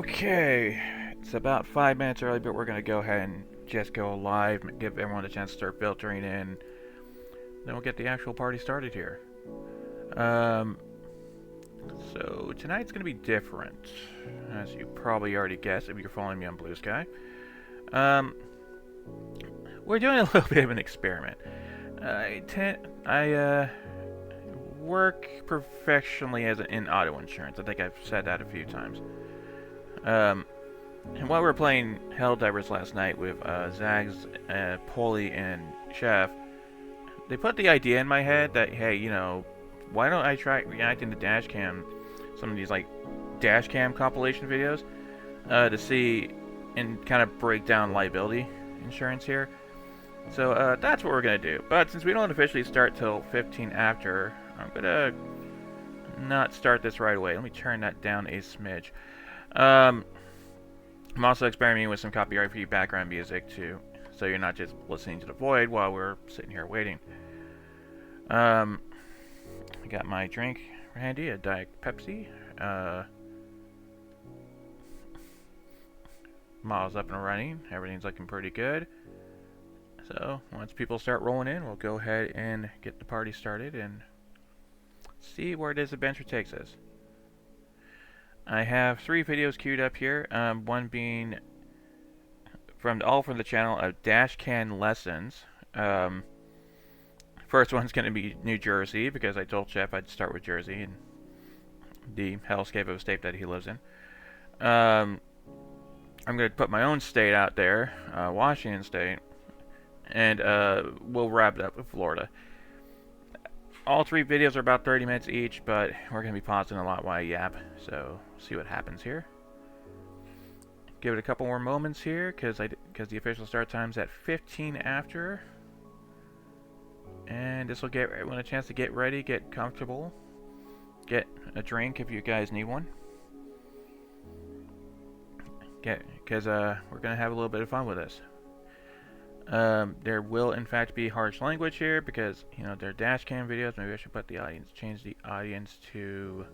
Okay, it's about 5 minutes early, but we're gonna go ahead and just go live, give everyone a chance to start filtering in. Then we'll get the actual party started here. Um, so tonight's gonna be different, as you probably already guessed if you're following me on Blue Sky. Um, we're doing a little bit of an experiment. I work professionally in auto insurance. I think I've said that a few times. Um, And while we were playing Helldivers last night with Zags, Polly, and Chef, they put the idea in my head that, hey, why don't I try reacting to dashcam, some of these like dashcam compilation videos, to see and kind of break down liability insurance here. So that's what we're gonna do. But since we don't officially start till 15 after, I'm gonna not start this right away. Let me turn that down a smidge. Um, I'm also experimenting with some copyright-free background music too, so you're not just listening to the void while we're sitting here waiting. I got my drink handy, a Diet Pepsi. Model's up and running. Everything's looking pretty good. So once people start rolling in, we'll go ahead and get the party started and see where this adventure takes us. I have 3 videos queued up here. One being from the channel of Dashcan Lessons. First one's going to be New Jersey because I told Chef I'd start with Jersey and the hellscape of a state that he lives in. I'm going to put my own state out there, Washington State, and we'll wrap it up with Florida. All 3 videos are about 30 minutes each, but we're going to be pausing a lot while I yap, so see what happens here. Give it a couple more moments here, because the official start time's at 15 after. And this will give everyone a chance to get ready, get comfortable, get a drink if you guys need one. Because we're going to have a little bit of fun with this. There will in fact be harsh language here because they're dash cam videos. Maybe I should put change the audience to.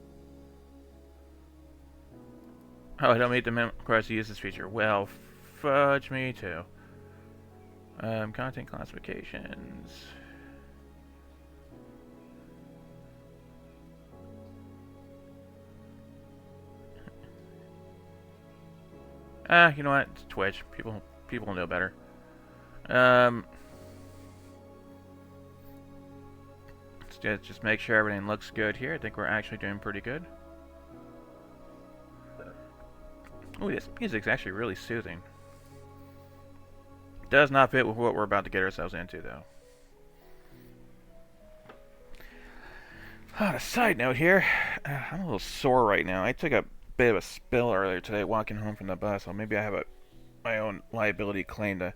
Oh, I don't need the minimum request to use this feature. Well, fudge me too. Content classifications. You know what? It's Twitch. People know better. Let's just make sure everything looks good here. I think we're actually doing pretty good. Oh, this music's actually really soothing. Does not fit with what we're about to get ourselves into, though. On a side note here, I'm a little sore right now. I took a bit of a spill earlier today walking home from the bus, so maybe I have my own liability claim to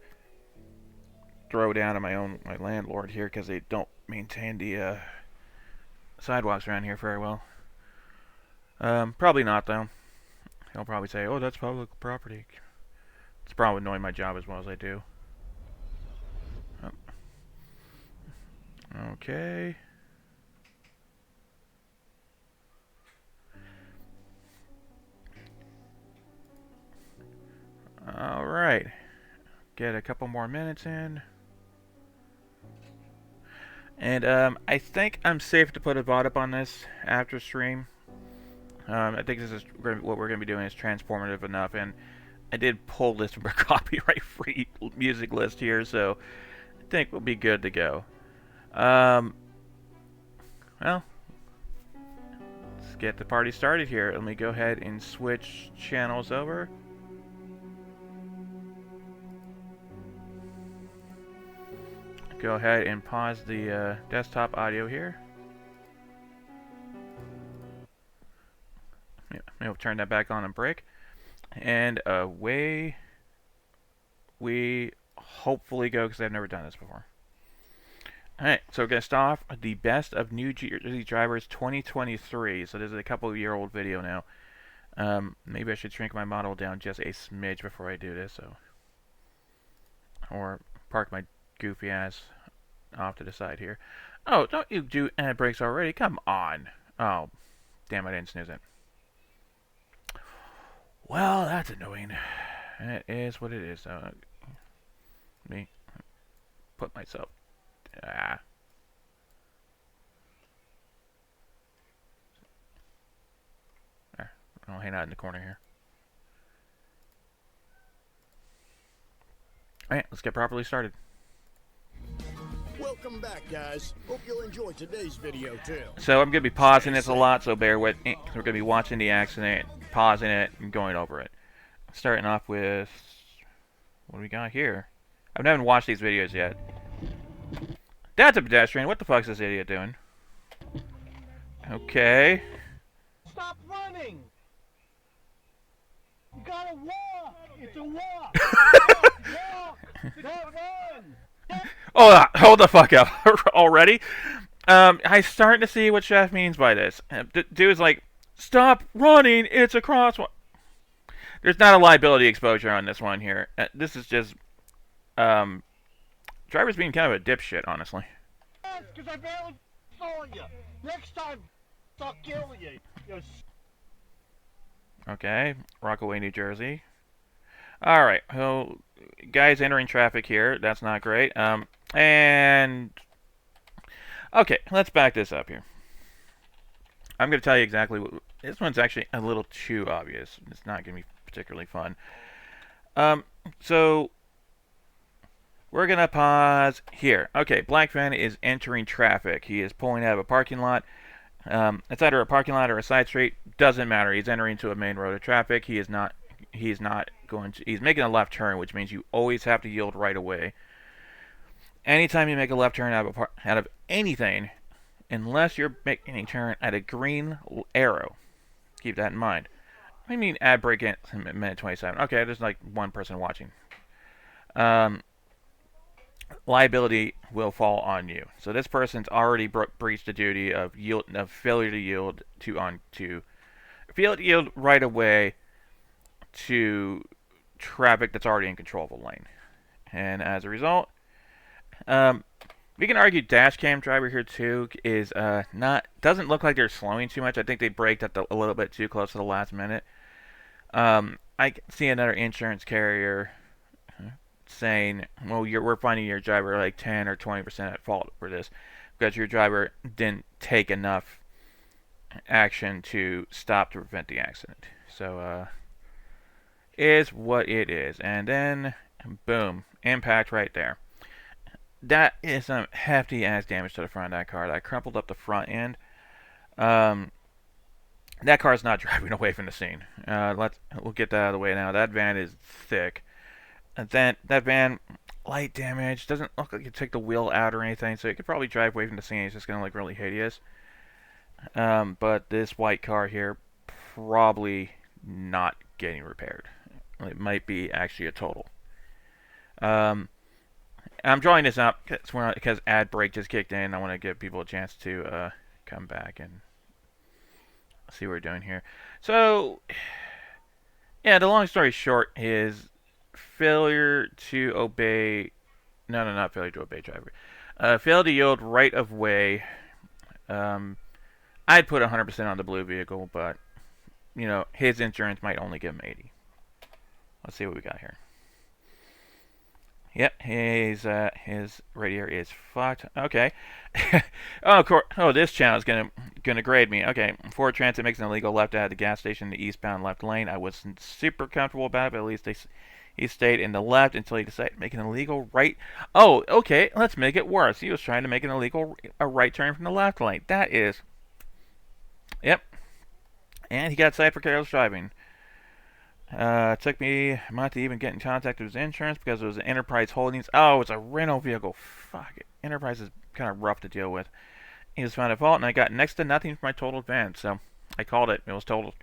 throw down to my landlord here because they don't maintain the sidewalks around here very well. Probably not though. He'll probably say, "Oh, that's public property." It's probably knowing my job as well as I do. Oh. Okay. All right. Get a couple more minutes in. And I think I'm safe to put a VOD up on this after stream. I think this is what we're going to be doing is transformative enough, and I did pull this from a copyright-free music list here, so I think we'll be good to go. Well, let's get the party started here. Let me go ahead and switch channels over. Go ahead and pause the desktop audio here. Maybe we'll turn that back on and break. And away we hopefully go, because I've never done this before. Alright, so we're going to start off with the best of New Jersey drivers 2023. So this is a couple-year-old video now. Maybe I should shrink my model down just a smidge before I do this, so. Or park my goofy ass off to the side here. Oh, don't you do ad breaks already? Come on. Oh, damn, I didn't snooze it. Well, that's annoying. It is what it is. Let me put myself. Ah. There. I'll hang out in the corner here. Alright, let's get properly started. Welcome back, guys. Hope you'll enjoy today's video too. So I'm going to be pausing this a lot, so bear with me. We're going to be watching the accident, pausing it, and going over it. Starting off with... what do we got here? I haven't watched these videos yet. That's a pedestrian. What the fuck is this idiot doing? Okay. Stop running! You gotta walk! It's a walk! Walk! Don't run! Hold the fuck up already. I'm starting to see what Chef means by this. Dude's like, stop running, it's a crosswalk. There's not a liability exposure on this one here. This is just, driver's being kind of a dipshit, honestly. Yes, because I barely saw you. Next time, I'll kill you. Okay, Rockaway, New Jersey. Alright, so, guys entering traffic here. That's not great. And... okay, let's back this up here. I'm going to tell you exactly what... this one's actually a little too obvious. It's not going to be particularly fun. So... we're going to pause here. Okay, black van is entering traffic. He is pulling out of a parking lot. It's either a parking lot or a side street. Doesn't matter. He's entering into a main road of traffic. He's not going to... he's making a left turn, which means you always have to yield right away. Anytime you make a left turn out of anything, unless you're making a turn at a green arrow, keep that in mind. I mean, ad break in minute 27. Okay, there's like one person watching. Liability will fall on you. So this person's already breached the duty of failure to yield right away to traffic that's already in control of a lane, and as a result, we can argue dash cam driver here too is doesn't look like they're slowing too much. I think they braked at a little bit too close to the last minute. I can see another insurance carrier saying, well, we're finding your driver like 10 or 20% at fault for this because your driver didn't take enough action to stop to prevent the accident. So is what it is. And then boom, impact right there. That is some hefty ass damage to the front of that car. That crumpled up the front end. That car's not driving away from the scene. We'll get that out of the way now. That van is thick. And then that van, light damage, doesn't look like it took the wheel out or anything, so it could probably drive away from the scene. It's just gonna look really hideous. But this white car here, probably not getting repaired. It might be actually a total. I'm drawing this up because ad break just kicked in. I want to give people a chance to come back and see what we're doing here. So, yeah, the long story short is failure to obey... no, not failure to obey driver. Failure to yield right of way. I'd put 100% on the blue vehicle, but, you know, his insurance might only give him 80. Let's see what we got here. Yep, his radiator is fucked. Okay. Oh, of course. Oh, this channel is gonna grade me. Okay, Ford Transit makes an illegal left out of the gas station in the eastbound left lane. I wasn't super comfortable about it, but at least he stayed in the left until he decided to make an illegal right. Oh, okay. Let's make it worse. He was trying to make an illegal right turn from the left lane. That is. Yep. And he got cited for careless driving. It took me a month to even get in contact with his insurance because it was an Enterprise Holdings. Oh, it's a rental vehicle. Fuck it. Enterprise is kind of rough to deal with. He was found at fault, and I got next to nothing for my totaled van, so I called it. It was totaled.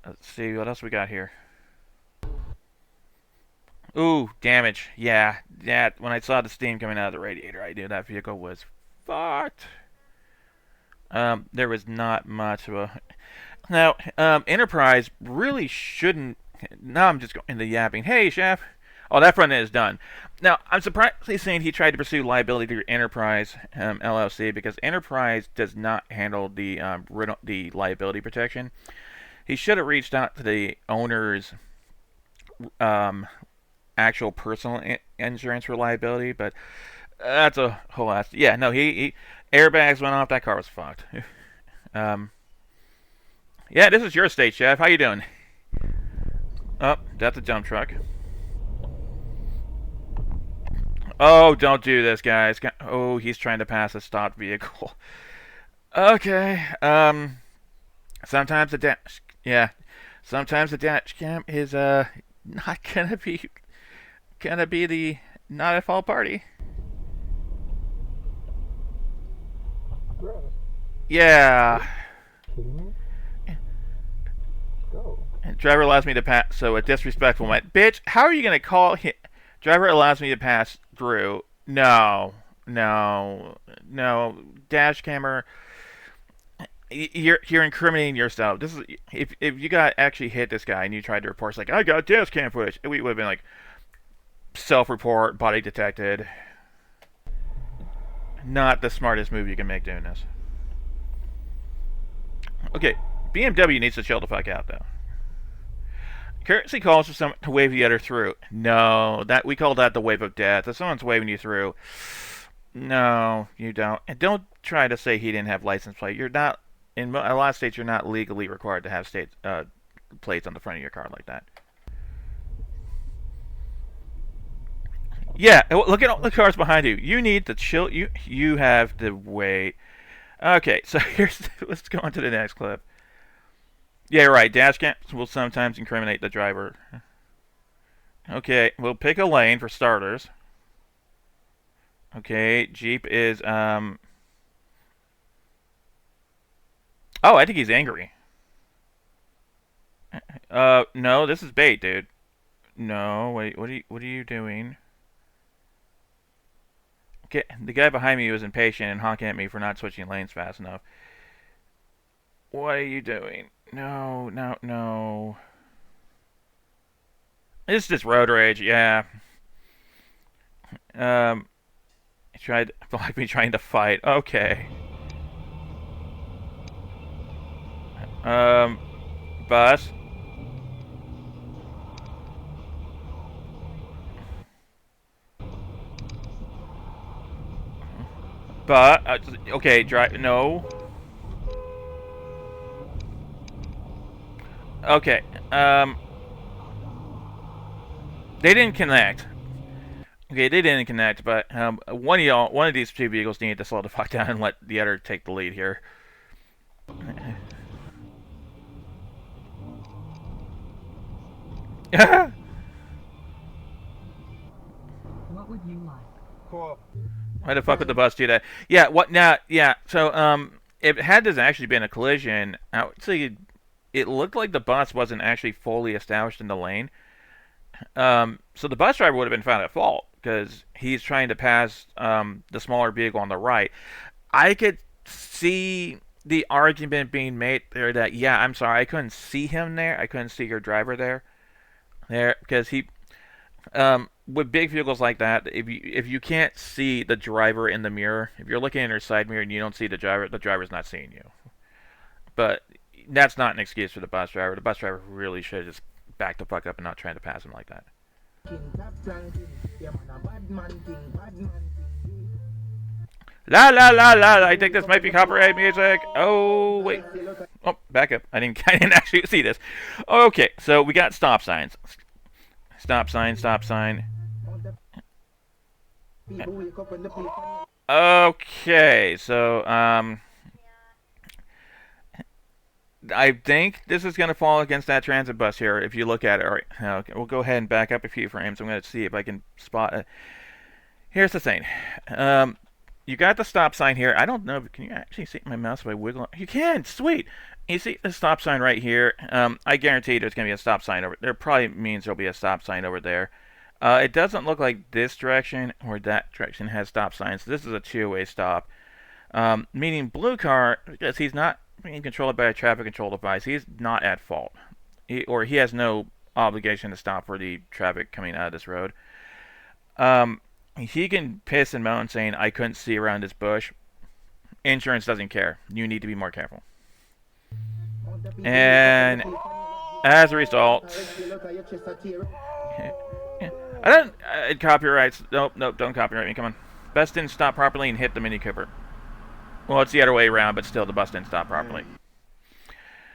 Let's see what else we got here. Ooh, damage. Yeah, when I saw the steam coming out of the radiator, I knew that vehicle was fucked. There was not much of a... Now, Enterprise really shouldn't... Now I'm just going into yapping. Hey, Chef. Oh, that front end is done. Now, I'm surprised he's saying he tried to pursue liability through Enterprise LLC because Enterprise does not handle the liability protection. He should have reached out to the owner's actual personal insurance for liability, but that's a whole ass. Yeah, no, he airbags went off. That car was fucked. um, yeah, this is your state, Chef. How you doing? Oh, that's a dump truck. Oh, don't do this, guys. Oh, he's trying to pass a stopped vehicle. Okay. Sometimes the dash. Yeah. Sometimes the dash cam is not gonna be the not at fault party. Bro, Yeah. kidding me? Go. And driver allows me to pass. So a disrespectful went. Bitch, how are you gonna call him? Driver allows me to pass through. No. No. No. Dash camera. You're incriminating yourself. This is if you got actually hit this guy and you tried to report, it's like I got dash cam footage. We would have been like self-report, body detected. Not the smartest move you can make doing this. Okay, BMW needs to chill the fuck out though. Courtesy calls for someone to wave the other through. No, that we call that the wave of death. If someone's waving you through, no, you don't. And don't try to say he didn't have license plate. You're not. In a lot of states, you're not legally required to have state plates on the front of your car like that. Yeah, look at all the cars behind you. You need to chill. You have to wait. Okay, so let's go on to the next clip. Yeah, right. Dash cams will sometimes incriminate the driver. Okay, we'll pick a lane for starters. Okay, Jeep is Oh, I think he's angry. No, this is bait, dude. No, wait, what are you doing? Okay, the guy behind me was impatient and honking at me for not switching lanes fast enough. What are you doing? No, no, no. It's just road rage, yeah. He tried like me trying to fight. Okay. Bus. But okay, drive. No. Okay. They didn't connect. Okay, they didn't connect, but one of these two vehicles needed to slow the fuck down and let the other take the lead here. What would you like? Cool. Why the fuck would the bus do that? Yeah, what now? Yeah, so if had this actually been a collision, I would say it looked like the bus wasn't actually fully established in the lane. So the bus driver would have been found at fault because he's trying to pass the smaller vehicle on the right. I could see the argument being made there that yeah, I'm sorry, I couldn't see him there. I couldn't see your driver there because he with big vehicles like that, if you can't see the driver in the mirror, if you're looking in your side mirror and you don't see the driver's not seeing you. But that's not an excuse for the bus driver. The bus driver really should have just backed the fuck up and not trying to pass him like that. La la la la! I think this might be copyright music. Oh wait. Oh, back up. I didn't actually see this. Okay, so we got stop signs. Stop sign. Stop sign. Okay, so I think this is going to fall against that transit bus here. If you look at it, all right. Okay, we'll go ahead and back up a few frames. I'm going to see if I can spot it. Here's the thing. You got the stop sign here. I don't know. Can you actually see my mouse if I wiggle? You can. Sweet. You see the stop sign right here. I guarantee there's going to be a stop sign over there. Probably means there'll be a stop sign over there. It doesn't look like this direction or that direction has stop signs. This is a two-way stop. Meaning blue car, because he's not being controlled by a traffic control device, he's not at fault. He has no obligation to stop for the traffic coming out of this road. He can piss and moan saying, I couldn't see around this bush. Insurance doesn't care. You need to be more careful. And as a result, I don't copyrights. Nope, don't copyright me. Come on, bus didn't stop properly and hit the Mini Cooper. Well, it's the other way around, but still, the bus didn't stop properly.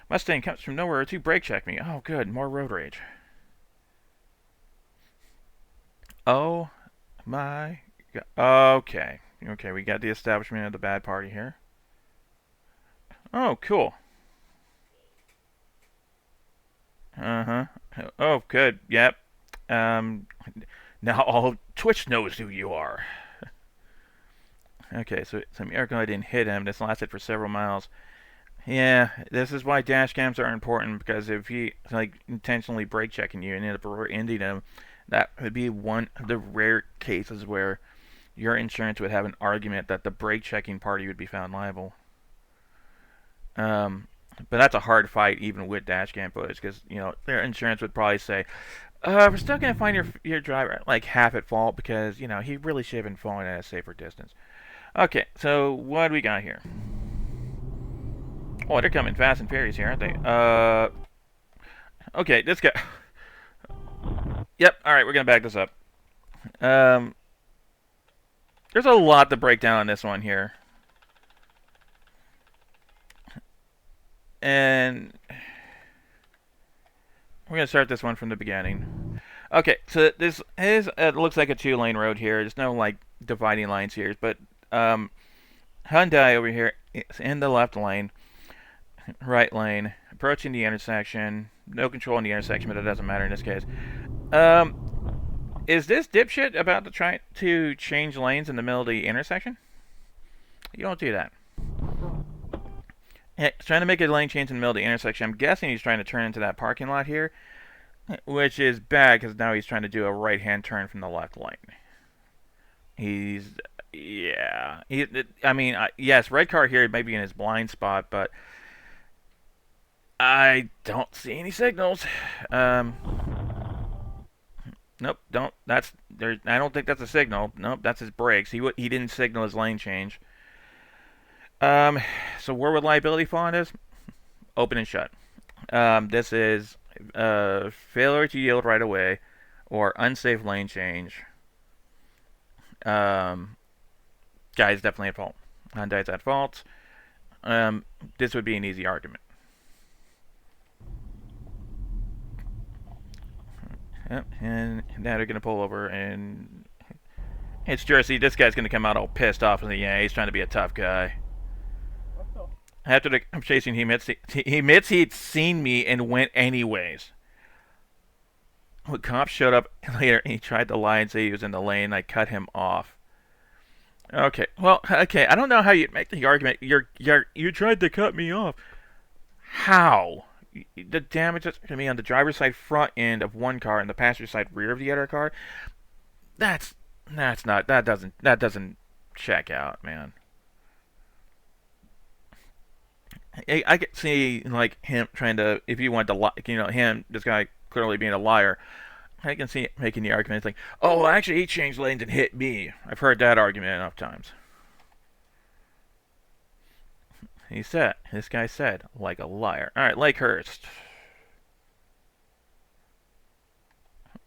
Mustang comes from nowhere to brake check me. Oh, good, more road rage. Oh my god. Okay, we got the establishment of the bad party here. Oh, cool. Oh, good. Yep. Now all Twitch knows who you are. Okay, so Miracle didn't hit him. This lasted for several miles. Yeah, this is why dash cams are important, because if he intentionally brake checking you and end up ending him, that would be one of the rare cases where your insurance would have an argument that the brake checking party would be found liable. But that's a hard fight even with dash cam footage, because their insurance would probably say, we're still gonna find your driver like half at fault because he really should have been falling at a safer distance. Okay, so what do we got here? Oh, they're coming fast and furious here, aren't they? Okay, this guy. Yep. All right, we're gonna back this up. There's a lot to break down on this one here. And we're going to start this one from the beginning. Okay, so this is, it looks like a 2-lane road here. There's no, dividing lines here. But Hyundai over here is in the left lane, right lane, approaching the intersection. No control in the intersection, but it doesn't matter in this case. Is this dipshit about to try to change lanes in the middle of the intersection? You don't do that. He's trying to make a lane change in the middle of the intersection. I'm guessing he's trying to turn into that parking lot here, which is bad because now he's trying to do a right-hand turn from the left lane. Yes, red car here may be in his blind spot, but I don't see any signals. Nope, don't. That's there. I don't think that's a signal. Nope, that's his brakes. He didn't signal his lane change. So where would liability fall on this? Open and shut. This is failure to yield right away, or unsafe lane change. Guy's definitely at fault. Hyundai's at fault. This would be an easy argument. Yep, and now they're gonna pull over, and it's Jersey. This guy's gonna come out all pissed off, and he's trying to be a tough guy. After I'm chasing, he admits he'd seen me and went anyways. When cops showed up later, he tried to lie and say he was in the lane. I cut him off. Okay, well, okay. I don't know how you make the argument. You tried to cut me off. How? The damage that's gonna be on the driver's side front end of one car and the passenger side rear of the other car. That doesn't check out, man. I could see him trying to, if you want to lie, this guy clearly being a liar. I can see it making the argument oh, actually he changed lanes and hit me. I've heard that argument enough times. This guy said, like a liar. All right, Lakehurst.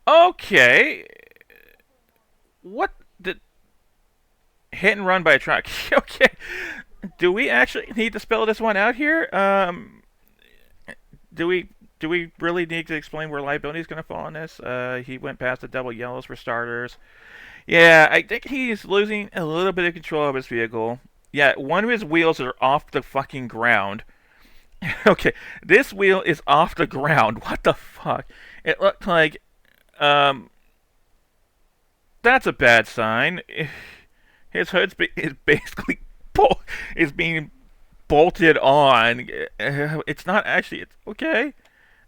Okay. What did hit and run by a truck? Okay. Do we actually need to spell this one out here? Do we really need to explain where liability is going to fall on this? He went past the double yellows for starters. Yeah, I think he's losing a little bit of control of his vehicle. Yeah, one of his wheels are off the fucking ground. Okay, this wheel is off the ground. What the fuck? It looked like, that's a bad sign. His hood is basically is being bolted on. It's not actually. It's okay.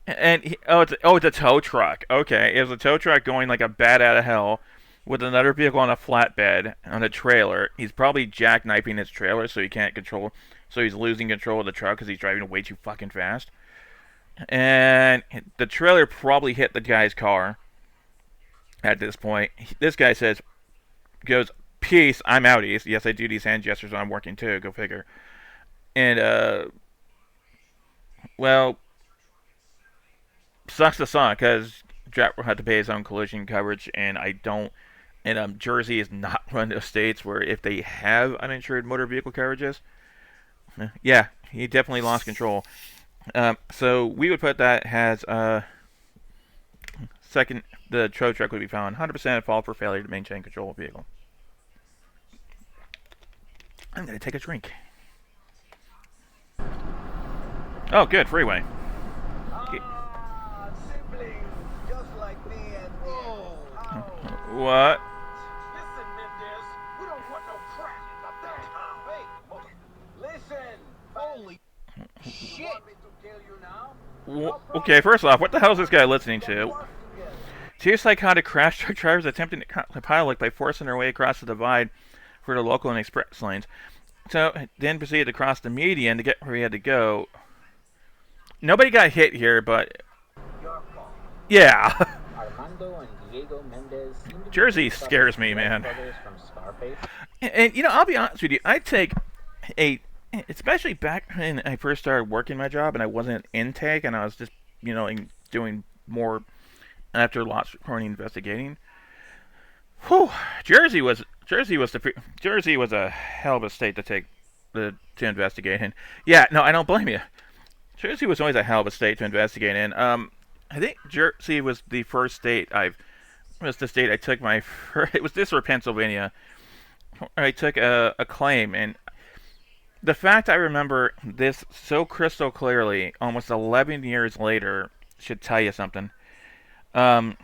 And it's a tow truck. Okay, it was a tow truck going like a bat out of hell with another vehicle on a flatbed on a trailer. He's probably jackknifing his trailer so he can't control. So he's losing control of the truck because he's driving way too fucking fast. And the trailer probably hit the guy's car. At this point, this guy goes, "Peace, I'm outies." Yes, I do these hand gestures when I'm working too. Go figure. And well, sucks to suck because Jack will have to pay his own collision coverage, and I don't. And Jersey is not one of those states where if they have uninsured motor vehicle coverages, yeah, he definitely lost control. So we would put that as second. The tow truck would be found 100% at fault for failure to maintain control of the vehicle. I'm gonna take a drink. Oh, good freeway. Siblings, just like me and What? Listen, Mendez, we don't want no crap up there. Wait, listen. Holy shit. Want me to kill you now? Okay, first off, what the hell is this guy listening to? Two psychotic crash truck drivers attempting to pilot by forcing their way across the divide for the local and express lanes. So, then proceeded to cross the median to get where he had to go. Nobody got hit here, but... yeah. Armando and Diego Mendez Jersey scares me, man. From Scarface. And, you know, I'll be honest with you, I take a... especially back when I first started working my job and I wasn't intake and I was just, you know, doing more after lots reporting investigating. Whew, Jersey was a hell of a state to take to investigate in. Yeah, no, I don't blame you. Jersey was always a hell of a state to investigate in. I think Jersey was the first state I took my first, it was this or Pennsylvania. I took a claim, and the fact I remember this so crystal clearly almost 11 years later should tell you something. I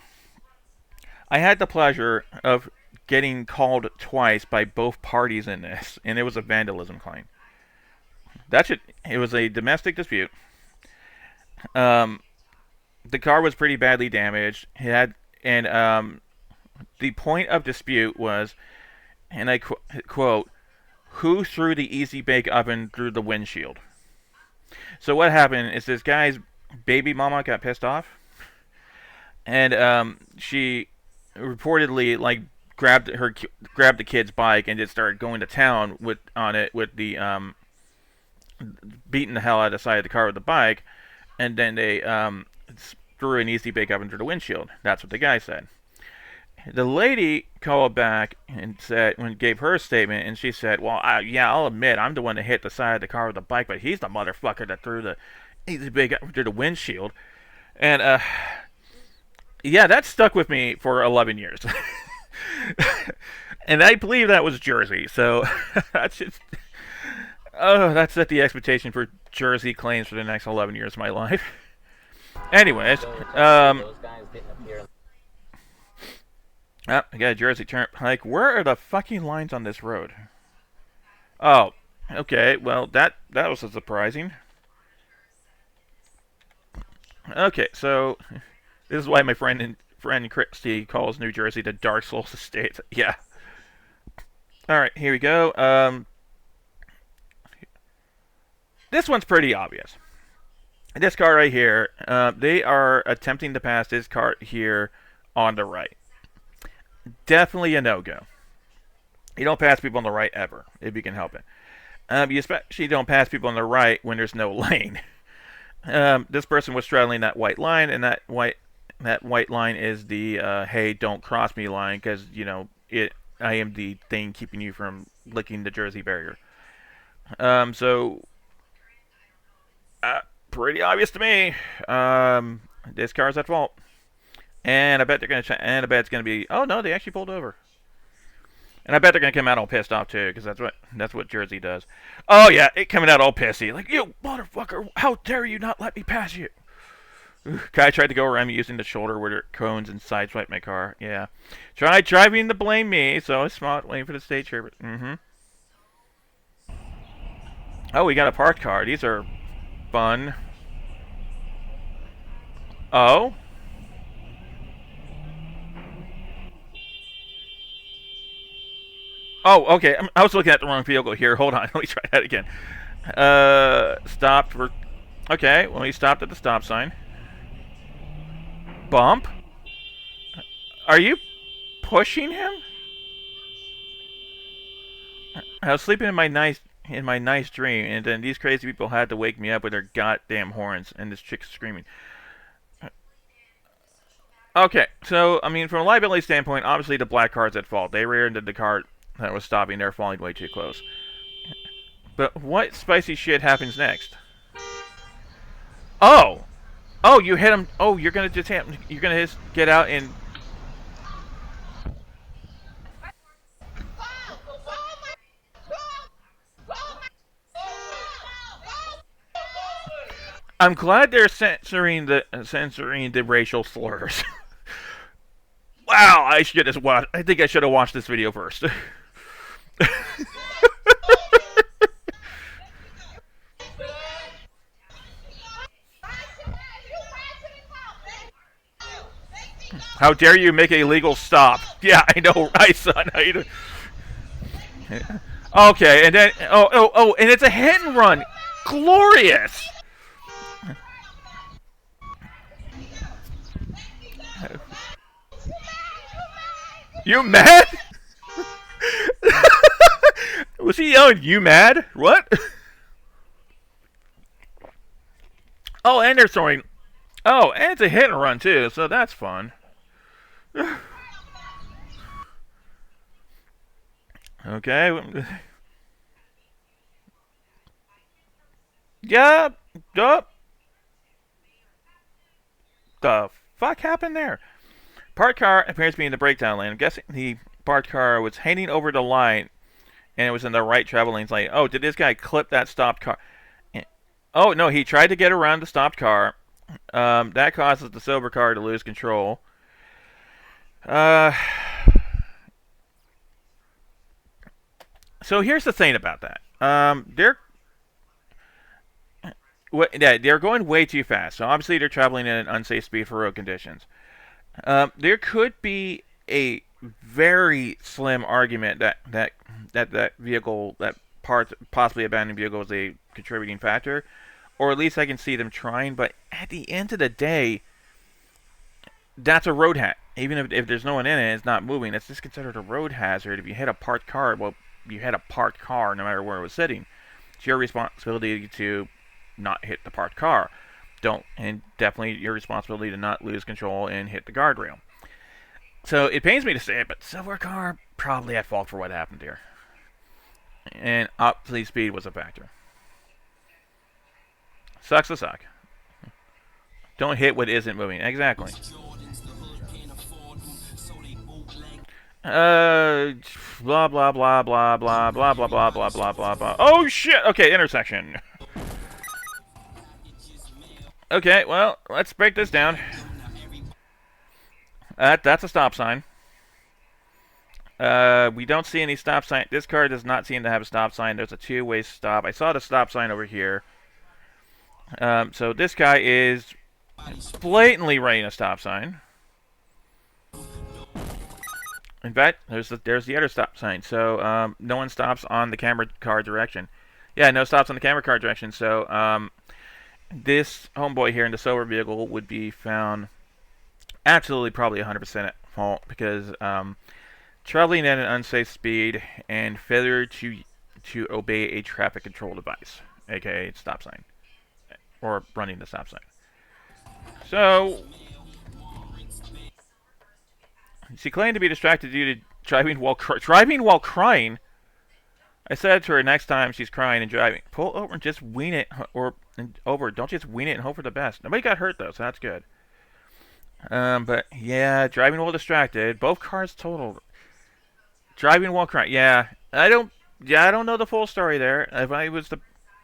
had the pleasure of getting called twice by both parties in this, and it was a vandalism claim. It was a domestic dispute. The car was pretty badly damaged. The point of dispute was, and I quote, "Who threw the Easy Bake Oven through the windshield?" So what happened is this guy's baby mama got pissed off, and she reportedly grabbed the kid's bike and just started going to town with the beating the hell out of the side of the car with the bike, and then they threw an Easy Bake Oven through the windshield. That's what the guy said. The lady called back and gave her statement, and she said, "Well, I'll admit I'm the one that hit the side of the car with the bike, but he's the motherfucker that threw the Easy Bake Oven through the windshield." And yeah, that stuck with me for 11 years. And I believe that was Jersey, so that's just... oh, that set the expectation for Jersey claims for the next 11 years of my life. Anyways, Those guys didn't appear. I got a Jersey turn. Where are the fucking lines on this road? Oh, okay, well, that was surprising. Okay, so... this is why my friend Christy calls New Jersey the Dark Souls state. Yeah. Alright, here we go. This one's pretty obvious. This car right here, they are attempting to pass this car here on the right. Definitely a no-go. You don't pass people on the right ever, if you can help it. You especially don't pass people on the right when there's no lane. This person was straddling that white line, and that white line is the hey, don't cross me line, because, you know, I am the thing keeping you from licking the Jersey barrier. So pretty obvious to me. This car's at fault, and I bet it's gonna be. Oh no, they actually pulled over, and I bet they're gonna come out all pissed off too, because that's what Jersey does. Oh yeah, it coming out all pissy, like, "You motherfucker! How dare you not let me pass you?" Guy tried to go around me using the shoulder where cones and sideswiped my car. Yeah. Tried driving to blame me, so I was smart waiting for the stage here. Oh, we got a parked car. These are fun. Oh? Oh, okay. I was looking at the wrong vehicle here. Hold on. Let me try that again. Stopped for... okay, well, he stopped at the stop sign. Bump? Are you pushing him? I was sleeping in my nice... in my nice dream, and then these crazy people had to wake me up with their goddamn horns, and this chick screaming. Okay, so, I mean, from a liability standpoint, obviously the black car's at fault. They rear-ended the car that was stopping. They're falling way too close. But what spicy shit happens next? Oh! Oh, you hit him. Oh, you're gonna just hit, you're gonna just get out and... I'm glad they're censoring the racial slurs. Wow, I should have watched. I think I should have watched this video first. How dare you make a legal stop? Yeah, I know, right, son? Okay, and then oh, and it's a hit and run. Glorious. You mad? Was he yelling, "You mad?" What? Oh, and they're throwing. Oh, and it's a hit and run too, so that's fun. Okay. Yeah. Yup. The fuck happened there? Parked car appears to be in the breakdown lane. I'm guessing the parked car was heading over the line, and it was in the right travel lanes lane. Oh, did this guy clip that stopped car? Oh no, he tried to get around the stopped car. That causes the sober car to lose control. So here's the thing about that. They're going way too fast. So obviously they're traveling at an unsafe speed for road conditions. There could be a very slim argument that vehicle, that possibly abandoned vehicle, is a contributing factor, or at least I can see them trying. But at the end of the day, that's a road hazard. Even if there's no one in it, it's not moving. It's just considered a road hazard. If you hit a parked car, well, you hit a parked car no matter where it was sitting. It's your responsibility to not hit the parked car. And definitely your responsibility to not lose control and hit the guardrail. So it pains me to say it, but silver car probably at fault for what happened here. And obviously speed was a factor. Sucks to suck. Don't hit what isn't moving. Exactly. Blah blah blah blah blah blah blah blah blah blah blah blah. Oh shit! Okay, intersection. Okay, well, let's break this down. That's a stop sign. We don't see any stop sign. This car does not seem to have a stop sign. There's a two-way stop. I saw the stop sign over here. So this guy is blatantly running a stop sign. In fact, there's the other stop sign. So no one stops on the camera car direction. Yeah, no stops on the camera car direction. So this homeboy here in the sober vehicle would be found absolutely probably 100% at fault because traveling at an unsafe speed and failure to obey a traffic control device, aka stop sign, or running the stop sign. So she claimed to be distracted due to driving while crying. I said to her, next time she's crying and driving, pull over and just wing it, don't just wing it and hope for the best. Nobody got hurt though, so that's good. But yeah, driving while distracted. Both cars totaled. Driving while crying. Yeah, I don't know the full story there. If I was to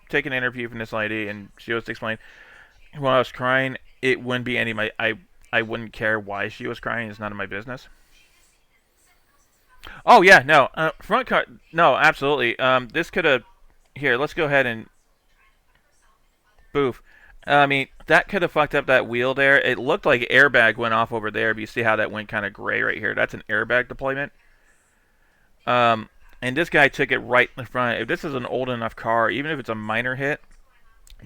take an interview from this lady and she was to explain while I was crying, it wouldn't be I wouldn't care why she was crying. It's none of my business. Oh yeah, no, front car. No, absolutely. This could have. Here, let's go ahead and. Boof. I mean, that could have fucked up that wheel there. It looked like airbag went off over there, but you see how that went kind of gray right here. That's an airbag deployment. And this guy took it right in the front. If this is an old enough car, even if it's a minor hit,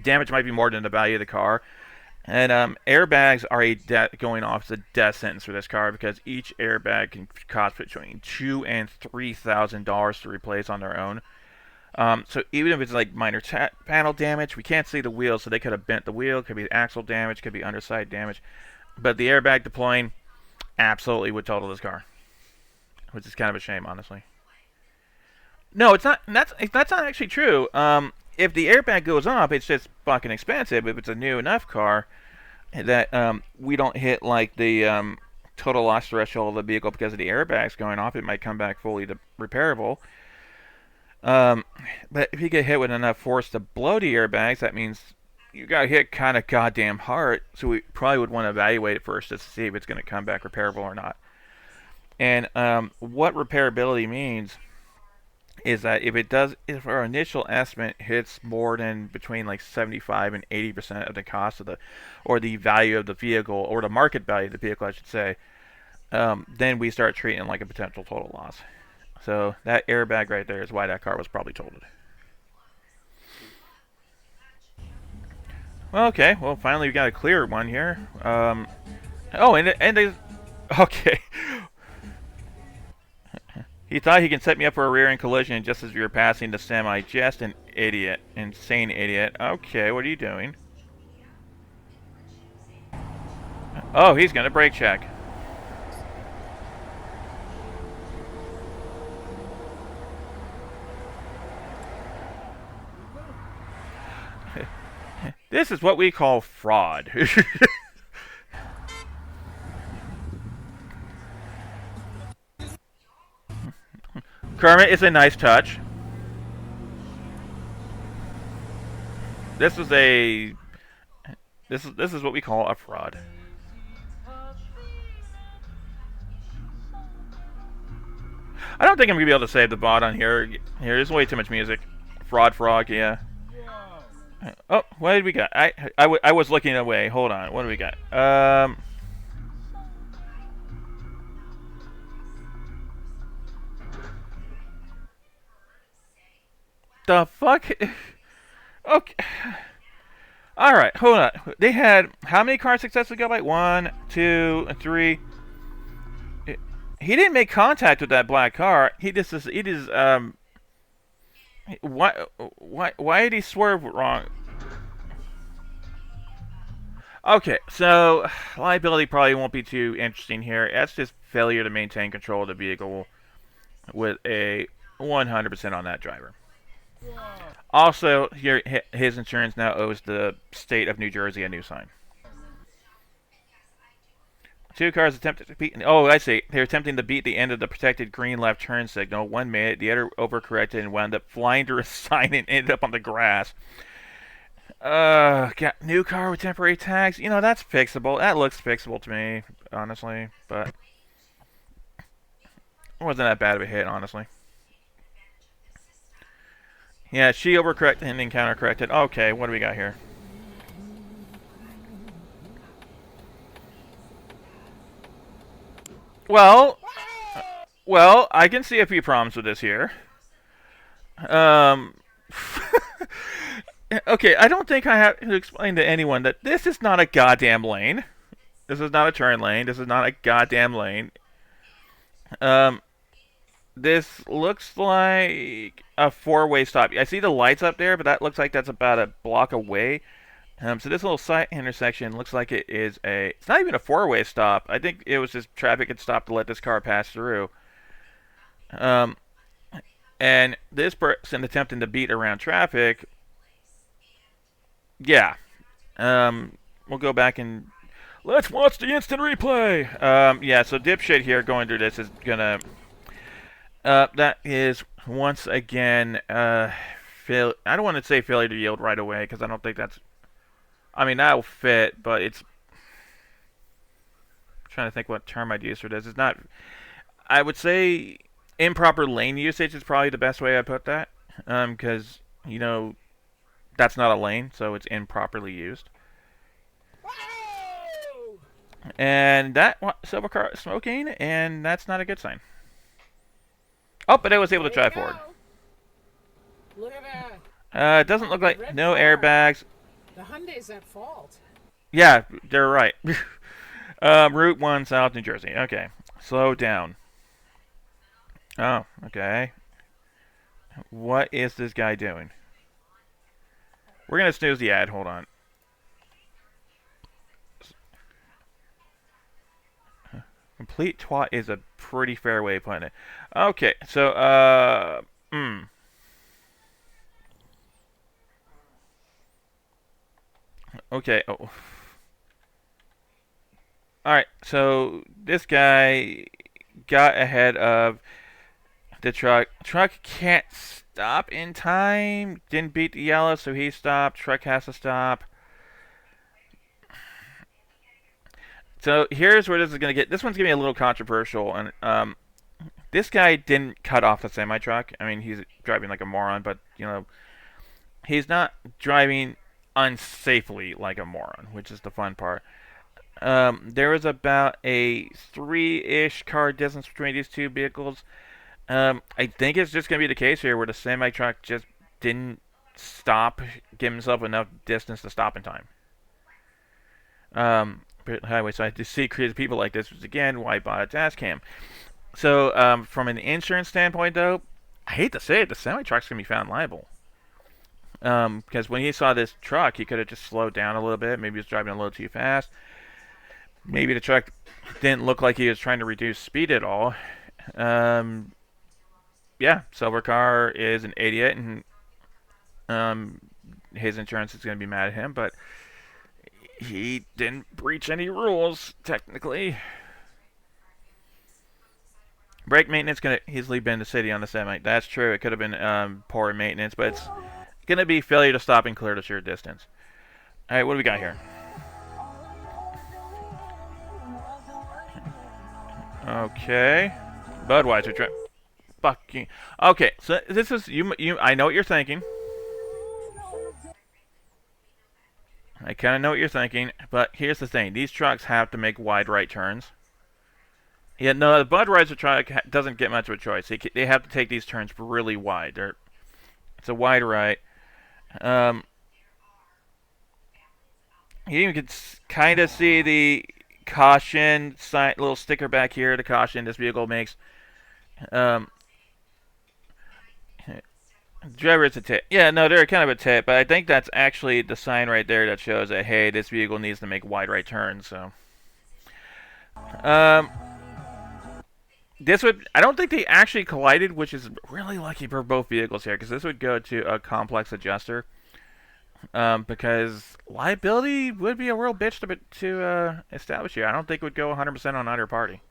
damage might be more than the value of the car. And airbags are going off as a death sentence for this car because each airbag can cost between $2,000 and $3,000 to replace on their own. So even if it's like minor panel damage, we can't see the wheel, so they could have bent the wheel. Could be axle damage, could be underside damage. But the airbag deploying absolutely would total this car, which is kind of a shame, honestly. No, it's not. That's not actually true. If the airbag goes off, it's just fucking expensive. If it's a new enough car that we don't hit like the total loss threshold of the vehicle because of the airbags going off, it might come back fully repairable. But if you get hit with enough force to blow the airbags, that means you got hit kind of goddamn hard. So we probably would want to evaluate it first just to see if it's going to come back repairable or not. And what repairability means is that if our initial estimate hits more than between like 75 and 80% of the cost of or the value of the vehicle, or the market value of the vehicle, I should say, then we start treating it like a potential total loss. So that airbag right there is why that car was probably totaled. Well, okay, well finally we got a clear one here. Oh, and they, okay. He thought he can set me up for a rear-end collision just as we were passing the semi. Just an idiot. Insane idiot. Okay, what are you doing? Oh, he's gonna brake check. This is what we call fraud. Kermit is a nice touch. This is what we call a fraud. I don't think I'm gonna be able to save the bot on here. There's way too much music. Fraud frog, yeah. Oh, what did we got? I was looking away. Hold on. What do we got? The fuck? Okay. Alright, hold on. They had how many car successfully got by? 1, 2, 3. He didn't make contact with that black car. He just why did he swerve wrong? Okay, so liability probably won't be too interesting here. That's just failure to maintain control of the vehicle with a 100% on that driver. Also, his insurance now owes the state of New Jersey a new sign. Two cars attempted to beat... Oh, I see. They're attempting to beat the end of the protected green left turn signal. One made it, the other overcorrected and wound up flying to a sign and ended up on the grass. Got new car with temporary tags. You know, that's fixable. That looks fixable to me, honestly. But it wasn't that bad of a hit, honestly. Yeah, she overcorrected and then countercorrected. Okay, what do we got here? Well, I can see a few problems with this here. Okay, I don't think I have to explain to anyone that this is not a goddamn lane. This is not a turn lane. This is not a goddamn lane. This looks like a four-way stop. I see the lights up there, but that looks like that's about a block away. So this little side intersection looks like it is it's not even a four-way stop. I think it was just traffic had stopped to let this car pass through. And this person attempting to beat around traffic. Yeah. We'll go back and let's watch the instant replay. Yeah, so dipshit here going through this is gonna that is once again I don't want to say failure to yield right away because I don't think that's, I mean that'll fit, but it's, I'm trying to think what term I'd use for this. It's not, I would say improper lane usage is probably the best way I put that, because you know that's not a lane, so it's improperly used. And that silver car is smoking, and that's not a good sign. Oh, but I was able to drive forward. Look at that. It doesn't look like no airbags. The Hyundai's at fault. Yeah, they're right. Route 1, South New Jersey. Okay, slow down. Oh, okay. What is this guy doing? We're gonna snooze the ad. Hold on. Complete twat is a pretty fair way of putting it. Okay, so Okay. Oh. All right. So this guy got ahead of the truck. Truck can't stop in time. Didn't beat the yellow, so he stopped. Truck has to stop. So here's where this is gonna get. This one's gonna be a little controversial, and this guy didn't cut off the semi truck. I mean, he's driving like a moron, but you know, he's not driving unsafely like a moron, which is the fun part. There was about a 3-ish car distance between these two vehicles. I think it's just going to be the case here where the semi-truck just didn't stop, give himself enough distance to stop in time. But highway, so I just see creative people like this, which again, why I bought a dash cam. So, from an insurance standpoint, though, I hate to say it, the semi-truck's going to be found liable. Because when he saw this truck, he could have just slowed down a little bit. Maybe he was driving a little too fast. Maybe the truck didn't look like he was trying to reduce speed at all. Yeah, silver car is an idiot, and his insurance is going to be mad at him, but he didn't breach any rules, technically. Brake maintenance could have easily been the city on the semi. That's true. It could have been poor maintenance, but it's going to be failure to stop and clear the sheer distance. All right, what do we got here? Okay. Budweiser. Fucking. Okay, so this is you. I know what you're thinking. I kind of know what you're thinking, but here's the thing: these trucks have to make wide right turns. Yeah, no, the Budweiser truck doesn't get much of a choice. They have to take these turns really wide. It's a wide right. You even can kind of see the caution sign, little sticker back here. The caution this vehicle makes. Driver is a tit. Yeah, no, they're kind of a tit, but I think that's actually the sign right there that shows that, hey, this vehicle needs to make wide right turns, so. This would, I don't think they actually collided, which is really lucky for both vehicles here, because this would go to a complex adjuster. Because liability would be a real bitch to establish here. I don't think it would go 100% on either party.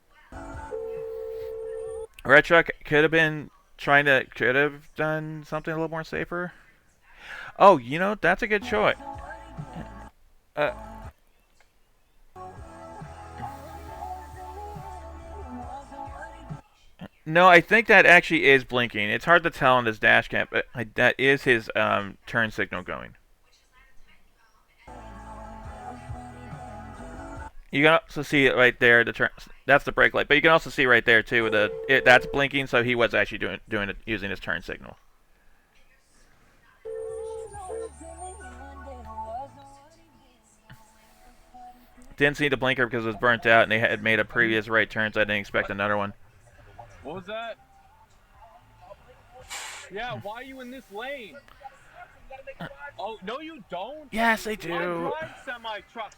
Red truck could have been could have done something a little more safer. Oh, you know, that's a good choice. No, I think that actually is blinking. It's hard to tell on this dash cam, but that is his turn signal going. You can also see it right there. That's the brake light, but you can also see right there too. That's blinking, so he was actually using his turn signal. Didn't see the blinker because it was burnt out, and they had made a previous right turn, so I didn't expect another one. What was that? Yeah, why are you in this lane? Oh, no you don't? Yes, they do. I drive semi-trucks.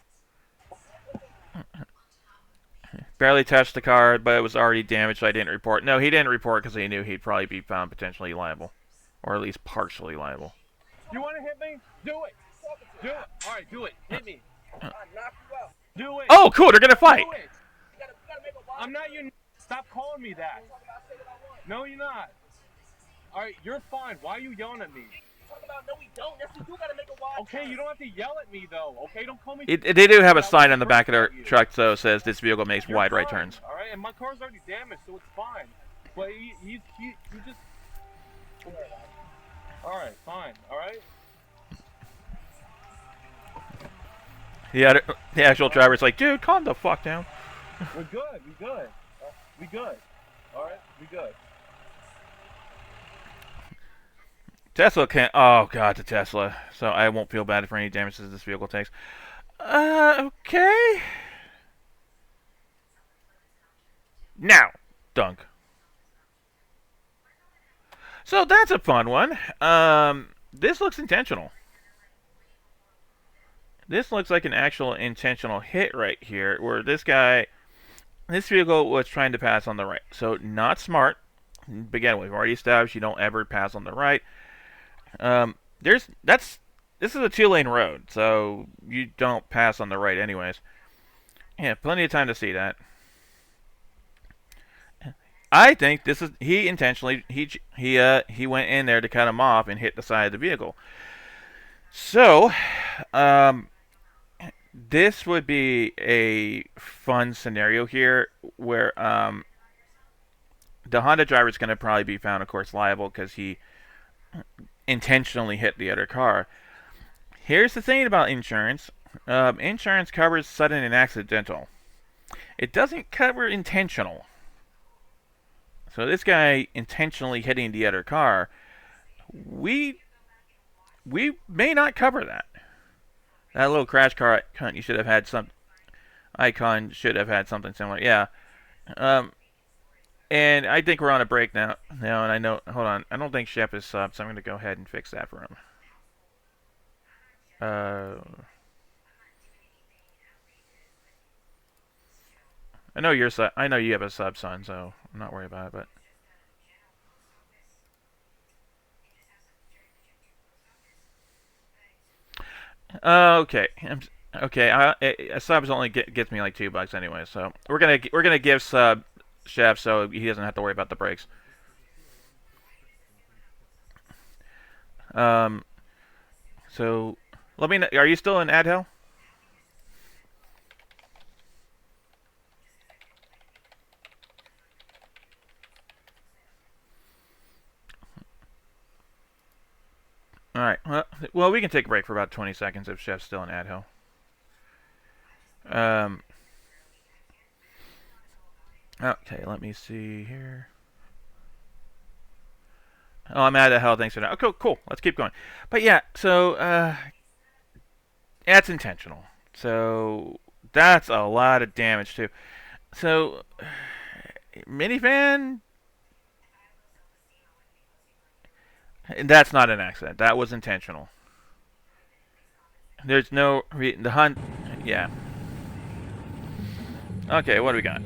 Barely touched the car, but it was already damaged, so I didn't report. No, he didn't report because he knew he'd probably be found potentially liable. Or at least partially liable. You want to hit me? Do it. Do it. All right, do it. Hit me. Do it. Oh, cool, they're going to fight. Do it. I'm not your... Stop calling me that. No, you're not. All right, you're fine. Why are you yelling at me? No, we don't. Yes, we do gotta make a wide Okay, you don't have to yell at me, though. Okay, don't call me... They do have a sign on the back of their truck, though, says this vehicle makes wide right turns. All right, and my car's already damaged, so it's fine. But he just... All right, fine. All right? The actual driver's like, dude, calm the fuck down. We're good. We good. We good. All right, we good. Tesla can't. Oh god, the Tesla. So I won't feel bad for any damages this vehicle takes. Okay. Now, dunk. So that's a fun one. This looks intentional. This looks like an actual intentional hit right here, where this vehicle was trying to pass on the right. So not smart. Again, we've already established you don't ever pass on the right. This is a 2-lane road, so you don't pass on the right anyways. Yeah, plenty of time to see that. I think this is he intentionally he went in there to cut him off and hit the side of the vehicle. So, this would be a fun scenario here where the Honda driver is going to probably be found, of course, liable because he intentionally hit the other car. Here's the thing about insurance. Insurance covers sudden and accidental. It doesn't cover intentional. So this guy intentionally hitting the other car, we may not cover that. That little crash car icon, you should have had something similar. Yeah. And I think we're on a break now. And I know. Hold on. I don't think Shep is subbed, so I'm going to go ahead and fix that for him. I know you're sub. I know you have a sub, son, so I'm not worried about it. But okay, okay. A subs only gets me like $2 anyway, so we're gonna give sub Chef so he doesn't have to worry about the breaks. So let me know. Are you still in ad hell? All right. Well, we can take a break for about 20 seconds if Chef's still in ad hell. Okay, let me see here. Oh, I'm out of hell. Thanks for that. Okay, cool. Let's keep going. But yeah, so that's intentional. So that's a lot of damage too. So minivan, that's not an accident. That was intentional. There's no the hunt. Yeah. Okay, what do we got?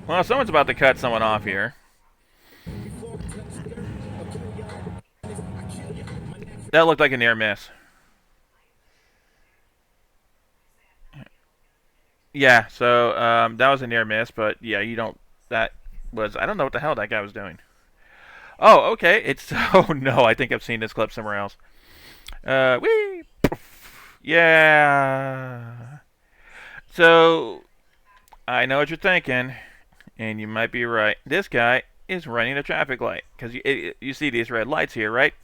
Well, someone's about to cut someone off here. That looked like a near miss. Yeah, so that was a near miss, but yeah, you don't. That was I don't know what the hell that guy was doing. Oh, okay. It's oh no, I think I've seen this clip somewhere else. Whee! Yeah. So I know what you're thinking, and you might be right. This guy is running a traffic light because you see these red lights here, right?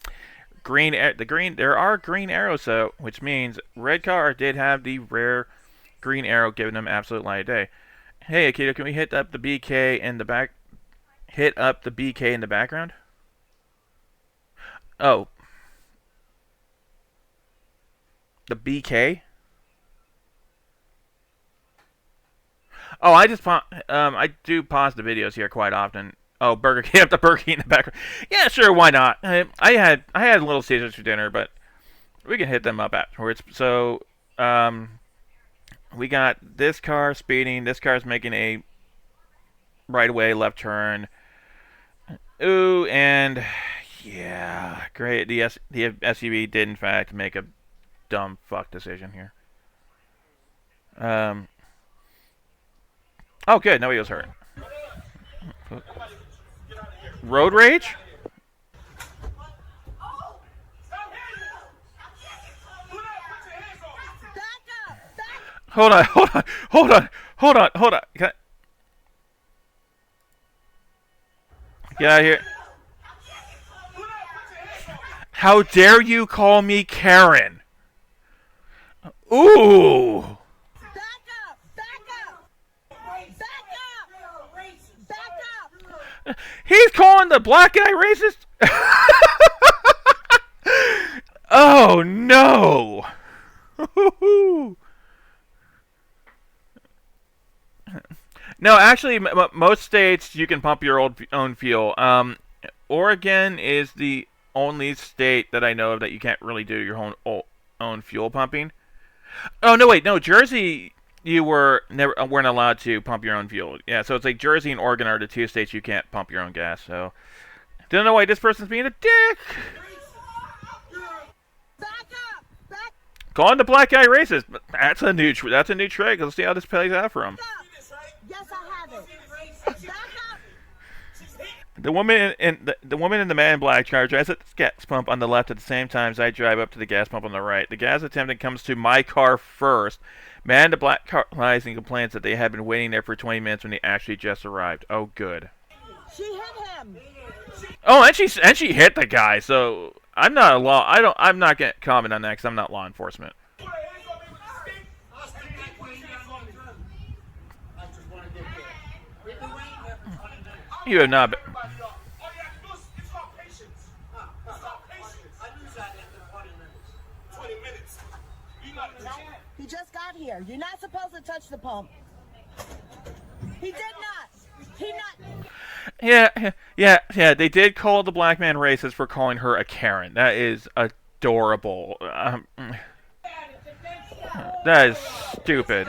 There are green arrows, so which means red car did have the rare green arrow giving them absolute light of day. Hey, Akito, can we hit up the BK in the back? Hit up the BK in the background? Oh. The BK? Oh, I do pause the videos here quite often. Oh, Burger King, up the Burger King in the background. Yeah, sure, why not? I had Little Caesars for dinner, but we can hit them up afterwards. So, we got this car speeding. This car's making a right away left turn. Ooh, and yeah, great. The SUV did in fact make a dumb fuck decision here. Oh, good. Nobody was hurt. Road rage? Hold on. Get out of here. How dare you call me Karen? Ooh. He's calling the black guy racist? Oh, no. No, actually, most states you can pump your own fuel. Oregon is the only state that I know of that you can't really do your own fuel pumping. Oh no, wait, no, Jersey. You weren't allowed to pump your own fuel. Yeah, so it's like Jersey and Oregon are the two states you can't pump your own gas. So, don't know why this person's being a dick. Calling the black guy racist. That's a new trick. Let's see how this plays out for him. Yes, I have it. Back up. The woman and the man in black car drives at the gas pump on the left at the same time as I drive up to the gas pump on the right. The gas attendant comes to my car first. Man in the black car lies and complains that they have been waiting there for 20 minutes when he actually just arrived. Oh, good. She hit him. Oh, and she hit the guy. So I'm not I'm not gonna comment on that because I'm not law enforcement. You have not been. He just got here. You're not supposed to touch the pump. He did not. He not. Yeah. They did call the black man racist for calling her a Karen. That is adorable. That is stupid.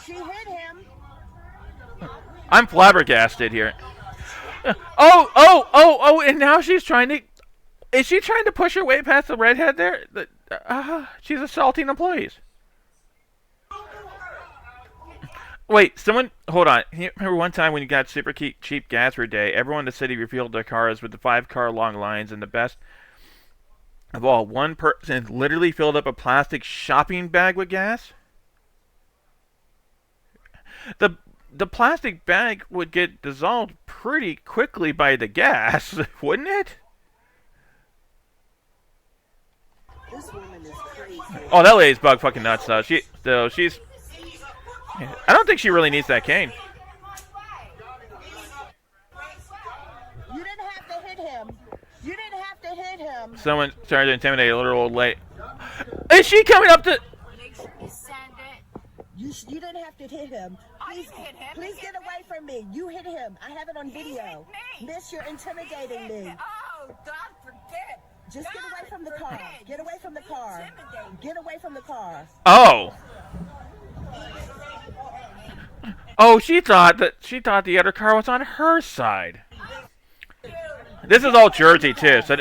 She hit him. I'm flabbergasted here. Oh, and now she's trying to... Is she trying to push her way past the redhead there? She's assaulting employees. Wait, someone... Hold on. You remember one time when you got super cheap gas for a day, everyone in the city refueled their cars with the 5-car long lines, and the best of all, one person literally filled up a plastic shopping bag with gas? The plastic bag would get dissolved pretty quickly by the gas, wouldn't it? This woman is crazy. Oh, that lady's bug fucking nuts though. She's. I don't think she really needs that cane. You didn't have to hit him. You didn't have to hit him. Someone started to intimidate a little old lady. Is she coming up to? Make sure you send it. You didn't have to hit him. Please, hit him. please get away from me. You hit him. I have it on video. me. Miss, you're intimidating me. Oh, God forbid. Just get away from the car. Get away from the car. Get away from the car. Oh. Oh, she thought the other car was on her side. This is all Jersey too, so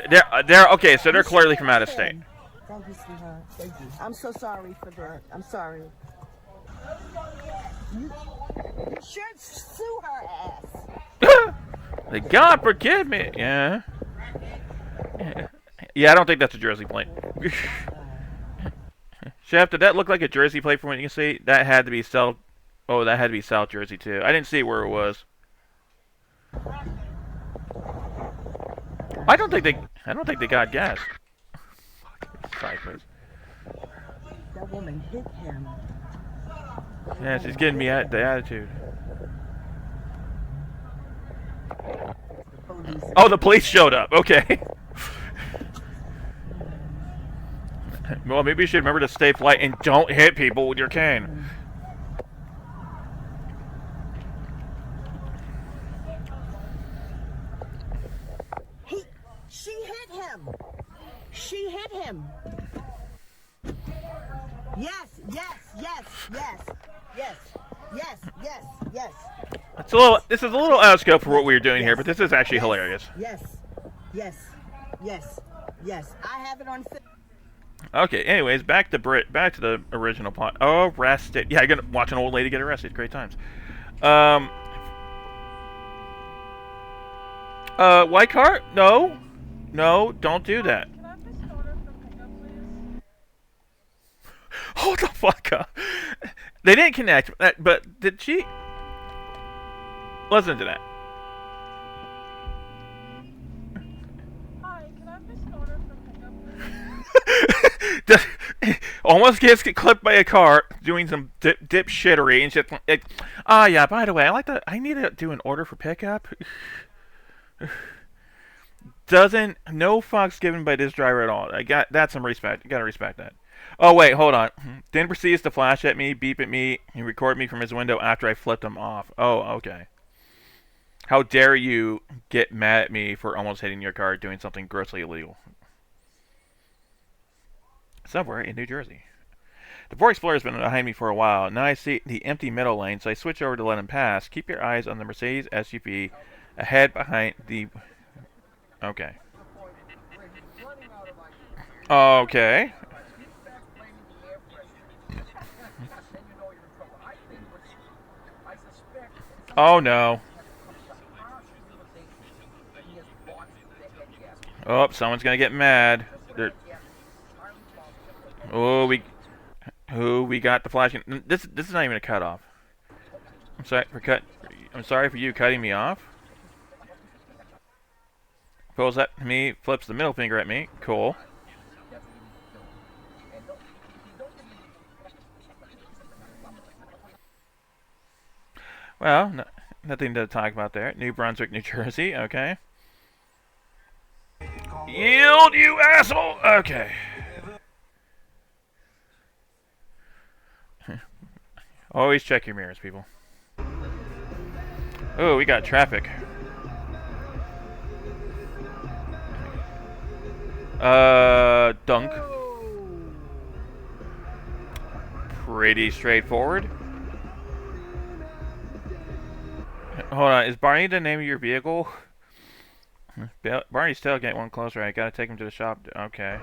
they're okay. So they're clearly from out of state. Thank you, sweetheart. Thank you. I'm so sorry for that. I'm sorry. You should sue her ass. God forgive me. Yeah. Yeah, I don't think that's a Jersey plate. Chef, did that look like a Jersey plate from what you can see? That had to be South. Oh, that had to be South Jersey too. I didn't see where it was. I don't think they got gas. Sideways. That woman hit him. Yeah, she's getting me the attitude. Oh, the police showed up. Okay. Well, maybe you should remember to stay polite and don't hit people with your cane. She hit him. She hit him. Yes. This is a little out of scope for what we were doing here, but this is actually hilarious. Yes. I have it on. Okay. Anyways, back to the original plot. Arrested. Yeah, you're gonna watch an old lady get arrested. Great times. White car? No, don't do that. Hold the fuck up. They didn't connect, but did she? Listen to that. Hi, can I have this order for pickup? Almost gets clipped by a car doing some dip shittery and shit. Yeah. By the way, I need to do an order for pickup. doesn't, no fucks given by this driver at all. That's some respect. You gotta respect that. Oh wait, hold on. Then proceeds to flash at me, beep at me, and record me from his window after I flipped him off. Oh, okay. How dare you get mad at me for almost hitting your car doing something grossly illegal? Somewhere in New Jersey. The Ford Explorer's been behind me for a while. Now I see the empty middle lane, so I switch over to let him pass. Keep your eyes on the Mercedes SUV ahead behind the... Okay. Okay. Oh no. Oh, someone's gonna get mad. Oh, we got the flashing. This is not even a cutoff. I'm sorry for you cutting me off. Pulls up to me, flips the middle finger at me. Cool. Well, nothing to talk about there. New Brunswick, New Jersey. Okay. Yield, you asshole! Okay. Always check your mirrors, people. Oh, we got traffic. Dunk. Pretty straightforward. Hold on, is Barney the name of your vehicle? Barney's tailgate one closer. I gotta take him to the shop. Okay.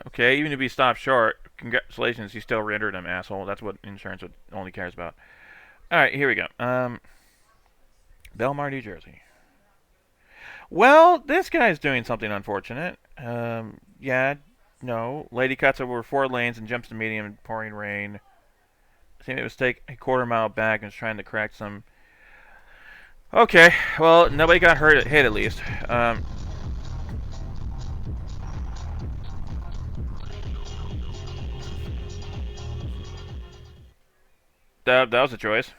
Okay, even if he stopped short, congratulations, you still rendered him, asshole. That's what insurance only cares about. Alright, here we go. Belmar, New Jersey. Well, this guy's doing something unfortunate. Yeah, no. Lady cuts over 4 lanes and jumps to medium in pouring rain. Seemed it was take a quarter mile back and was trying to correct some... Okay, well, nobody got hit at least. That was a choice.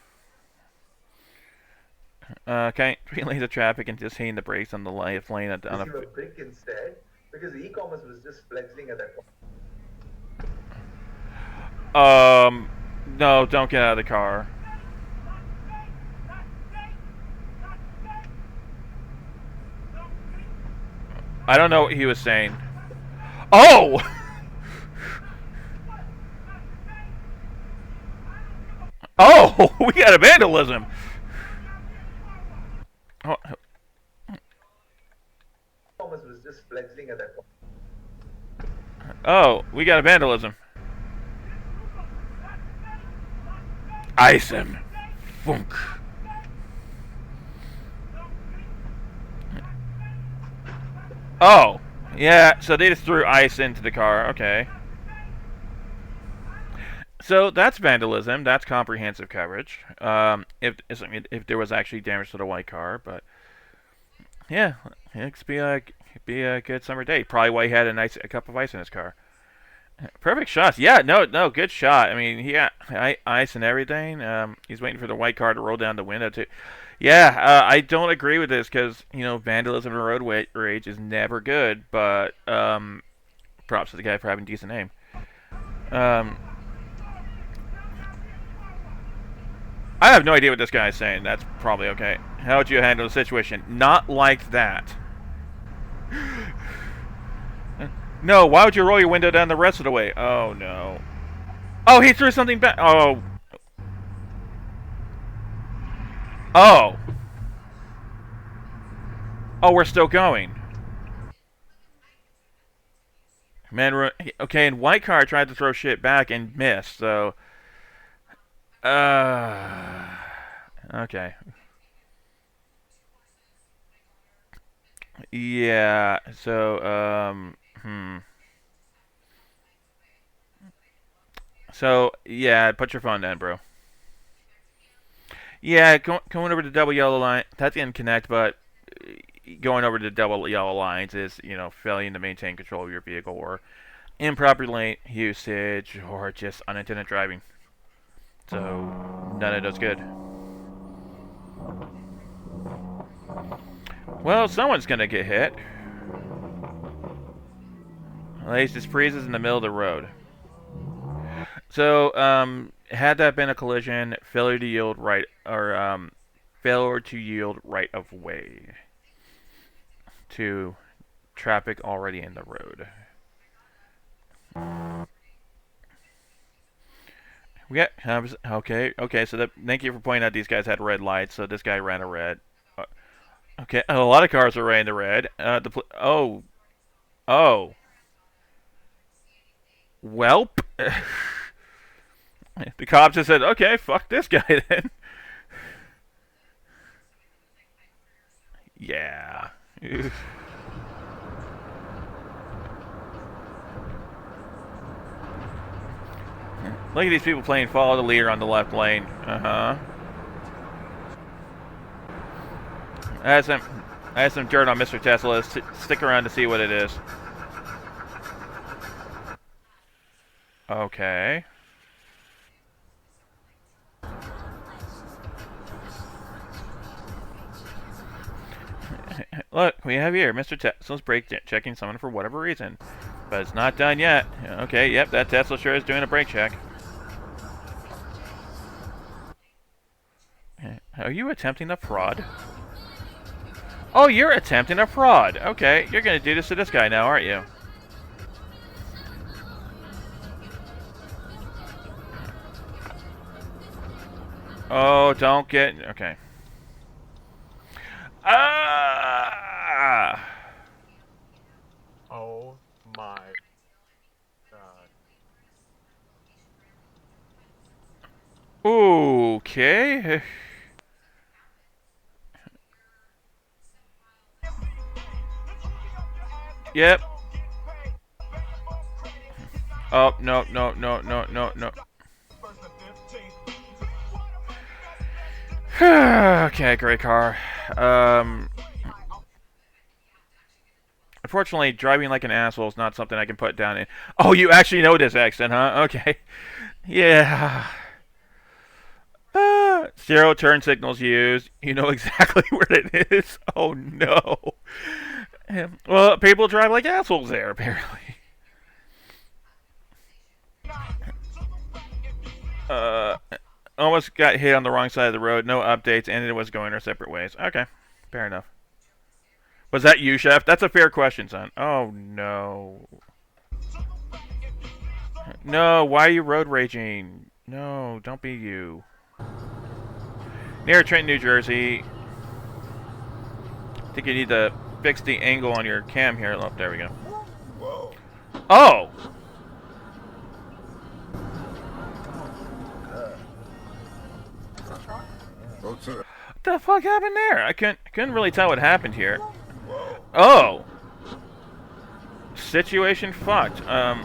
Okay, 3 lanes of traffic and just hitting the brakes on the left lane on a brick instead, because the e-commerce was just fledgling at that point. No, don't get out of the car. I don't know what he was saying. Oh! Oh, we got a vandalism. Oh. Was just fledgling at that point. Oh, we got a vandalism. Ice him. Funk. Oh, yeah, so they just threw ice into the car. Okay. So that's vandalism. That's comprehensive coverage. If there was actually damage to the white car, but yeah, it could be a good summer day. Probably why he had a cup of ice in his car. Perfect shots. Yeah, no, good shot. I mean, he got ice and everything. He's waiting for the white car to roll down the window too. Yeah, I don't agree with this because vandalism and road rage is never good. But props to the guy for having a decent aim. I have no idea what this guy is saying. That's probably okay. How would you handle the situation? Not like that. No, why would you roll your window down the rest of the way? Oh, no. Oh, he threw something back. Oh. Oh. Oh, we're still going. Man, okay, and white car tried to throw shit back and missed, so... Okay. Yeah, so, So, yeah, put your phone down, bro. Yeah, going over the double yellow line, that didn't connect, but going over the double yellow lines is, failing to maintain control of your vehicle or improper lane usage or just unintended driving. So, none of those good. Well, someone's gonna get hit. At least it freezes in the middle of the road. So, had that been a collision, failure to yield right of way to traffic already in the road. We got okay. So thank you for pointing out these guys had red lights. So this guy ran a red. Okay, a lot of cars are ran the red. Oh. Welp. The cops just said, okay, fuck this guy then. Yeah. Look at these people playing follow the leader on the left lane. Uh-huh. I had some dirt on Mr. Tesla. Stick around to see what it is. Okay. Look, we have here Mr. Tesla's brake checking someone for whatever reason. But it's not done yet. Okay, yep, that Tesla sure is doing a brake check. Are you attempting a fraud? Oh, you're attempting a fraud. Okay, you're gonna do this to this guy now, aren't you? Oh, don't get... Okay. Ah! Oh my god. Okay. Yep. Oh, no. Okay, great car. Unfortunately, driving like an asshole is not something I can put down in. Oh, you actually know this accent, huh? Okay. Yeah. 0 turn signals used. You know exactly where it is. Oh, no. Well, people drive like assholes there, apparently. Almost got hit on the wrong side of the road. No updates, and it was going our separate ways. Okay, fair enough. Was that you, Chef? That's a fair question, son. Oh, no. No, why are you road raging? No, don't be you. Near Trenton, New Jersey. I think you need to fix the angle on your cam here. Oh, there we go. Oh! What the fuck happened there? I couldn't really tell what happened here. Oh! Situation fucked. I'm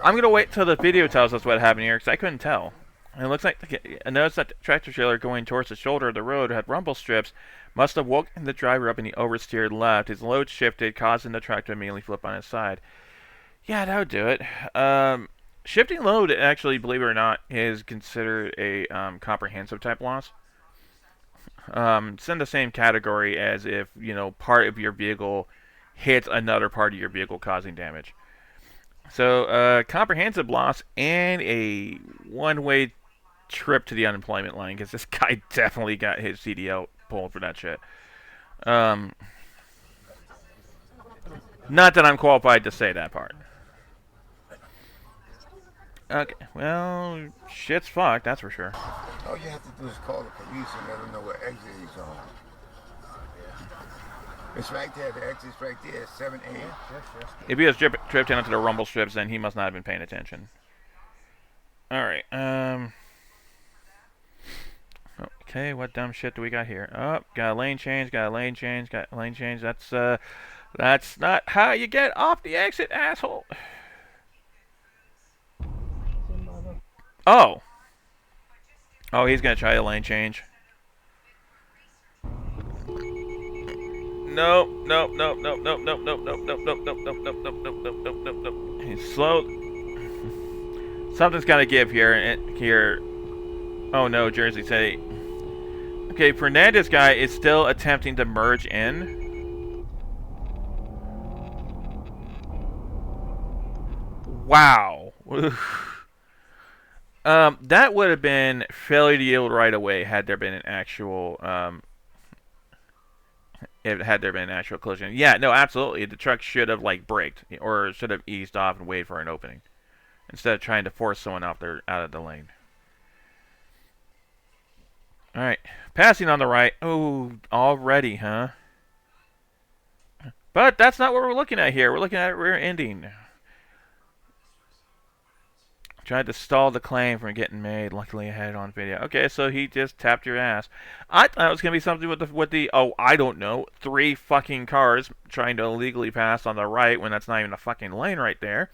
gonna wait till the video tells us what happened here, because I couldn't tell. And it looks like I noticed that the tractor trailer going towards the shoulder of the road had rumble strips. Must have woken the driver up and he oversteered left. His load shifted, causing the tractor to immediately flip on its side. Yeah, that would do it. Shifting load, actually, believe it or not, is considered a comprehensive type loss. It's in the same category as if, you know, part of your vehicle hits another part of your vehicle, causing damage. So, comprehensive loss and a one-way trip to the unemployment line, because this guy definitely got his CDL pulled for that shit. Not that I'm qualified to say that part. Okay, well, shit's fucked, that's for sure. All you have to do is call the police and let them know what exit he's on. It's right there, the exit's right there, 7A. If he has tripped into the rumble strips, then he must not have been paying attention. Alright, okay, what dumb shit do we got here? Oh, got a lane change, got a lane change. That's not how you get off the exit, asshole. Oh. Oh, he's gonna try a lane change. Nope. He's slow. Something's gotta give here. Oh no, Jersey City. Okay, Fernandez guy is still attempting to merge in. Wow. That would have been failure to yield right away had there been an actual had there been an actual collision. Yeah, no, absolutely. The truck should have like braked or should have eased off and waited for an opening instead of trying to force someone out of the lane. All right, passing on the right. Oh, already, huh? But that's not what we're looking at here. We're looking at rear ending. Tried to stall the claim from getting made. Luckily, I had it on video. Okay, so he just tapped your ass. I thought it was gonna be something with the oh, I don't know, 3 fucking cars trying to illegally pass on the right when that's not even a fucking lane right there.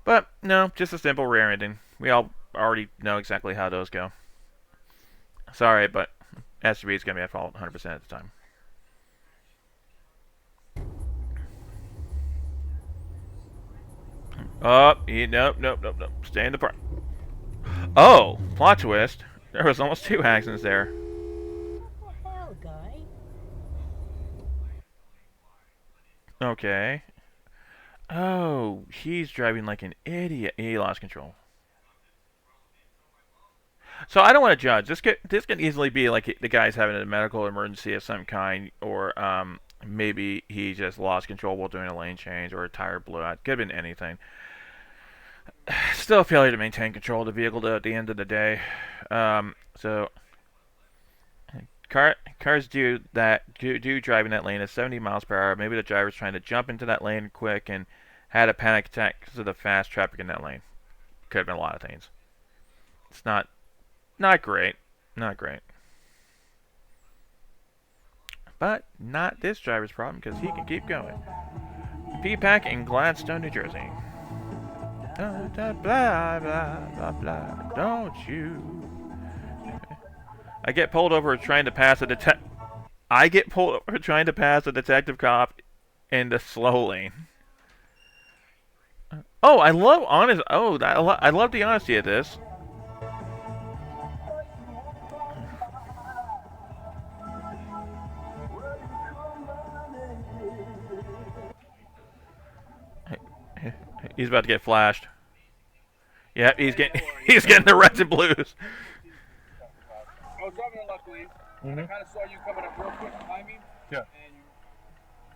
But no, just a simple rear ending. We all already know exactly how those go. Sorry, but SUV is gonna be at fault 100% of the time. Oh, nope. Stay in the park. Oh, plot twist. There was almost 2 accidents there. What the hell, guy? Okay. Oh, he's driving like an idiot. He lost control. So I don't want to judge. This can easily be like the guy's having a medical emergency of some kind, or maybe he just lost control while doing a lane change, or a tire blew out. Could have been anything. Still a failure to maintain control of the vehicle at the end of the day. So cars do drive in that lane at 70 miles per hour. Maybe the driver's trying to jump into that lane quick and had a panic attack because of the fast traffic in that lane. Could have been a lot of things. It's not great. Not great. But not this driver's problem because he can keep going. P-Pack in Gladstone, New Jersey. Blah, blah, blah, blah, don't you? I get pulled over trying to pass a detective cop in the slow lane. Oh, I love honest. Oh, I love the honesty of this. He's about to get flashed. Yeah, he's getting the reds and blues. I was driving luckily, and I kind of saw you coming up real quick behind me. Yeah. And you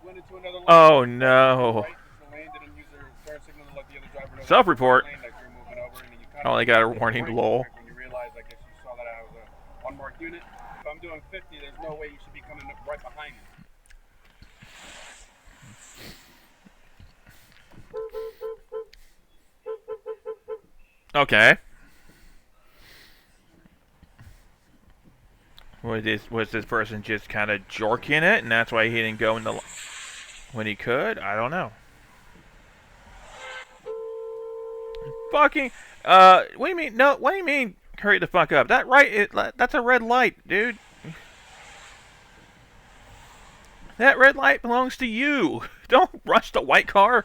went into another lane. Oh no. Right? The lane didn't use their turn signal to let the other driver know. Self-report. Lane, like you're moving over, and then you kind Oh, they got a warning, lol. When you realize, I guess you saw that I was a unmarked unit. If I'm doing 50, there's no way you should be coming up right behind me. Okay. Was this person just kind of jorking it, and that's why he didn't go in the when he could? I don't know. Fucking. What do you mean? No. What do you mean? Hurry the fuck up. That's a red light, dude. That red light belongs to you. Don't rush the white car.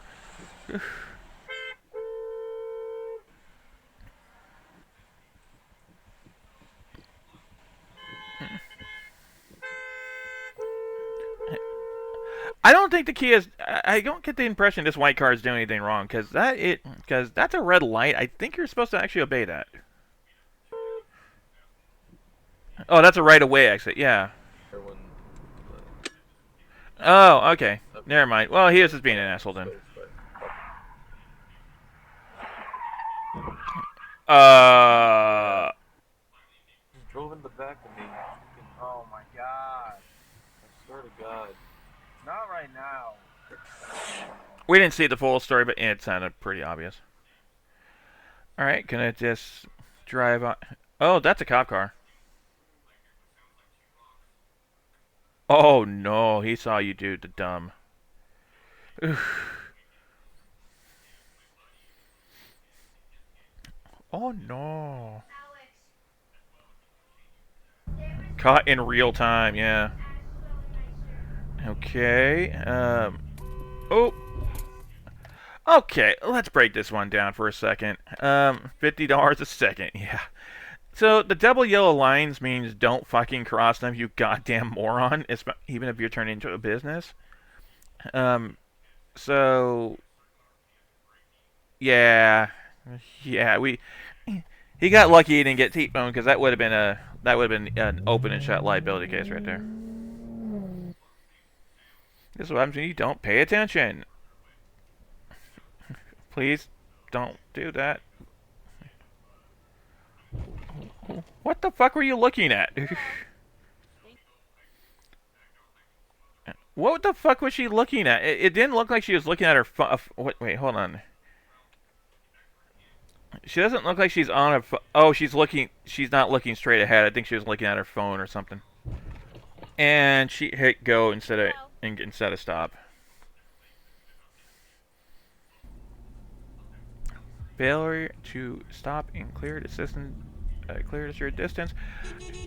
I don't think the key is. I don't get the impression this white car is doing anything wrong, because that's a red light. I think you're supposed to actually obey that. Oh, that's a right-of-way exit. Yeah. Oh, okay. Never mind. Well, he was just being an asshole then. Just drove in the back of me. Oh my god. I swear to God. Not right now. We didn't see the full story, but it sounded pretty obvious. Alright, gonna just drive on. Oh, that's a cop car. Oh no, he saw you do the dumb. Oh no. Caught in real time, yeah. Okay, oh. Okay, let's break this one down for a second. $50 a second, yeah. So the double yellow lines means don't fucking cross them, you goddamn moron. Even if you're turning into a business. So yeah, he got lucky he didn't get T-boned because that would have been an open and shut liability case right there. This is what happens when you don't pay attention. Please don't do that. What the fuck were you looking at? What the fuck was she looking at? It didn't look like she was looking at her phone. Wait, hold on. She doesn't look like she's on a oh, she's not looking straight ahead. I think she was looking at her phone or something. And she hit go instead of stop. Failure to stop and clear your distance.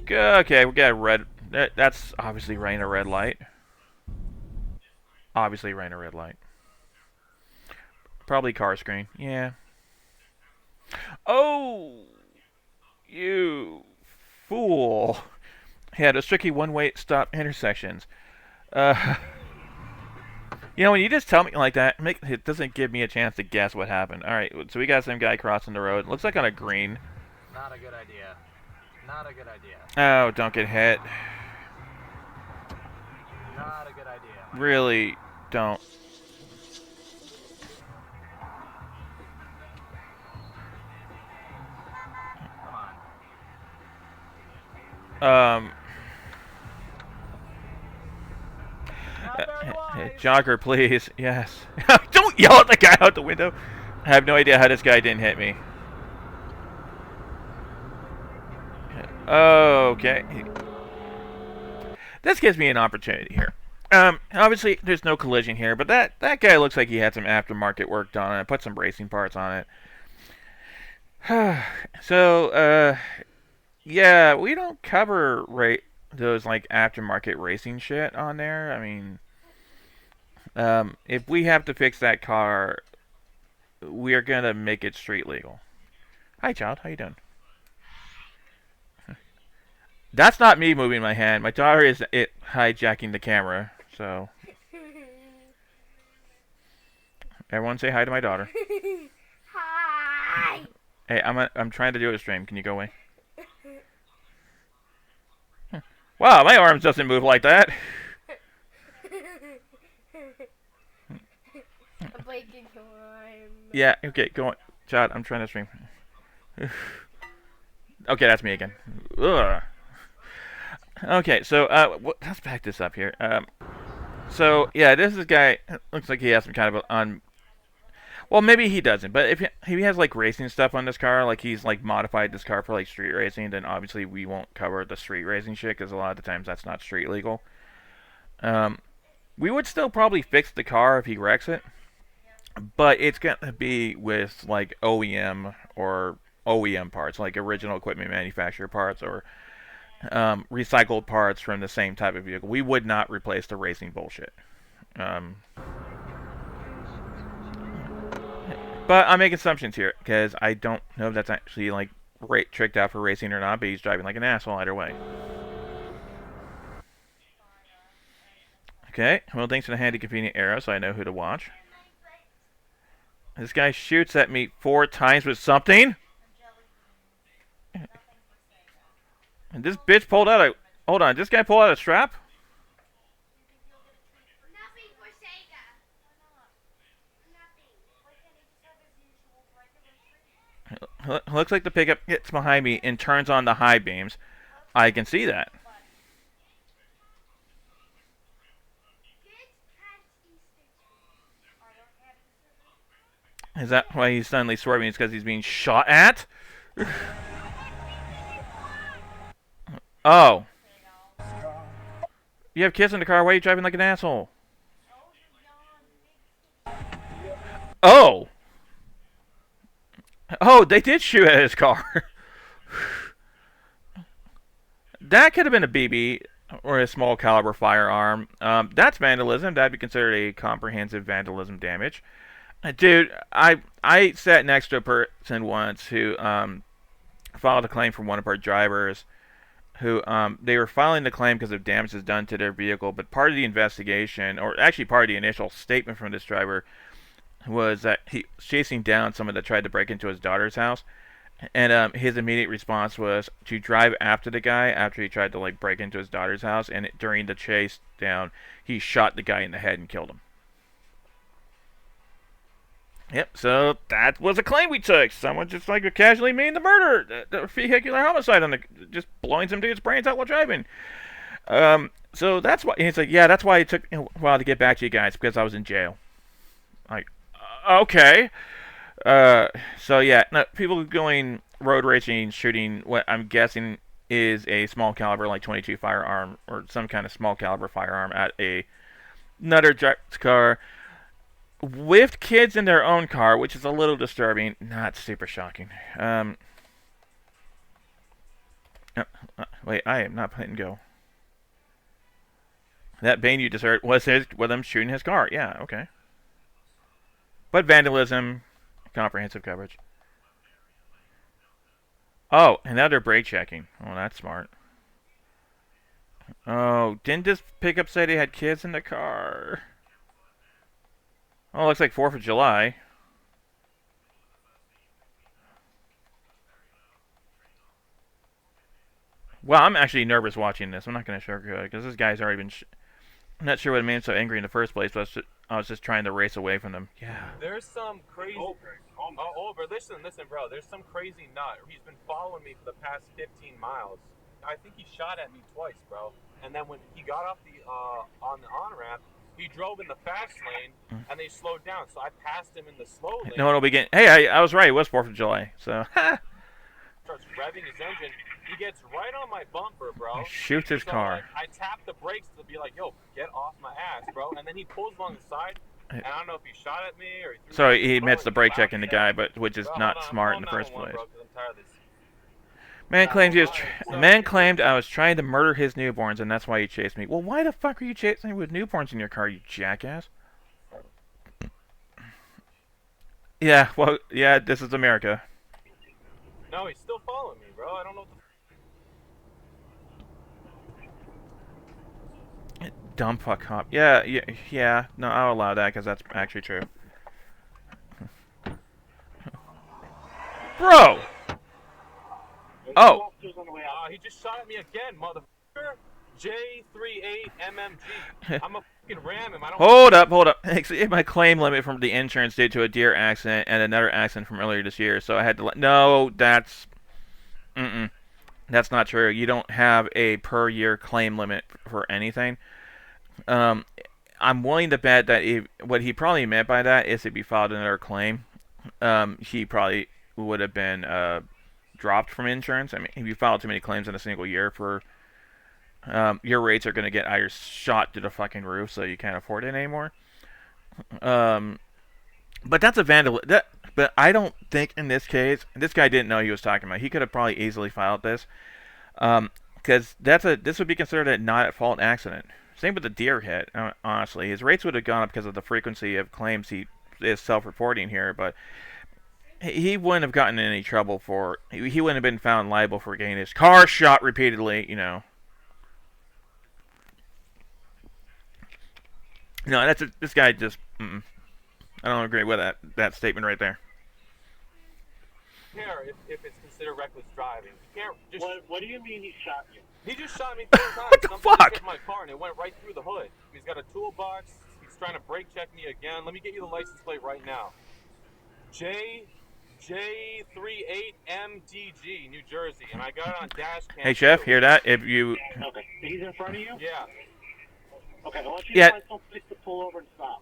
Okay, we got a red. That's obviously running a red light. Obviously running a red light. Probably car screen. Yeah. Oh, you fool! Yeah, those tricky one-way stop intersections. You know, when you just tell me like that, it doesn't give me a chance to guess what happened. All right, so we got some guy crossing the road. Looks like on a green. Not a good idea. Not a good idea. Oh, don't get hit. Not a good idea. Really, don't. Come on. Jogger, please. Yes. Don't yell at the guy out the window. I have no idea how this guy didn't hit me. Okay. This gives me an opportunity here. Obviously, there's no collision here, but that guy looks like he had some aftermarket work done on it. Put some racing parts on it. So, yeah, we don't cover those like aftermarket racing shit on there. I mean, if we have to fix that car, we are gonna make it street legal. Hi, child. How you doing? That's not me moving my hand. My daughter is hijacking the camera. So, everyone say hi to my daughter. Hi. Hey, I'm trying to do a stream. Can you go away? Wow, my arms doesn't move like that. Yeah, okay, go on. Chad, I'm trying to stream. Okay, that's me again. Ugh. Okay, so let's back this up here. So yeah, this is a guy. Looks like he has some kind of well, maybe he doesn't, but if he has like racing stuff on this car, like he's like modified this car for like street racing, then obviously we won't cover the street racing shit because a lot of the times that's not street legal. We would still probably fix the car if he wrecks it, but it's gonna be with like OEM or OEM parts, like original equipment manufacturer parts or recycled parts from the same type of vehicle. We would not replace the racing bullshit. But I make assumptions here because I don't know if that's actually like tricked out for racing or not. But he's driving like an asshole either way. Okay, well, thanks for the handy, convenient arrow, so I know who to watch. This guy shoots at me 4 times with something. And this bitch pulled out a... Hold on, this guy pulled out a strap? Looks like the pickup gets behind me and turns on the high beams. I can see that. Is that why he's suddenly swerving? It's because he's being shot at? Oh. You have kids in the car. Why are you driving like an asshole? Oh. Oh, they did shoot at his car. That could have been a BB or a small caliber firearm. That's vandalism. That'd be considered a comprehensive vandalism damage. Dude, I sat next to a person once who filed a claim from one of our drivers who they were filing the claim because of damages done to their vehicle, but part of the investigation, or actually part of the initial statement from this driver, was that he was chasing down someone that tried to break into his daughter's house, and his immediate response was to drive after the guy after he tried to like break into his daughter's house, and during the chase down, he shot the guy in the head and killed him. Yep, so that was a claim we took. Someone just like casually made the murder, the vehicular homicide on the, just blowing some dude's brains out while driving. So that's why he's like, yeah, that's why it took a while to get back to you guys, because I was in jail. Like, okay. So yeah, no, people going road racing, shooting what I'm guessing is a small caliber, like 22 firearm or some kind of small caliber firearm at another car. With kids in their own car, which is a little disturbing, not super shocking. Wait, I am not hitting go. That bane you just heard was them shooting his car. Yeah, okay. But vandalism, comprehensive coverage. Oh, and now they're brake checking. Oh, that's smart. Oh, didn't this pickup say they had kids in the car? Oh, looks like 4th of July. Well, I'm actually nervous watching this. I'm not going to sugarcoat it, because this guy's already been... I'm not sure what made him so angry in the first place, but I was just trying to race away from them. Yeah. There's some crazy... Listen, bro. There's some crazy nut. He's been following me for the past 15 miles. I think he shot at me twice, bro. And then when he got off the on the on-ramp, he drove in the fast lane, and they slowed down. So I passed him in the slow lane. No one will be getting... Hey, I was right. It was 4th of July. So, starts revving his engine. He gets right on my bumper, bro. He shoots his car. I tap the brakes to be like, yo, get off my ass, bro. And then he pulls along the side. And I don't know if he shot at me or he threw so me he admits the brake checking checking the guy, but which is not smart in the first place. Bro, 'cause I'm tired of this. Man claims man claimed I was trying to murder his newborns, and that's why he chased me. Well, why the fuck are you chasing me with newborns in your car, you jackass? Yeah, well, yeah, this is America. No, he's still following me, bro. I don't know what the... Dumb fuck cop. Yeah. No, I'll allow that because that's actually true. Bro! Oh! He just shot at me again, motherfucker. J38MMG. I'm a fucking ram him. I don't... Hold up. Exceeded my claim limit from the insurance due to a deer accident and another accident from earlier this year, so I had to no, that's... That's not true. You don't have a per year claim limit for anything. I'm willing to bet that what he probably meant by that is if he filed another claim, he probably would have been dropped from insurance. I mean, if you file too many claims in a single year, for your rates are going to get either shot to the fucking roof, so you can't afford it anymore. But that's a vandal. But I don't think in this case, this guy didn't know he was talking about. He could have probably easily filed this, because this would be considered a not at fault accident. Same with the deer hit. Honestly, his rates would have gone up because of the frequency of claims he is self-reporting here, but he wouldn't have gotten in any trouble for. He wouldn't have been found liable for getting his car shot repeatedly. You know. No, this guy just. I don't agree with that statement right there. If it's considered reckless driving, you can't just. What do you mean he shot you? He just shot me 3 times. What the fuck? Hit my car and it went right through the hood. He's got a toolbox. He's trying to brake check me again. Let me get you the license plate right now. J38MDG, New Jersey, and I got it on dash cam. Hey, Chef, hear that? If you. Okay. He's in front of you? Yeah. Okay, I want you Yeah. to find some place to pull over and stop.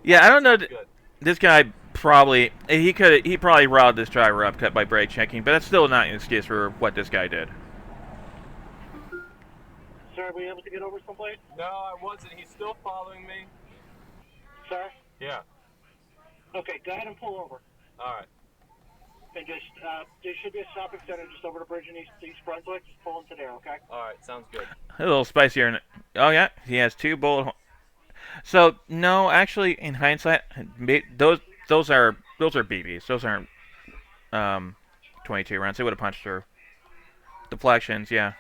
Yeah, I don't know. This guy probably he probably riled this driver up by brake checking, but that's still not an excuse for what this guy did. Sir, were you able to get over someplace? No, I wasn't. He's still following me. Sir? Yeah. Okay, go ahead and pull over. All right. And just, there should be a shopping center just over the bridge in East Brunswick. Just pull into there, okay? All right, sounds good. A little spicier. Oh yeah, he has 2 bullet. So no, actually, in hindsight, those are BBs. Those aren't 22 rounds. They would have punched through. Deflections, yeah.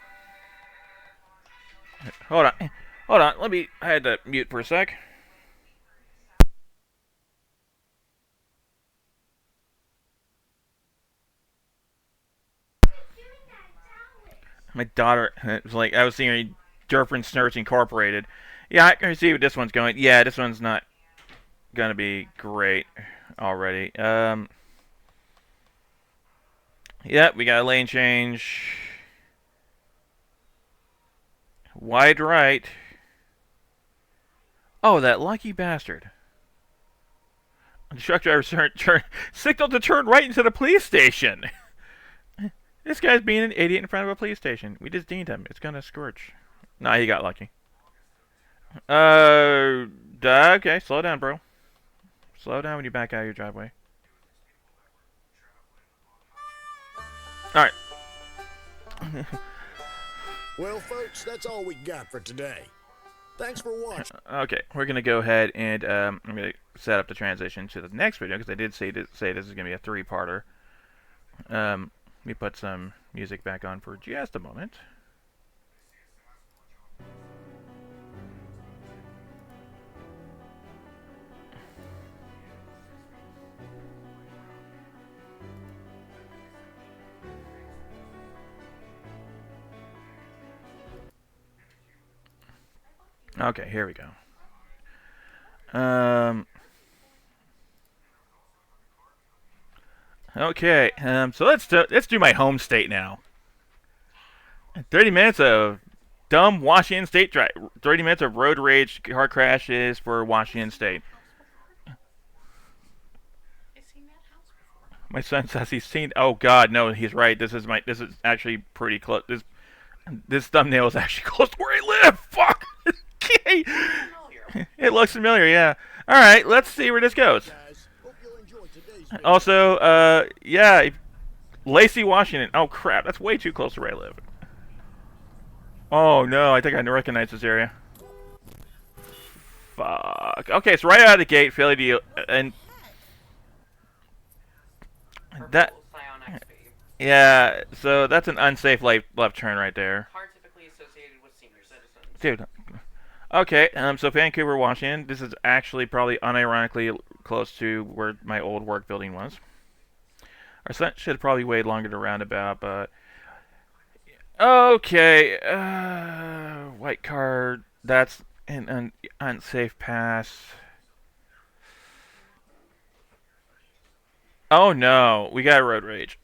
Hold on, hold on. I had to mute for a sec. My daughter was like, I was seeing Girlfriend Snurch Incorporated. Yeah, I can see what this one's going. Yeah, this one's not gonna be great already. Yeah, we got a lane change. Wide right. Oh, that lucky bastard. The truck driver signaled to turn right into the police station. This guy's being an idiot in front of a police station. We just deaned him. It's gonna scorch. Nah, he got lucky. Okay, slow down, bro. Slow down when you back out of your driveway. Alright. Well, folks, that's all we got for today. Thanks for watching. Okay, we're gonna go ahead and I'm gonna set up the transition to the next video because I did say this is gonna be a three-parter. Let me put some music back on for just a moment. Okay, here we go. Okay, so let's do my home state now. 30 minutes of dumb Washington State drive. 30 minutes of road rage car crashes for Washington State. My son says he's seen. Oh God, no, he's right. This is actually pretty close. This thumbnail is actually close to where I live. Fuck. Okay. It looks familiar, yeah. All right, let's see where this goes. Also, yeah, Lacey, Washington. Oh crap, that's way too close to where I live. Oh no, I think I recognize this area. Fuck. Okay, so right out of the gate, failure to and that. Yeah, so that's an unsafe left turn right there. Typically associated with senior citizens. Dude. Okay, so Vancouver, Washington. This is actually probably unironically close to where my old work building was. Our son should have probably waited longer to roundabout, but okay. White card. That's an unsafe pass. Oh no, we got road rage.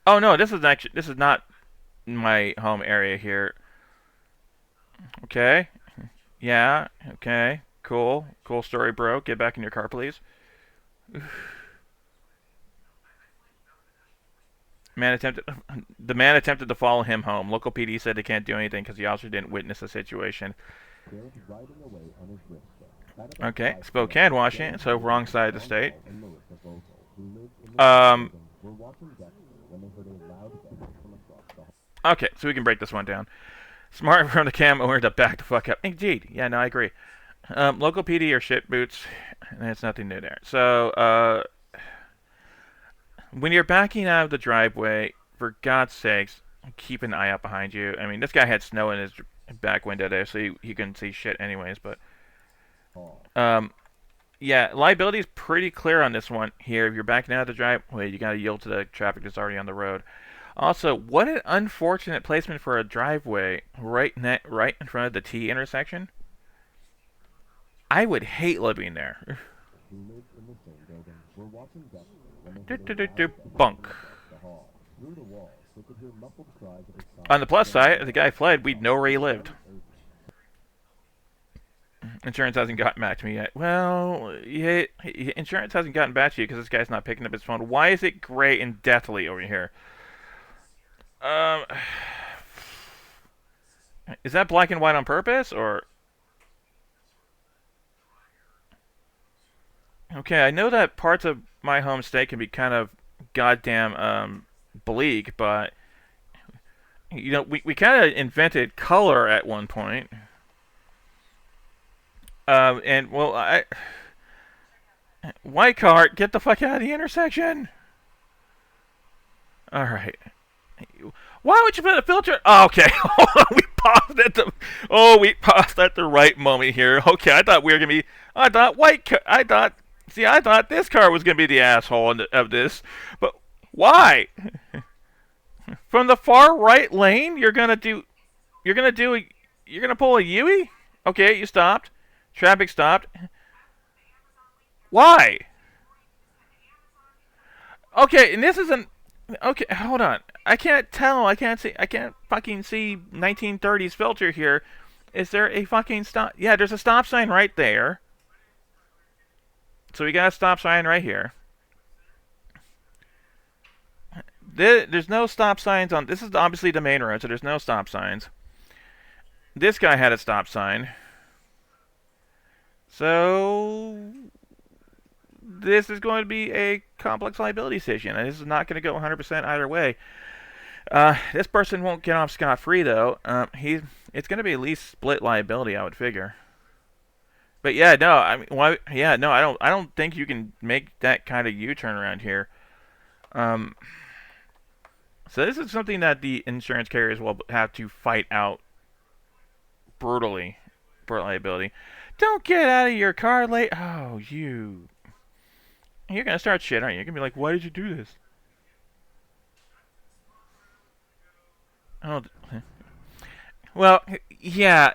Oh no, this is not my home area here. Okay. Yeah, okay. Cool. Cool story, bro. Get back in your car, please. The man attempted to follow him home. Local PD said they can't do anything because the officer didn't witness the situation. Okay, Spokane, Washington, so wrong side of the state. Okay, so we can break this one down. Smart from the cam owner to back the fuck up. Indeed. Yeah, no, I agree. Local PD are shit boots. There's nothing new there. So, when you're backing out of the driveway, for God's sakes, keep an eye out behind you. I mean, this guy had snow in his back window there, so he couldn't see shit anyways, but... yeah, liability is pretty clear on this one here. If you're backing out of the driveway, you gotta yield to the traffic that's already on the road. Also, what an unfortunate placement for a driveway right in front of the T intersection. I would hate living there. Bunk. On the plus side, if the guy fled, we'd know where he lived. Insurance hasn't gotten back to me yet. Well, yeah, insurance hasn't gotten back to you because this guy's not picking up his phone. Why is it gray and deathly over here? Is that black and white on purpose, or? Okay, I know that parts of my home state can be kind of goddamn bleak, but you know, we kind of invented color at one point. And well, white car, get the fuck out of the intersection. All right. Why would you put a filter? Oh, okay, we paused at the. Oh, we paused at the right moment here. Okay, I thought we were gonna be. I thought I thought. See, I thought this car was gonna be the asshole of this, but why? From the far right lane, you're gonna pull a Yui? Okay, you stopped. Traffic stopped. Why? Okay, and this isn't. Okay, hold on. I can't tell. I can't see. I can't fucking see 1930s filter here. Is there a fucking stop? Yeah, there's a stop sign right there. So we got a stop sign right here. There's no stop signs on. This is obviously the main road, so there's no stop signs. This guy had a stop sign. So this is going to be a complex liability decision, and this is not going to go 100% either way. This person won't get off scot-free though. It's going to be at least split liability, I would figure. But yeah, no, I mean, why? Yeah, no, I don't think you can make that kind of U-turn around here. So this is something that the insurance carriers will have to fight out brutally for liability. Don't get out of your car late. Oh, you're gonna start shit, aren't you? You're gonna be like, why did you do this? Oh, well, yeah.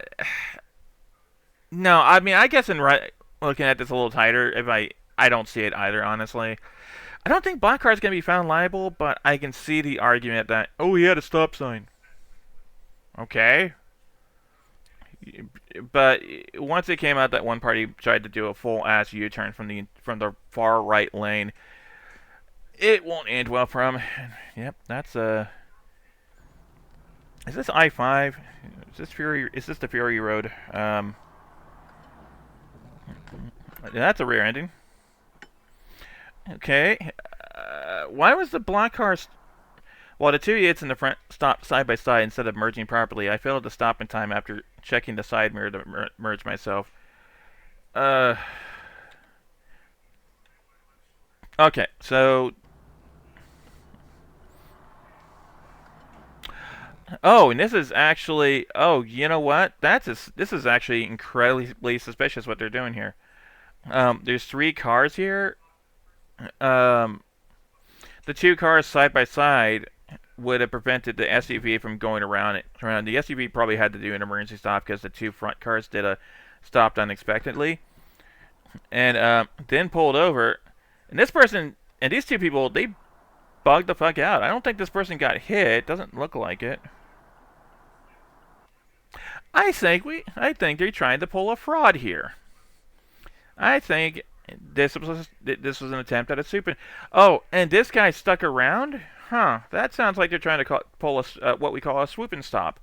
No, I mean, I guess looking at this a little tighter, I don't see it either, honestly. I don't think black car is going to be found liable, but I can see the argument that, oh, he had a stop sign. Okay. But once it came out that one party tried to do a full-ass U-turn from the far right lane, it won't end well for him. Yep, that's is this I-5? Is this the Fury Road? That's a rear ending. Okay. Why was the black car... While the two idiots in the front stopped side by side instead of merging properly, I failed to stop in time after checking the side mirror to merge myself. Okay, so... Oh, and this is actually... Oh, you know what? This is actually incredibly suspicious what they're doing here. There's 3 cars here. The 2 cars side by side would have prevented the SUV from going around it. The SUV probably had to do an emergency stop because the 2 front cars stopped unexpectedly, and then pulled over. And this person and these 2 people, they bugged the fuck out. I don't think this person got hit. Doesn't look like it. I think they're trying to pull a fraud here. I think this was an attempt at a swoop. Oh, and this guy stuck around? Huh. That sounds like they're trying to pull what we call a swoop and stop,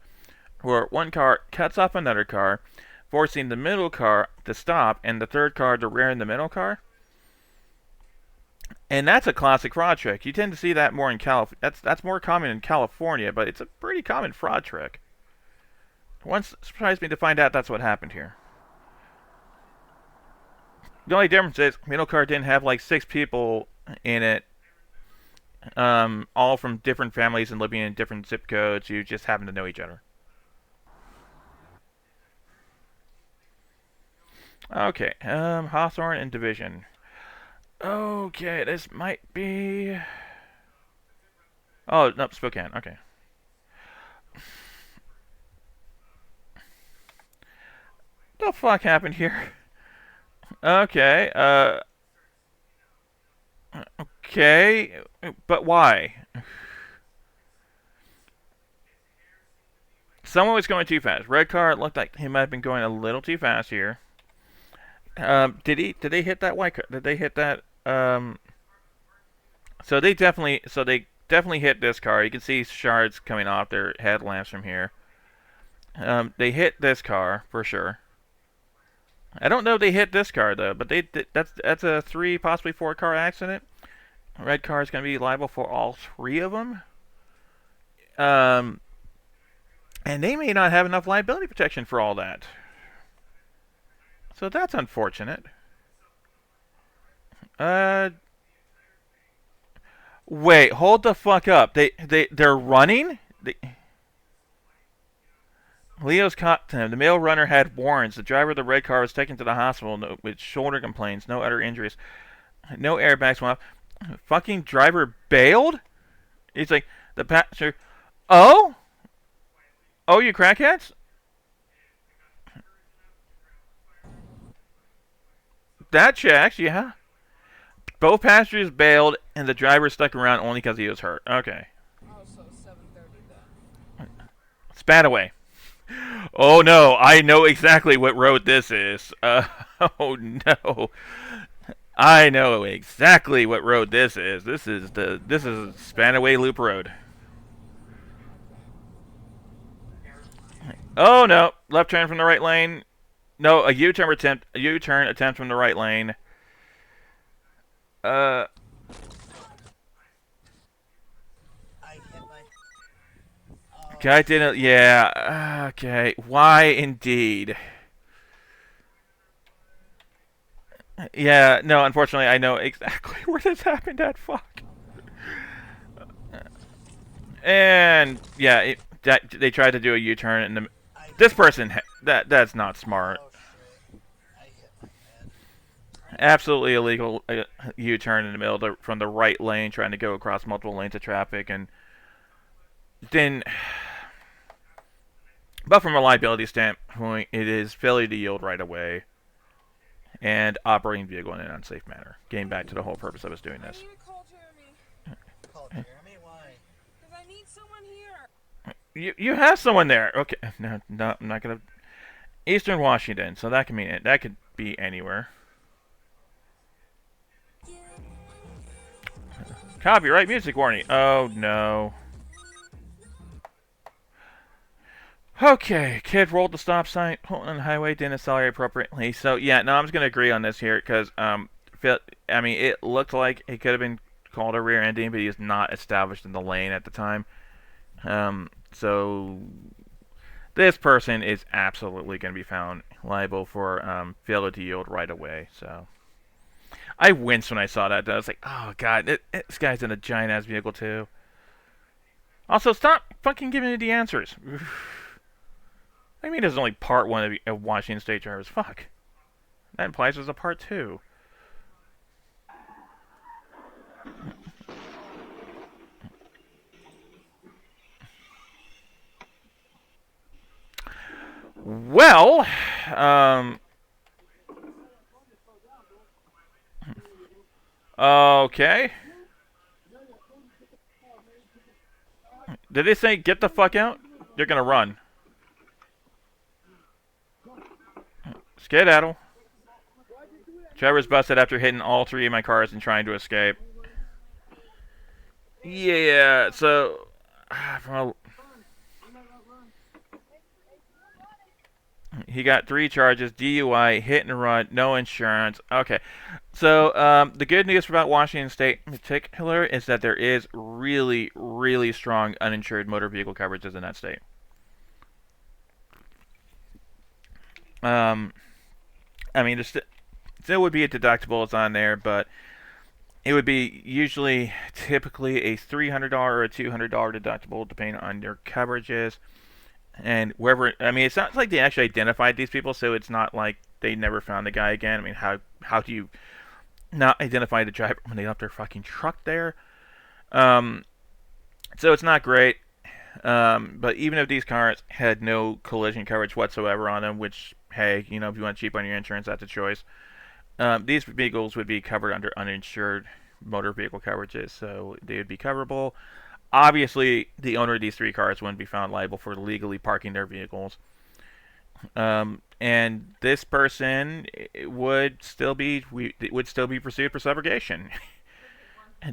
where one car cuts off another car, forcing the middle car to stop and the third car to rear in the middle car. And that's a classic fraud trick. You tend to see that more in that's more common in California, but it's a pretty common fraud trick. Once surprised me to find out that's what happened here. The only difference is middle car didn't have like 6 people in it, all from different families and living in different zip codes. You just happen to know each other. Okay, Hawthorne and Division. Okay, this might be... Oh, no, Spokane, okay. What the fuck happened here? Okay, okay, but why? Someone was going too fast. Red car, it looked like he might have been going a little too fast here. Did they hit that white car? Did they hit that, So they definitely hit this car. You can see shards coming off their headlamps from here. They hit this car, for sure. I don't know if they hit this car though, but that's a 3, possibly 4 car accident. Red car is going to be liable for all 3 of them. And they may not have enough liability protection for all that. So that's unfortunate. Wait, hold the fuck up. They're running? Leo's caught him. The male runner had warrants. The driver of the red car was taken to the hospital with shoulder complaints, no other injuries. No airbags went off. Fucking driver bailed? He's like, the passenger. Oh? Oh, you crackheads? That checks, yeah. Both passengers bailed, and the driver stuck around only because he was hurt. Okay. Oh, so 7:30 then. Spat away. Oh no, I know exactly what road this is. Oh no. I know exactly what road this is. This is Spanaway Loop Road. Oh no, left turn from the right lane. No, a U-turn attempt from the right lane. Guy didn't. Yeah. Okay. Why indeed? Yeah. No. Unfortunately, I know exactly where this happened at. Fuck. And yeah, they tried to do a U-turn, and this person that's not smart. Absolutely illegal U-turn in the middle from the right lane, trying to go across multiple lanes of traffic, and then. But from a liability standpoint, it is failure to yield right away, and operating vehicle in an unsafe manner. Getting back to the whole purpose of us doing this. I need to call Jeremy. Call Jeremy? Why? Because I need someone here. You have someone there. Okay. No, I'm not gonna. Eastern Washington, so that can mean it. That could be anywhere. Copyright music warning. Oh no. Okay, kid rolled the stop sign, holding on the highway, didn't accelerate appropriately. So yeah, no, I'm just gonna agree on this here because I mean, it looked like it could have been called a rear ending, but he was not established in the lane at the time. So this person is absolutely gonna be found liable for failure to yield right away. So I winced when I saw that. I was like, oh god, this guy's in a giant ass vehicle too. Also, stop fucking giving me the answers. I mean, there's only part 1 of Washington State drivers. Fuck. That implies there's a part 2. Well, okay. Did they say get the fuck out? You're gonna run. Skedaddle. Trevor's busted after hitting all 3 of my cars and trying to escape. Yeah, so he got 3 charges: DUI, hit and run, no insurance. Okay, so the good news about Washington State in particular is that there is really, really strong uninsured motor vehicle coverages in that state. I mean, there would be a deductible that's on there, but it would be usually typically a $300 or a $200 deductible, depending on your coverages. And wherever, I mean, it's not like they actually identified these people, so it's not like they never found the guy again. I mean, how do you not identify the driver when they left their fucking truck there? So it's not great. But even if these cars had no collision coverage whatsoever on them, which, hey, you know, if you want cheap on your insurance, that's a choice. These vehicles would be covered under uninsured motor vehicle coverages, so they would be coverable. Obviously, the owner of these 3 cars wouldn't be found liable for illegally parking their vehicles. And this person would still be pursued for subrogation.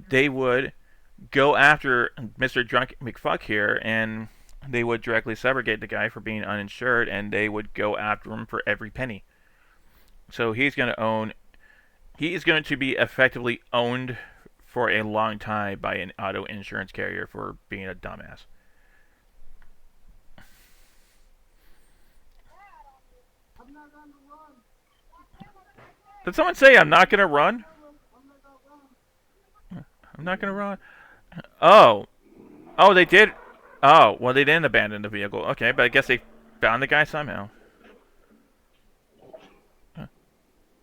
They would go after Mr. Drunk McFuck here, and they would directly subrogate the guy for being uninsured, and they would go after him for every penny. So he's going to be effectively owned for a long time by an auto insurance carrier for being a dumbass. Did someone say I'm not gonna run? I'm not gonna run. Oh. Oh, they did. Oh, well, they didn't abandon the vehicle. Okay, but I guess they found the guy somehow.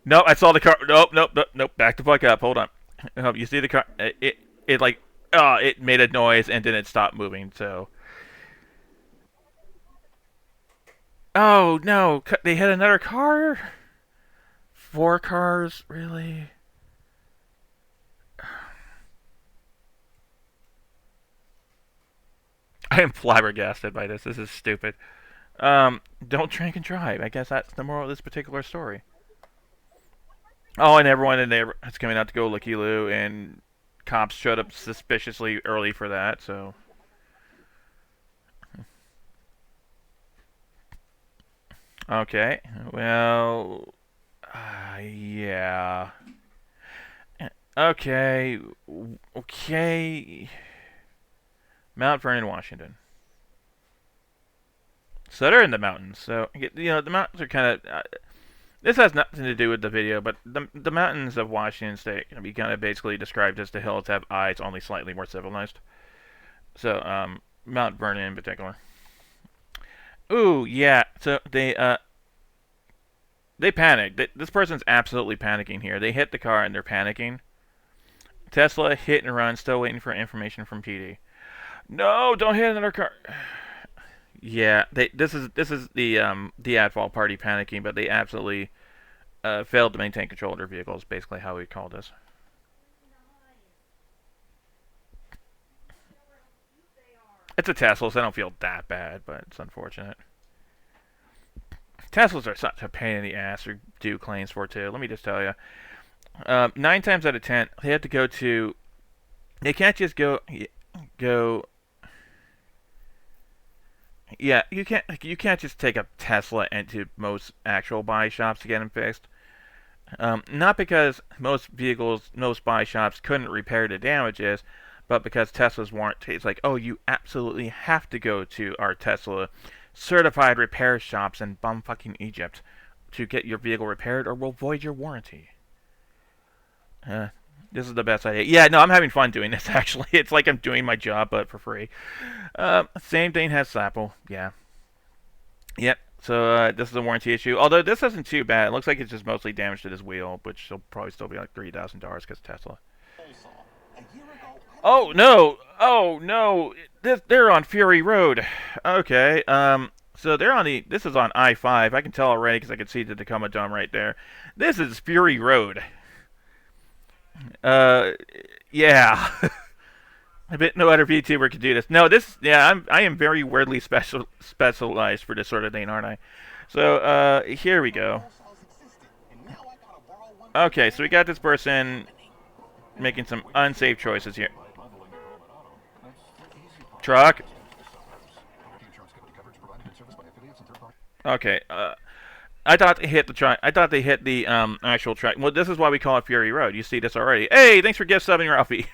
No, I saw the car. Nope, nope, nope, nope. Back the fuck up. Hold on. Oh, you see the car? It like, it made a noise and then it stopped moving. So. Oh no! They hit another car. 4 cars, really? I am flabbergasted by this. This is stupid. Don't drink and drive. I guess that's the moral of this particular story. Oh, and everyone in there is coming out to go looky-loo, and cops showed up suspiciously early for that, so... Okay, well... yeah... Okay... Okay... Mount Vernon, Washington. So they're in the mountains. So, you know, the mountains are kind of... this has nothing to do with the video, but the mountains of Washington State can be kind of basically described as the hills have eyes, only slightly more civilized. So, Mount Vernon in particular. Ooh, yeah. So they panicked. This person's absolutely panicking here. They hit the car and they're panicking. Tesla hit and run, still waiting for information from PD. No, don't hit another car. Yeah, this is the at-fault party panicking, but they absolutely failed to maintain control of their vehicles. Basically, how we call this. It's a Tesla, so I don't feel that bad, but it's unfortunate. Teslas are such a pain in the ass to do claims for too. Let me just tell you, 9 times out of 10, they have to go to. They can't just go. Yeah, you can't just take a Tesla into most actual buy shops to get them fixed. Not because most buy shops couldn't repair the damages, but because Tesla's warranty. It's like, oh, you absolutely have to go to our Tesla certified repair shops in bumfucking Egypt to get your vehicle repaired, or we'll void your warranty. This is the best idea. Yeah, no, I'm having fun doing this, actually. It's like I'm doing my job, but for free. Same thing has Slapple. Yeah. Yep. So, this is a warranty issue. Although, this isn't too bad. It looks like it's just mostly damage to this wheel, which will probably still be like $3,000 because Tesla. Oh, no! Oh, no! They're on Fury Road. Okay, so they're on the... This is on I-5. I can tell already because I can see the Tacoma Dome right there. This is Fury Road. Yeah. I bet no other VTuber could do this. No, I am very weirdly specialized for this sort of thing, aren't I? So, here we go. Okay, so we got this person making some unsafe choices here. Truck. Okay, I thought they hit the truck. I thought they hit the actual truck. Well, this is why we call it Fury Road. You see this already. Hey, thanks for gift subbing, Ralphie.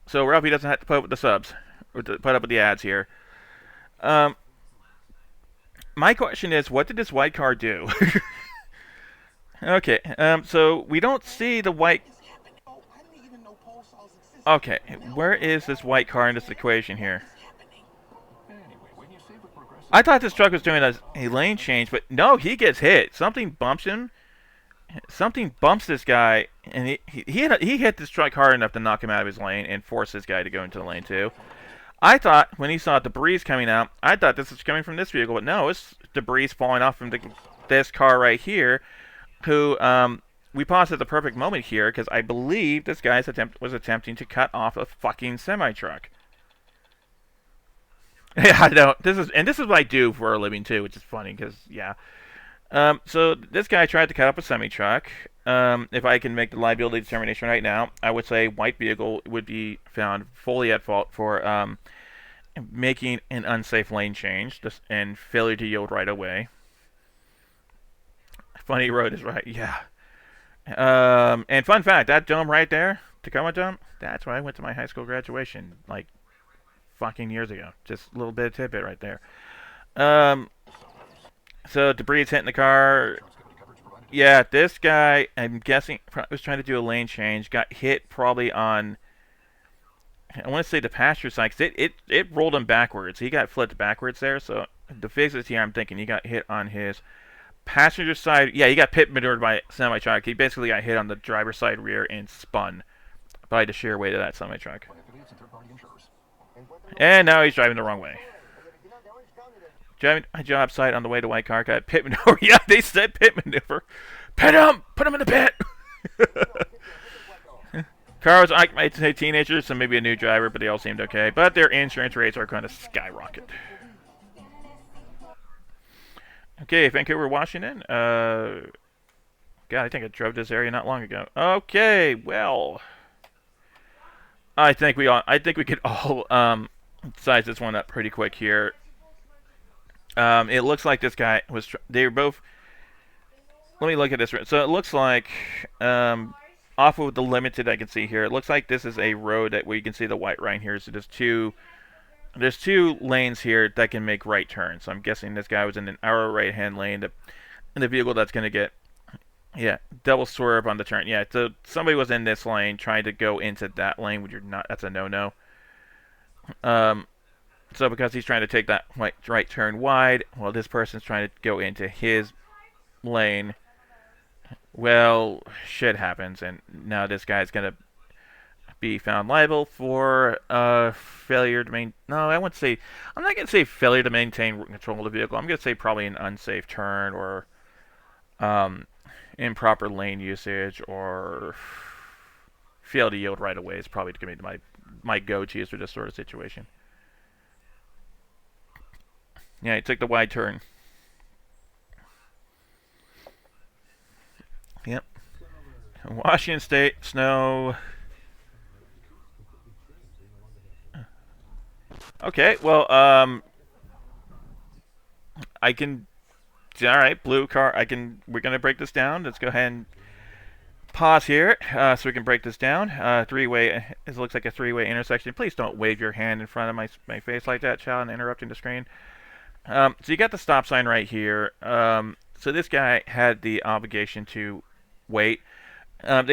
So Ralphie doesn't have to put up with the subs or to put up with the ads here. My question is, what did this white car do? Okay, so we don't see the white. Okay, where is this white car in this equation here? I thought this truck was doing a lane change, but no, he gets hit. Something bumps him. Something bumps this guy, and he hit this truck hard enough to knock him out of his lane and force this guy to go into the lane too. I thought when he saw debris coming out, I thought this was coming from this vehicle, but no, it's debris falling off from this car right here. Who we paused at the perfect moment here because I believe this guy was attempting to cut off a fucking semi-truck. Yeah, I know. This is what I do for a living too, which is funny because yeah. So this guy tried to cut up a semi-truck. If I can make the liability determination right now, I would say white vehicle would be found fully at fault for making an unsafe lane change and failure to yield right away. Funny Road is right, yeah. And fun fact, that dome right there, Tacoma Dome, that's where I went to my high school graduation, like fucking years ago. Just a little bit of tidbit right there. So debris is hitting the car. Yeah, this guy, I'm guessing, was trying to do a lane change, got hit probably on, I want to say the passenger side, because it rolled him backwards. He got flipped backwards there, so the physics here, I'm thinking he got hit on his passenger side. Yeah, he got pit maneuvered by a semi-truck. He basically got hit on the driver's side rear and spun by the sheer weight of that semi-truck. And now he's driving the wrong way. Driving a job site on the way to White Car, got pit maneuver. Yeah, they said pit maneuver. Pit him! Put him in the pit! Car was occupied by teenagers, so maybe a new driver, but they all seemed okay. But their insurance rates are going to skyrocket. Okay, Vancouver, Washington. God, I think I drove this area not long ago. Okay, well, I think we could all size this one up pretty quick here. It looks like this guy was. They were both. Let me look at this. So it looks like, off of the limited I can see here, it looks like this is a road where you can see the white line here. So there's two lanes here that can make right turns. So I'm guessing this guy was in an arrow right-hand lane. The vehicle that's going to get, yeah, double swerve on the turn. Yeah, so somebody was in this lane trying to go into that lane, which you're not. That's a no-no. So because he's trying to take that right turn wide, well, this person's trying to go into his lane. Well, shit happens, and now this guy's gonna be found liable for failure to maintain. No, I wouldn't say. I'm not gonna say failure to maintain control of the vehicle. I'm gonna say probably an unsafe turn or improper lane usage or fail to yield right away is probably gonna be my go-tos for this sort of situation. Yeah, he took the wide turn. Yep. Washington State, snow. Okay, well, I can. All right, blue car. We're gonna break this down. Let's go ahead and pause here, so we can break this down. Three-way. It looks like a three-way intersection. Please don't wave your hand in front of my face like that, child, and interrupting the screen. So you got the stop sign right here. So this guy had the obligation to wait. There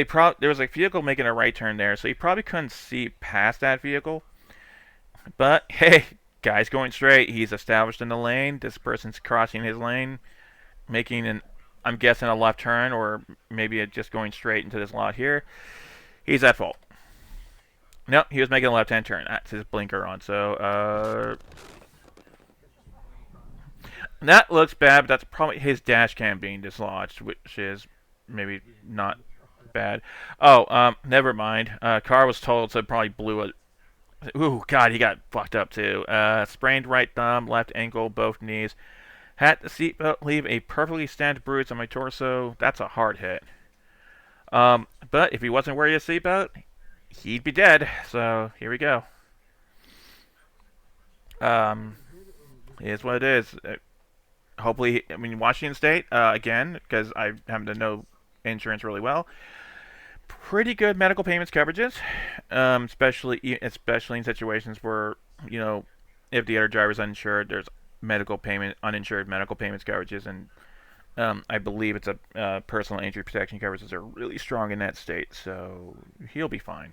was a vehicle making a right turn there, so he probably couldn't see past that vehicle. But hey, guy's going straight. He's established in the lane. This person's crossing his lane, making I'm guessing a left turn, or maybe just going straight into this lot here. He's at fault. No, he was making a left-hand turn. That's his blinker on. So that looks bad, but that's probably his dash cam being dislodged, which is maybe not bad. Oh, never mind. Car was told, so it probably blew it. Ooh, God, he got fucked up too. Sprained right thumb, left ankle, both knees. Had the seatbelt leave a perfectly stamped bruise on my torso. That's a hard hit. But if he wasn't wearing a seatbelt, he'd be dead. So here we go. Is what it is. Hopefully, I mean, Washington State, again, because I happen to know insurance really well, pretty good medical payments coverages, especially in situations where, you know, if the other driver's uninsured, there's uninsured medical payments coverages, and I believe it's a personal injury protection coverages are really strong in that state, so he'll be fine.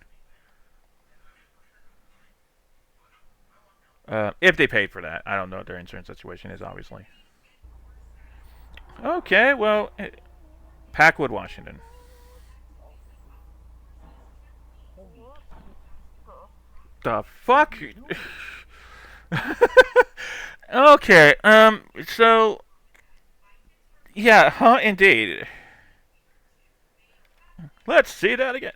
If they paid for that. I don't know what their insurance situation is, obviously. Okay, well, Packwood, Washington. The fuck? Okay, so, yeah, huh, indeed. Let's see that again.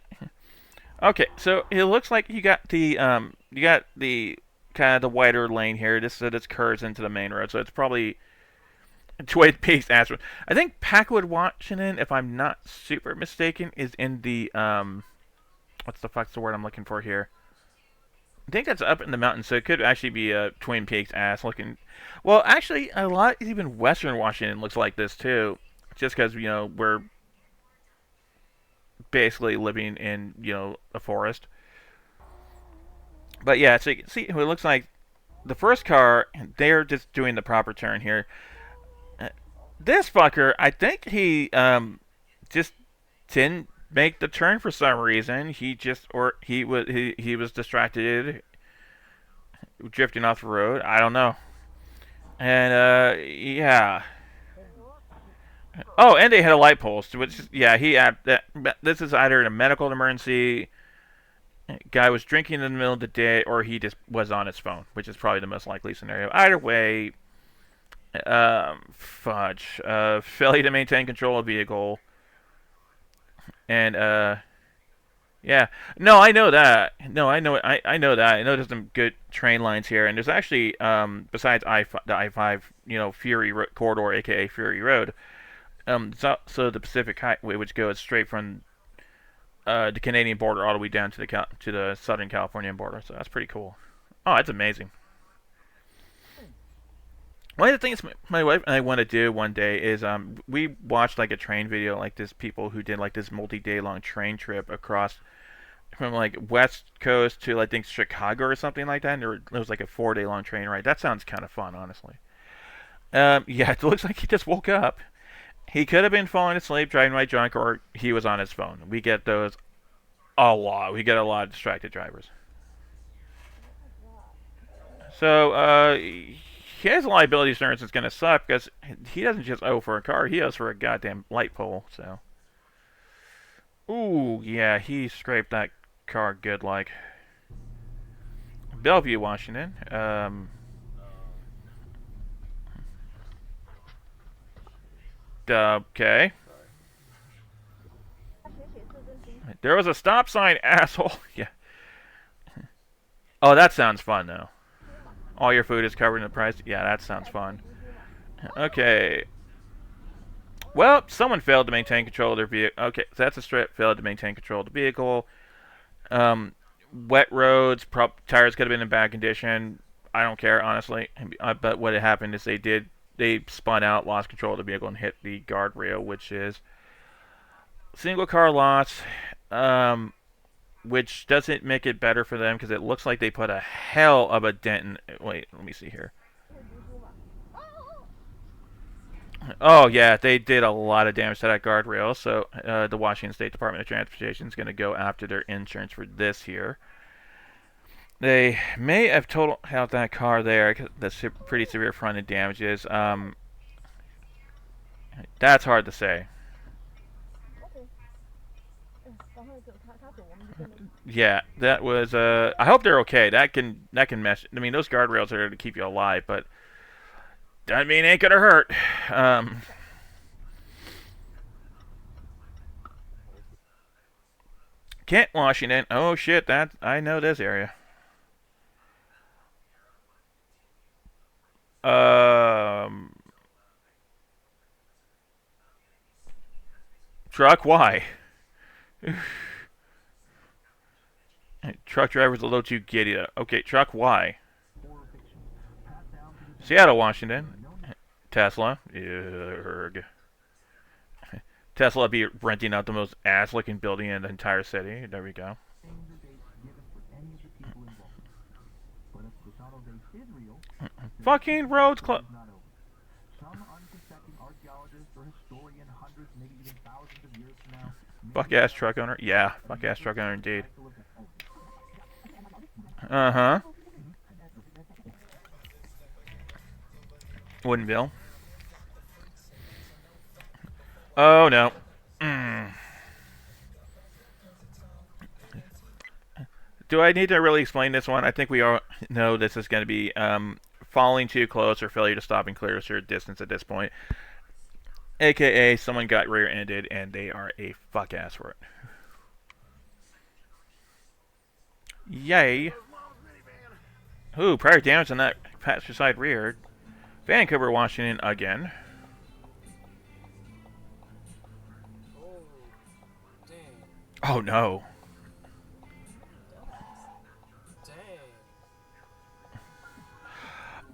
Okay, so it looks like you got the kind of the wider lane here. This curves into the main road, so it's probably Twin Peaks Ashland. I think Packwood, Washington, if I'm not super mistaken, is in the what's the fuck's the word I'm looking for here? I think that's up in the mountains, so it could actually be a Twin Peaks ass looking. Well, actually, a lot even Western Washington looks like this too, just because, you know, we're basically living in, you know, a forest. But yeah, so you can see it looks like the first car, they're just doing the proper turn here. This fucker, I think he just didn't make the turn for some reason. He was distracted, drifting off the road. I don't know. And yeah. Oh, and they had a light post, which yeah, this is either a medical emergency. Guy was drinking in the middle of the day, or he just was on his phone, which is probably the most likely scenario. Either way, fudge. Failure to maintain control of vehicle, and yeah. No, I know that. No, I know. I know that. I know there's some good train lines here, and there's actually besides the I-5, Fury corridor, aka Fury Road. So the Pacific Highway, which goes straight from the Canadian border all the way down to the Southern Californian border. So that's pretty cool. Oh, that's amazing. One of the things my wife and I want to do one day is we watched like a train video, like this people who did like this multi-day long train trip across from like West Coast to I think Chicago or something like that. And there was like a 4-day long train ride. That sounds kind of fun, honestly. Yeah, it looks like he just woke up. He could have been falling asleep, driving while drunk, or he was on his phone. We get those a lot. We get a lot of distracted drivers. So, his liability insurance is going to suck because he doesn't just owe for a car, he owes for a goddamn light pole, so. Ooh, yeah, he scraped that car good like. Bellevue, Washington. Okay. There was a stop sign, asshole. Yeah. Oh, that sounds fun, though. All your food is covered in the price. Yeah, that sounds fun. Okay. Well, someone failed to maintain control of their vehicle. Okay, so that's a strip. Failed to maintain control of the vehicle. Wet roads. Tires could have been in bad condition. I don't care, honestly. But what had happened is they spun out, lost control of the vehicle, and hit the guardrail, which is single car loss. Which doesn't make it better for them because it looks like they put a hell of a dent in. Wait, let me see here. Oh, yeah, they did a lot of damage to that guardrail, so the Washington State Department of Transportation is going to go after their insurance for this here. They may have totaled out that car there, cause that's pretty severe front-end damages. That's hard to say. Yeah, that was. I hope they're okay. That can mess. I mean, those guardrails are there to keep you alive, but doesn't mean it ain't gonna hurt. Kent, Washington. Oh shit, that I know this area. Truck, why? Truck driver's a little too giddy. Okay, truck, why? Seattle, Washington. Tesla. Urgh. Tesla be renting out the most ass-looking building in the entire city. There we go. Fucking roads closed. Fuck ass truck owner. Yeah, fuck ass truck owner indeed. Uh-huh. Woodinville. Oh no. Do I need to really explain this one? I think we all know this is going to be falling too close or failure to stop and clear a certain distance at this point. AKA someone got rear-ended and they are a fuck ass for it. Yay. Ooh, prior damage on that passenger side rear. Vancouver, Washington again. Oh no.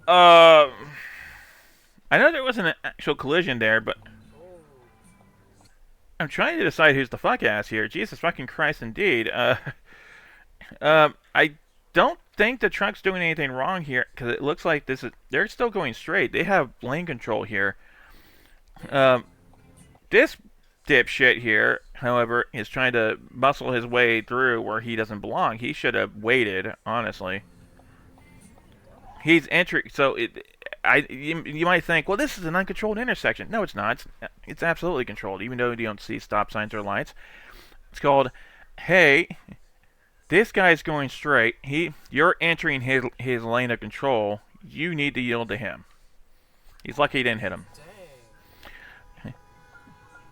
I know there wasn't an actual collision there, but I'm trying to decide who's the fuck ass here. Jesus fucking Christ, indeed. I don't think the truck's doing anything wrong here because it looks like they're still going straight. They have lane control here. This dipshit here, however, is trying to muscle his way through where he doesn't belong. He should have waited, honestly. He's entering, so you might think, well, this is an uncontrolled intersection. No, it's not. It's absolutely controlled, even though you don't see stop signs or lights. It's called, hey, this guy's going straight. You're entering his lane of control. You need to yield to him. He's lucky he didn't hit him.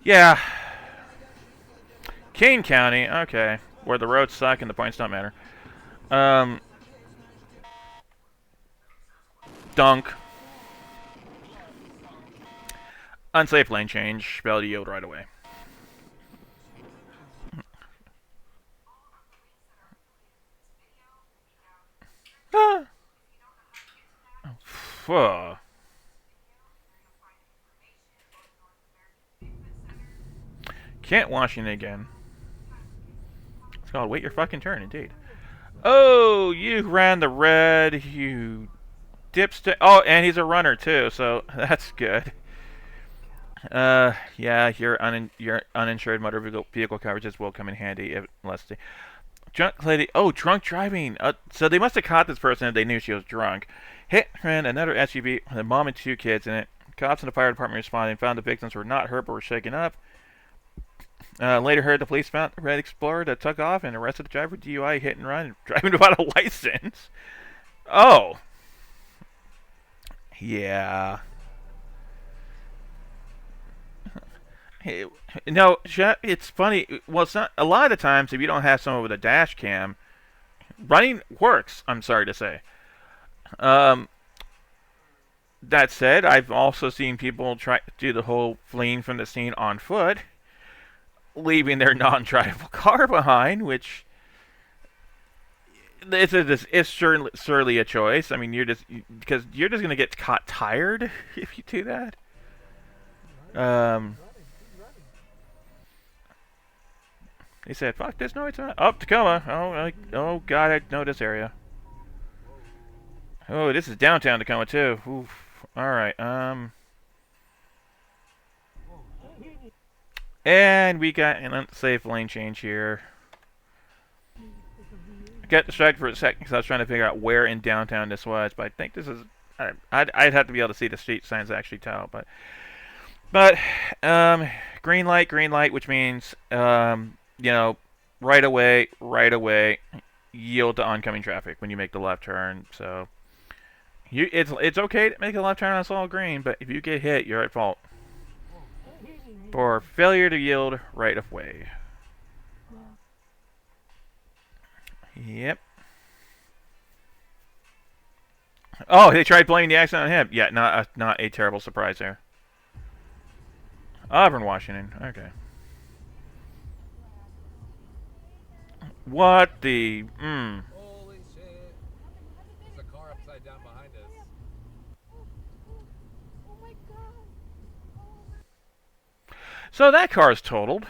Yeah. Kane County, okay. Where the roads suck and the points don't matter. Dunk. Unsafe lane change. Failed to yield right away. Oh. Can't Washington again. It's called wait your fucking turn, indeed. Oh, you ran the red, you dipstick. Oh, and he's a runner too, so that's good. Yeah, your uninsured motor vehicle coverages will come in handy if drunk lady. Oh, drunk driving. So they must have caught this person if they knew she was drunk. Hit ran another SUV with a mom and 2 kids in it. Cops and the fire department responded and found the victims were not hurt but were shaken up. Later heard the police found the Red Explorer that took off and arrested the driver for DUI, hit and run, and driving without a license. Oh. Yeah. No, it's funny. Well, it's not. A lot of the times, if you don't have someone with a dash cam, running works. I'm sorry to say. That said, I've also seen people try to do the whole fleeing from the scene on foot, leaving their non-drivable car behind, which it's surely a choice. I mean, because you're just gonna get caught tired if you do that. He said, "Fuck this, no, it's not." Up Tacoma. Oh God, I know this area. Oh, this is downtown Tacoma too. Oof. All right. And we got an unsafe lane change here. I got distracted for a second because I was trying to figure out where in downtown this was, but I think this is. I'd have to be able to see the street signs to actually tell, but green light, which means you know, right away, yield to oncoming traffic when you make the left turn. So it's okay to make a left turn on solid green, but if you get hit, you're at fault for failure to yield right of way. Yep. Oh, they tried blaming the accident on him. Yeah, not a terrible surprise there. Auburn, Washington. Okay. What the? Holy shit! There's a car upside down behind us. Oh my god. So that car is totaled.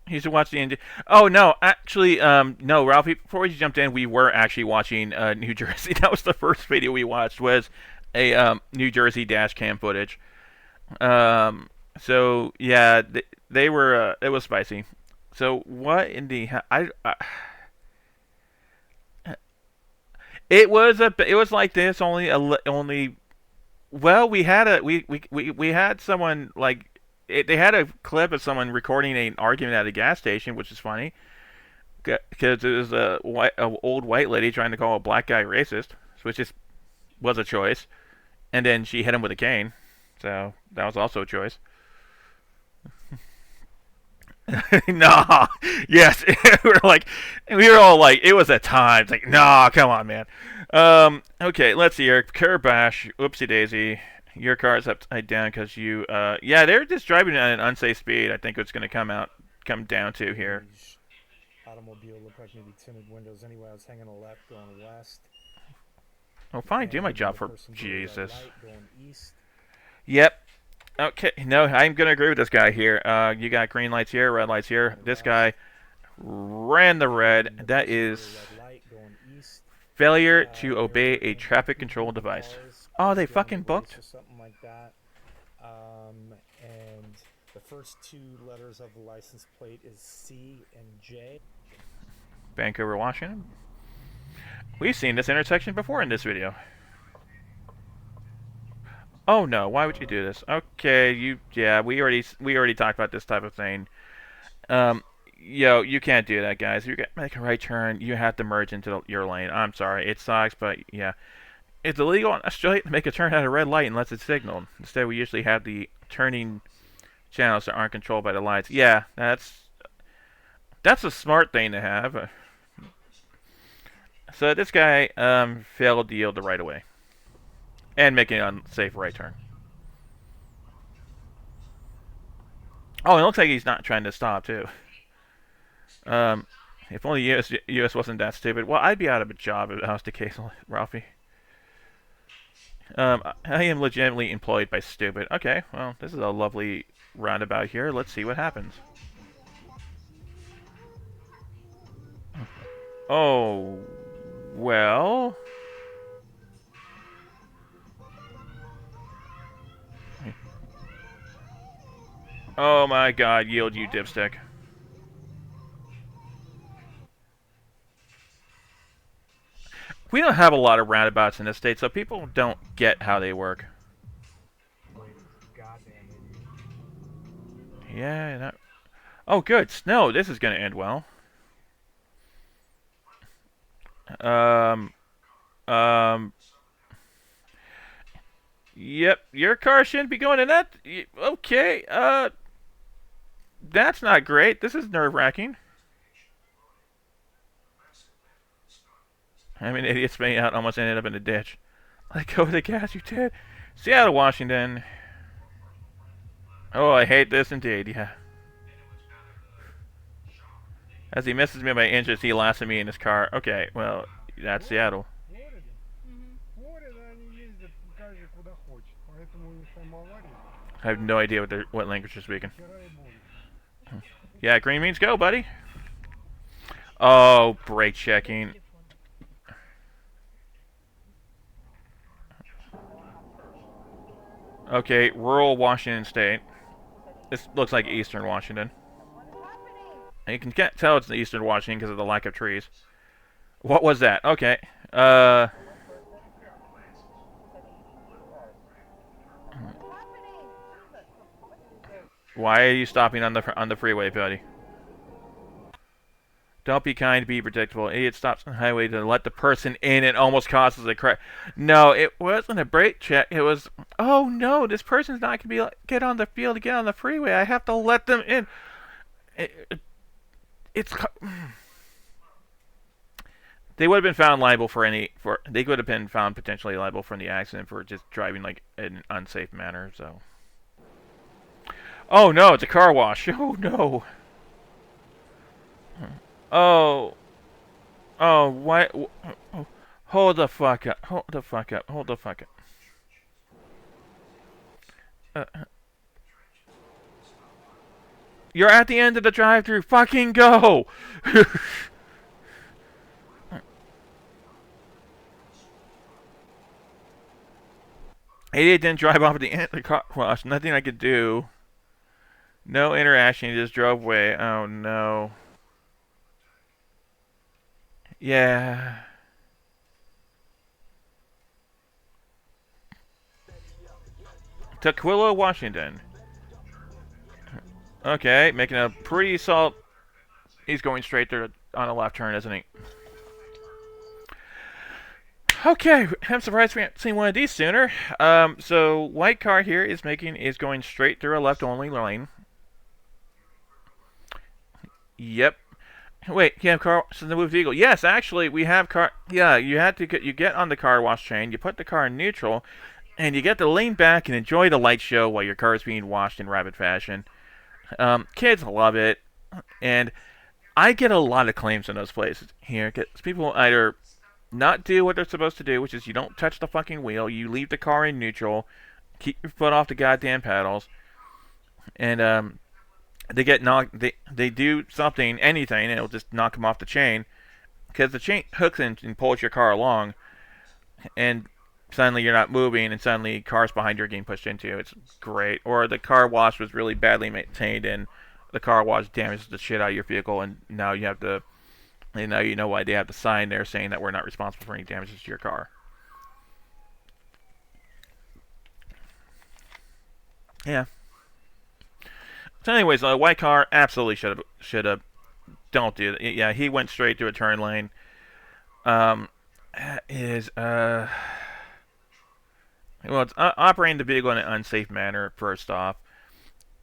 You should watch the engine. Oh no, actually, no, Ralphie. Before we jumped in, we were actually watching New Jersey. That was the first video we watched. Was a New Jersey dash cam footage. So yeah, they were. It was spicy. So what in the it was like this only. Well, we had someone like. They had a clip of someone recording an argument at a gas station, which is funny, because it was a old white lady trying to call a black guy racist, which was a choice, and then she hit him with a cane, so that was also a choice. Nah, yes, we were all like, it was a time. It's like, nah, come on, man. Okay, let's see here. Kerbash, oopsie daisy. Your car is upside down because you, yeah, they're just driving at an unsafe speed. I think it's going to come down to here. Automobile looked like maybe tinted windows. Anyway, I was hanging a left going west. Oh, fine, do my job for Jesus. Going east. Yep. Okay, no, I'm going to agree with this guy here. You got green lights here, red lights here. This guy ran the red. That is failure to obey a traffic control device. Oh, they fucking booked? Something like that. And the first 2 letters of the license plate is C and J. Vancouver, Washington. We've seen this intersection before in this video. Oh no, why would you do this? Okay, yeah, we already talked about this type of thing. Yo, you can't do that, guys. If you make a right turn, you have to merge into your lane. I'm sorry, it sucks, but yeah. It's illegal in Australia to make a turn at a red light unless it's signaled. Instead, we usually have the turning channels that aren't controlled by the lights. Yeah, that's a smart thing to have. So this guy failed to yield the right of way and making an unsafe right turn. Oh, it looks like he's not trying to stop too. If only US wasn't that stupid. Well, I'd be out of a job if that was the case, Ralphie. I am legitimately employed by stupid. Okay, well, this is a lovely roundabout here. Let's see what happens. Oh, well. Oh my god, yield, you dipstick. We don't have a lot of roundabouts in this state, so people don't get how they work. Yeah, that... Oh, good. Snow. This is going to end well. Yep, your car shouldn't be going in that... Okay, that's not great. This is nerve-wracking. I mean, idiot spinning out almost ended up in a ditch. Let go of the gas, you did. Seattle, Washington. Oh, I hate this indeed, yeah. As he misses me by inches, he laughs at me in his car. Okay, well, that's Seattle. I have no idea what language you're speaking. Yeah, green means go, buddy. Oh, brake checking. Okay, rural Washington State. This looks like eastern Washington. And you can tell it's eastern Washington because of the lack of trees. What was that? Okay. Why are you stopping on the freeway, buddy? Don't be kind, be predictable. Idiot stops on the highway to let the person in and almost causes a crash. No, it wasn't a brake check. It was, oh no, this person's not going to get on the field to get on the freeway. I have to let them in. They would have been found liable they would have been found potentially liable for the accident for just driving like in an unsafe manner, so. Oh no, it's a car wash. Oh no. Oh. Oh, why? Hold the fuck up. Hold the fuck up. Hold the fuck up. You're at the end of the drive-thru. Fucking go! Idiot didn't drive off at the end of the car wash. Nothing I could do. No interaction. He just drove away. Oh no. Yeah. Tukwila, Washington. Okay, making a pretty solid... He's going straight there on a left turn, isn't he? Okay, I'm surprised we haven't seen one of these sooner. So white car here is going straight through a left-only lane. Yep. Wait, you have car wash in the moved vehicle. Yes, actually, we have car... Yeah, you get on the car wash train, you put the car in neutral, and you get to lean back and enjoy the light show while your car is being washed in rapid fashion. Kids love it, and I get a lot of claims in those places here, because people either not do what they're supposed to do, which is you don't touch the fucking wheel, you leave the car in neutral, keep your foot off the goddamn pedals, and, they get knocked. They do something, anything, and it'll just knock them off the chain, because the chain hooks and pulls your car along, and suddenly you're not moving, and suddenly cars behind you are getting pushed into you. It's great. Or the car wash was really badly maintained, and the car wash damages the shit out of your vehicle, and now you have to, and now you know why they have the sign there saying that we're not responsible for any damages to your car. Yeah. So, anyways, white car absolutely should have. Don't do it. Yeah, he went straight to a turn lane. Is well, it's operating the vehicle in an unsafe manner. First off,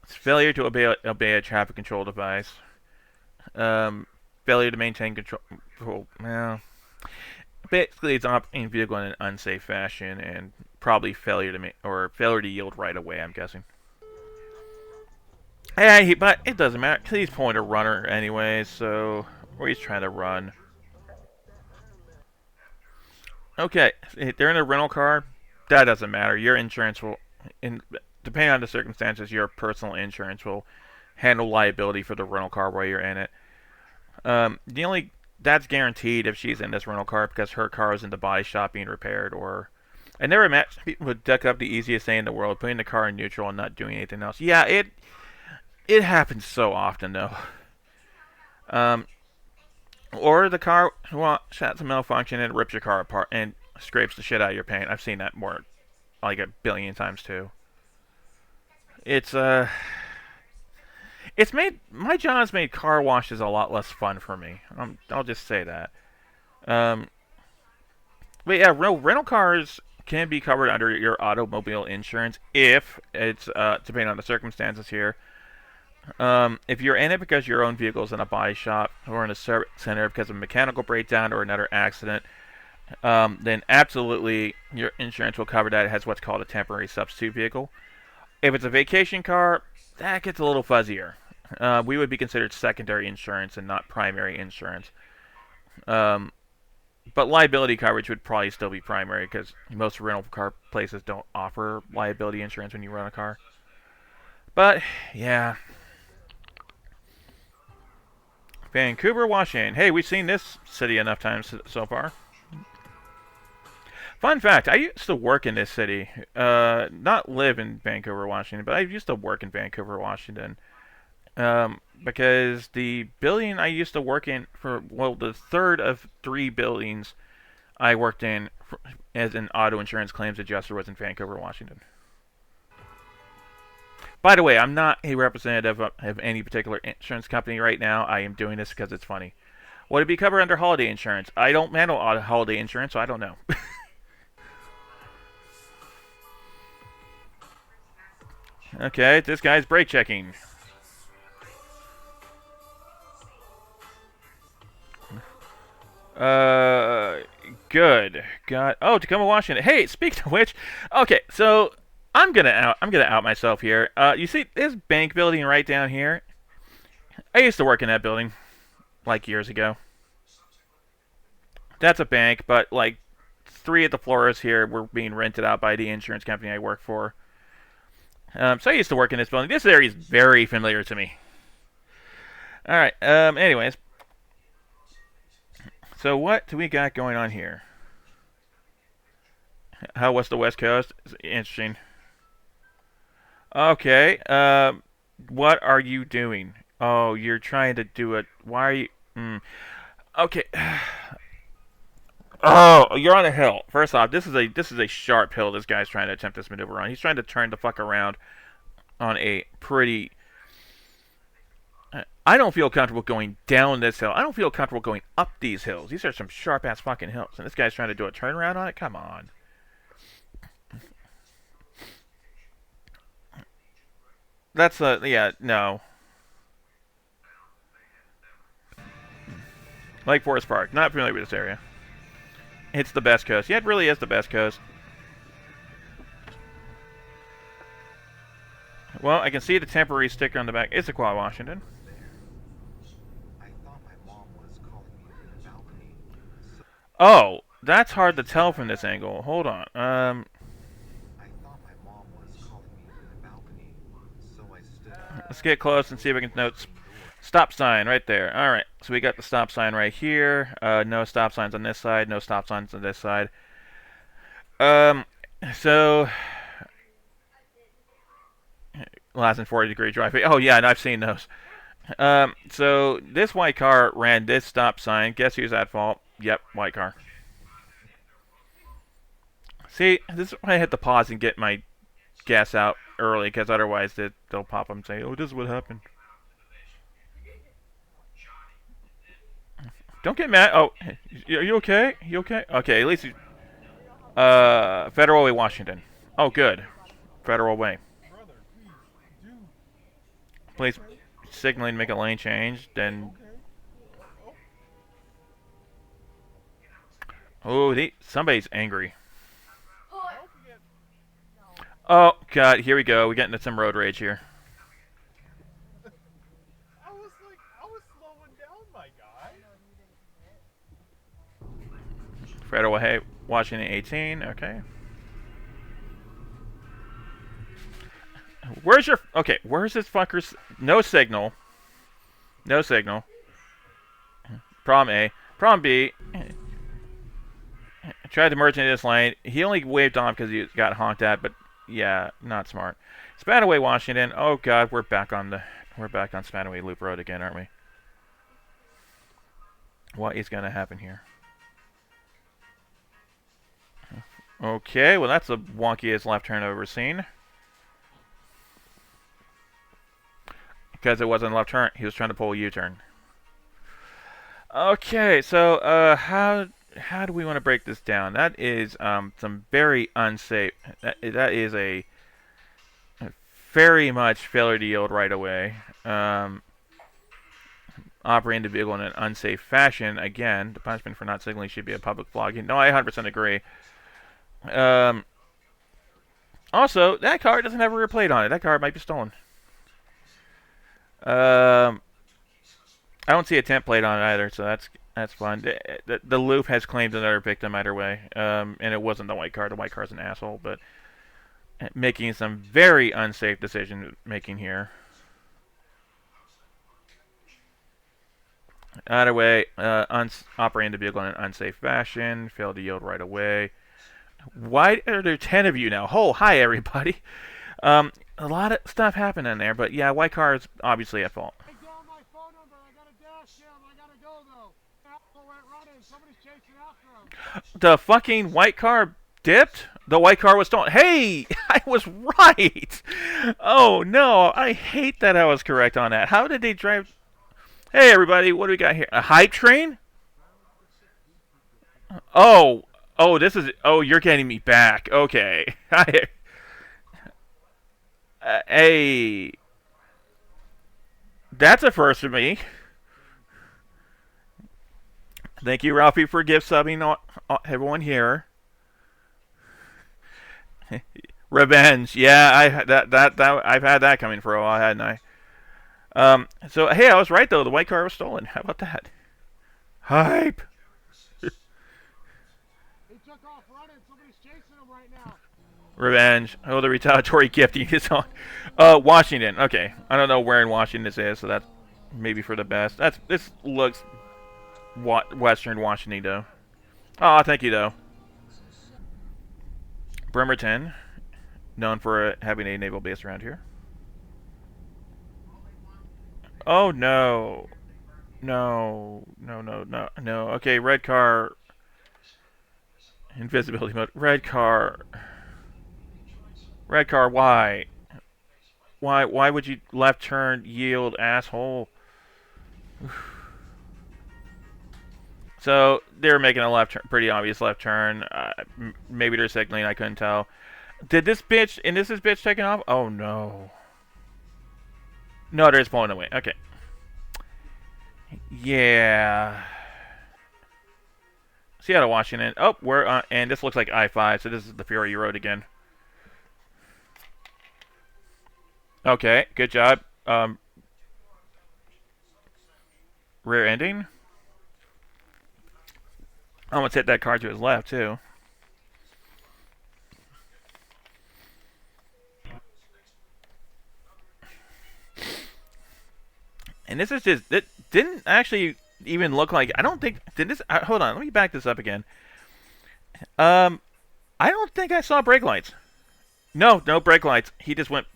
it's failure to obey a traffic control device. Failure to maintain control. Well, basically, it's operating the vehicle in an unsafe fashion, and probably failure to yield right away. I'm guessing. Yeah, but it doesn't matter. He's pulling a runner anyway, so or he's trying to run. Okay, if they're in a rental car. That doesn't matter. Your insurance will, depending on the circumstances, your personal insurance will handle liability for the rental car while you're in it. That's guaranteed if she's in this rental car because her car is in the body shop being repaired. Or I never met people who duck up the easiest thing in the world, putting the car in neutral and not doing anything else. Yeah, it happens so often though. Or the car has a malfunction and it rips your car apart and scrapes the shit out of your paint. I've seen that more like a billion times too. It's my job's made car washes a lot less fun for me. I'll just say that. But yeah, rental cars can be covered under your automobile insurance if it's depending on the circumstances here. If you're in it because your own vehicle is in a body shop or in a service center because of a mechanical breakdown or another accident, then absolutely your insurance will cover that. It has what's called a temporary substitute vehicle. If it's a vacation car, that gets a little fuzzier. We would be considered secondary insurance and not primary insurance. But liability coverage would probably still be primary because most rental car places don't offer liability insurance when you rent a car. But, yeah. Vancouver, Washington. Hey, we've seen this city enough times so far. Fun fact, I used to work in this city. Not live in Vancouver, Washington, but I used to work in Vancouver, Washington. Because the building I used to work in the third of 3 buildings I worked in as an auto insurance claims adjuster was in Vancouver, Washington. By the way, I'm not a representative of any particular insurance company right now. I am doing this because it's funny. Would it be covered under holiday insurance? I don't handle holiday insurance, so I don't know. Okay, this guy's brake checking. Good. Tacoma, Washington. Hey, speaking of which, okay, so I'm gonna out myself here. You see this bank building right down here? I used to work in that building, like years ago. That's a bank, but like 3 of the floors here were being rented out by the insurance company I work for. So I used to work in this building. This area is very familiar to me. All right. Anyways, so what do we got going on here? How was the West Coast? Interesting. Okay. What are you doing? Oh, you're trying to do it. Why are you? Okay. Oh, you're on a hill. First off, this is a sharp hill. This guy's trying to attempt this maneuver on. He's trying to turn the fuck around on a pretty. I don't feel comfortable going down this hill. I don't feel comfortable going up these hills. These are some sharp ass fucking hills, and this guy's trying to do a turnaround on it. Come on. That's no. Lake Forest Park. Not familiar with this area. It's the best coast. Yeah, it really is the best coast. Well, I can see the temporary sticker on the back. It's Aqua, Washington. Oh, that's hard to tell from this angle. Hold on. Let's get close and see if we can note stop sign right there. All right, so we got the stop sign right here. No stop signs on this side. No stop signs on this side. Um, so less than 40-degree drive. Oh yeah, and I've seen those. So this white car ran this stop sign. Guess who's at fault? Yep, white car. See, this is why I hit the pause and get my gas out early, because otherwise they'll pop up and say, "Oh, this is what happened." Don't get mad. Oh, are you okay? You okay? Okay, at least you. Federal Way, Washington. Oh, good. Federal Way. Please signaling, make a lane change. Then. Oh, somebody's angry. Oh God, here we go. We're getting into some road rage here. I was slowing down, my guy. Federal Way, Washington 18. Okay. Where's your... Okay, where's this fucker's... No signal. No signal. Problem A. Problem B. Tried to merge into this lane. He only waved off because he got honked at, but yeah, not smart. Spanaway, Washington. Oh God, we're back on Spanaway Loop Road again, aren't we? What is gonna happen here? Okay, well that's the wonkiest left turn I've ever seen. Because it wasn't a left turn, he was trying to pull a U-turn. Okay, so how do we want to break this down? That is some very unsafe. That is a very much failure to yield right away. Operating the vehicle in an unsafe fashion. Again, the punishment for not signaling should be a public flogging. No, I 100% agree. Also, that car doesn't have a rear plate on it. That car might be stolen. I don't see a temp plate on it either, so that's fine. The loop has claimed another victim either way, and it wasn't the white car. The white car's an asshole, but making some very unsafe decision making here. Either way, operating the vehicle in an unsafe fashion, failed to yield right away. Why are there 10 of you now? Oh, hi everybody. A lot of stuff happened in there, but yeah, white car is obviously at fault. The fucking white car dipped? The white car was stolen. Hey! I was right! Oh no, I hate that I was correct on that. How did they drive... Hey everybody, what do we got here? A hype train? Oh, this is... Oh, you're getting me back. Okay. Hey... That's a first for me. Thank you, Ralphie, for gift subbing everyone here. Revenge. Yeah, I've had that coming for a while, hadn't I? So hey, I was right though. The white car was stolen. How about that? Hype. He took off running. Somebody's chasing him right now. Revenge. Oh, the retaliatory gifting is on. Washington. Okay, I don't know where in Washington this is, so that's maybe for the best. This looks Western Washington though. Oh, thank you though. Bremerton, known for having a naval base around here. Oh no. No. Okay, red car. Invisibility mode. Red car. Red car, why? Why would you left turn, yield, asshole? So they're making a left turn, pretty obvious left turn. Maybe they're signaling. I couldn't tell. Did this bitch? And this bitch taking off? Oh no. No, they're just pulling away. Okay. Yeah. Seattle, Washington. Oh, we're and this looks like I-5, so this is the Fury Road again. Okay, good job. Rear ending. Almost hit that car to his left too. And this is just, it didn't actually even look like, I don't think, did this, hold on, let me back this up again. I don't think I saw brake lights. No, no brake lights. He just went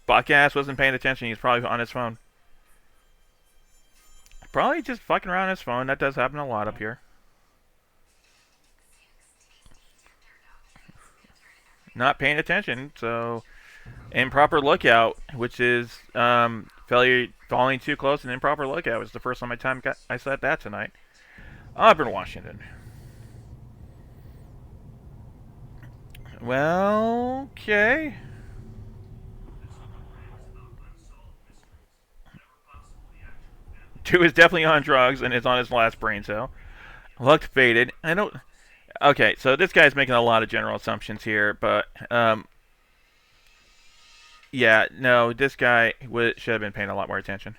buck ass, wasn't paying attention. He's probably on his phone. Probably just fucking around on his phone. That does happen a lot up here. Not paying attention, so improper lookout, which is failure falling too close, and improper lookout was the first time I said that tonight. Auburn, Washington. Well, okay. Two is definitely on drugs and is on his last brain cell. Looked faded. I don't. Okay, so this guy's making a lot of general assumptions here, but yeah, no, this guy should have been paying a lot more attention.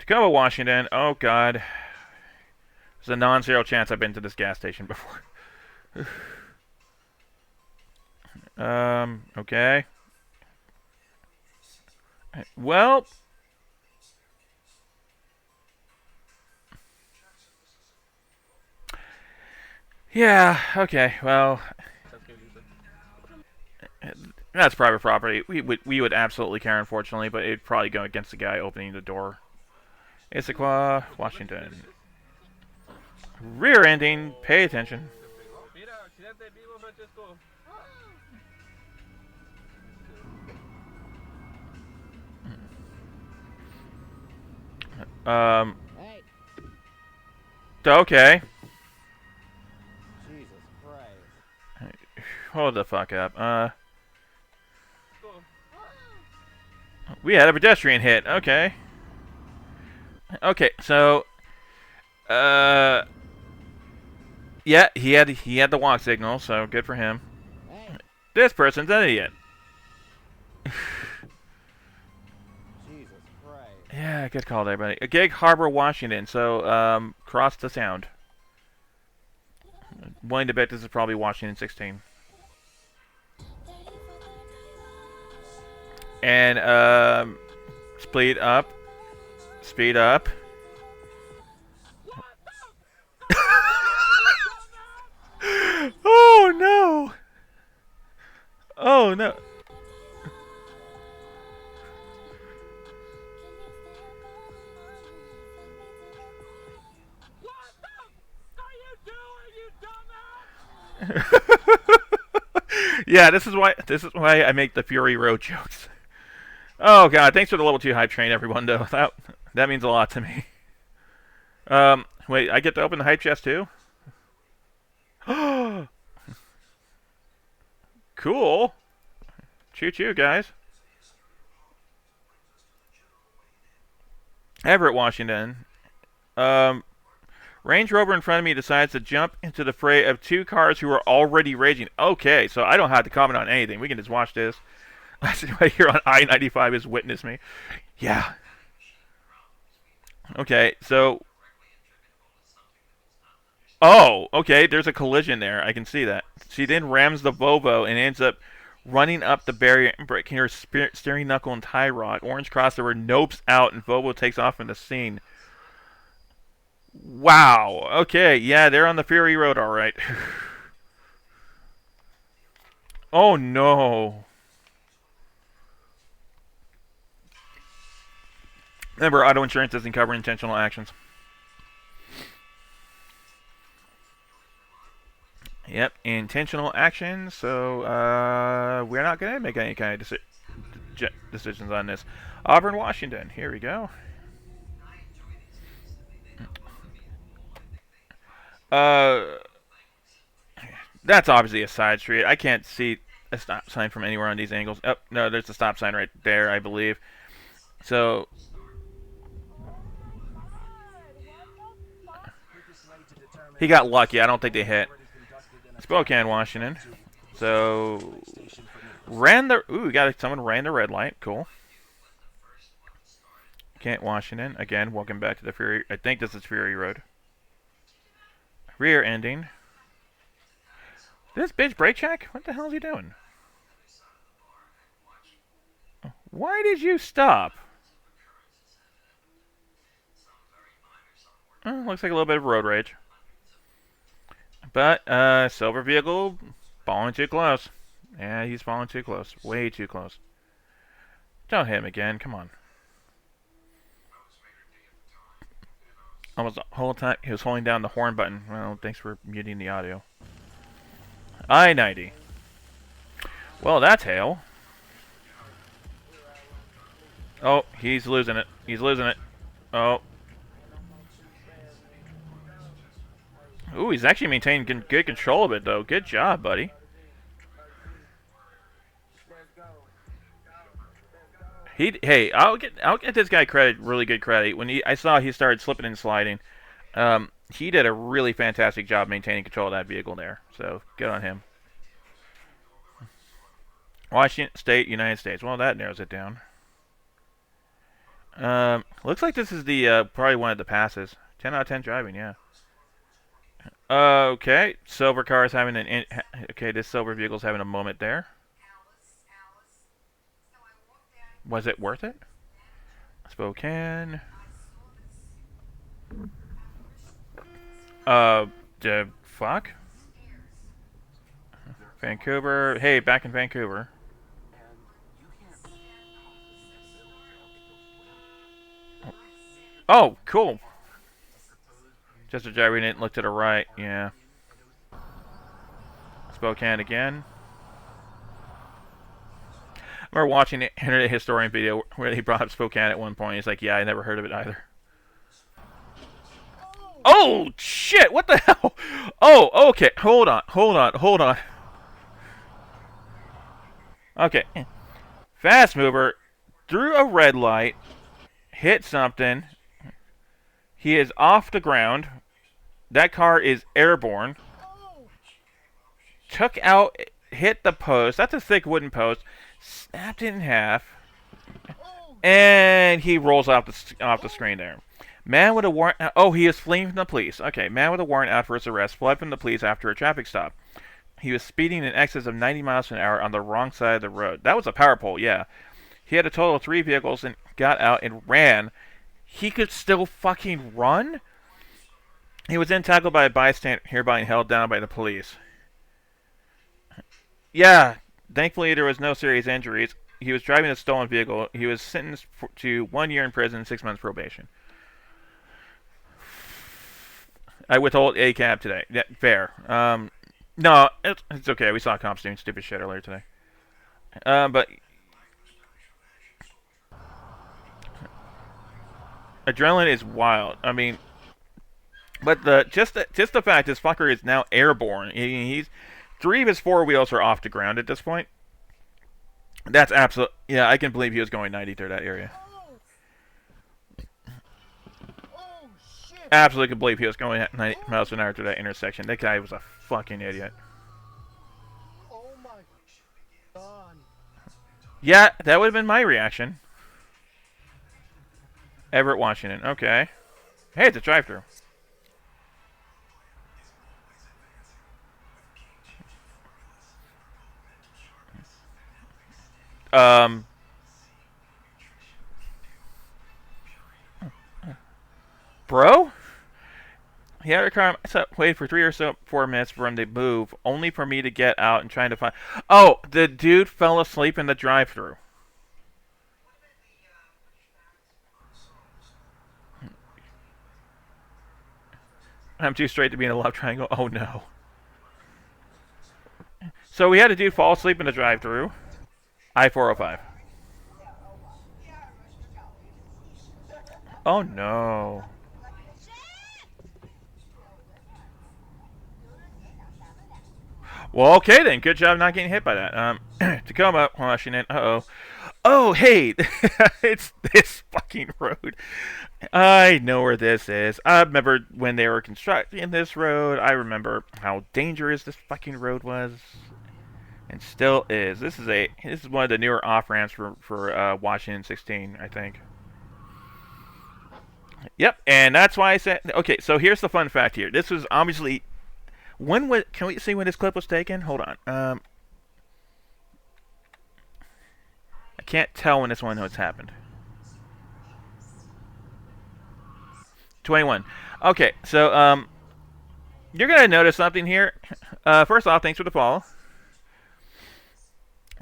Tacoma, Washington. Oh God, there's a non-zero chance I've been to this gas station before. Okay. Well. Yeah, okay, well. That's private property. We would absolutely care, unfortunately, but it'd probably go against the guy opening the door. Issaquah, Washington. Rear ending, pay attention. Okay. Jesus Christ. Hold the fuck up. We had a pedestrian hit. Okay. Okay, so yeah, he had the walk signal, so good for him. Hey. This person's an idiot. Jesus Christ. Yeah, good call there, buddy. Gig Harbor, Washington. So cross the sound. Willing to bet this is probably Washington 16. And speed up. Speed up. Oh no! Oh no! Yeah, this is why I make the Fury Road jokes. Oh god, thanks for the level 2 hype train, everyone. Though that means a lot to me. Wait, I get to open the hype chest too? Cool. Choo choo, guys. Everett, Washington. Range Rover in front of me decides to jump into the fray of two cars who are already raging. Okay, so I don't have to comment on anything. We can just watch this. Right here on I-95 is witness me. Yeah. Okay, so... Oh, okay, there's a collision there. I can see that. She then rams the Volvo and ends up running up the barrier and breaking her steering knuckle and tie rod. Orange crossover nopes out and Volvo takes off from the scene. Wow. Okay, yeah, they're on the Fury Road, all right. Oh, no. Remember, auto insurance doesn't cover intentional actions. Yep, intentional actions, so we're not going to make any kind of decisions on this. Auburn, Washington, here we go. That's obviously a side street. I can't see a stop sign from anywhere on these angles. Oh, no, there's a stop sign right there, I believe. So... He got lucky. I don't think they hit. Spokane, Washington. So... Ooh, someone ran the red light. Cool. Kent, Washington. Again, welcome back to the Fury... I think this is Fury Road. Rear ending. This bitch brake check? What the hell is he doing? Why did you stop? Oh, looks like a little bit of road rage. But, silver vehicle, falling too close. Yeah, he's falling too close. Way too close. Don't hit him again, come on. Almost the whole time he was holding down the horn button. Well, thanks for muting the audio. I-90. Well, that's hail. Oh, he's losing it. He's losing it. Oh. Ooh, he's actually maintaining good control of it, though. Good job, buddy. Hey, I'll get this guy credit, really good credit. When I saw he started slipping and sliding, he did a really fantastic job maintaining control of that vehicle there. So good on him. Washington State, United States. Well, that narrows it down. Looks like this is the probably one of the passes. 10 out of 10 driving, yeah. Okay, silver car is having okay, this silver vehicle's having a moment there. Was it worth it? Spokane. The fuck? Vancouver. Hey, back in Vancouver. Oh, cool. Just a driver didn't look to the right, yeah. Spokane again. I remember watching the Internet Historian video where he brought up Spokane at one point. He's like, yeah, I never heard of it either. Oh, shit, what the hell? Oh, okay, hold on. Okay. Fast mover, through a red light, hit something. He is off the ground. That car is airborne. Took out, hit the post. That's a thick wooden post. Snapped it in half. And he rolls off the screen there. Man with a warrant. Oh, he is fleeing from the police. Okay, man with a warrant out for his arrest fled from the police after a traffic stop. He was speeding in excess of 90 miles an hour on the wrong side of the road. That was a power pole, yeah. He had a total of 3 vehicles and got out and ran. He could still fucking run? He was then tackled by a bystander, hereby held down by the police. Yeah, thankfully there was no serious injuries. He was driving a stolen vehicle. He was sentenced to 1 year in prison and 6 months probation. I withhold a cab today. Yeah, fair. No, it's okay. We saw cops doing stupid shit earlier today. But adrenaline is wild. I mean, but just the fact this fucker is now airborne. He's 3 of his 4 wheels are off the ground at this point. That's absolute. Yeah, I can believe he was going 90 through that area. Absolutely can believe he was going at 90 miles an hour through that intersection. That guy was a fucking idiot. Oh my God. Yeah, that would have been my reaction. Everett, Washington. Okay. Hey, it's a drive-thru. Bro? He had a car. Waited for 3 or 4 minutes for him to move, only for me to get out and trying to find. Oh, the dude fell asleep in the drive-thru. I'm too straight to be in a love triangle. Oh no. So we had a dude fall asleep in the drive-thru. I-405. Oh no. Well, okay then. Good job not getting hit by that. Tacoma, Washington. Uh-oh. Oh, hey! It's this fucking road. I know where this is. I remember when they were constructing this road. I remember how dangerous this fucking road was. And still is. This is one of the newer off-ramps for Washington 16, I think. Yep, and that's why I said... Okay, so here's the fun fact here. This was obviously... Can we see when this clip was taken? Hold on. I can't tell when this one has happened. 21. Okay, so, you're gonna notice something here. First off, thanks for the follow.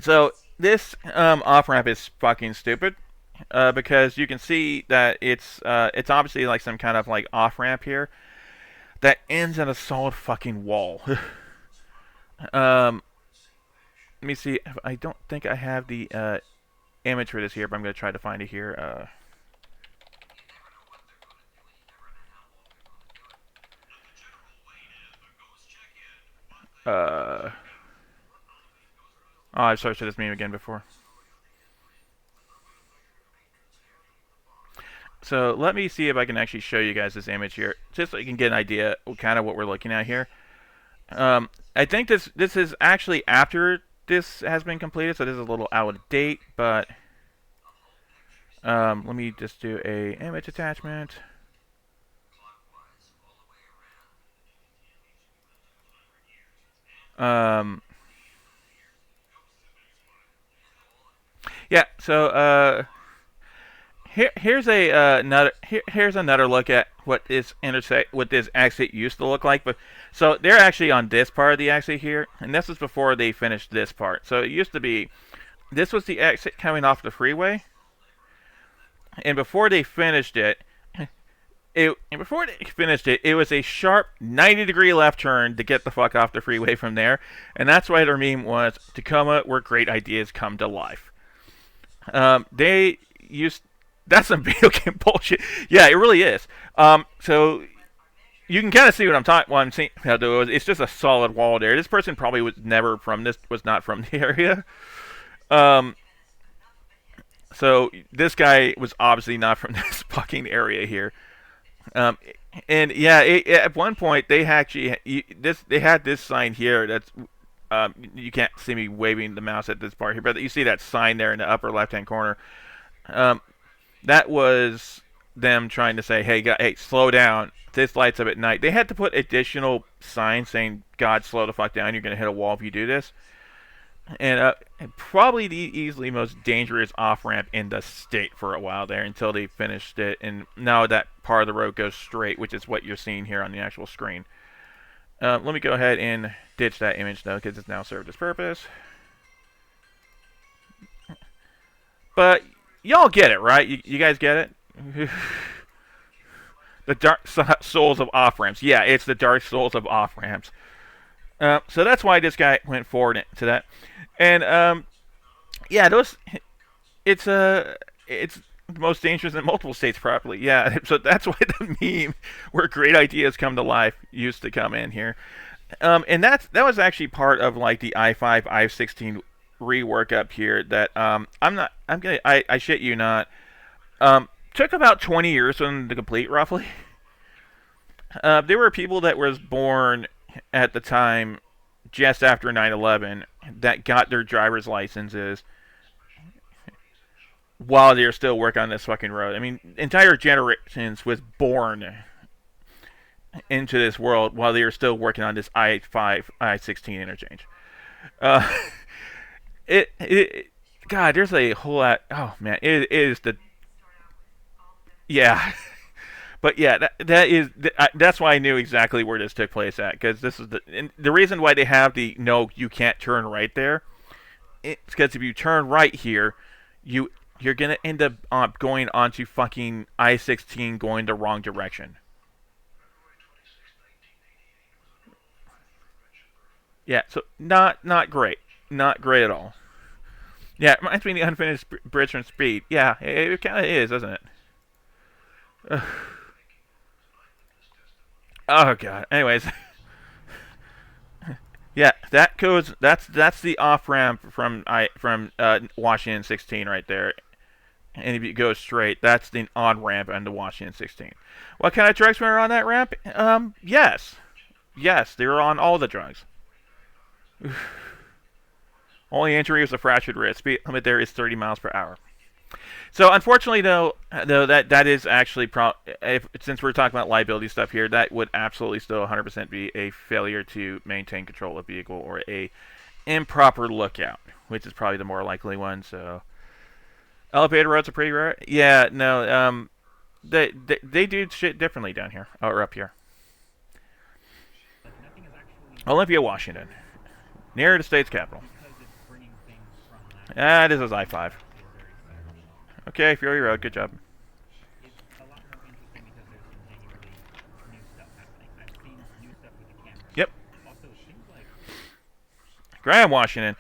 So this off ramp is fucking stupid because you can see that it's obviously like some kind of like off ramp here that ends in a solid fucking wall. Let me see. I don't think I have the image for this here, but I'm gonna try to find it here. Oh, I've searched for this meme again before. So let me see if I can actually show you guys this image here, just so you can get an idea of kind of what we're looking at here. I think this is actually after this has been completed, so this is a little out of date, but let me just do a image attachment. Yeah, so here's another look at what this exit used to look like. But so they're actually on this part of the exit here, and this is before they finished this part. So it used to be this was the exit coming off the freeway, and before they finished it, it was a sharp 90-degree left turn to get the fuck off the freeway from there, and that's why their meme was Tacoma, where great ideas come to life. They used that's some video game bullshit. Yeah, it really is. So you can kind of see what I'm seeing. It's just a solid wall there. This person probably was not from the area. So this guy was obviously not from this fucking area here. And yeah, at one point they actually they had this sign here that's you can't see me waving the mouse at this part here, but you see that sign there in the upper left-hand corner. That was them trying to say, hey, slow down. This lights up at night. They had to put additional signs saying, God, slow the fuck down. You're going to hit a wall if you do this. And probably the easily most dangerous off-ramp in the state for a while there until they finished it. And now that part of the road goes straight, which is what you're seeing here on the actual screen. Let me go ahead and ditch that image, though, because it's now served its purpose. But y'all get it, right? You guys get it? The dark souls of off-ramps. Yeah, it's the dark souls of off-ramps. So that's why this guy went forward to that. And, yeah, it's the most dangerous in multiple states, probably. Yeah, so that's why the meme where great ideas come to life used to come in here. And that was actually part of, like, the i5, i16 rework up here that I shit you not, took about 20 years for them to complete, roughly. There were people that was born at the time just after 9/11 that got their driver's licenses while they were still working on this fucking road. I mean, entire generations was born into this world while they were still working on this i5, i16 interchange. God, there's a whole lot. Oh man, it is the. Yeah, but yeah, that's why I knew exactly where this took place at, because this is the reason why they have the no, you can't turn right there. It's because if you turn right here, you're gonna end up going onto fucking I-16 going the wrong direction. Yeah, so not great. Not great at all. Yeah, it reminds me of the unfinished bridge from Speed. Yeah, it kind of is, doesn't it? Oh god. Anyways, yeah, that's the off ramp from Washington 16 right there. And if you go straight, that's the on ramp into Washington 16. What kind of drugs were on that ramp? Yes, they were on all the drugs. Only injury was a fractured wrist. Speed limit there is 30 miles per hour. So unfortunately, though that is actually since we're talking about liability stuff here, that would absolutely still 100% be a failure to maintain control of the vehicle or a improper lookout, which is probably the more likely one. So elevator roads are pretty rare. Yeah, no, they do shit differently down here or up here. Olympia, Washington, near the state's capital. Ah, this is I-5. Okay, Fury Road, good job. Yep. Graham, Washington.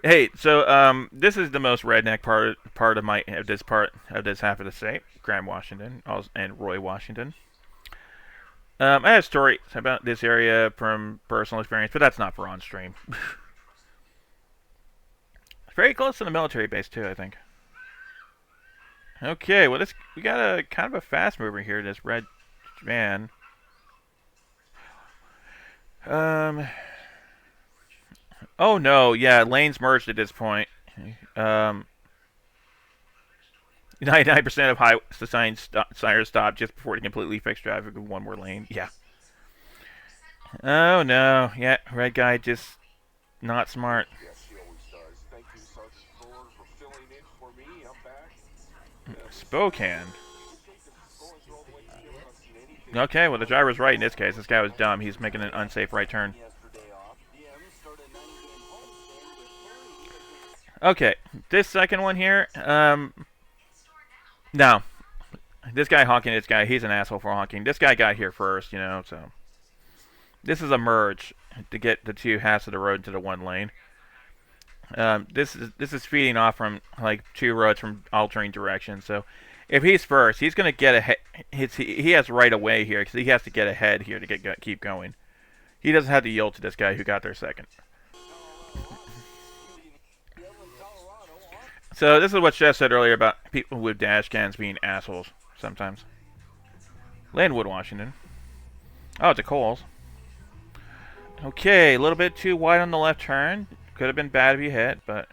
Hey, so this is the most redneck part of this half of the state. Graham, Washington, and Roy, Washington. I have stories about this area from personal experience, but that's not for on stream. Very close to the military base too, I think. Okay, well we got a kind of a fast mover here. This red van. Oh no, yeah, lanes merged at this point. 99% of high signs stop just before they completely fix traffic with one more lane. Yeah. Oh no, yeah, red guy just not smart. Spokane. Okay, well the driver's right in this case. This guy was dumb. He's making an unsafe right turn. Okay, this second one here, no. This guy honking this guy, he's an asshole for honking. This guy got here first, you know, so. This is a merge to get the two halves of the road to the one lane. This is feeding off from, like, two roads from altering directions, so. If he's first, he's going to get ahead. He has right away here, because he has to get ahead here to keep going. He doesn't have to yield to this guy who got there second. So this is what Chef said earlier about people with dash cams being assholes sometimes. Linwood, Washington. Oh, it's a Coles. Okay, a little bit too wide on the left turn. Could have been bad if you hit, but...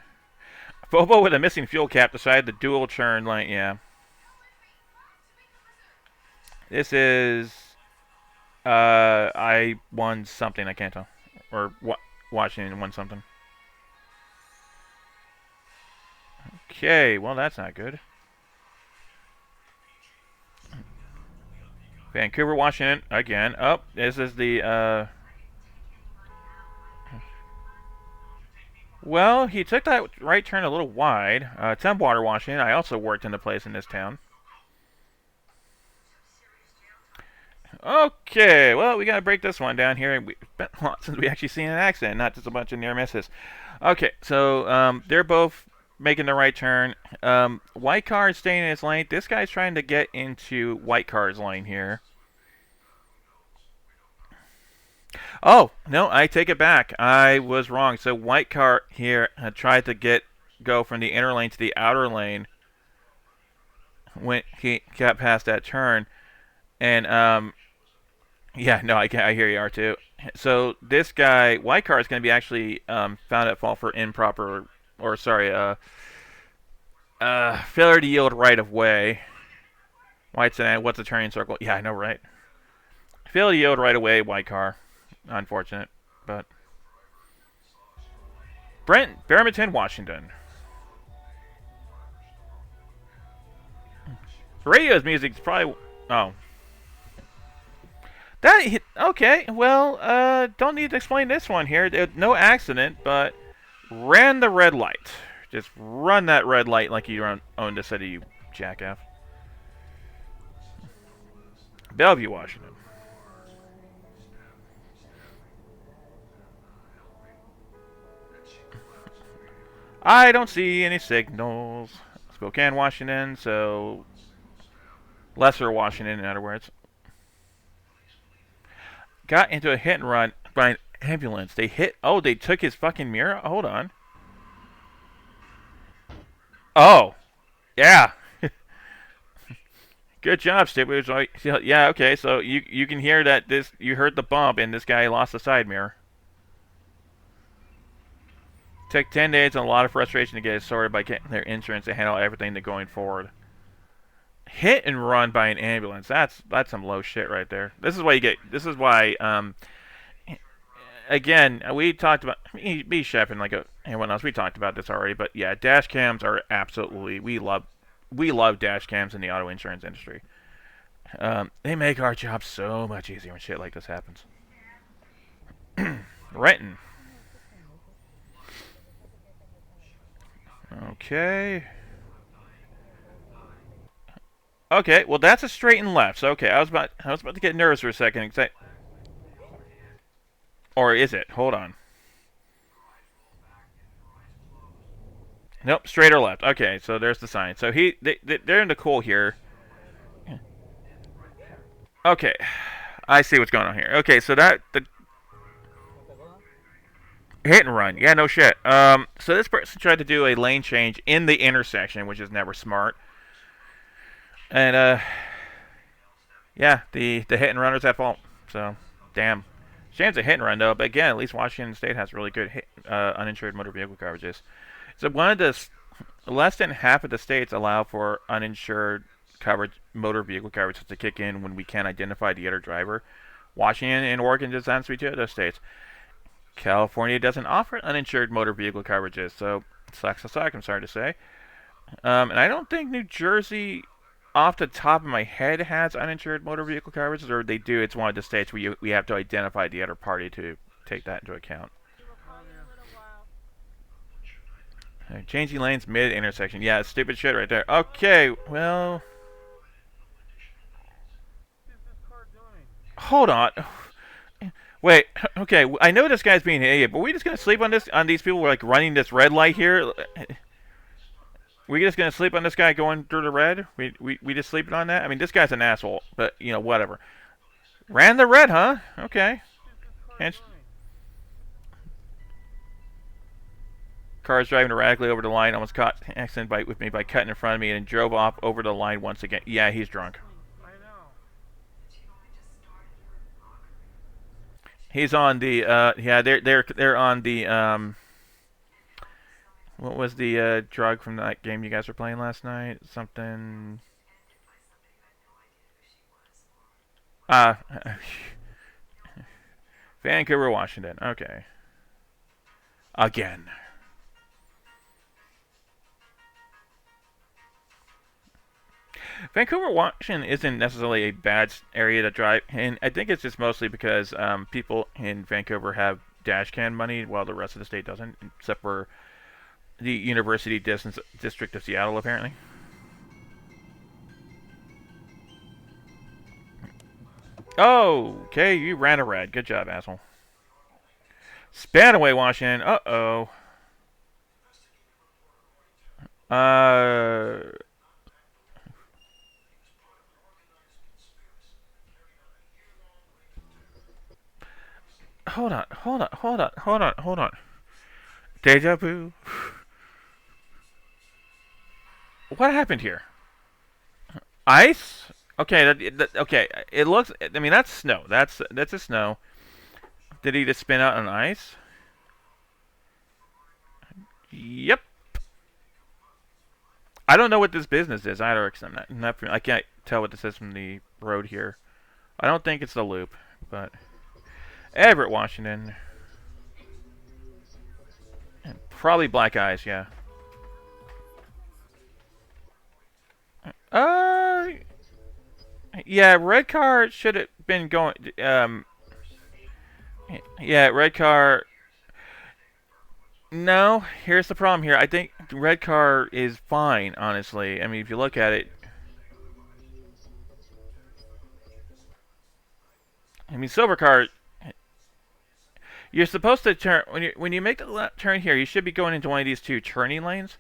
Bobo with a missing fuel cap decided to dual turn lane, yeah. This is... I won something, I can't tell. Or Washington won something. Okay, well that's not good. Vancouver, Washington, again. Oh, this is the, Well, he took that right turn a little wide. Tempwater, Washington, I also worked in the place in this town. Okay, well, we gotta break this one down here. It's been a lot since we actually seen an accident, not just a bunch of near misses. Okay, so, they're both making the right turn. White car is staying in his lane. This guy's trying to get into white car's lane here. Oh, no, I take it back. I was wrong. So white car here tried to go from the inner lane to the outer lane when he got past that turn. And, yeah, no, I hear you, R2. So this guy, white car, is going to be actually found at fault for improper... Or, sorry, failure to yield right of way. White saying, what's a turning circle? Yeah, I know, right? Failure to yield right away, white car. Unfortunate, but... Brent, Barrington, Washington. Radio's music is probably... Oh. Okay, well, don't need to explain this one here. No accident, but... Ran the red light. Just run that red light like you own the city, you jackass. Bellevue, Washington. I don't see any signals. Spokane, Washington, so... Lesser Washington, in other words. Got into a hit and run by an ambulance. They took his fucking mirror? Hold on. Oh. Yeah. Good job, Steve. Yeah, okay, so you can hear that you heard the bump and this guy lost the side mirror. Took 10 days and a lot of frustration to get it sorted by getting their insurance to handle everything to going forward. Hit and run by an ambulance. That's some low shit right there. This is why again, we talked about me Chef and like everyone else, we talked about this already, but yeah, dash cams are absolutely we love dash cams in the auto insurance industry. They make our job so much easier when shit like this happens. Renton. Okay. Okay, well that's a straight and left. So okay, I was about to get nervous for a second. Or is it? Hold on. Nope, straight or left. Okay, so there's the sign. So they're in the cool here. Okay, I see what's going on here. Okay, so the hit and run. Yeah, no shit. So this person tried to do a lane change in the intersection, which is never smart. And yeah, the hit and runner's at fault. So, damn. Shame's a hit and run though. But again, at least Washington State has really good uninsured motor vehicle coverages. So one of the less than half of the states allow for uninsured coverage, motor vehicle coverage to kick in when we can't identify the other driver. Washington and Oregon just happens to be two of those states. California doesn't offer uninsured motor vehicle coverages, so sucks to suck, I'm sorry to say. And I don't think New Jersey, off the top of my head, has uninsured motor vehicle coverages, or they do. It's one of the states where we have to identify the other party to take that into account. Changing lanes mid-intersection. Yeah, stupid shit right there. Okay, well... Hold on. Wait, okay, I know this guy's being an idiot, but we just gonna sleep on these people like running this red light here? We just gonna sleep on this guy going through the red? We just sleeping on that? I mean, this guy's an asshole, but, you know, whatever. Ran the red, huh? Okay. Cars driving erratically over the line, almost caught an accident bite with me by cutting in front of me and drove off over the line once again. Yeah, he's drunk. He's on the, yeah, they're on the, what was the, drug from that game you guys were playing last night? Something... Vancouver, Washington. Okay. Again. Vancouver, Washington isn't necessarily a bad area to drive, and I think it's just mostly because people in Vancouver have dash cam money while the rest of the state doesn't, except for the University District of Seattle, apparently. Oh, okay, you ran a red. Good job, asshole. Spanaway, Washington. Uh-oh. Hold on. Deja vu. What happened here? Ice? Okay, okay. It looks. I mean, that's snow. That's a snow. Did he just spin out on ice? Yep. I don't know what this business is either. Cause I can't tell what this is from the road here. I don't think it's the loop, but Everett, Washington. And probably black eyes. Yeah. Yeah, red car should have been going, yeah, red car, no, here's the problem here. I think red car is fine, honestly. I mean, if you look at it, I mean, silver car, you're supposed to turn, when you make the left turn here, you should be going into one of these two turning lanes.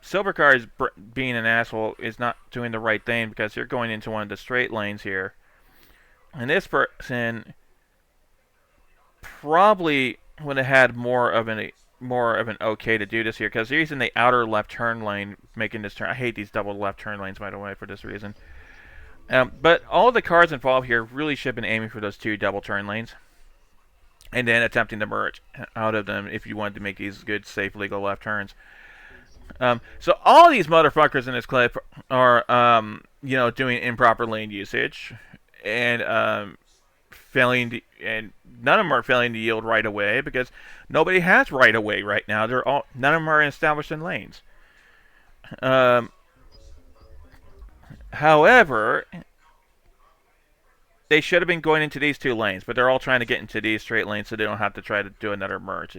Silver car is being an asshole, is not doing the right thing because you're going into one of the straight lanes here. And this person probably would have had more of an okay to do this here because he's in the outer left turn lane making this turn. I hate these double left turn lanes, by the way, for this reason. But all of the cars involved here really should have been aiming for those two double turn lanes and then attempting to merge out of them if you wanted to make these good, safe, legal left turns. So all these motherfuckers in this clip are, you know, doing improper lane usage and failing to, and none of them are failing to yield right away because nobody has right away right now. None of them are established in lanes. However, they should have been going into these 2 lanes, but they're all trying to get into these straight lanes so they don't have to try to do another merge.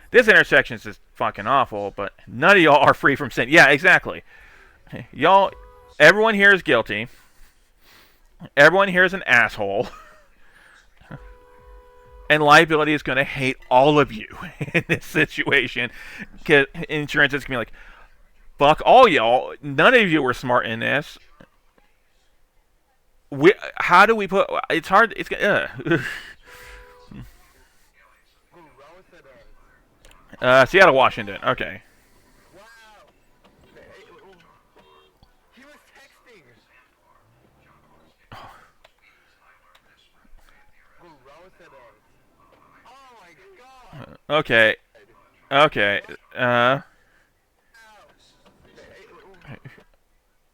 This intersection is just fucking awful, but none of y'all are free from sin. Yeah, exactly. Y'all, everyone here is guilty. Everyone here is an asshole. And Liability is going to hate all of you in this situation. Because insurance is going to be like, fuck all y'all. None of you were smart in this. How do we put... It's hard... It's Seattle, Washington. Okay. Okay. Okay.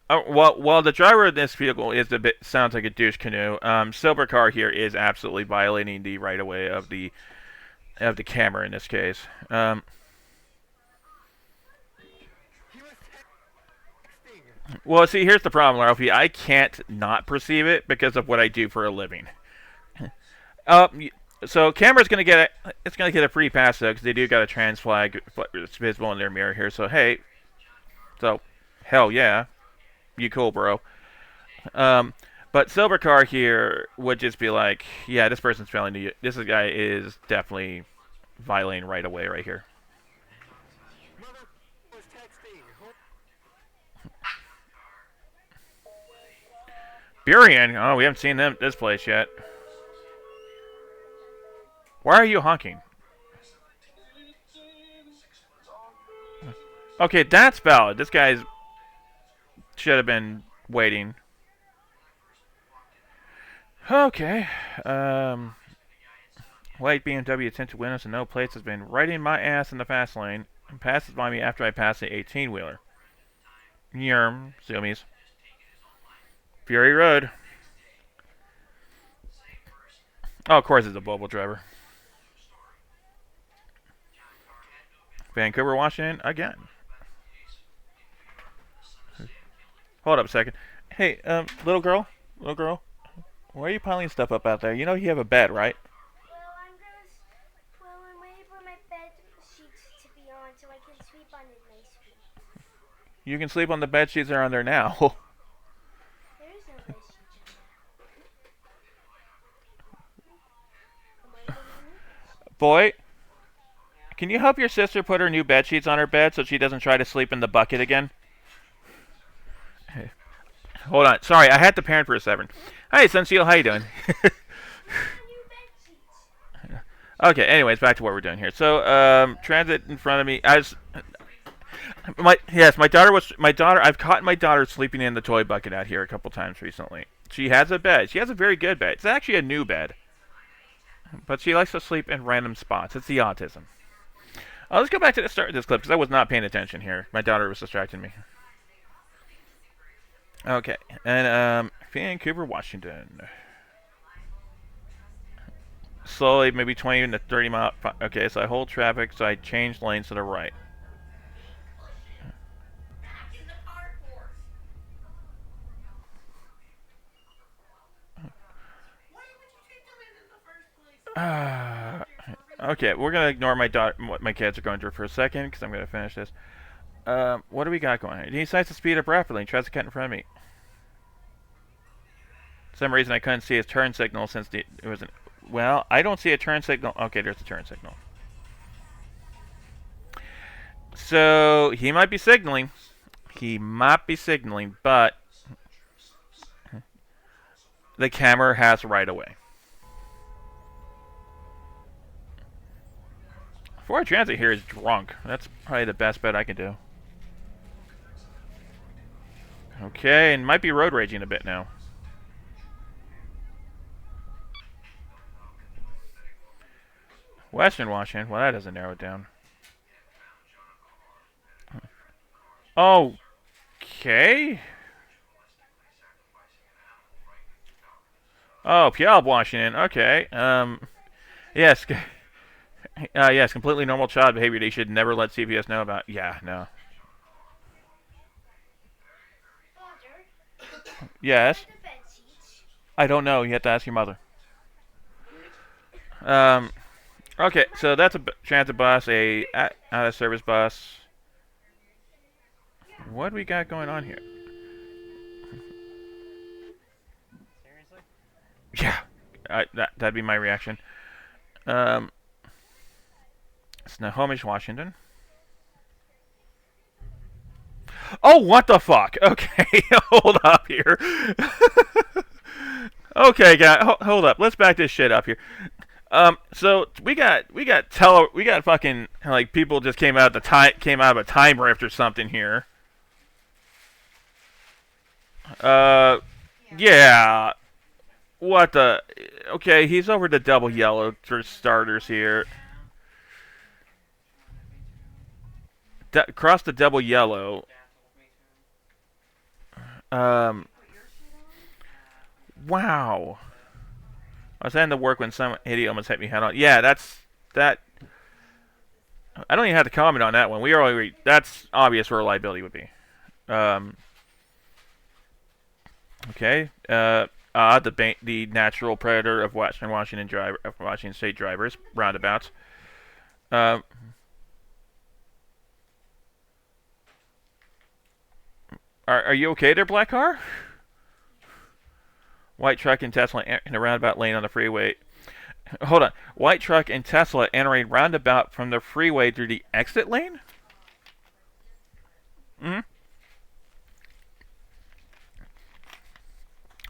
Well, the driver of this vehicle sounds like a douche canoe. Silver car here is absolutely violating the right of way of the camera in this case. Well, see, here's the problem, Ralphie. I can't not perceive it because of what I do for a living. So camera's gonna get a free pass though, because they do got a trans flag that's visible in their mirror here. So hey, hell yeah, you cool, bro. But silver car here would just be like, yeah, this person's failing to. This guy is definitely violating right away right here. Burien? Oh, we haven't seen this place yet. Why are you honking? Okay, that's valid. This guy's should have been waiting. Okay. White BMW tinted windows and no plates has been riding my ass in the fast lane and passes by me after I pass the 18-wheeler. Yerm, zoomies. Fury Road. Oh, of course it's a Volvo driver. Vancouver, Washington, again. Hold up a second. Hey, little girl, why are you piling stuff up out there? You know you have a bed, right? Well, I'm waiting for my bed sheets to be on so I can sleep on it nicely. You can sleep on the bed sheets that are on there now. There is no bed sheets on there. Boy, can you help your sister put her new bed sheets on her bed so she doesn't try to sleep in the bucket again? Hold on. Sorry, I had to parent for a second. Hi, Sunseal. How you doing? Okay, anyways, back to what we're doing here. So, transit in front of me. My daughter. I've caught my daughter sleeping in the toy bucket out here a couple times recently. She has a bed. She has a very good bed. It's actually a new bed. But she likes to sleep in random spots. It's the autism. Let's go back to the start of this clip, because I was not paying attention here. My daughter was distracting me. Okay, and Vancouver, Washington. Slowly, maybe 20 to 30 mile. Okay, so I hold traffic, so I change lanes to the right. Okay, we're gonna ignore what my kids are going through for a second, because I'm gonna finish this. What do we got going on? He decides to speed up rapidly and tries to cut in front of me. For some reason I couldn't see his turn signal since it wasn't. Well, I don't see a turn signal. Okay, there's a turn signal. So he might be signaling. But the camera has right away. Ford Transit here is drunk. That's probably the best bet I can do. Okay, and might be road raging a bit now. Western Washington. Well, that doesn't narrow it down. Okay. Oh, Puyallup, Washington. Okay. Yes. Yes, completely normal child behavior they should never let CPS know about. Yeah, no. Yes. I don't know. You have to ask your mother. Okay, so that's a transit bus, a out of service bus. What do we got going on here? Yeah, that'd be my reaction. Snohomish, Washington. Oh, what the fuck? Okay, hold up here. Okay, guys, hold up. Let's back this shit up here. So we got fucking like people just came out of a time rift or something here. Yeah. What the? Okay, he's over the double yellow for starters here. Cross the double yellow. Wow. I was having to work when some idiot almost hit me head on. Yeah, that. I don't even have to comment on that one. We already. That's obvious where liability would be. Okay. The natural predator of Washington State drivers roundabouts. Are you okay there, black car? White truck and Tesla in a roundabout lane on the freeway. Hold on. White truck and Tesla entering roundabout from the freeway through the exit lane?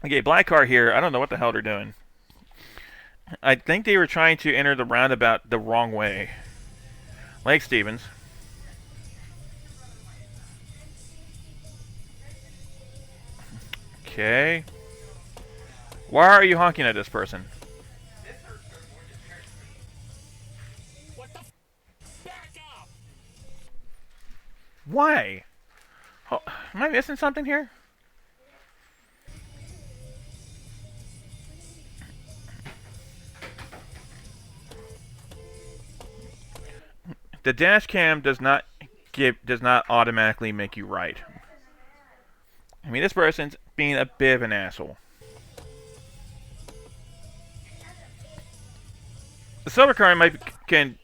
Okay, black car here. I don't know what the hell they're doing. I think they were trying to enter the roundabout the wrong way. Lake Stevens. Okay. Why are you honking at this person? Why? Oh, am I missing something here? The dash cam does not automatically make you right. I mean, this person's being a bit of an asshole. The silver car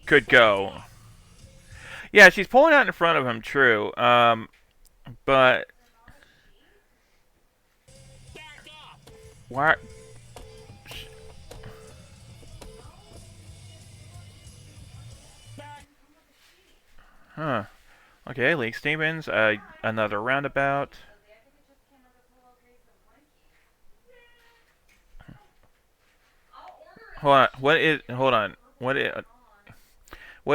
could go. Yeah, she's pulling out in front of him. True. But why? Huh. Okay, Lake Stevens. Another roundabout. Hold on. Hold on. What is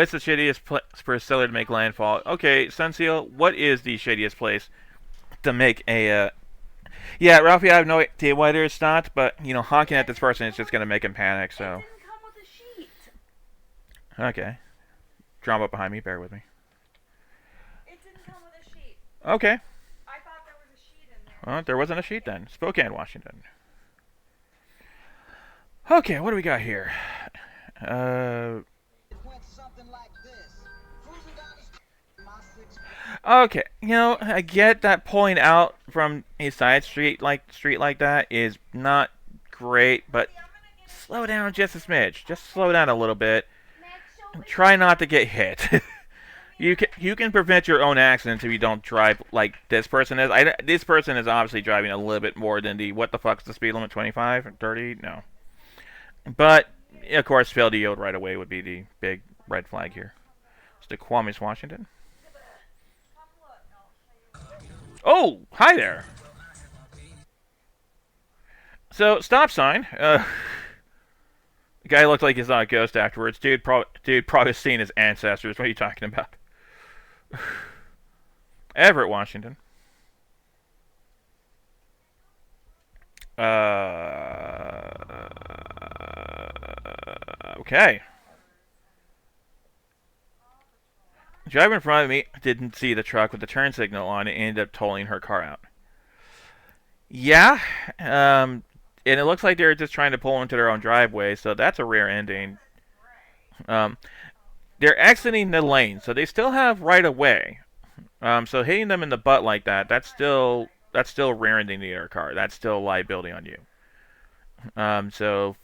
the shittiest facility to make landfall? Okay, Sunseal. What is the shittiest place to make a? Yeah, Ralphie. I have no idea why there's not, but you know, honking at this person is just gonna make him panic. So. It didn't come with a sheet. Okay. Drama behind me. Bear with me. It didn't come with a sheet. Okay. I thought there was a sheet in there. Well, there wasn't a sheet then. Spokane, Washington. Okay, what do we got here? Okay, you know, I get that pulling out from a side street like that is not great, but slow down just a smidge. Just slow down a little bit. Try not to get hit. You can prevent your own accidents if you don't drive like this person is. This person is obviously driving a little bit more than the what the fuck's the speed limit, 25 or 30? No. But of course, fail to yield right away would be the big red flag here. It's the Snohomish, Washington. Oh, hi there. So stop sign. The guy looked like he's not a ghost afterwards. Dude probably seen his ancestors. What are you talking about? Everett, Washington. Okay. The driver in front of me didn't see the truck with the turn signal on and ended up tolling her car out. Yeah, and it looks like they're just trying to pull into their own driveway, so that's a rare ending. They're exiting the lane, so they still have right of way. So hitting them in the butt like that, that's still rear-ending their car. That's still liability on you. So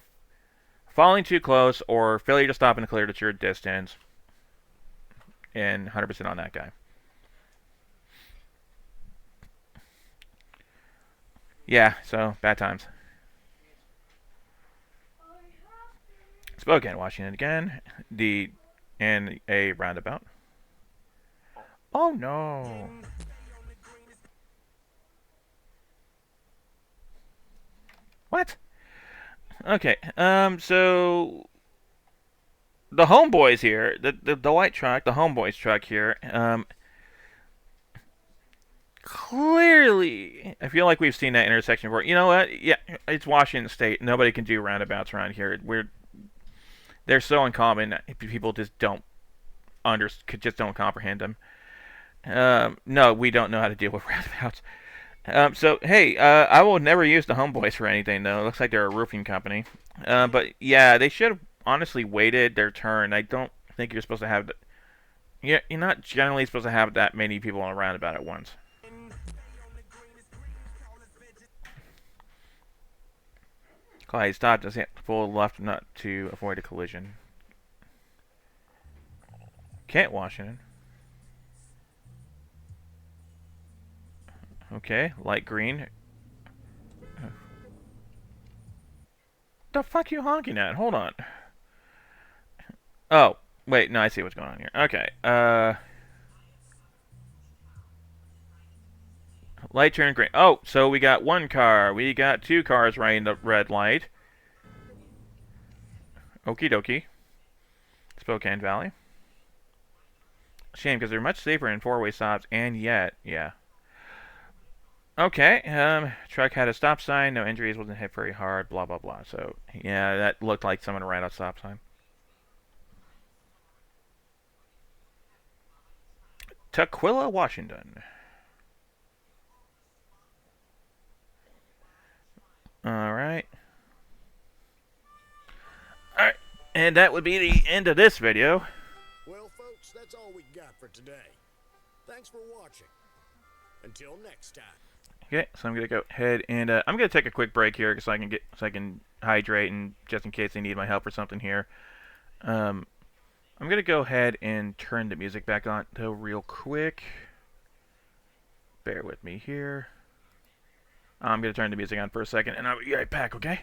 falling too close or failure to stop and clear at your distance, and 100% on that guy. Yeah, so bad times. Spokane, Washington again. In a roundabout. Oh no. What? Okay. So the homeboys here, the white truck, the homeboys truck here. Clearly, I feel like we've seen that intersection before. You know what? Yeah, it's Washington State. Nobody can do roundabouts around here. They're so uncommon that people just don't just don't comprehend them. No, we don't know how to deal with roundabouts. So hey, I will never use the homeboys for anything though. It looks like they're a roofing company. But yeah, they should have honestly waited their turn. I don't think you're supposed to have. You're not generally supposed to have that many people on a roundabout at once. Clyde stopped as he pulled left nut to avoid a collision. Kent, Washington. Okay, light green. The fuck you honking at? Hold on. Oh, wait, no, I see what's going on here. Okay, light turned green. Oh, so we got one car. We got two cars running the red light. Okie dokie. Spokane Valley. Shame, because they're much safer in four-way stops, and yet, yeah. Okay, truck had a stop sign, no injuries, wasn't hit very hard, blah, blah, blah. So, yeah, that looked like someone ran a stop sign. Tukwila, Washington. Alright. Alright, and that would be the end of this video. Well, folks, that's all we got for today. Thanks for watching. Until next time. Okay, so I'm gonna go ahead and I'm gonna take a quick break here so I can hydrate and just in case they need my help or something here. I'm gonna go ahead and turn the music back on though real quick. Bear with me here. I'm gonna turn the music on for a second and I'll be right back, okay?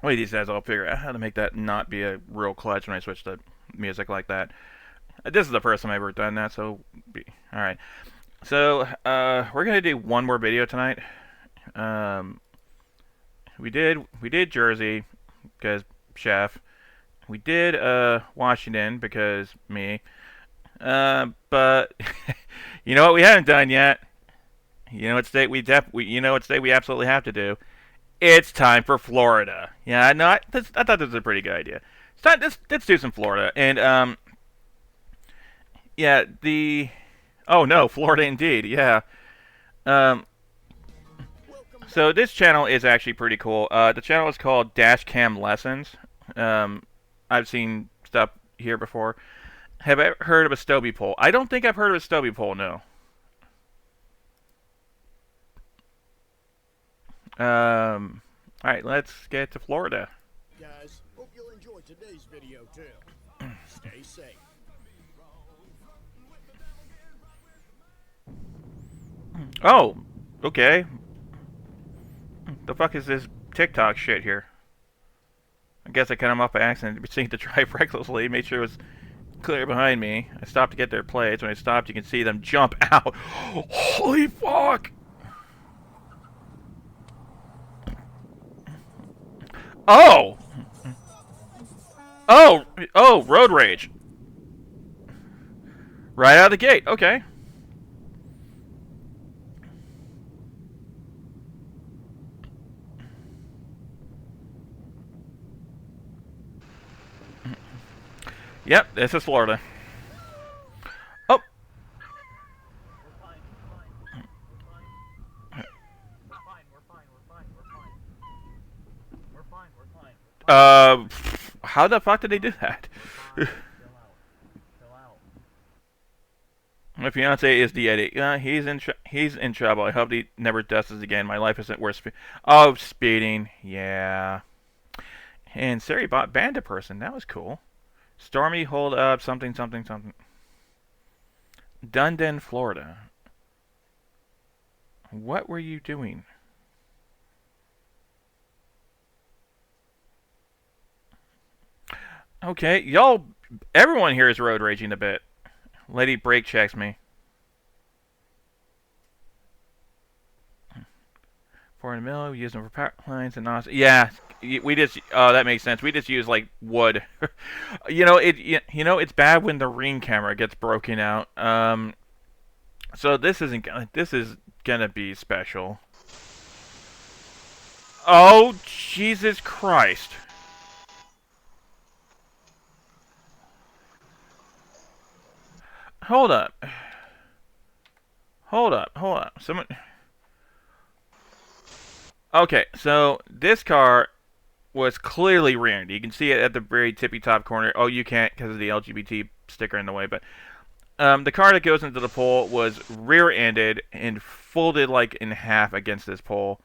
One of these days I'll figure out how to make that not be a real clutch when I switch to music like that. This is the first time I've ever done that, so alright. So, we're gonna do one more video tonight. We did Jersey, because Chef. We did, Washington, because me. But you know what we haven't done yet? You know what state you know what state we absolutely have to do? It's time for Florida. Yeah, no, I thought this was a pretty good idea. It's time. Let's do some Florida. And yeah, oh no, Florida indeed. Yeah. Um, so this channel is actually pretty cool. The channel is called Dashcam Lessons. I've seen stuff here before. Have I heard of a Stobie pole? I don't think I've heard of a Stobie pole. No. All right, let's get to Florida. Guys, hope you'll enjoy today's video too. Stay safe. Oh, okay. The fuck is this TikTok shit here? I guess I cut him off by accident. Proceeded to drive recklessly. Made sure it was clear behind me. I stopped to get their plates. When I stopped, you can see them jump out. Holy fuck! Oh! Oh, road rage. Right out of the gate. Okay. Yep, this is Florida. Oh. How the fuck did they do that? My fiance is the edit. He's in trouble. I hope he never does this again. My life isn't worth speeding. Yeah. And Sari bought Bandit Person. That was cool. Stormy, hold up, something. Dundon, Florida. What were you doing? Okay, y'all, everyone here is road raging a bit. Lady brake checks me. For in the middle, we use them for power lines and not. Yeah, we just. Oh, that makes sense. We just use like wood. It's bad when the ring camera gets broken out. So this isn't. This is gonna be special. Oh Jesus Christ! Hold up. Someone. Okay, so this car was clearly rear-ended. You can see it at the very tippy-top corner. Oh, you can't because of the LGBT sticker in the way, but the car that goes into the pole was rear-ended and folded like in half against this pole.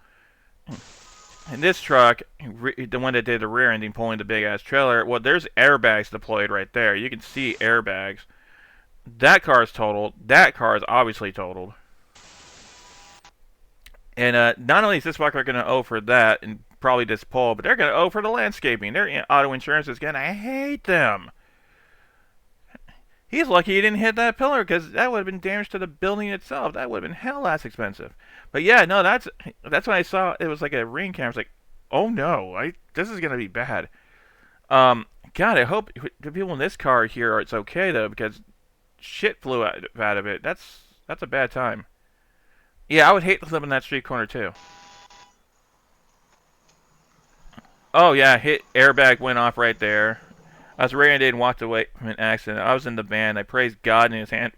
And this truck, the one that did the rear-ending, pulling the big-ass trailer, well, there's airbags deployed right there. You can see airbags. That car is totaled. That car is obviously totaled. And not only is this fucker going to owe for that, and probably this pole, but they're going to owe for the landscaping. Their auto insurance is going to hate them. He's lucky he didn't hit that pillar, because that would have been damage to the building itself. That would have been hell less expensive. But yeah, no, that's when I saw it was like a ring camera. I was like, oh no, this is going to be bad. God, I hope the people in this car here, it's okay, though, because shit flew out of it. That's a bad time. Yeah, I would hate to live in that street corner too. Oh yeah, airbag went off right there. I was rear-ended and walked away from an accident. I was in the van. I praised God in His hand.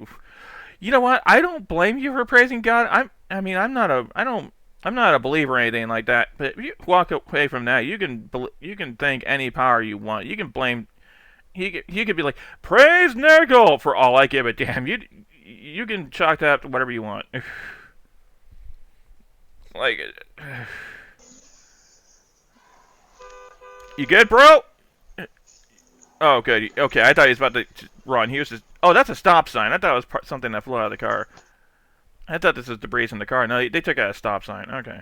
You know what? I don't blame you for praising God. I'm not a believer or anything like that. But if you walk away from that, you can thank any power you want. You can blame. You could be like, praise Nagel for all I give a damn. You can chalk that up to whatever you want. Like, you good, bro? Oh, good. Okay, I thought he was about to run. He was just. Oh, that's a stop sign. I thought it was something that flew out of the car. I thought this was debris in the car. No, they took out a stop sign. Okay.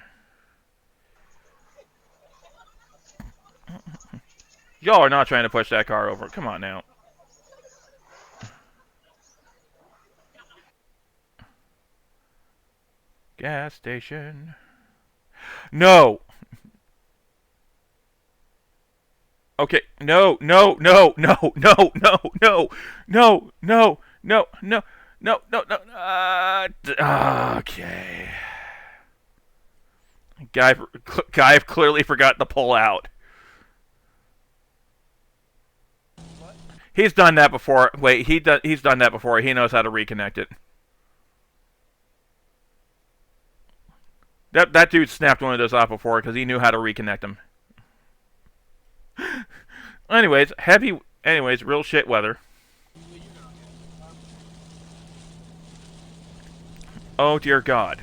Y'all are not trying to push that car over. Come on now. Gas station. No. Okay. No. No, no, no, no, no. Okay. Guy clearly forgot to pull out. He's done that before. Wait, he's done that before. He knows how to reconnect it. That dude snapped one of those off before because he knew how to reconnect them. Anyways, real shit weather. Oh dear God.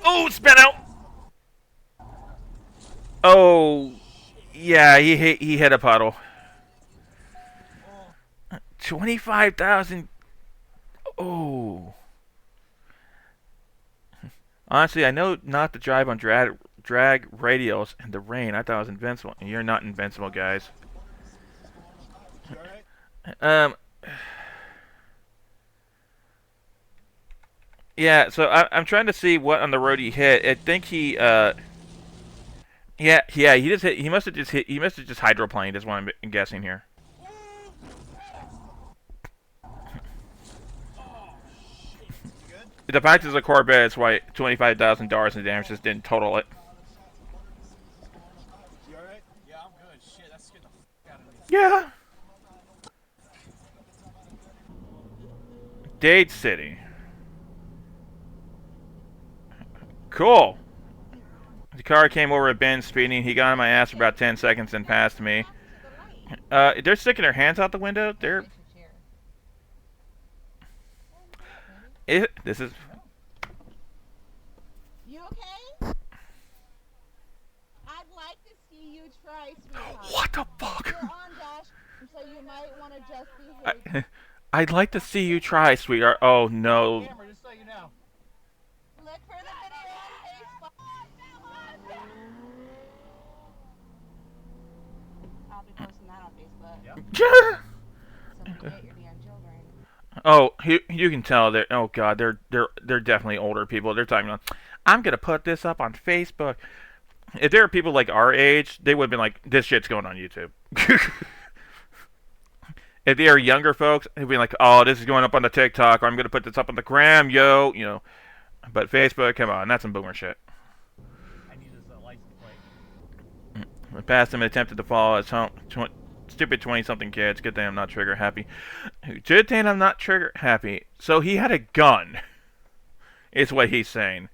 Oh, spin out. Oh, yeah, he hit a puddle. 25,000. Oh. Honestly, I know not to drive on drag radials in the rain. I thought I was invincible. And you're not invincible, guys. Yeah, so I'm trying to see what on the road he hit. I think he, yeah, he just hit, he must have just hydroplaned is what I'm guessing here. The fact is a Corvette is why $25,000 in damage just didn't total it. You alright? Yeah, I'm good. Shit, that scared the fuck out of me. Yeah. Dade City. Cool. The car came over a bend speeding. He got on my ass for about 10 seconds and passed me. They're sticking their hands out the window. This is... You okay? I'd like to see you try, sweetheart. What the fuck? You're on dash, so you might want to just behave. I'd like to see you try, sweetheart. Oh, no. Camera, just so you know. Look for the video on Facebook. I'll be posting that on Facebook. Yep. So forget your damn children. Oh, you can tell they're... Oh God, they're definitely older people. They're talking about, I'm gonna put this up on Facebook. If there were people like our age, they would have been like, this shit's going on YouTube. If they are younger folks, they'd be like, oh, this is going up on the TikTok, or I'm gonna put this up on the gram, yo, you know. But Facebook, come on, that's some boomer shit. I need his license plate. I passed him and attempted to follow his home. Stupid 20-something kids. Good thing I'm not trigger happy. Good thing I'm not trigger happy. So he had a gun, is what he's saying.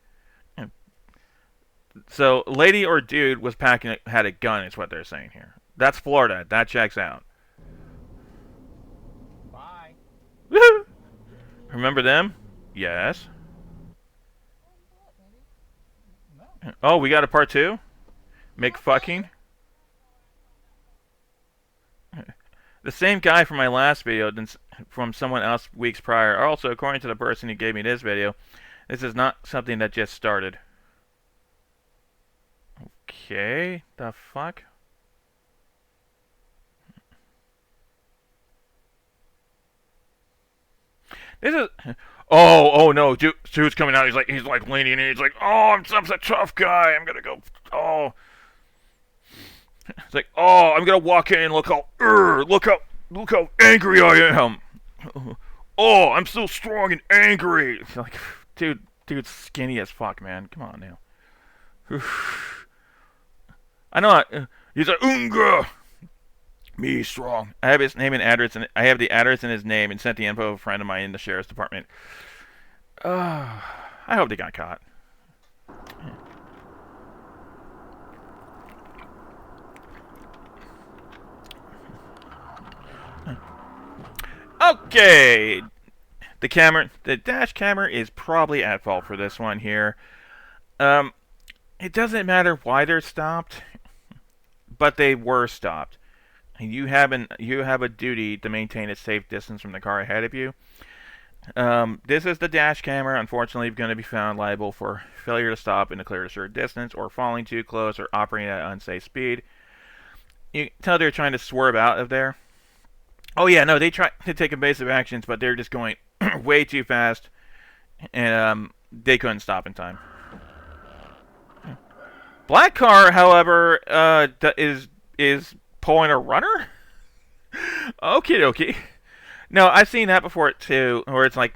So lady or dude was had a gun, is what they're saying here. That's Florida. That checks out. Bye. Woohoo! Remember them? Yes. Oh, we got a part 2? McFucking? The same guy from my last video from someone else weeks prior. Also, according to the person who gave me this video, this is not something that just started. Okay, the fuck? This is... Oh no, dude's coming out. He's like leaning in. He's like, oh, I'm such a tough guy. I'm gonna go. Oh, it's like, oh, I'm gonna walk in and look how angry I am. Oh, I'm so strong and angry. It's like, dude's skinny as fuck, man. Come on now. I know. He's like, Unga. Me strong. I have his name and address, and I have the address and his name, and sent the info of a friend of mine in the sheriff's department. I hope they got caught. Okay, the dash camera is probably at fault for this one here. It doesn't matter why they're stopped, but they were stopped. You have a duty to maintain a safe distance from the car ahead of you. This is the dash camera. Unfortunately, going to be found liable for failure to stop in a clear assured distance, or falling too close, or operating at an unsafe speed. You can tell they're trying to swerve out of there. Oh yeah, no, they try to take evasive actions, but they're just going way too fast, and they couldn't stop in time. Black car, however, is pulling a runner? Okie dokie. No, I've seen that before too, where it's like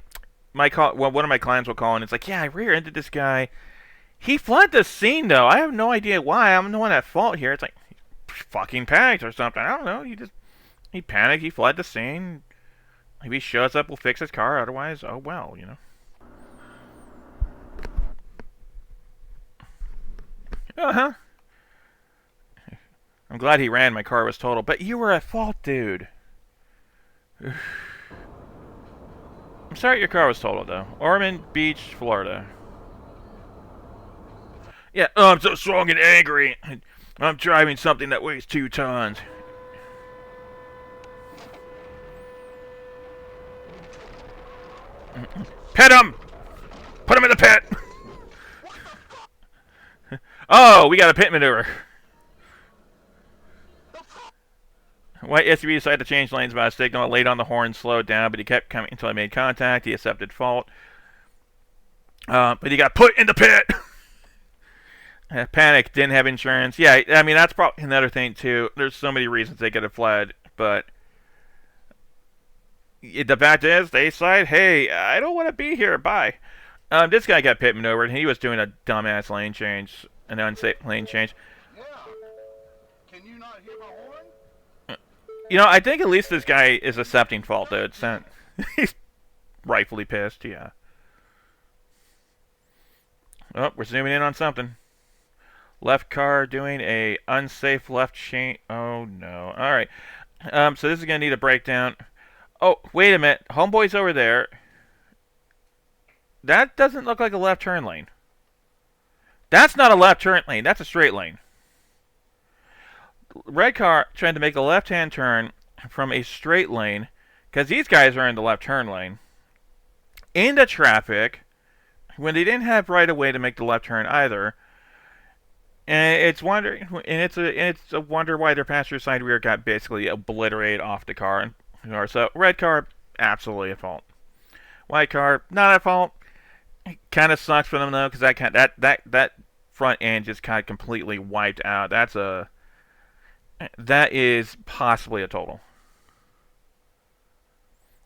one of my clients will call and it's like, yeah, I rear-ended this guy. He fled the scene though. I have no idea why. I'm the one at fault here. It's like he fucking panicked or something. I don't know. He panicked. He fled the scene. If he shows up, we'll fix his car. Otherwise, oh well, you know. Uh-huh. I'm glad he ran. My car was totaled. But you were at fault, dude. I'm sorry your car was totaled, though. Ormond Beach, Florida. Yeah, oh, I'm so strong and angry. I'm driving something that weighs 2 tons. Pet him! Put him in the pit! Oh, we got a pit maneuver. White SUV decided to change lanes by a signal. Laid on the horn, slowed down, but he kept coming until I made contact. He accepted fault. But he got put in the pit! Panic, didn't have insurance. Yeah, I mean, that's probably another thing, too. There's so many reasons they could have fled, but the fact is, they decide, hey, I don't want to be here, bye. This guy got pit maneuvered, and he was doing a dumbass lane change, an unsafe lane change. Yeah. Can you not hear my horn? You know, I think at least this guy is accepting fault, though. It's not, he's rightfully pissed, yeah. Oh, we're zooming in on something. Left car doing a unsafe left change. Oh, no. All right. So this is going to need a breakdown. Oh, wait a minute. Homeboy's over there. That doesn't look like a left turn lane. That's not a left turn lane. That's a straight lane. Red car trying to make a left-hand turn from a straight lane because these guys are in the left turn lane into traffic when they didn't have right of way to make the left turn either. And it's a wonder why their passenger side rear got basically obliterated off the car. So red car, absolutely at fault. White car, not at fault. Kind of sucks for them though, because that front end just kind of completely wiped out. That is possibly a total.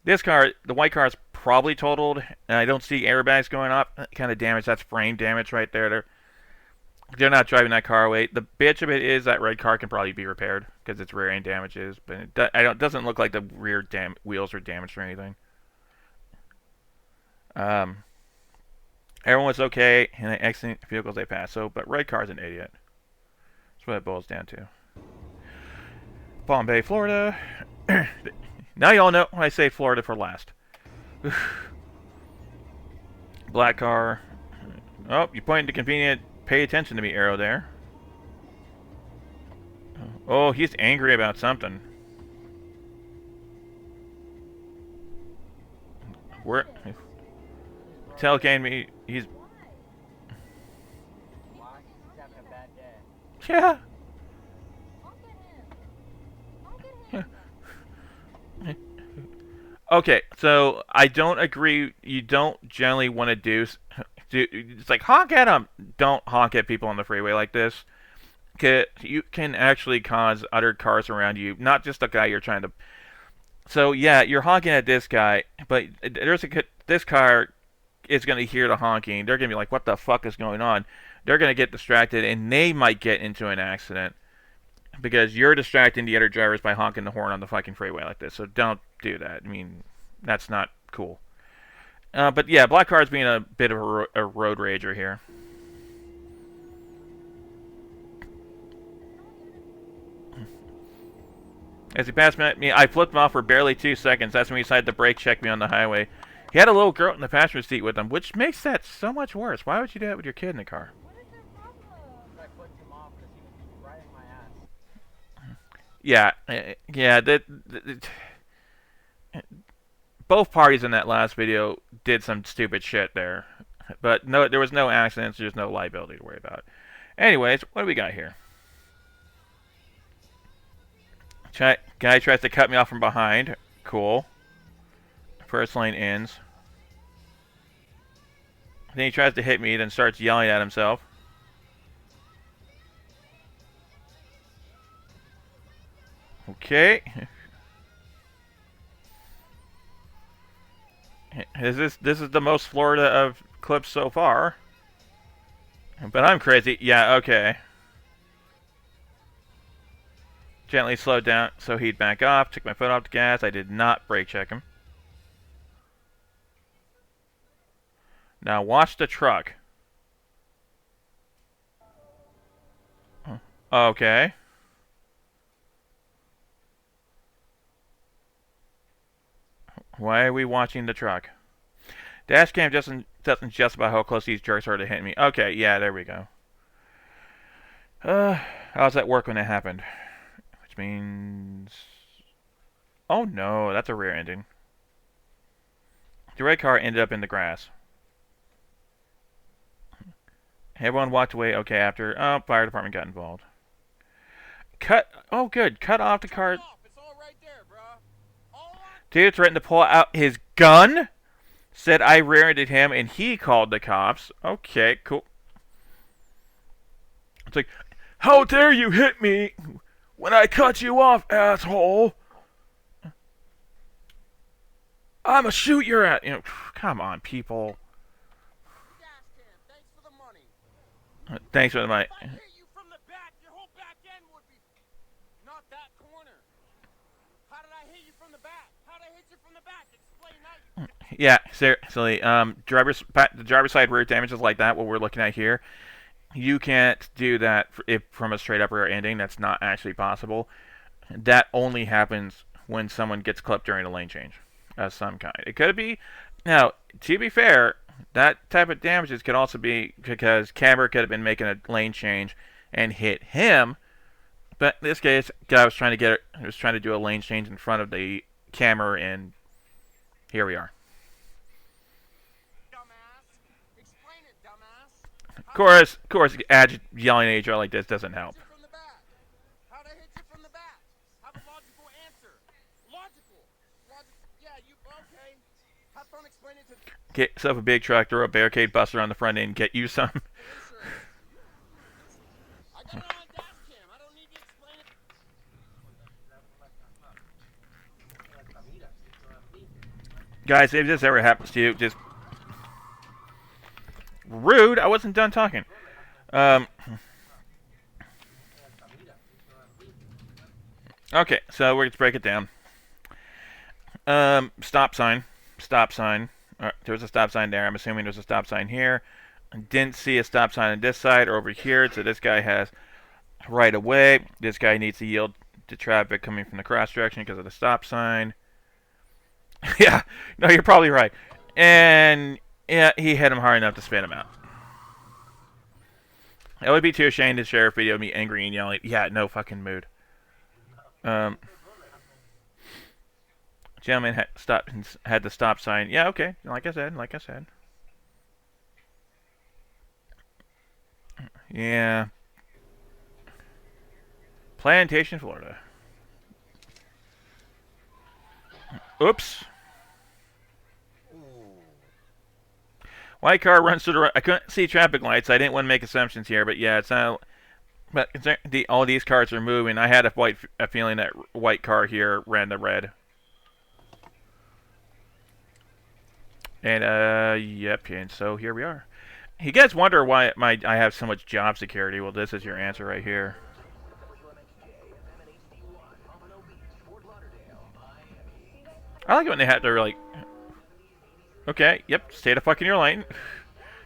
This car, the white car, is probably totaled. I don't see airbags going up. Kind of damage. That's frame damage right there. They're not driving that car away. The bitch of it is that red car can probably be repaired because its rear end damages, but it doesn't look like the rear wheels are damaged or anything. Everyone was okay, and the accident vehicles they passed. So, but red car's an idiot. That's what it boils down to. Palm Bay, Florida. Now y'all know when I say Florida for last. Black car. Oh, you pointed to convenient. Pay attention to me, arrow there. Oh, he's angry about something. Where? Tailgating me. He's. Yeah. Okay, so I don't agree. You don't generally want to do. It's like honk at them. Don't honk at people on the freeway like this. You can actually cause other cars around you, not just the guy you're trying to. So yeah, you're honking at this guy, but this car is going to hear the honking. They're going to be like, "What the fuck is going on?" They're going to get distracted, and they might get into an accident because you're distracting the other drivers by honking the horn on the fucking freeway like this. So don't do that. I mean, that's not cool. But yeah, black car's being a bit of a road rager here. As he passed me, I flipped him off for barely 2 seconds. That's when he decided to brake check me on the highway. He had a little girl in the passenger seat with him, which makes that so much worse. Why would you do that with your kid in the car? Yeah, both parties in that last video did some stupid shit there. But no, there was no accidents, there's no liability to worry about. Anyways, what do we got here? Guy tries to cut me off from behind. Cool. First lane ends. Then he tries to hit me, then starts yelling at himself. Okay. This is the most Florida of clips so far. But I'm crazy. Yeah, okay. Gently slowed down so he'd back off. Took my foot off the gas. I did not brake check him. Now watch the truck. Okay. Why are we watching the truck? Dash cam doesn't just about how close these jerks are to hitting me. Okay, yeah, there we go. How's that work when it happened? Which means... Oh no, that's a rear ending. The red car ended up in the grass. Everyone walked away okay after. Oh, fire department got involved. Cut. Oh, good. Cut off the car. Dude threatened to pull out his gun. Said I rear-ended him and he called the cops. Okay, cool. It's like, how dare you hit me when I cut you off, asshole? I'ma shoot your ass. You know, come on, people. Thanks for the money. Yeah, seriously. The driver's side rear damages like that, what we're looking at here, you can't do that from a straight up rear ending. That's not actually possible. That only happens when someone gets clipped during a lane change of some kind. It could be. Now, to be fair, that type of damages could also be because Camber could have been making a lane change and hit him. But in this case, guy was trying to do a lane change in front of the camera, and here we are. Of course, yelling at each other like this doesn't help. Get yourself a big truck, throw a barricade buster on the front end, get you some. Guys, if this ever happens to you, just... Rude! I wasn't done talking. Okay, so we're going to break it down. Stop sign. Stop sign. There was a stop sign there. I'm assuming there's a stop sign here. Didn't see a stop sign on this side or over here, so this guy has right away. This guy needs to yield to traffic coming from the cross direction because of the stop sign. Yeah, no, you're probably right. And yeah, he hit him hard enough to spin him out. I would be too ashamed to share a video of me angry and yelling. Yeah, no fucking mood. Gentleman had the stop sign. Yeah, okay. Like I said. Yeah. Plantation, Florida. Oops. White car runs to the right. I couldn't see traffic lights. I didn't want to make assumptions here, but yeah, it's not. But all these cars are moving. I had a feeling that white car here ran the red. And yep. And so here we are. You guys wonder why I have so much job security. Well, this is your answer right here. I like it when they have to like. Okay, yep, stay the fuck in your lane.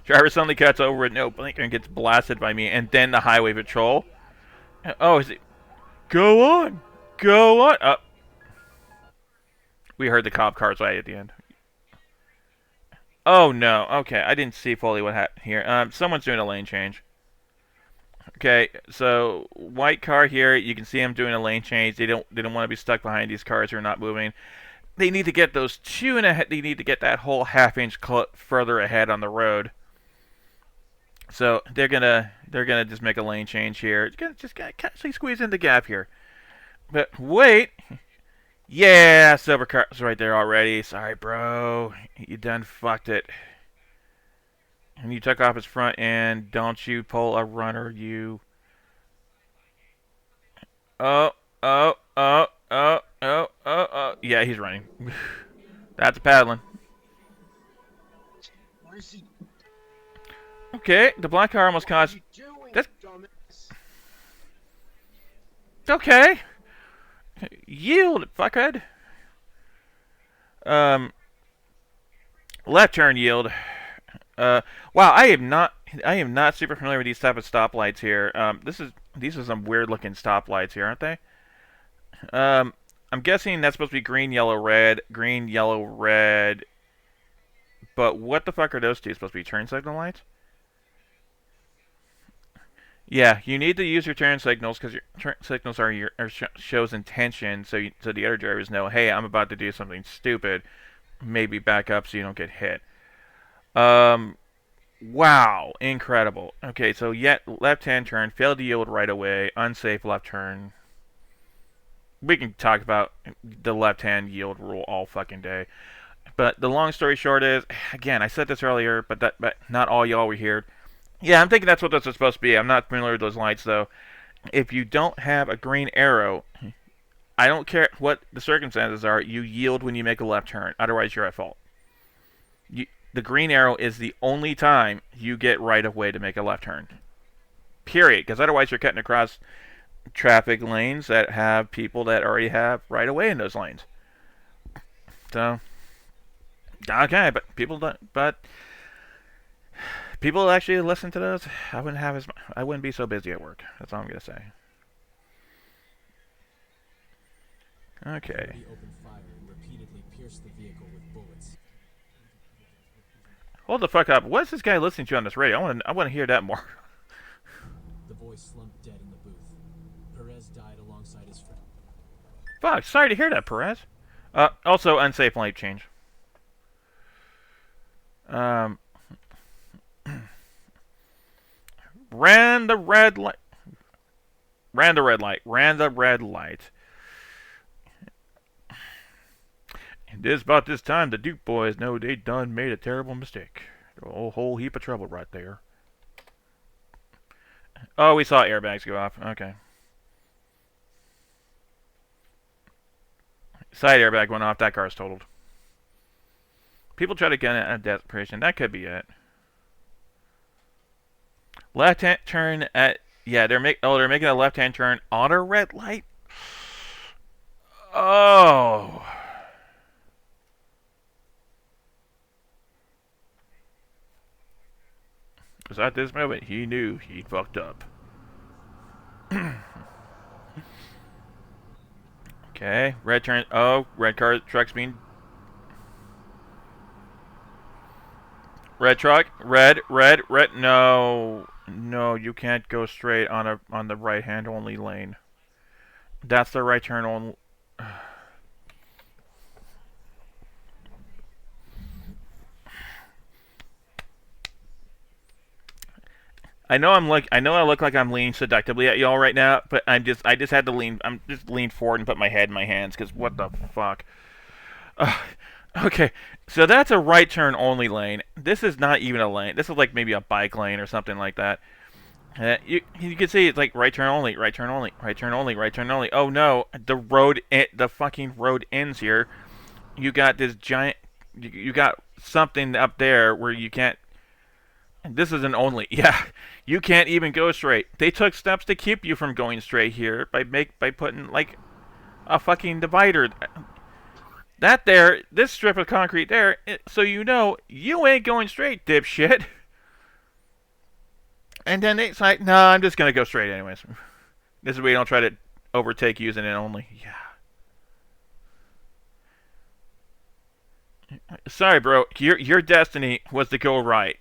Driver suddenly cuts over with no blinker and gets blasted by me, and then the highway patrol. Oh, is it? Go on! Go on! Oh. We heard the cop cars right at the end. Oh, no. Okay, I didn't see fully what happened here. Someone's doing a lane change. Okay, so white car here. You can see them doing a lane change. They don't want to be stuck behind these cars who are not moving. They need to get those 2.5. They need to get that whole half-inch further ahead on the road. So they're gonna just make a lane change here. Just gonna actually squeeze in the gap here. But wait, yeah, silver car's right there already. Sorry, bro, you done fucked it. And you took off his front end. Don't you pull a runner, you. Oh. Yeah, he's running. That's paddling. Okay, the black car almost caused... That's... Okay. Yield, fuckhead. Left turn yield. Wow, I am not super familiar with these type of stoplights here. These are some weird looking stoplights here, aren't they? I'm guessing that's supposed to be green, yellow, red, green, yellow, red. But what the fuck are those two supposed to be? Turn signal lights? Yeah, you need to use your turn signals because your turn signals shows intention, so the other drivers know, hey, I'm about to do something stupid. Maybe back up so you don't get hit. Wow, incredible. Okay, so yet left-hand turn, failed to yield right away, unsafe left turn. We can talk about the left-hand yield rule all fucking day. But the long story short is, again, I said this earlier, but not all y'all were here. Yeah, I'm thinking that's what this is supposed to be. I'm not familiar with those lights, though. If you don't have a green arrow, I don't care what the circumstances are, you yield when you make a left turn. Otherwise, you're at fault. The green arrow is the only time you get right of way to make a left turn. Period. Because otherwise, you're cutting across traffic lanes that have people that already have right of way in those lanes. So, okay, but people don't. But people actually listen to those. I wouldn't be so busy at work. That's all I'm gonna say. Okay. Hold the fuck up. What is this guy listening to on this radio? I want to hear that more. The boy slumped dead in the booth. Perez died alongside his friend. Fuck, sorry to hear that, Perez. Also, unsafe light change. Ran the red light. Ran the red light. Ran the red light. And it's about this time the Duke boys know they done made a terrible mistake. A whole heap of trouble right there. Oh, we saw airbags go off. Okay. Side airbag went off. That car's totaled. People try to get it at desperation. That could be it. Left-hand turn at... Yeah, they're making a left-hand turn on a red light. Oh... Because at this moment, he knew he'd fucked up. Okay, red turn. Oh, red car, truck's being... Red truck, red. No, no, you can't go straight on the right-hand only lane. That's the right turn only. I know I look like I'm leaning seductively at y'all right now, but I just had to lean. I'm just leaned forward and put my head in my hands because what the fuck. Okay, so that's a right turn only lane. This is not even a lane. This is like maybe a bike lane or something like that. You can see it's like right turn only, right turn only, right turn only, right turn only. Oh no, the fucking road ends here. You got this giant. You got something up there where you can't. This is an only. Yeah, you can't even go straight. They took steps to keep you from going straight here by putting like a fucking divider. This strip of concrete there, so you know you ain't going straight, dipshit. And then it's like, no, I'm just gonna go straight anyways. This is where you don't try to overtake using it only. Yeah. Sorry, bro. Your destiny was to go right.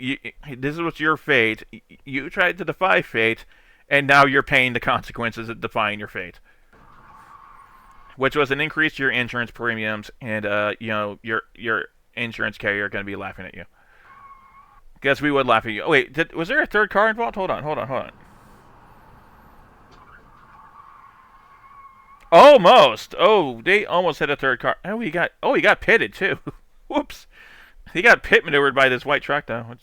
This was your fate. You tried to defy fate, and now you're paying the consequences of defying your fate. Which was an increase to your insurance premiums, and your insurance carrier going to be laughing at you. Guess we would laugh at you. Oh, wait, was there a third car involved? Hold on. Almost. Oh, they almost hit a third car. Oh, he got pitted too. Whoops. He got pit maneuvered by this white truck, though.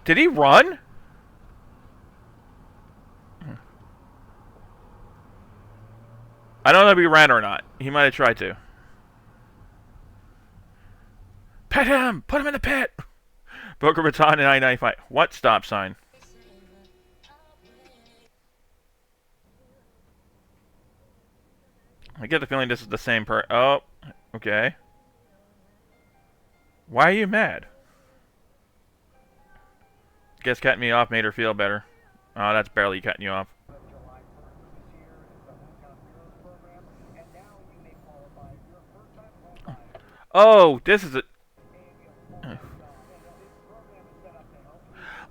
Did he run? I don't know if he ran or not. He might have tried to. Pet him! Put him in the pit! Boca Raton and I-95. What stop sign? I get the feeling this is the same Oh, okay. Why are you mad? Guess cutting me off made her feel better. Oh, that's barely cutting you off. Oh, this is a...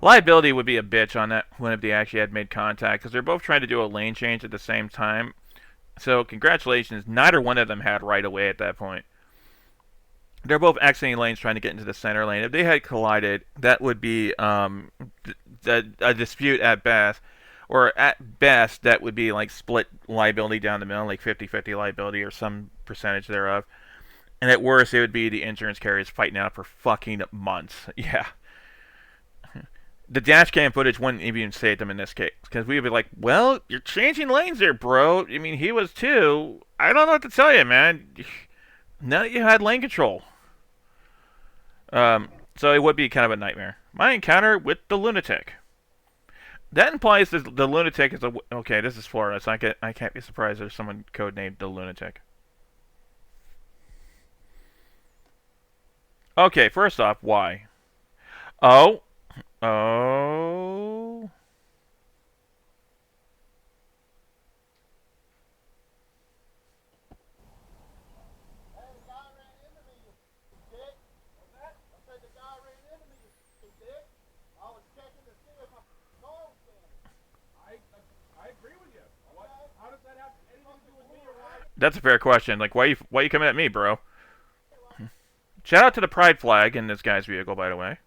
Liability would be a bitch on that when if they actually had made contact, because they're both trying to do a lane change at the same time. So, congratulations, neither one of them had right away at that point. They're both exiting lanes trying to get into the center lane. If they had collided, that would be a dispute at best. Or at best, that would be like split liability down the middle, like 50-50 liability or some percentage thereof. And at worst, it would be the insurance carriers fighting out for fucking months. Yeah. The dash cam footage wouldn't even save them in this case. Because we would be like, well, you're changing lanes there, bro. I mean, he was too. I don't know what to tell you, man. Now that you had lane control. So it would be kind of a nightmare. My encounter with the lunatic. That implies the lunatic is a... Okay, this is Florida, so I can't be surprised there's someone codenamed the lunatic. Okay, first off, why? Oh. Oh. That's a fair question. Like, why you coming at me, bro? Shout out to the pride flag in this guy's vehicle, by the way.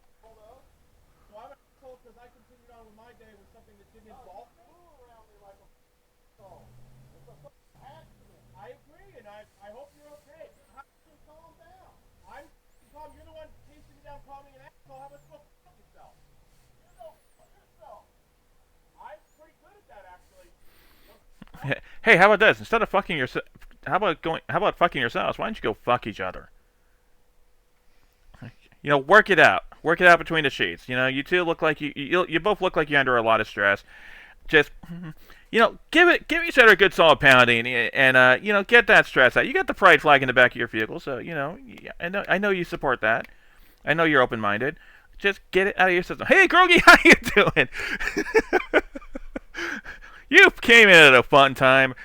Hey, how about this? Instead of fucking yourself, how about fucking yourselves? Why don't you go fuck each other? You know, work it out. Work it out between the sheets. You know, you two look like you both look like you're under a lot of stress. Just, you know, give each other a good solid pounding, and you know, get that stress out. You got the pride flag in the back of your vehicle, so you know, I know you support that. I know you're open-minded. Just get it out of your system. Hey, Grogy, how you doing? You came in at a fun time.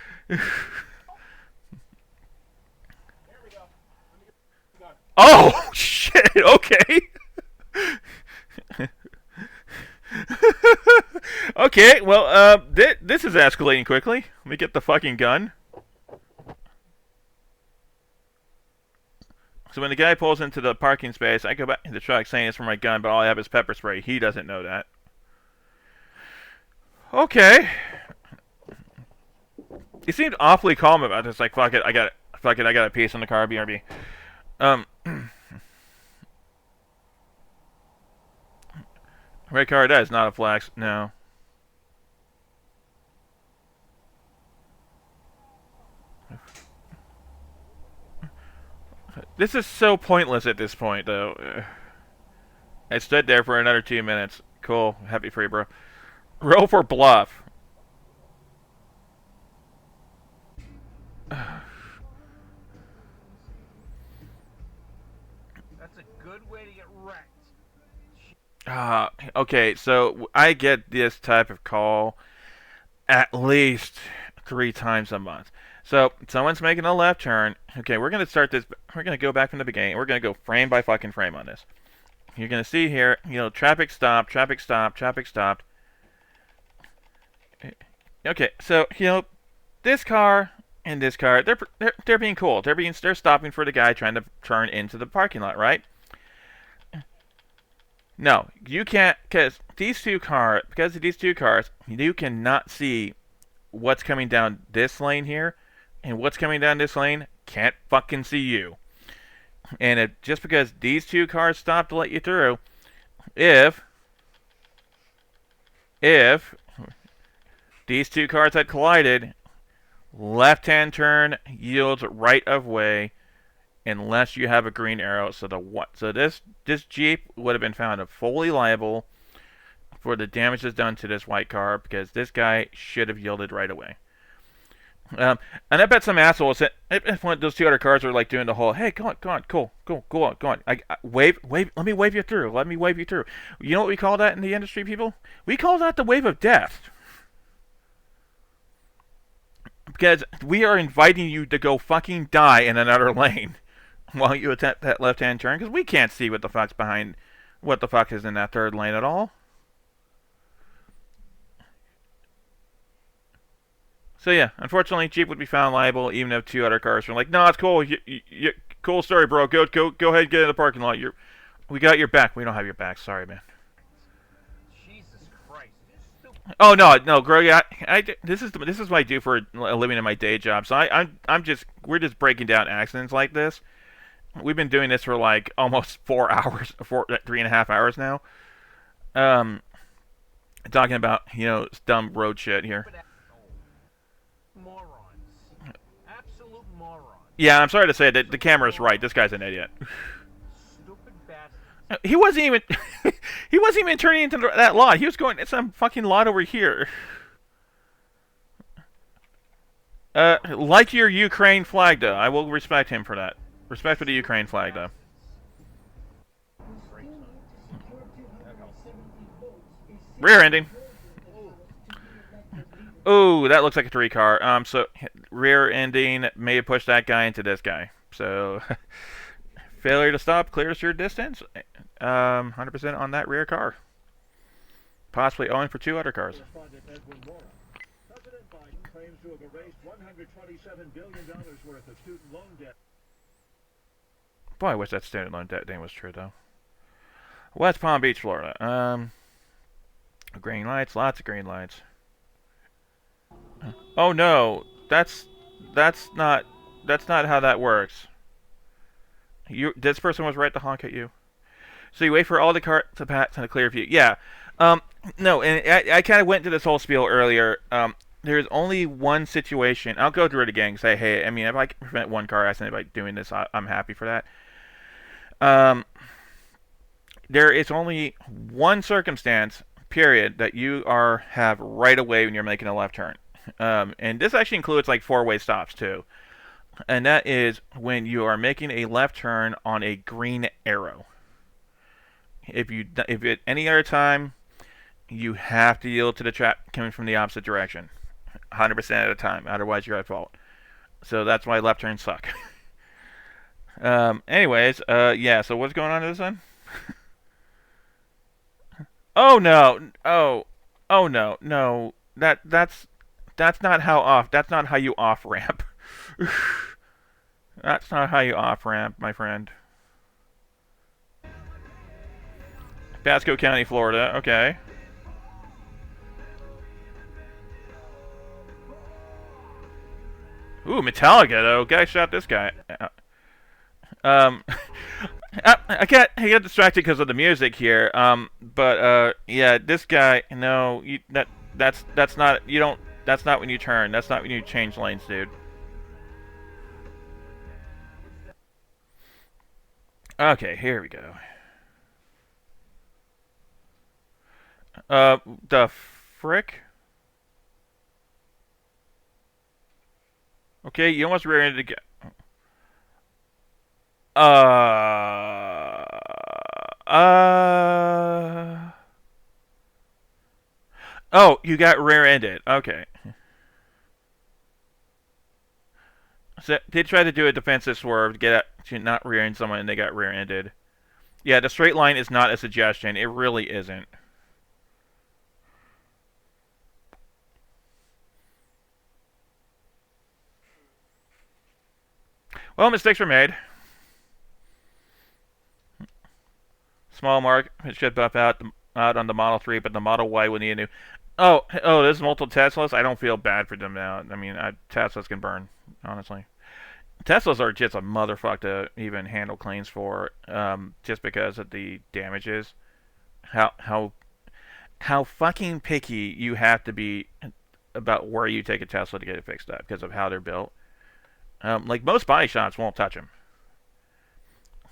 Oh, shit, okay. Okay, well, this is escalating quickly. Let me get the fucking gun. So when the guy pulls into the parking space, I go back in the truck saying it's for my gun, but all I have is pepper spray. He doesn't know that. Okay. He seemed awfully calm about this. Like, fuck it, I got a piece in the car, BRB. Red car, that is not a flash. No. This is so pointless at this point, though. I stood there for another 2 minutes. Cool. Happy for you, bro. Roll for bluff. That's a good way to get wrecked. Okay, so I get this type of call at least 3 times a month. So, someone's making a left turn. Okay, we're going to start this. We're going to go back from the beginning. We're going to go frame by fucking frame on this. You're going to see here, you know, traffic stopped, traffic stopped, traffic stopped. Okay, so, you know, this car and this car, they're being cool. They're stopping for the guy trying to turn into the parking lot, right? No, you can't, because of these two cars, you cannot see what's coming down this lane here, and what's coming down this lane can't fucking see you. And just because these two cars stopped to let you through, if these two cars had collided, left-hand turn yields right of way, unless you have a green arrow. So this Jeep would have been found fully liable for the damages done to this white car because this guy should have yielded right away. And I bet some assholes that when those two other cars are like doing the whole, hey, go on, cool, go on. Wave, let me wave you through. You know what we call that in the industry, people? We call that the wave of death. Because we are inviting you to go fucking die in another lane while you attempt that left-hand turn, because we can't see what the fuck is in that third lane at all. So yeah, unfortunately, Jeep would be found liable, even if two other cars were like, "No, it's cool. Cool story, bro. Go ahead, and get in the parking lot. We got your back. We don't have your back. Sorry, man." Jesus Christ. Oh no, Greg. This is what I do for a living in my day job. So we're just breaking down accidents like this. We've been doing this for like almost 4 hours, 3.5 hours now. Talking about dumb road shit here. Morons. Absolute morons. Yeah, I'm sorry to say that the camera's right. This guy's an idiot. Stupid bastards. He wasn't even turning into that lot. He was going to some fucking lot over here. Like your Ukraine flag, though. I will respect him for that. Respect for the Ukraine flag, though. Rear ending. Ooh, that looks like a 3 car. So rear ending may have pushed that guy into this guy. So failure to stop clears your distance. 100% on that rear car. Possibly owing for 2 other cars. President Biden claims to have erased $127 billion worth of student loan debt. Boy, I wish that student loan debt thing was true, though. West Palm Beach, Florida. Green lights, lots of green lights. Oh no, that's not how that works. This person was right to honk at you. So you wait for all the cars to pass in a clear view. Yeah. No, and I kind of went into this whole spiel earlier. There's only one situation. I'll go through it again and say, hey, I mean, if I can prevent one car accident by doing this, I'm happy for that. There is only one circumstance, period, that you have right away when you're making a left turn. And this actually includes like 4-way stops too. And that is when you are making a left turn on a green arrow. If at any other time, you have to yield to the trap coming from the opposite direction, 100% of the time. Otherwise, you're at fault. So that's why left turns suck. Anyways, yeah. So what's going on to this one? Oh no! Oh no! No, that's not how off. That's not how you off ramp. That's not how you off ramp, my friend. Pasco County, Florida. Okay. Ooh, Metallica though. Guy shot this guy. I get distracted because of the music here. But yeah, this guy. No, that's not. You don't. That's not when you turn. That's not when you change lanes, dude. Okay, here we go. The frick? Okay, you almost rear-ended again. Oh, you got rear-ended. Okay. So they tried to do a defensive swerve to not rear-end someone, and they got rear-ended. Yeah, the straight line is not a suggestion. It really isn't. Well, mistakes were made. Small mark. It should buff out on the Model 3, but the Model Y will need a new... Oh, there's multiple Teslas? I don't feel bad for them now. I mean, Teslas can burn, honestly. Teslas are just a motherfucker to even handle claims for, just because of the damages. How fucking picky you have to be about where you take a Tesla to get it fixed up because of how they're built. Like, most body shops won't touch them.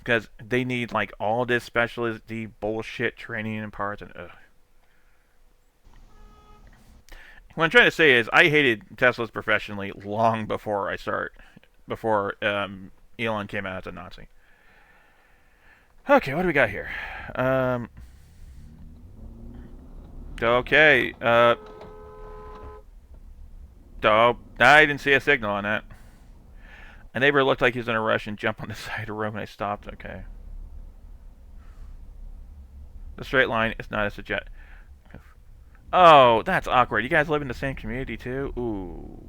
because they need like all this specialty bullshit training and parts and What I'm trying to say is I hated Teslas professionally long before Elon came out as a Nazi. Okay, what do we got here? Okay, oh, I didn't see a signal on that. A neighbor looked like he was in a rush and jumped on the side of the road when I stopped. Okay. The straight line is not a suggest. Oh, that's awkward. You guys live in the same community too? Ooh.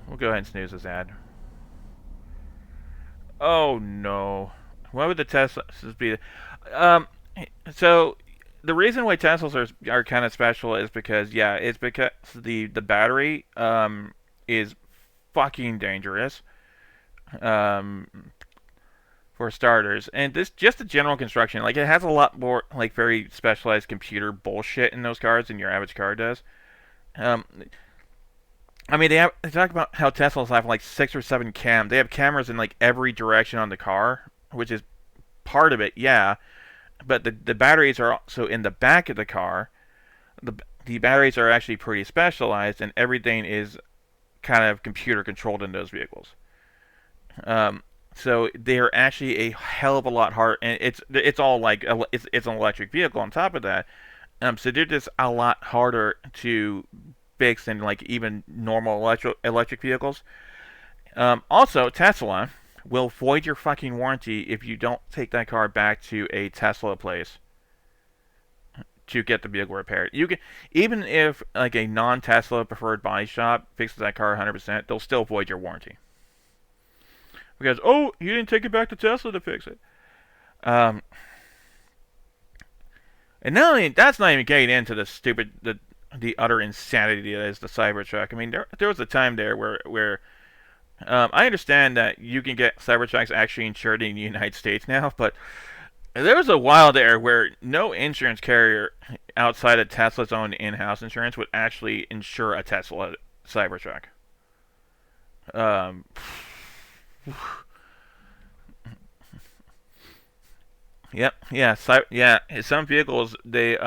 We'll go ahead and snooze this ad. Oh no. Why would the Teslas be? So the reason why Teslas are kind of special is because it's because the battery is fucking dangerous. For starters, and this just the general construction, like it has a lot more like very specialized computer bullshit in those cars than your average car does. I mean, they talk about how Teslas have like 6 or 7 cams. They have cameras in like every direction on the car, which is part of it, yeah. But the batteries are also in the back of the car. The batteries are actually pretty specialized, and everything is kind of computer controlled in those vehicles. So they're actually a hell of a lot harder, and it's all like it's an electric vehicle on top of that. So they're just a lot harder to fix than like even normal electric vehicles. Also, Tesla will void your fucking warranty if you don't take that car back to a Tesla place to get the vehicle repaired. You can, even if like a non-Tesla preferred body shop fixes that car 100%, they'll still void your warranty. Because, oh, you didn't take it back to Tesla to fix it. And not only, that's not even getting into the utter insanity that is the Cybertruck. I mean, there was a time there where I understand that you can get Cybertrucks actually insured in the United States now, but there was a while there where no insurance carrier outside of Tesla's own in-house insurance would actually insure a Tesla Cybertruck. Yep. Yeah. Some vehicles they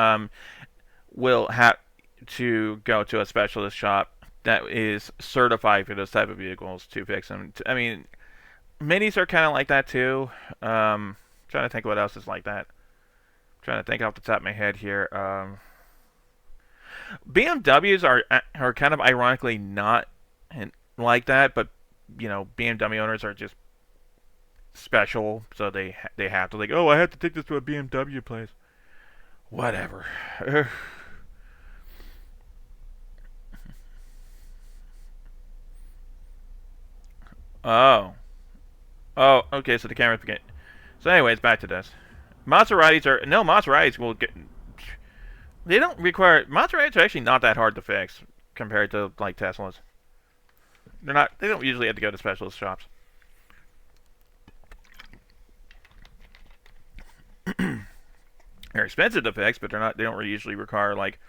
will have to go to a specialist shop that is certified for those type of vehicles to fix them. I mean, minis are kind of like that too. Trying to think what else is like that. Trying to think off the top of my head here. BMWs are kind of ironically not like that, but you know, BMW owners are just special, so they have to, like, oh, I have to take this to a BMW place. Whatever. Oh, okay, so the camera's getting... So anyways, back to this. Maseratis will get... They don't require... Maseratis are actually not that hard to fix compared to, like, Teslas. They don't usually have to go to specialist shops. They're expensive to fix, but they don't really usually require like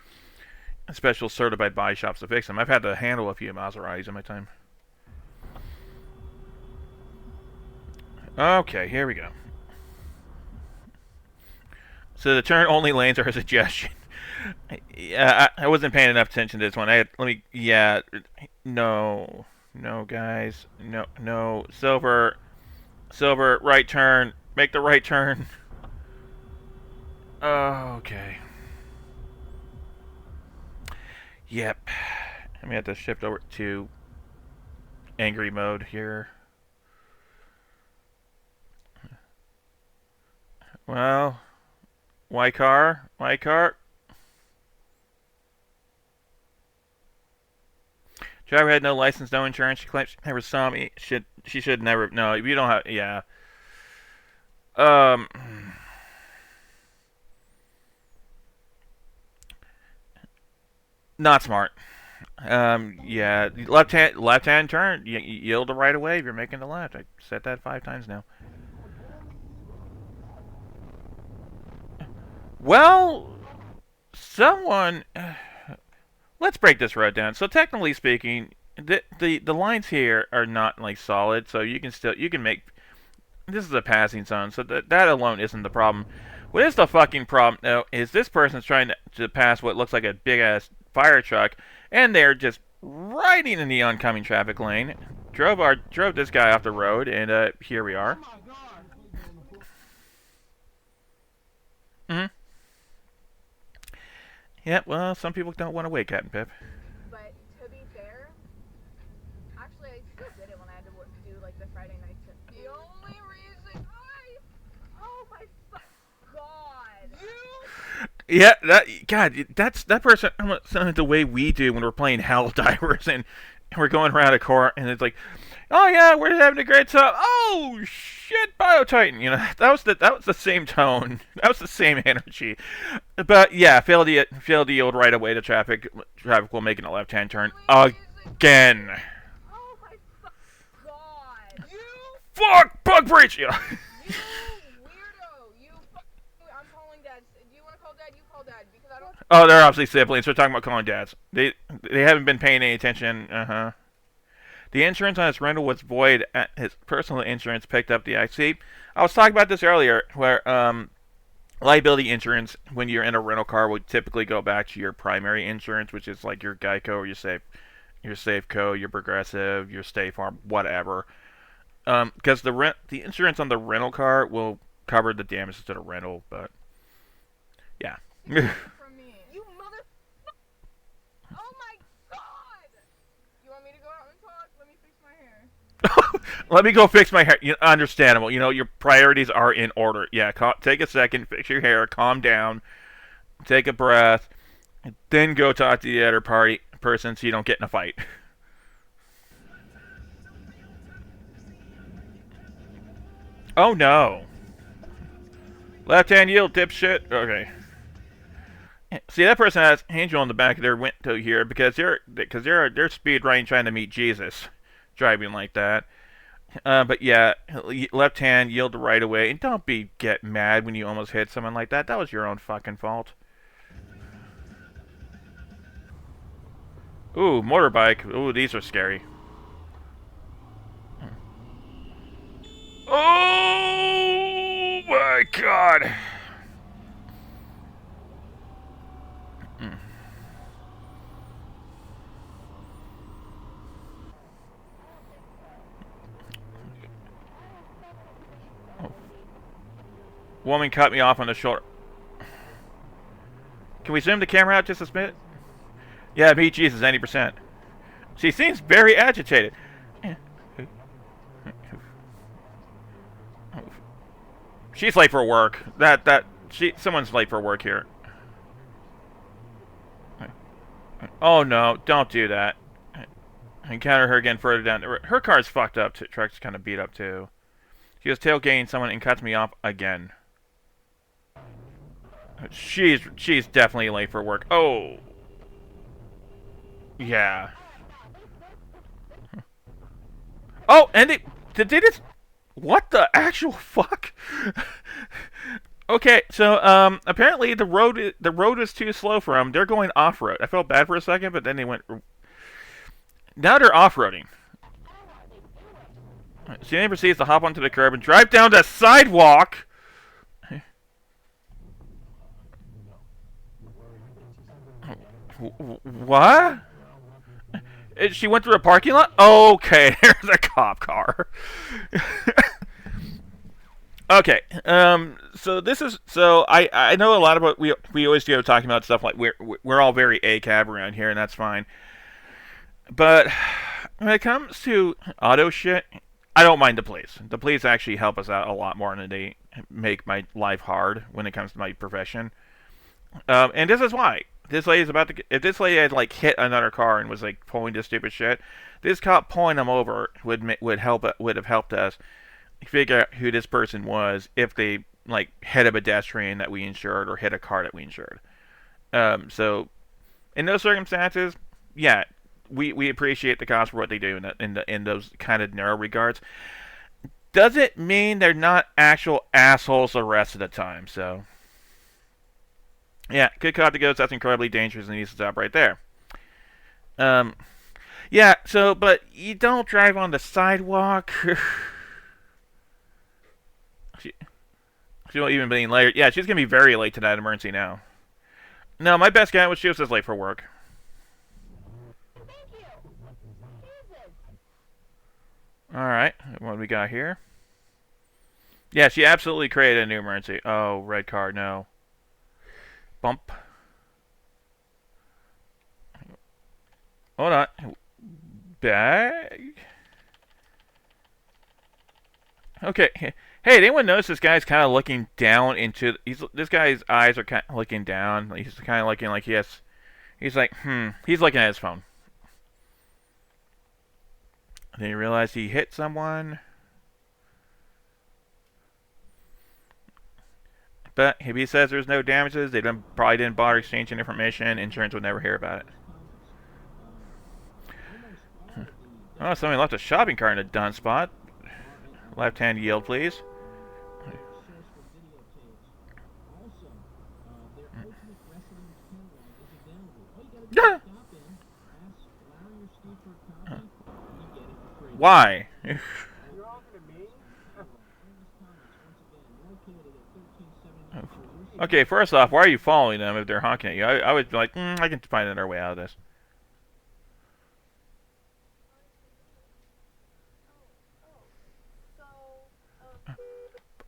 special certified body shops to fix them. I've had to handle a few Maseratis in my time. Okay, here we go. So the turn only lanes are a suggestion. Yeah, I wasn't paying enough attention to this one. No, guys, no, silver, right turn, make the right turn. Okay. Yep. I'm gonna have to shift over to angry mode here. Well, why car? Driver had no license, no insurance. She claims she never saw me. She should never. No, you don't have. Yeah. Not smart. Yeah. Left hand turn. You yield the right away if you're making the left. I said that 5 times now. Well, someone... Let's break this road down. So technically speaking, the lines here are not like solid, so you can make. This is a passing zone, so that alone isn't the problem. What is the fucking problem, though, is this person's trying to pass what looks like a big-ass fire truck, and they're just riding in the oncoming traffic lane. Drove this guy off the road, and here we are. Mm-hmm. Yeah, well, some people don't want to wait, Captain Pip. But to be fair, actually, I still did it when I had to do like the Friday night trip. The only reason oh my god, Yeah, that person. The way we do when we're playing Helldivers and we're going around a core, and it's like, oh yeah, we're having a great time. Oh shit, Biotitan. You know, that was the same tone. That was the same energy. But yeah, failed the yield right away to traffic. Traffic will make a left-hand turn again. oh my god, Fuck, bug breach. Yeah. you weirdo, I'm calling Dad. Do you want to call Dad? You call Dad because I don't. Oh, they're obviously siblings. We're talking about calling dads. They haven't been paying any attention. The insurance on his rental was void. His personal insurance picked up the XC. I was talking about this earlier, where liability insurance, when you're in a rental car, would typically go back to your primary insurance, which is like your Geico or your Safeco, your Progressive, your State Farm, whatever. Because the insurance on the rental car will cover the damages to the rental, but yeah. From me. You mother. Oh my god! You want me to go out and talk? Let me fix my hair. Let me go fix my hair. Understandable. Your priorities are in order. Yeah, take a second, fix your hair, calm down, take a breath, and then go talk to the other person so you don't get in a fight. Oh no. Left-hand yield, dipshit. Okay. See, that person has Angel on the back of their window here because they're speed running trying to meet Jesus, driving like that. But yeah, left hand yield the right away, and don't get mad when you almost hit someone like that. That was your own fucking fault. Ooh, motorbike. Ooh, these are scary. Oh my god. Woman cut me off on the shoulder. Can we zoom the camera out just a bit? Yeah, beat Jesus 90%. She seems very agitated. She's late for work. Someone's late for work here. Oh no, don't do that. Encounter her again further down. Her car's fucked up. Truck's kind of beat up too. She was tailgating someone and cuts me off again. She's definitely late for work. Oh. Yeah. Oh, and did they just... What the actual fuck? Okay, so apparently the road is too slow for them. They're going off-road. I felt bad for a second, but then they went... Now they're off-roading. She then proceeds to hop onto the curb and drive down the sidewalk. What? She went through a parking lot? Okay, there's a cop car. Okay, so I know a lot about we always go talking about stuff like we're all very ACAB around here, and that's fine. But when it comes to auto shit, I don't mind the police. The police actually help us out a lot more than they make my life hard when it comes to my profession. And this is why. This lady's about to. If this lady had like hit another car and was like pulling this stupid shit, this cop pulling them over would have helped us figure out who this person was if they like hit a pedestrian that we insured or hit a car that we insured. So in those circumstances, yeah, we appreciate the cops for what they do in those kind of narrow regards. Does it mean they're not actual assholes the rest of the time? So. Yeah, good cop to go. That's incredibly dangerous and needs to stop right there. Yeah, so, but you don't drive on the sidewalk. she, she won't even be late. Yeah, she's going to be very late to that emergency now. No, my best guy was she was just late for work. Alright, what do we got here? Yeah, she absolutely created a new emergency. Oh, red car, no. Bump. Hold on. Bag? Okay. Hey, did anyone notice this guy's kind of looking down into... this guy's eyes are kind of looking down. He's kind of looking like he has... He's like, He's looking at his phone. Then he realized he hit someone. But if he says there's no damages, they probably didn't bother exchanging information. Insurance would never hear about it. Oh, somebody left a shopping cart in a done spot. Left-hand yield, please. Why? Okay, first off, why are you following them if they're honking at you? I would be like, I can find another way out of this.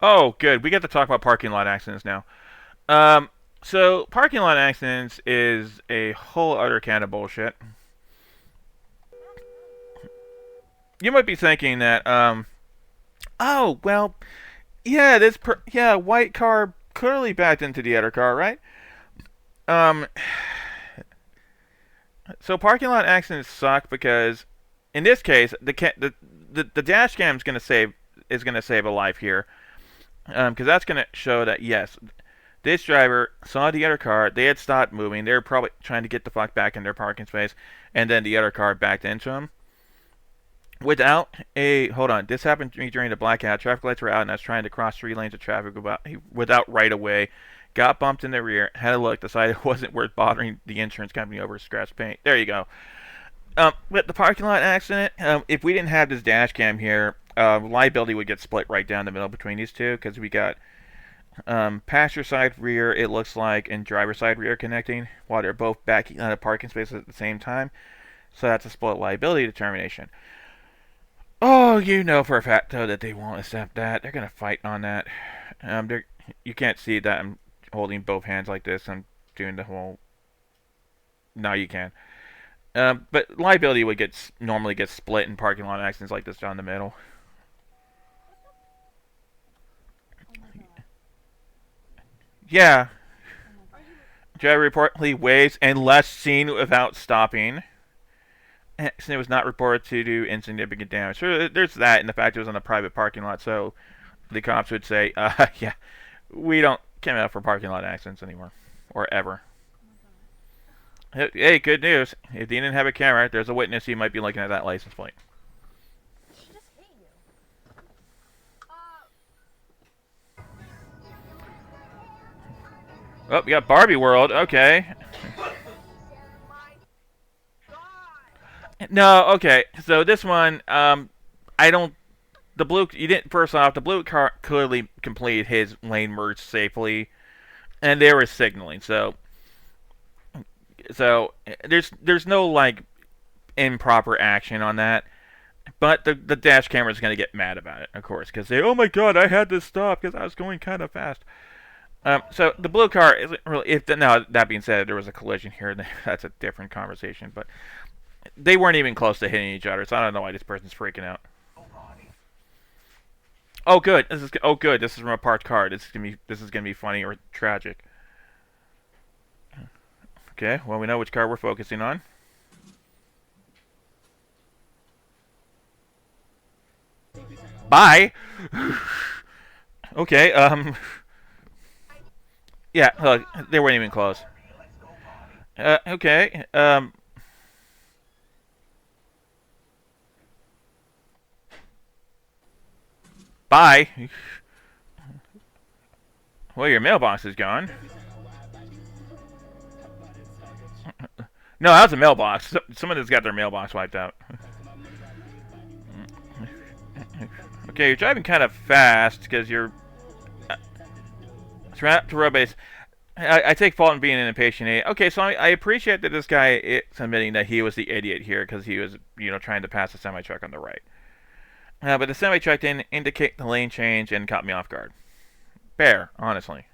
Oh, good. We get to talk about parking lot accidents now. So parking lot accidents is a whole other can of bullshit. You might be thinking that, oh, well, yeah, white car clearly backed into the other car, right? So parking lot accidents suck because, in this case, the dash cam is gonna save a life here, because that's gonna show that yes, this driver saw the other car. They had stopped moving. They were probably trying to get the fuck back in their parking space, and then the other car backed into him. Hold on, this happened to me during the blackout. Traffic lights were out, and I was trying to cross 3 lanes of traffic without right of way. Got bumped in the rear, had a look, decided it wasn't worth bothering the insurance company over scratched paint. There you go. With the parking lot accident, if we didn't have this dash cam here, liability would get split right down the middle between these two, because we got passenger side rear, it looks like, and driver side rear connecting, while they're both backing out of parking spaces at the same time. So that's a split liability determination. Oh, you know for a fact, though, that they won't accept that. They're going to fight on that. You can't see that I'm holding both hands like this. I'm doing the whole... No, you can. But liability would normally get split in parking lot accidents like this down the middle. Yeah. Driver reportedly waves and left seen without stopping. Accident was not reported to do insignificant damage. So there's that, and the fact it was on a private parking lot. So the cops would say, yeah, we don't come out for parking lot accidents anymore, or ever. Hey, good news. If you didn't have a camera, there's a witness. You might be looking at that license plate. She just hit you. Oh, we got Barbie World. Okay. No, okay. So this one, First off, the blue car clearly completed his lane merge safely, and they were signaling. So there's no like improper action on that. But the dash camera is going to get mad about it, of course, because oh my god, I had to stop because I was going kind of fast. So the blue car isn't really. Now that being said, there was a collision here. That's a different conversation, but they weren't even close to hitting each other, so I don't know why this person's freaking out. Oh good, this is from a parked car. This is gonna be funny or tragic. Okay, well we know which car we're focusing on. Bye. Okay, yeah, look, they weren't even close. Okay, bye. Well, your mailbox is gone. No, that was a mailbox. Someone has got their mailbox wiped out. Okay, you're driving kind of fast because you're to road base. I take fault in being an impatient idiot. Okay, so I appreciate that this guy is admitting that he was the idiot here because he was, trying to pass a semi-truck on the right. But the semi-truck didn't indicate the lane change and caught me off guard. Fair, honestly.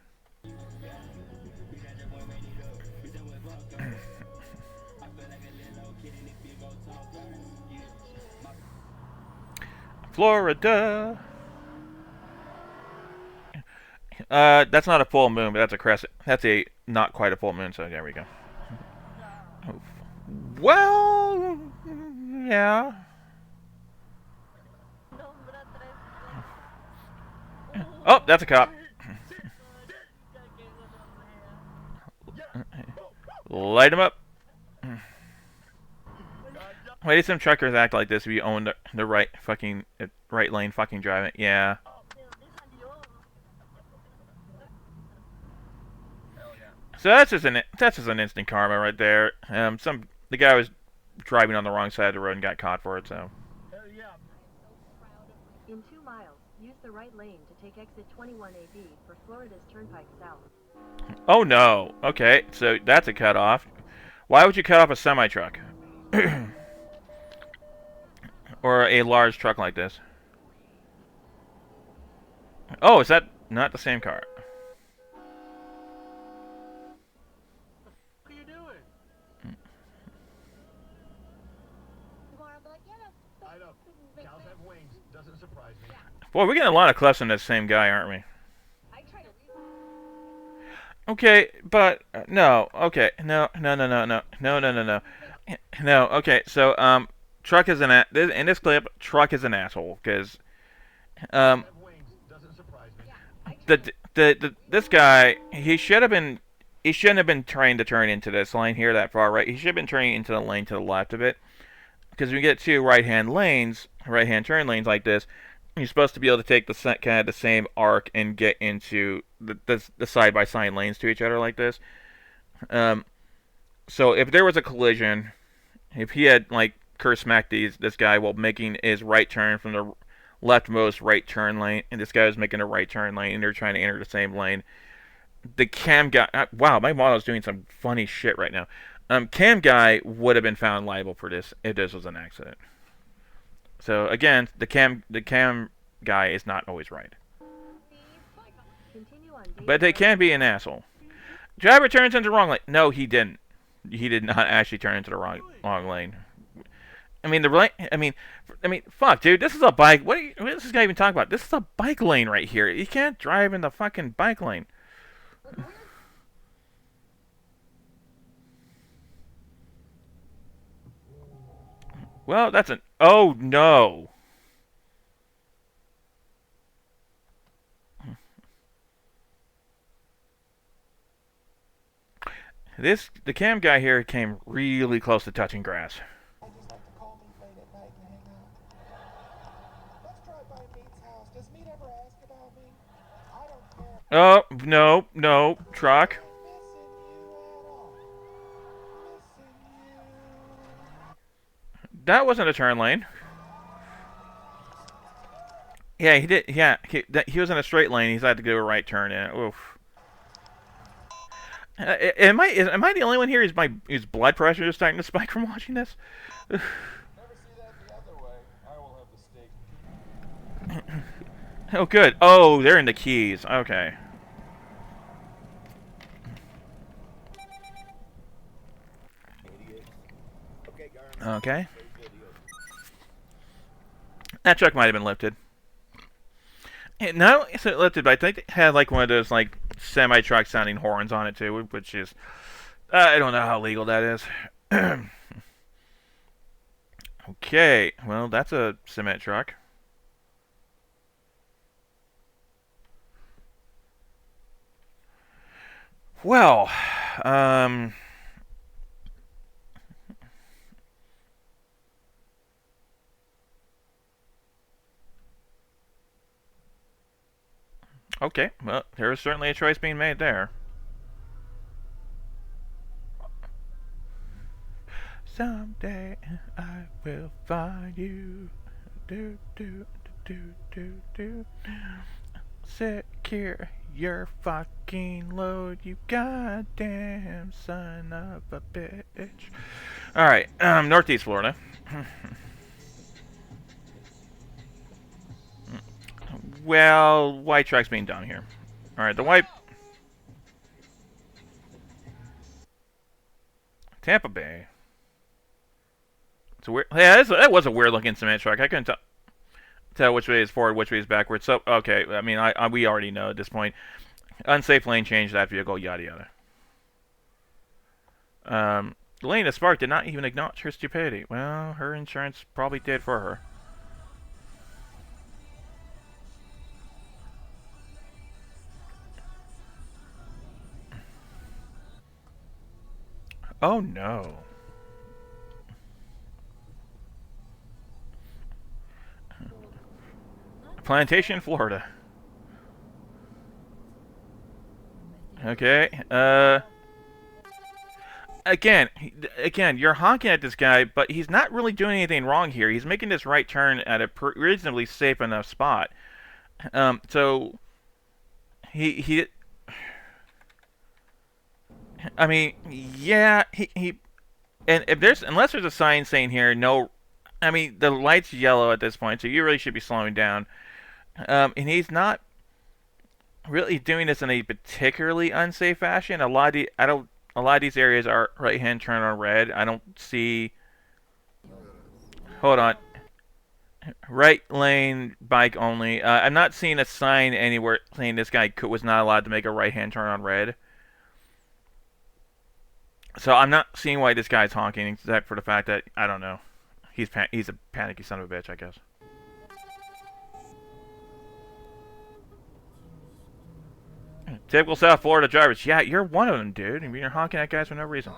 Florida. That's not a full moon, but that's a crescent. That's a not quite a full moon, so there we go. Oh. Well, yeah. Oh, that's a cop. Light him up. Why do some truckers act like this if you own the right lane fucking driving? Yeah. So that's just an instant karma right there. The guy was driving on the wrong side of the road and got caught for it. So. In 2 miles, use the right lane to take exit 21AB for Florida's Turnpike South. Oh no. Okay, so that's a cutoff. Why would you cut off a semi truck? Or a large truck like this? Oh, is that not the same car? What are you doing? I know. Cows have wings. Doesn't surprise me. Boy, we're getting a lot of clips on this same guy, aren't we? Okay, but no. Okay, no. No. Okay, so truck is in this clip. Truck is an asshole because this guy he shouldn't have been trying to turn into this lane here that far right. He should have been turning into the lane to the left of it because when you get two right-hand turn lanes like this, you're supposed to be able to take the same arc and get into the side-by-side lanes to each other like this. So if there was a collision, if he had curse smacked this guy while making his right turn from the leftmost right turn lane, and this guy was making a right turn lane, and they're trying to enter the same lane, the cam guy, wow, my model's doing some funny shit right now. Cam guy would have been found liable for this if this was an accident. So again, the cam guy is not always right. But they can be an asshole. Driver turns into the wrong lane. No, he didn't. He did not actually turn into the wrong lane. I mean, fuck, dude. This is a bike. What is this guy even talking about? This is a bike lane right here. You can't drive in the fucking bike lane. Well, that's an... Oh, no. The cam guy here came really close to touching grass. Oh, no, truck. That wasn't a turn lane. Yeah, he did. Yeah, he was in a straight lane. He's had to do a right turn in. Oof. Am I the only one here? Is blood pressure just starting to spike from watching this? Oh, good. Oh, they're in the Keys. Okay. Okay. That truck might have been lifted. No, it's not lifted, but I think it had one of those semi-truck sounding horns on it too, which is I don't know how legal that is. Okay, well that's a cement truck. Well, okay, well, there is certainly a choice being made there. Someday I will find you. Do do do do do. Secure your fucking load, you goddamn son of a bitch. All right, Northeast Florida. Well, white track's being done here. All right, the white. Tampa Bay. It's a weird. Yeah, that was a weird looking cement truck. I couldn't tell which way is forward, which way is backwards. So okay, I mean, we already know at this point. Unsafe lane change that vehicle, yada yada. Elena Spark did not even acknowledge her stupidity. Well, her insurance probably did for her. Oh no. Plantation, Florida. Okay. Again, you're honking at this guy, but he's not really doing anything wrong here. He's making this right turn at a reasonably safe enough spot. So he. I mean, yeah, he. And unless there's a sign saying here no, I mean the light's yellow at this point, so you really should be slowing down. And he's not really doing this in a particularly unsafe fashion. A lot of these areas are right-hand turn on red. I don't see. Hold on. Right lane bike only. I'm not seeing a sign anywhere saying this guy was not allowed to make a right-hand turn on red. So I'm not seeing why this guy's honking, except for the fact that I don't know. He's a panicky son of a bitch, I guess. Typical South Florida drivers. Yeah, you're one of them, dude. I mean, you're honking at guys for no reason.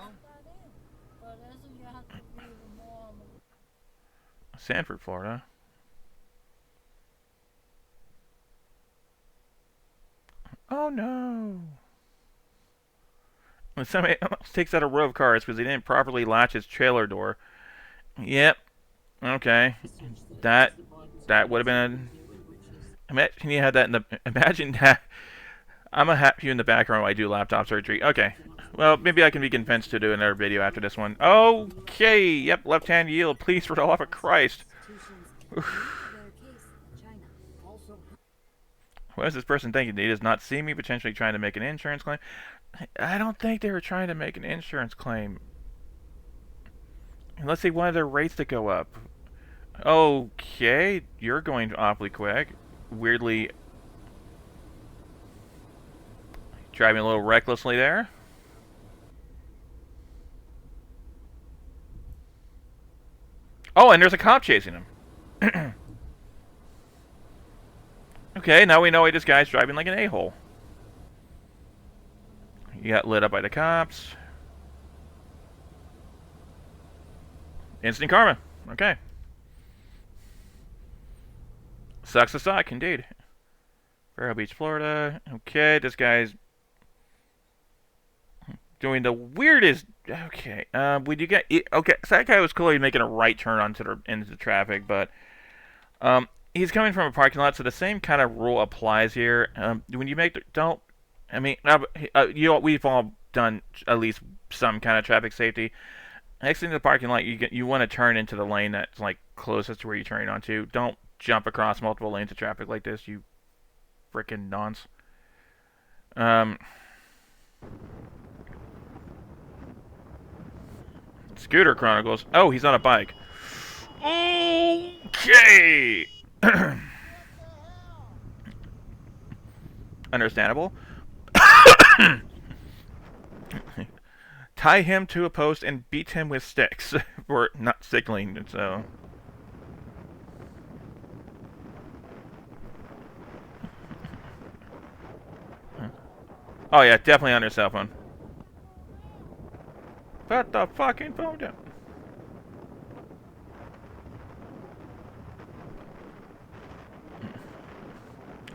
Sanford, Florida. Oh no. When somebody takes out a row of cars because they didn't properly latch his trailer door. Yep. Okay. That would have been. Imagine you had that in the. Imagine that. I'm gonna have you in the background while I do laptop surgery. Okay. Well, maybe I can be convinced to do another video after this one. Okay. Yep. Left hand yield. Please, for the love of Christ. What is this person thinking? He does not see me potentially trying to make an insurance claim. I don't think they were trying to make an insurance claim. Unless they wanted their rates to go up. Okay, you're going awfully quick. Weirdly driving a little recklessly there. Oh, and there's a cop chasing him. Okay, now we know why this guy's driving like an a-hole. He got lit up by the cops. Instant karma. Okay. Sucks to suck, indeed. Vero Beach, Florida. Okay, this guy's doing the weirdest. Okay, would you get? Okay, so that guy was clearly making a right turn into traffic, but he's coming from a parking lot, so the same kind of rule applies here. When you make don't. I mean, we've all done at least some kind of traffic safety. Exiting the parking lot, you want to turn into the lane that's like closest to where you're turning onto. Don't jump across multiple lanes of traffic like this, you frickin' nonce. Scooter Chronicles. Oh, he's on a bike. Okay. Understandable. Tie him to a post and beat him with sticks for not signaling. So. Oh yeah, definitely on your cell phone. Put the fucking phone down.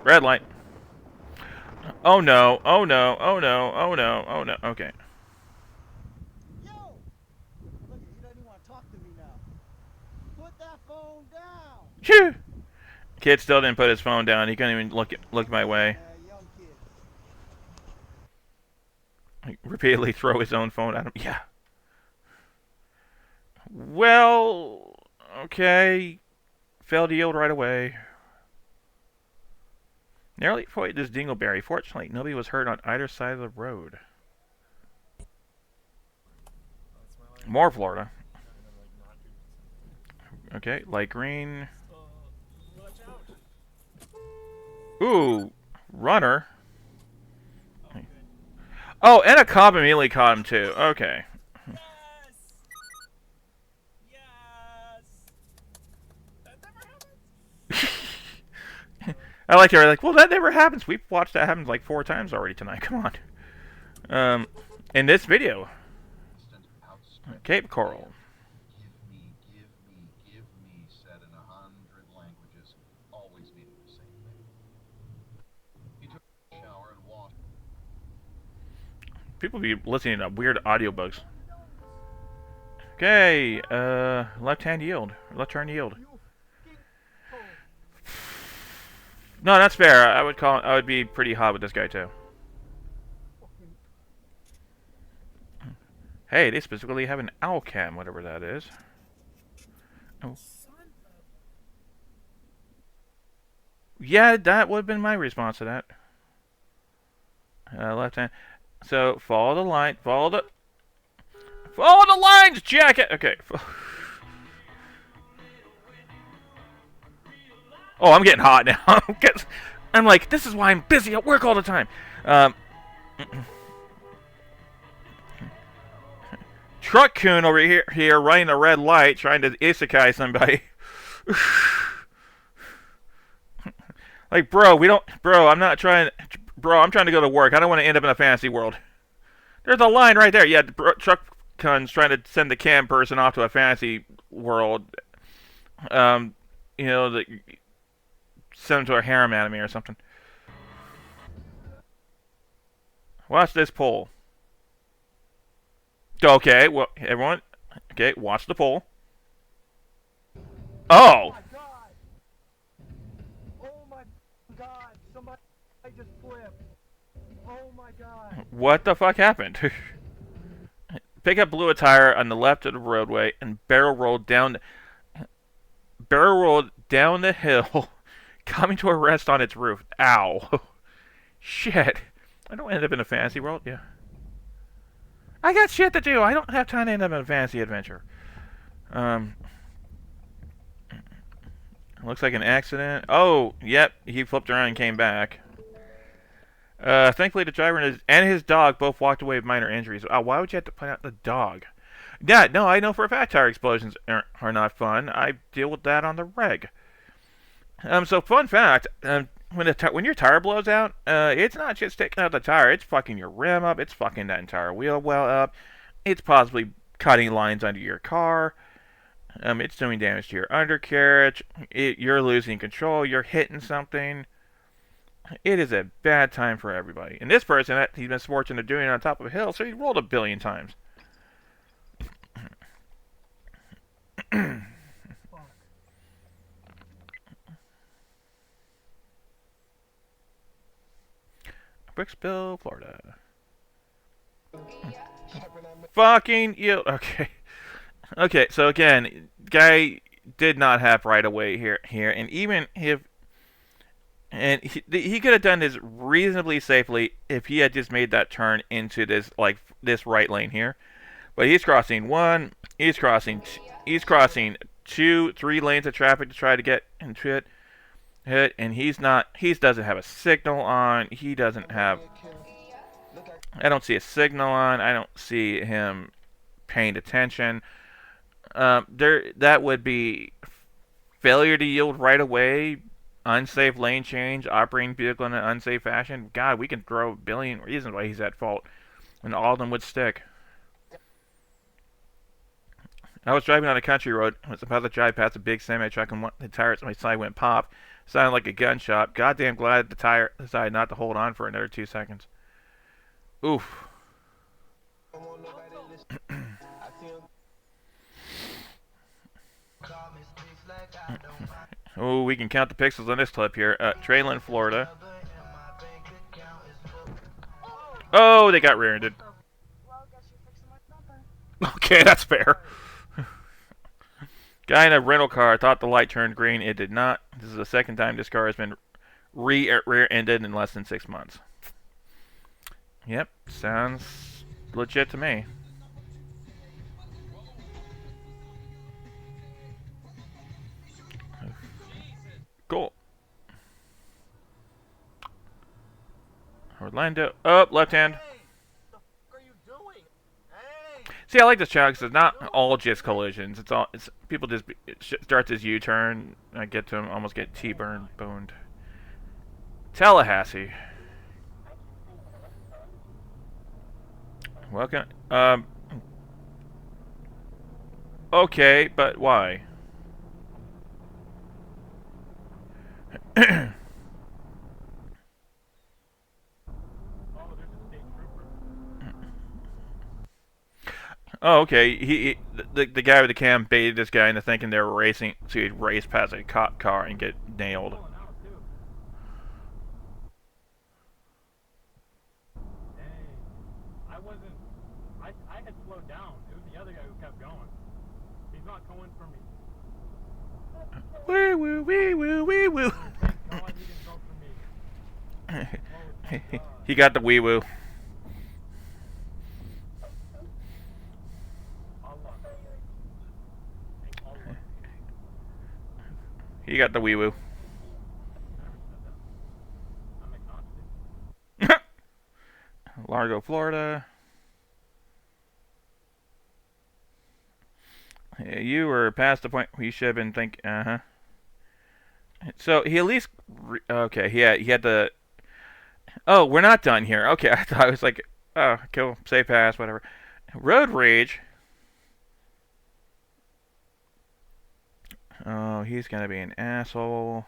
Red light. Oh no, oh no, oh no, oh no, oh no. Okay. Yo! Look, he doesn't want Phew! Kid still didn't put his phone down. He couldn't even look my way. Like, repeatedly throw his own phone at him. Yeah. Well, okay. Failed to yield right away. Nearly avoided this dingleberry. Fortunately, nobody was hurt on either side of the road. More Florida. Okay, light green. Ooh, runner. Oh, and a cop immediately caught him too. Okay. I like her. Like, well, that never happens. We've watched that happen like 4 times already tonight. Come on. In this video, Cape Coral. Give me, said in 100 languages, always meaning the same thing. He took a shower and washed. People be listening to weird audiobooks. Okay, left hand yield. Left turn yield. No, that's fair. I would be pretty hot with this guy too. Hey, they specifically have an owl cam, whatever that is. Oh. Yeah, that would have been my response to that. Left hand. So follow the line. Follow the lines, jacket. Okay. Oh, I'm getting hot now. I'm like, this is why I'm busy at work all the time. Truck coon over here running a red light, trying to isekai somebody. Like, bro, I'm not trying. Bro, I'm trying to go to work. I don't want to end up in a fantasy world. There's a line right there. Yeah, truck coon's trying to send the cam person off to a fantasy world. You know, send him to a harem anime or something. Watch this pole. Okay, well, everyone. Okay, watch the pole. Oh! Oh my god, somebody just flipped. Oh my god. What the fuck happened? Pickup blew a tire on the left of the roadway and barrel rolled down the hill, coming to a rest on its roof. Ow. Shit. I don't end up in a fantasy world, yeah. I got shit to do. I don't have time to end up in a fantasy adventure. Looks like an accident. Oh, yep. He flipped around and came back. Thankfully, the driver and his dog both walked away with minor injuries. Why would you have to point out the dog? Yeah, no, I know for a fact tire explosions are not fun. I deal with that on the reg. So fun fact, when your tire blows out, it's not just taking out the tire, it's fucking your rim up, it's fucking that entire wheel well up, it's possibly cutting lines under your car, it's doing damage to your undercarriage, you're losing control, you're hitting something. It is a bad time for everybody. And this person, he's been fortunate of doing it on top of a hill, so he rolled 1 billion times. Bricksville, Florida. Fucking you. Okay. Okay, so again, guy did not have right away here, and even if, and he could have done this reasonably safely if he had just made that turn into this this right lane here, but he's crossing he's crossing 2, 3 lanes of traffic to try to get into it. And he doesn't have a signal on. He doesn't have. I don't see a signal on. I don't see him paying attention. That would be failure to yield right away, unsafe lane change, operating vehicle in an unsafe fashion. God, we can throw 1 billion reasons why he's at fault, and all of them would stick. I was driving on a country road. I was about to drive past a big semi truck, and the tires on my side went pop. Sounded like a gunshot. Goddamn glad the tire decided not to hold on for another 2 seconds. Oof. Oh, we can count the pixels on this clip here. Trailing, Florida. Oh, they got rear-ended. Okay, that's fair. Guy in a rental car thought the light turned green. It did not. This is the second time this car has been rear-ended in less than 6 months. Yep, sounds legit to me. Cool. Orlando. Oh, left hand. See, I like this channel because it's not all just collisions. It's people just it starts as U-turn. I get to him, almost get boned. Tallahassee. Welcome. Okay, but why? Oh, okay. The guy with the cam baited this guy into thinking they were racing, so he'd race past a cop car and get nailed. I had slowed down. It was the other guy who kept going. He's not going for me. Wee woo, wee woo, wee woo. Thank God he didn't go for me. He got the wee woo. He got the wee woo. Largo, Florida. You were past the point where you should have been thinking. So he at least. Okay, he had the. Oh, we're not done here. Okay, I thought it was like, oh, cool, safe pass, whatever. Road rage. Oh, he's gonna be an asshole.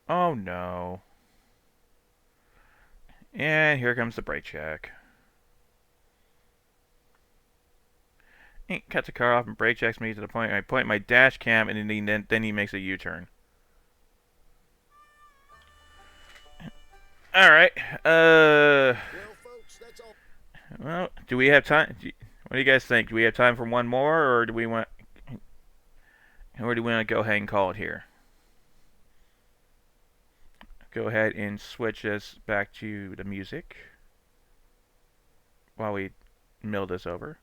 Oh no. And here comes the brake check. He cuts the car off and brake checks me to the point where I point my dash cam and then he makes a U-turn. Alright. Well, do we have time? What do you guys think? Do we have time for one more, or do we want to go ahead and call it here? Go ahead and switch this back to the music while we mill this over.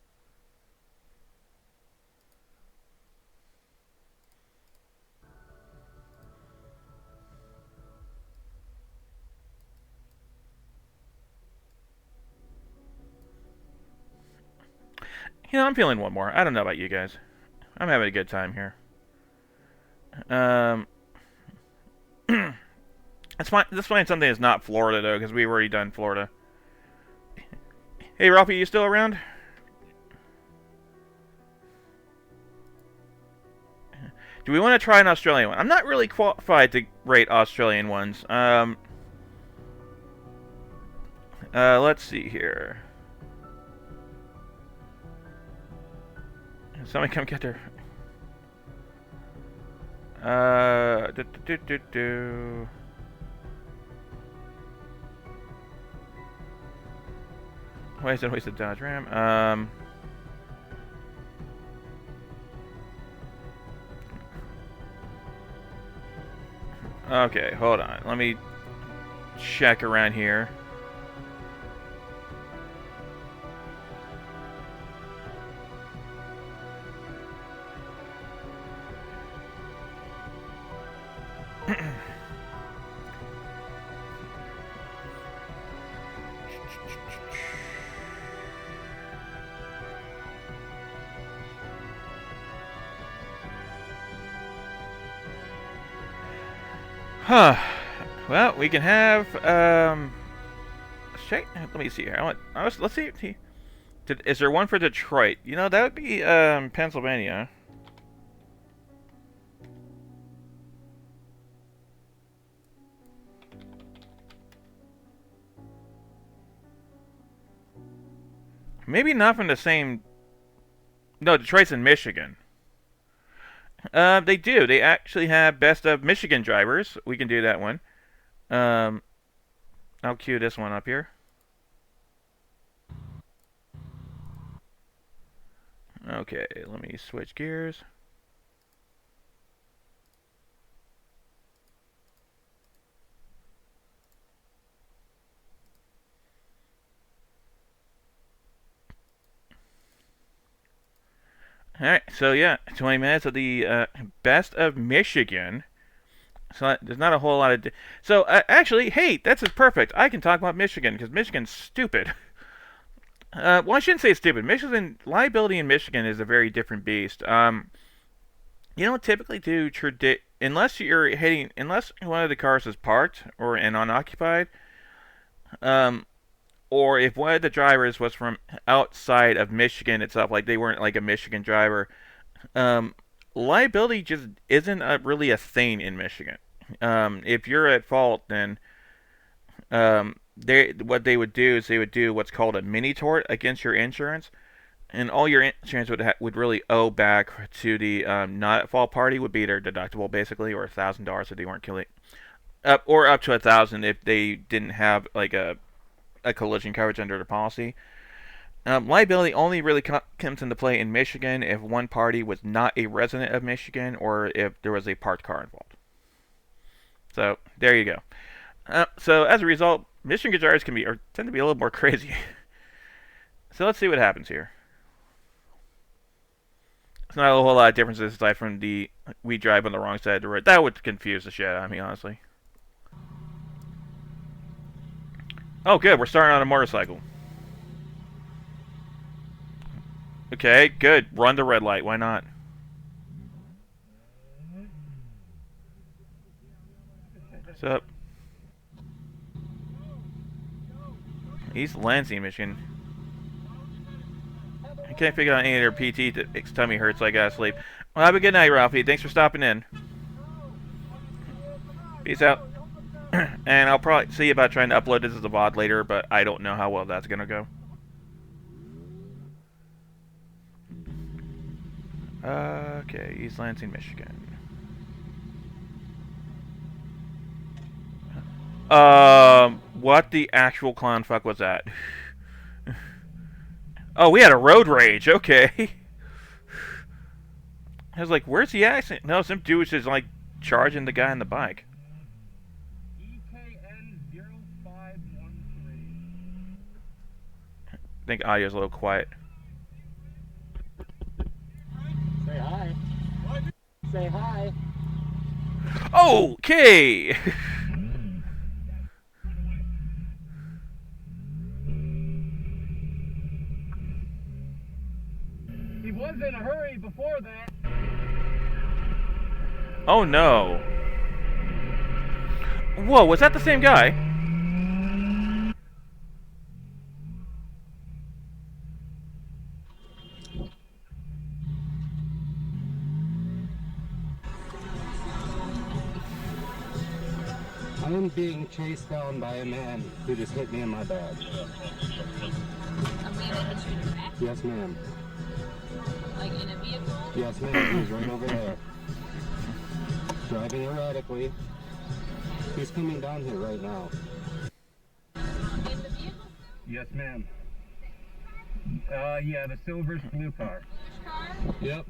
You know, I'm feeling one more. I don't know about you guys. I'm having a good time here. Let's find something that's not Florida, though, because we've already done Florida. Hey, Ralphie, you still around? Do we want to try an Australian one? I'm not really qualified to rate Australian ones. Let's see here. Somebody come get her. Wasted Dodge Ram. Okay, hold on. Let me check around here. Huh. Well, we can have check. Let me see here. Let's see. Is there one for Detroit? You know, that would be Pennsylvania. Maybe not from the same No, Detroit's in Michigan. They do. They actually have best of Michigan drivers. We can do that one. I'll cue this one up here. Okay, let me switch gears. Alright, so yeah, 20 minutes of the best of Michigan. So there's not a whole lot of... So, actually, hey, that's perfect. I can talk about Michigan, because Michigan's stupid. Well, I shouldn't say stupid. Liability in Michigan is a very different beast. You don't typically do unless one of the cars is parked or unoccupied, or if one of the drivers was from outside of Michigan itself, like they weren't like a Michigan driver, liability just isn't really a thing in Michigan. If you're at fault, then what they would do is they would do what's called a mini tort against your insurance, and all your insurance would really owe back to the not at fault party would be their deductible basically, or $1,000 if they weren't killing, or up to $1,000 if they didn't have like a collision coverage under the policy. Liability only really comes into play in Michigan if one party was not a resident of Michigan or if there was a parked car involved. So there you go. So as a result, Michigan drivers tend to be a little more crazy. So let's see what happens here. It's not a whole lot of differences aside from we drive on the wrong side of the road. That would confuse the shit out of me, honestly. Oh, good. We're starting on a motorcycle. Okay, good. Run the red light. Why not? What's up? East Lansing, Michigan. I can't figure out any of their PT. Tummy hurts, so I gotta sleep. Well, have a good night, Ralphie. Thanks for stopping in. Peace out. And I'll probably see about trying to upload this as a VOD later, but I don't know how well that's gonna go. Okay, East Lansing, Michigan. What the actual clown fuck was that? Oh, we had a road rage. Okay. I was like, where's the accident? No, some dude was just like charging the guy on the bike. I think audio's a little quiet. Say hi. Say hi. Okay. He was in a hurry before that. Oh no. Whoa, was that the same guy? I am being chased down by a man who just hit me in my bag. A man that hit you in your back? Yes, ma'am. Like in a vehicle? Yes, ma'am. He's right over there. Driving erratically. He's coming down here right now. In the vehicle? Yes, ma'am. Yeah, the silver's blue car. Which car? Yep.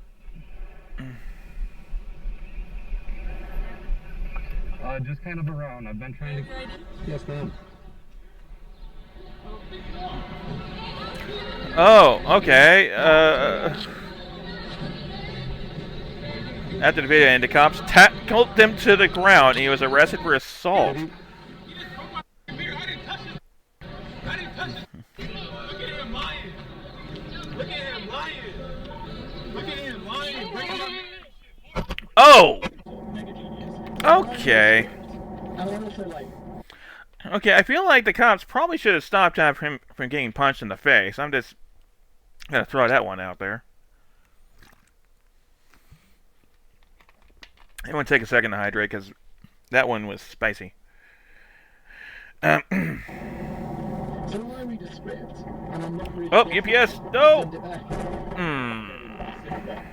Just kind of around. I've been trying to... Yes, ma'am. Oh, okay. After the video ended, the cops tackled him to the ground and he was arrested for assault. Oh! Okay. Okay, I feel like the cops probably should have stopped him from getting punched in the face. I'm just gonna throw that one out there. I want to take a second to hydrate because that one was spicy. Oh, UPS! No!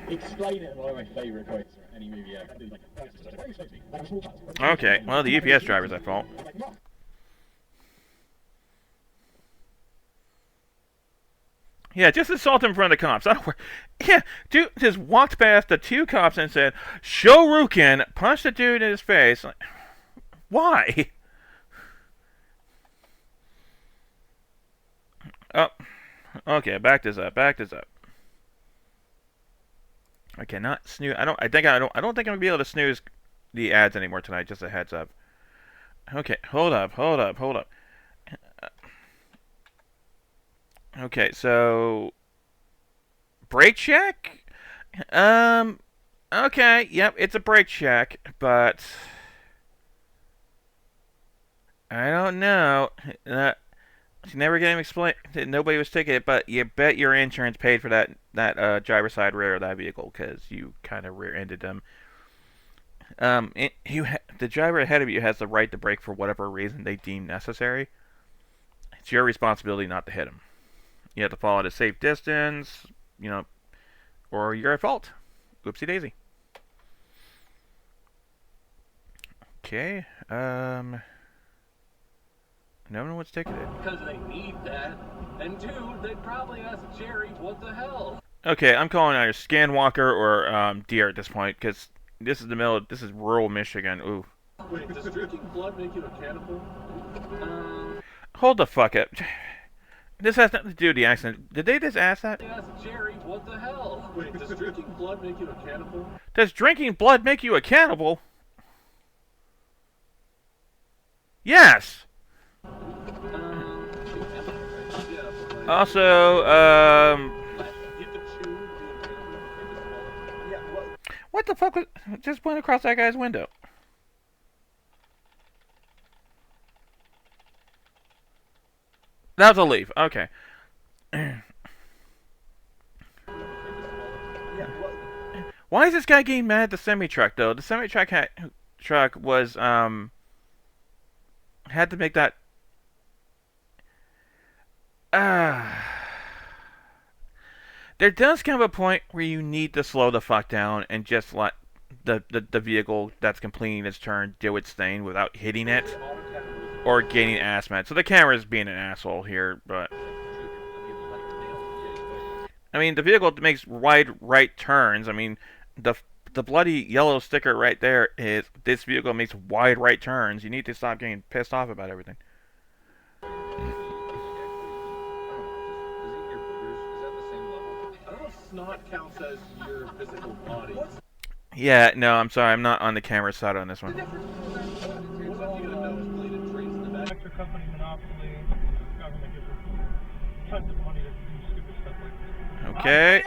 Explain it. One of my favorite quotes from any movie ever. Okay, well, the UPS driver's at fault. Yeah, just assault him in front of the cops. I don't. Yeah, dude just walked past the 2 cops and said, "Shoryuken," punched the dude in his face. Like, why? Oh, okay. Back this up. Back this up. I cannot snooze. I don't think I'm gonna be able to snooze the ads anymore tonight. Just a heads up. Okay, hold up. Okay, so brake check. Okay, yep, it's a brake check, but I don't know. Never getting explained. Nobody was ticketed, but you bet your insurance paid for that driver's side rear of that vehicle because you kind of rear-ended them. The driver ahead of you has the right to brake for whatever reason they deem necessary. It's your responsibility not to hit them. You have to follow at a safe distance, or you're at fault. Oopsie daisy. Okay, no one was ticketed. Because they need that. And 2, they'd probably ask Jerry, what the hell? Okay, I'm calling either Scanwalker or Deer at this point, because this is rural Michigan. Ooh. Wait, does drinking blood make you a cannibal? Hold the fuck up. This has nothing to do with the accident. Did they just ask that? They asked Jerry, what the hell? Wait, does drinking blood make you a cannibal? Does drinking blood make you a cannibal? Yes! Also, what the fuck just went across that guy's window? That was a leaf. Okay. Why is this guy getting mad at the semi-truck, though? The semi-truck truck was, had to make that... There does come a point where you need to slow the fuck down and just let the vehicle that's completing its turn do its thing without hitting it or getting ass mad. So the camera's being an asshole here, but... I mean, the vehicle makes wide right turns. I mean, the bloody yellow sticker right there is this vehicle makes wide right turns. You need to stop getting pissed off about everything. Snot counts as your physical body. Yeah, no, I'm sorry. I'm not on the camera side on this one. Electric company monopoly, government gives them tons of money to do stupid stuff like this. Okay.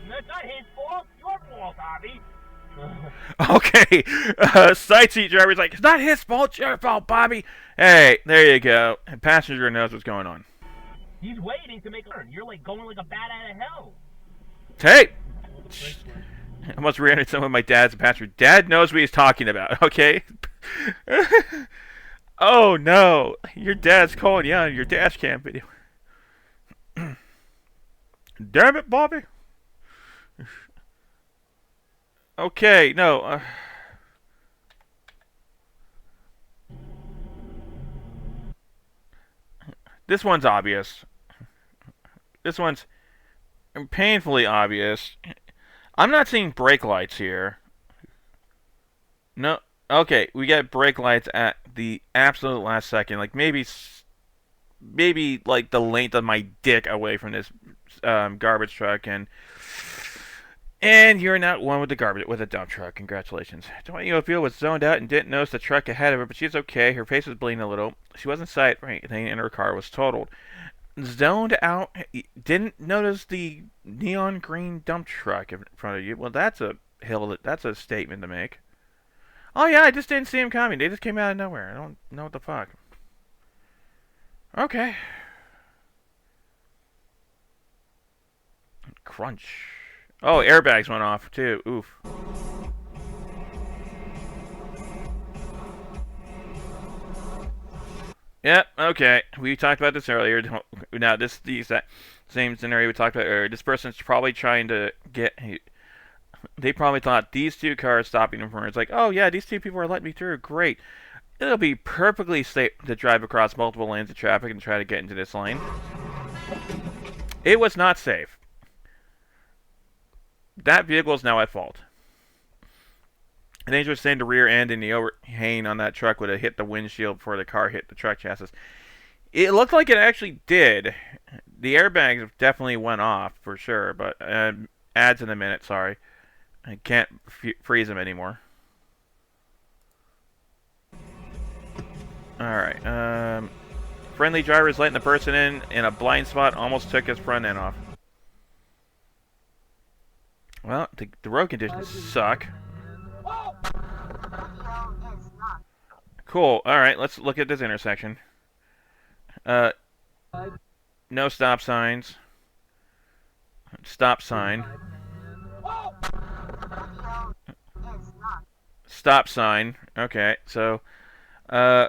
That's not his fault. Your fault, Bobby. Okay. Side seat driver's like, it's not his fault. It's your fault, Bobby. Hey, there you go. And passenger knows what's going on. He's waiting to make a turn. You're like going like a bat out of hell. Hey! I must read some of my dad's pastor. Dad knows what he's talking about, okay? Oh no! Your dad's calling you on your dash cam video. Damn it, Bobby! Okay, no. This one's obvious. This one's painfully obvious. I'm not seeing brake lights here. No. Okay, we got brake lights at the absolute last second. Like, maybe like, the length of my dick away from this garbage truck. And you're not one with the dump truck. Congratulations. 20-year-old was zoned out and didn't notice the truck ahead of her, but she's okay. Her face was bleeding a little. She wasn't sight or anything, and her car was totaled. Zoned out, didn't notice the neon green dump truck in front of you. Well, that's a statement to make. Oh yeah, I just didn't see him coming. They just came out of nowhere. I don't know what the fuck. Okay. Crunch. Oh, airbags went off too. Oof. Yep, okay. We talked about this earlier. Now, Same scenario we talked about earlier. This person's probably trying to get. They probably thought these two cars stopping in front. It's like, oh yeah, these two people are letting me through. Great. It'll be perfectly safe to drive across multiple lanes of traffic and try to get into this lane. It was not safe. That vehicle is now at fault. An dangerous thing, the rear end and the overhang on that truck would have hit the windshield before the car hit the truck chassis. It looked like it actually did. The airbags definitely went off for sure, but ads in a minute, sorry. I can't freeze them anymore. Alright, friendly driver is letting the person in a blind spot, almost took his front end off. Well, the road conditions suck. Cool, alright, let's look at this intersection. No stop signs. Stop sign. Stop sign. Okay, so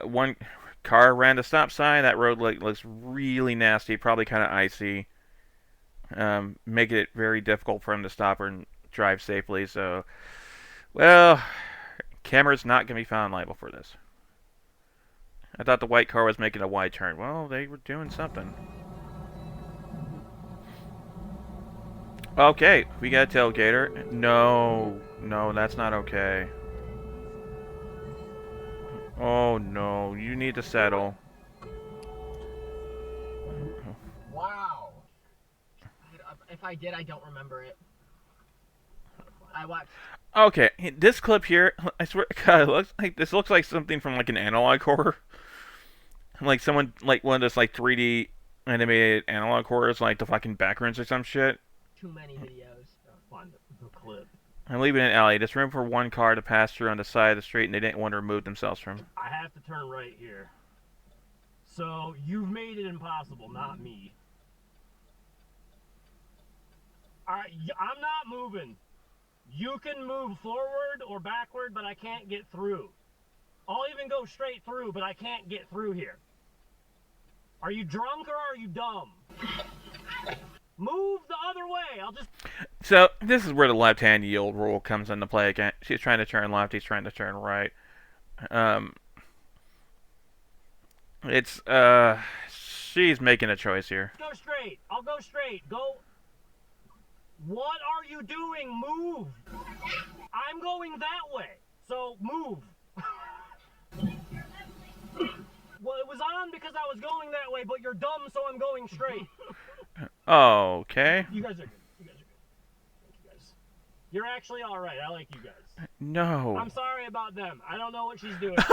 one car ran the stop sign. That road looks really nasty, probably kind of icy. Making it very difficult for him to stop and drive safely. So, well, camera's not going to be found liable for this. I thought the white car was making a wide turn. Well, they were doing something. Okay, we got a tailgater. No, that's not okay. Oh no, you need to settle. Wow. If I did, I don't remember it. I watched. Okay, this clip here, I swear to God, this looks like something from like an analog horror. Like someone, like one of those like 3D animated analog horrors, like the fucking Backrooms or some shit. Too many videos. Find the clip. I'm leaving an alley. There's room for one car to pass through on the side of the street, and they didn't want to remove themselves from. I have to turn right here. So you've made it impossible, not me. I'm not moving. You can move forward or backward, but I can't get through. I'll even go straight through, but I can't get through here. Are you drunk or are you dumb? Move the other way. I'll just... So, this is where the left-hand yield rule comes into play again. She's trying to turn left, he's trying to turn right. She's making a choice here. Go straight. I'll go straight. Go... What are you doing? Move! I'm going that way, so move. Well, it was on because I was going that way, but you're dumb, so I'm going straight. Okay. You guys are good. You guys are good. Thank you guys. You're actually all right. I like you guys. No. I'm sorry about them. I don't know what she's doing. Okay,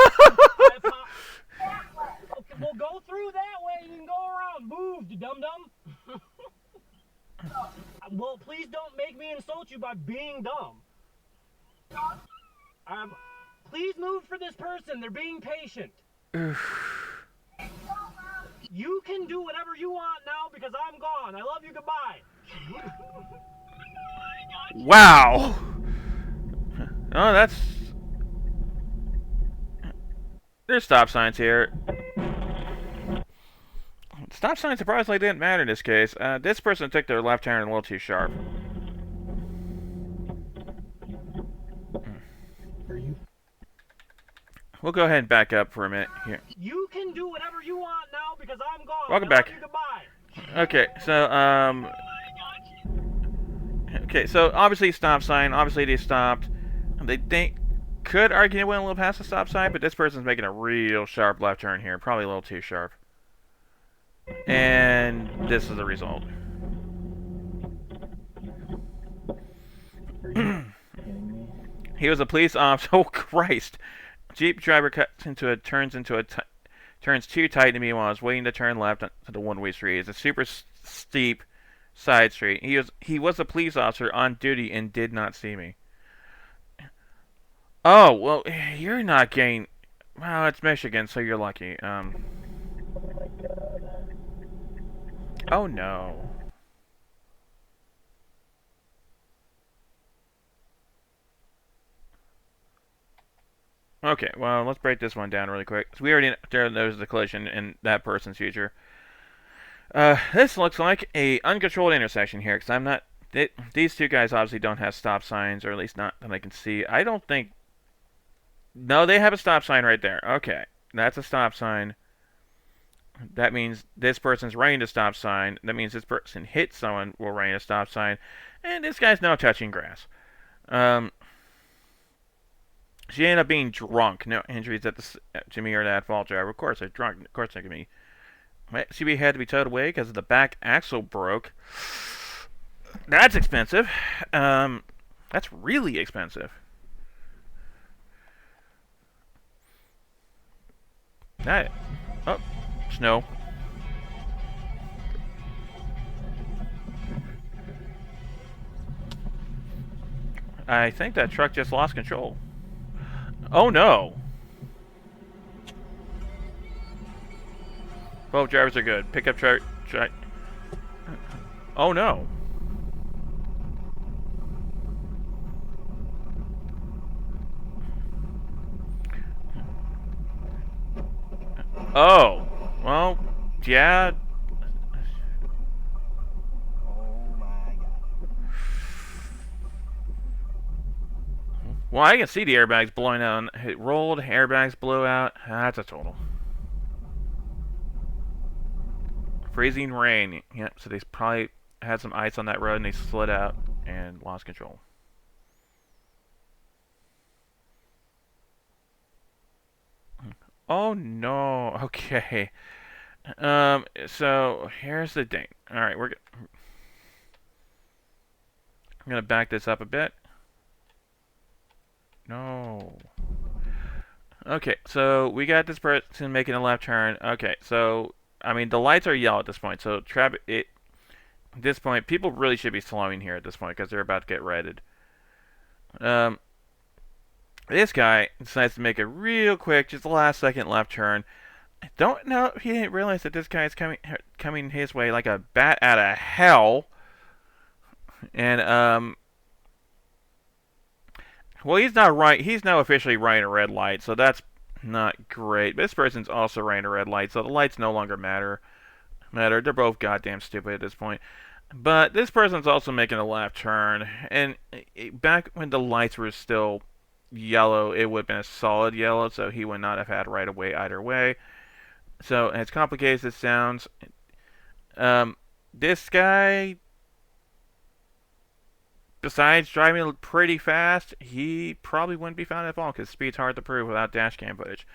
well, go through that way. You can go around. Move, you dum-dum. Well, please don't make me insult you by being dumb. Please move for this person. They're being patient. You can do whatever you want now because I'm gone. I love you. Goodbye. Wow. Oh, that's... There's stop signs here. Stop signs surprisingly didn't matter in this case. This person took their left turn a little too sharp. We'll go ahead and back up for a minute here. You can do whatever you want now because I'm gone. Welcome back. Goodbye. Okay, so okay, so obviously stop sign. Obviously they stopped. They could argue they went a little past the stop sign, but this person's making a real sharp left turn here. Probably a little too sharp. And this is the result. He was a police officer. Oh Christ! Jeep driver turns too tight to me while I was waiting to turn left to the one-way street. It's a super steep side street. He was a police officer on duty and did not see me. Oh well, you're not getting. Well, it's Michigan, so you're lucky. Oh no. Okay, well, let's break this one down really quick. So we already know there's the collision in that person's future. This looks like a uncontrolled intersection here, because I'm not... these two guys obviously don't have stop signs, or at least not that I can see. I don't think... No, they have a stop sign right there. Okay, that's a stop sign. That means this person's running a stop sign. That means this person hit someone while running a stop sign. And this guy's now touching grass. She ended up being drunk. No injuries to me or that fault driver. Of course, they're drunk. Of course, they can be. CB had to be towed away because the back axle broke. That's expensive. That's really expensive. Oh, snow. I think that truck just lost control. Oh no. Both drivers are good. Pickup truck. Oh no. Oh. Well, yeah. Well, I can see the airbags blowing out. It rolled, airbags blew out. That's a total. Freezing rain. Yep, so they probably had some ice on that road and they slid out and lost control. Oh no. Okay. So here's the thing. All right, I'm gonna back this up a bit. No. Okay, so we got this person making a left turn. Okay, so I mean the lights are yellow at this point. So at this point, people really should be slowing here at this point because they're about to get redded. This guy decides to make a real quick, just last second left turn. I don't know if he didn't realize that this guy is coming his way like a bat out of hell. And well, he's not right. He's now officially running a red light, so that's not great. But this person's also running a red light, so the lights no longer matter. They're both goddamn stupid at this point. But this person's also making a left turn, and back when the lights were still yellow, it would have been a solid yellow, so he would not have had right of way either way. So, as complicated as this sounds, this guy, besides driving pretty fast, he probably wouldn't be found at fault because speed's hard to prove without dash cam footage.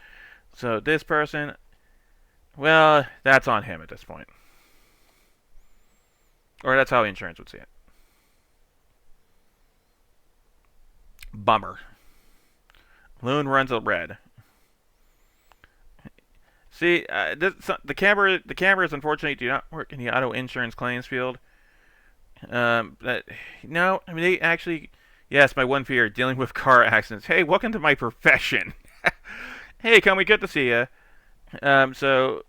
So this person, well, that's on him at this point. Or that's how insurance would see it. Bummer. Loon runs a red. See, the cameras unfortunately do not work in the auto insurance claims field. No, I mean they actually. Yes, my one fear: dealing with car accidents. Hey, welcome to my profession. Hey, Comey, good to see you. So.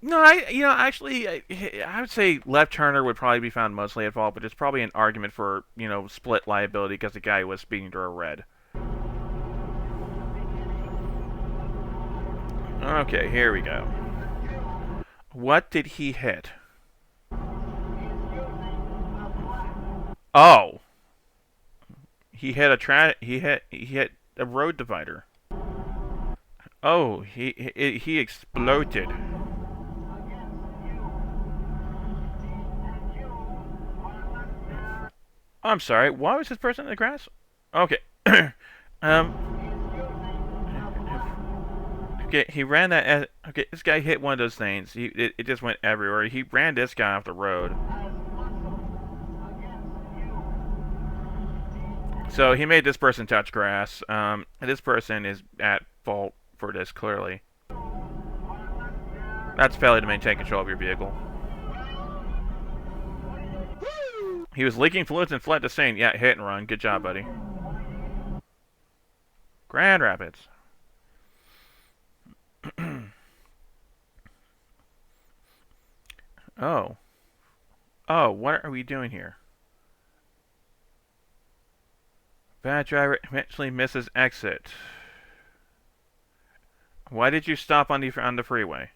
No, actually, I would say left turner would probably be found mostly at fault, but there's probably an argument for, split liability because the guy was speeding through a red. Okay, here we go. What did he hit? Oh. He hit a road divider. Oh, he exploded. I'm sorry, why was this person in the grass? Okay. Okay, he ran that. Okay, this guy hit one of those things. It just went everywhere. He ran this guy off the road. So he made this person touch grass. This person is at fault for this, clearly. That's failure to maintain control of your vehicle. He was leaking fluids and fled the scene. Yeah, hit and run. Good job, buddy. Grand Rapids. Oh. Oh, what are we doing here? Bad driver eventually misses exit. Why did you stop on the freeway?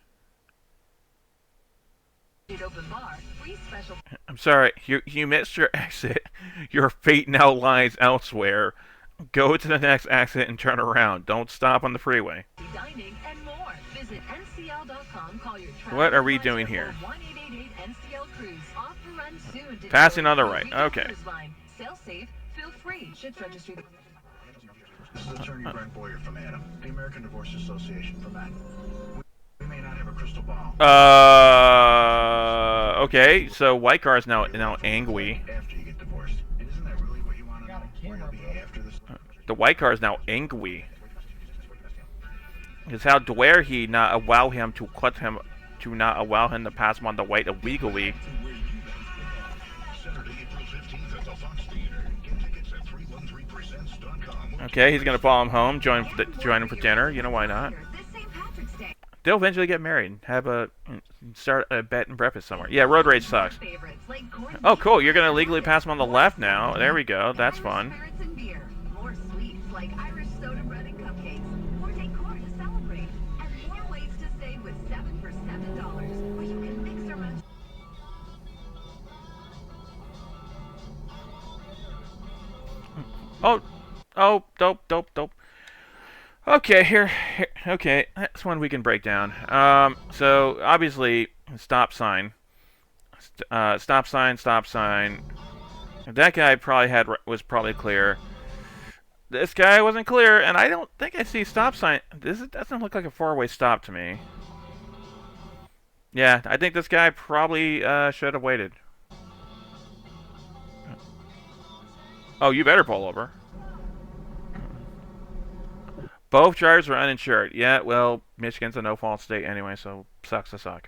open bar, free special. I'm sorry, you missed your exit. Your fate now lies elsewhere. Go to the next exit and turn around. Don't stop on the freeway. Dining and more. Visit ncl.com. Call your What are we doing here? 1888 NCL Cruise. Offer run soon to Passing on the right. Okay. Sail safe. Feel free. Ships registry. This is Attorney Brent Boyer from ADAM, the American Divorce Association for Men. We may not have a crystal ball. Okay, so white car is now angry. After you get divorced. And isn't that really what you want to know? Where you'll be after this? The white car is now angry. Because how dare he not allow him to cut him, to not allow him to pass him on the white illegally? Okay, he's gonna follow him home, join him for dinner. You know why not? They'll eventually get married, start a bed and breakfast somewhere. Yeah, road rage sucks. Oh, cool. You're gonna legally pass him on the left now. There we go. That's fun. More sweets like Irish soda bread and cupcakes, or take corn to celebrate, and more ways to save with 7 for $7, where you can mix or match. Oh, dope. Okay, okay, that's one we can break down. So, obviously, stop sign. Stop sign. That guy was probably clear. This guy wasn't clear, and I don't think I see stop sign. This doesn't look like a four-way stop to me. Yeah, I think this guy probably should have waited. Oh, you better pull over. Both drivers were uninsured. Yeah, well, Michigan's a no-fault state anyway, so sucks to suck.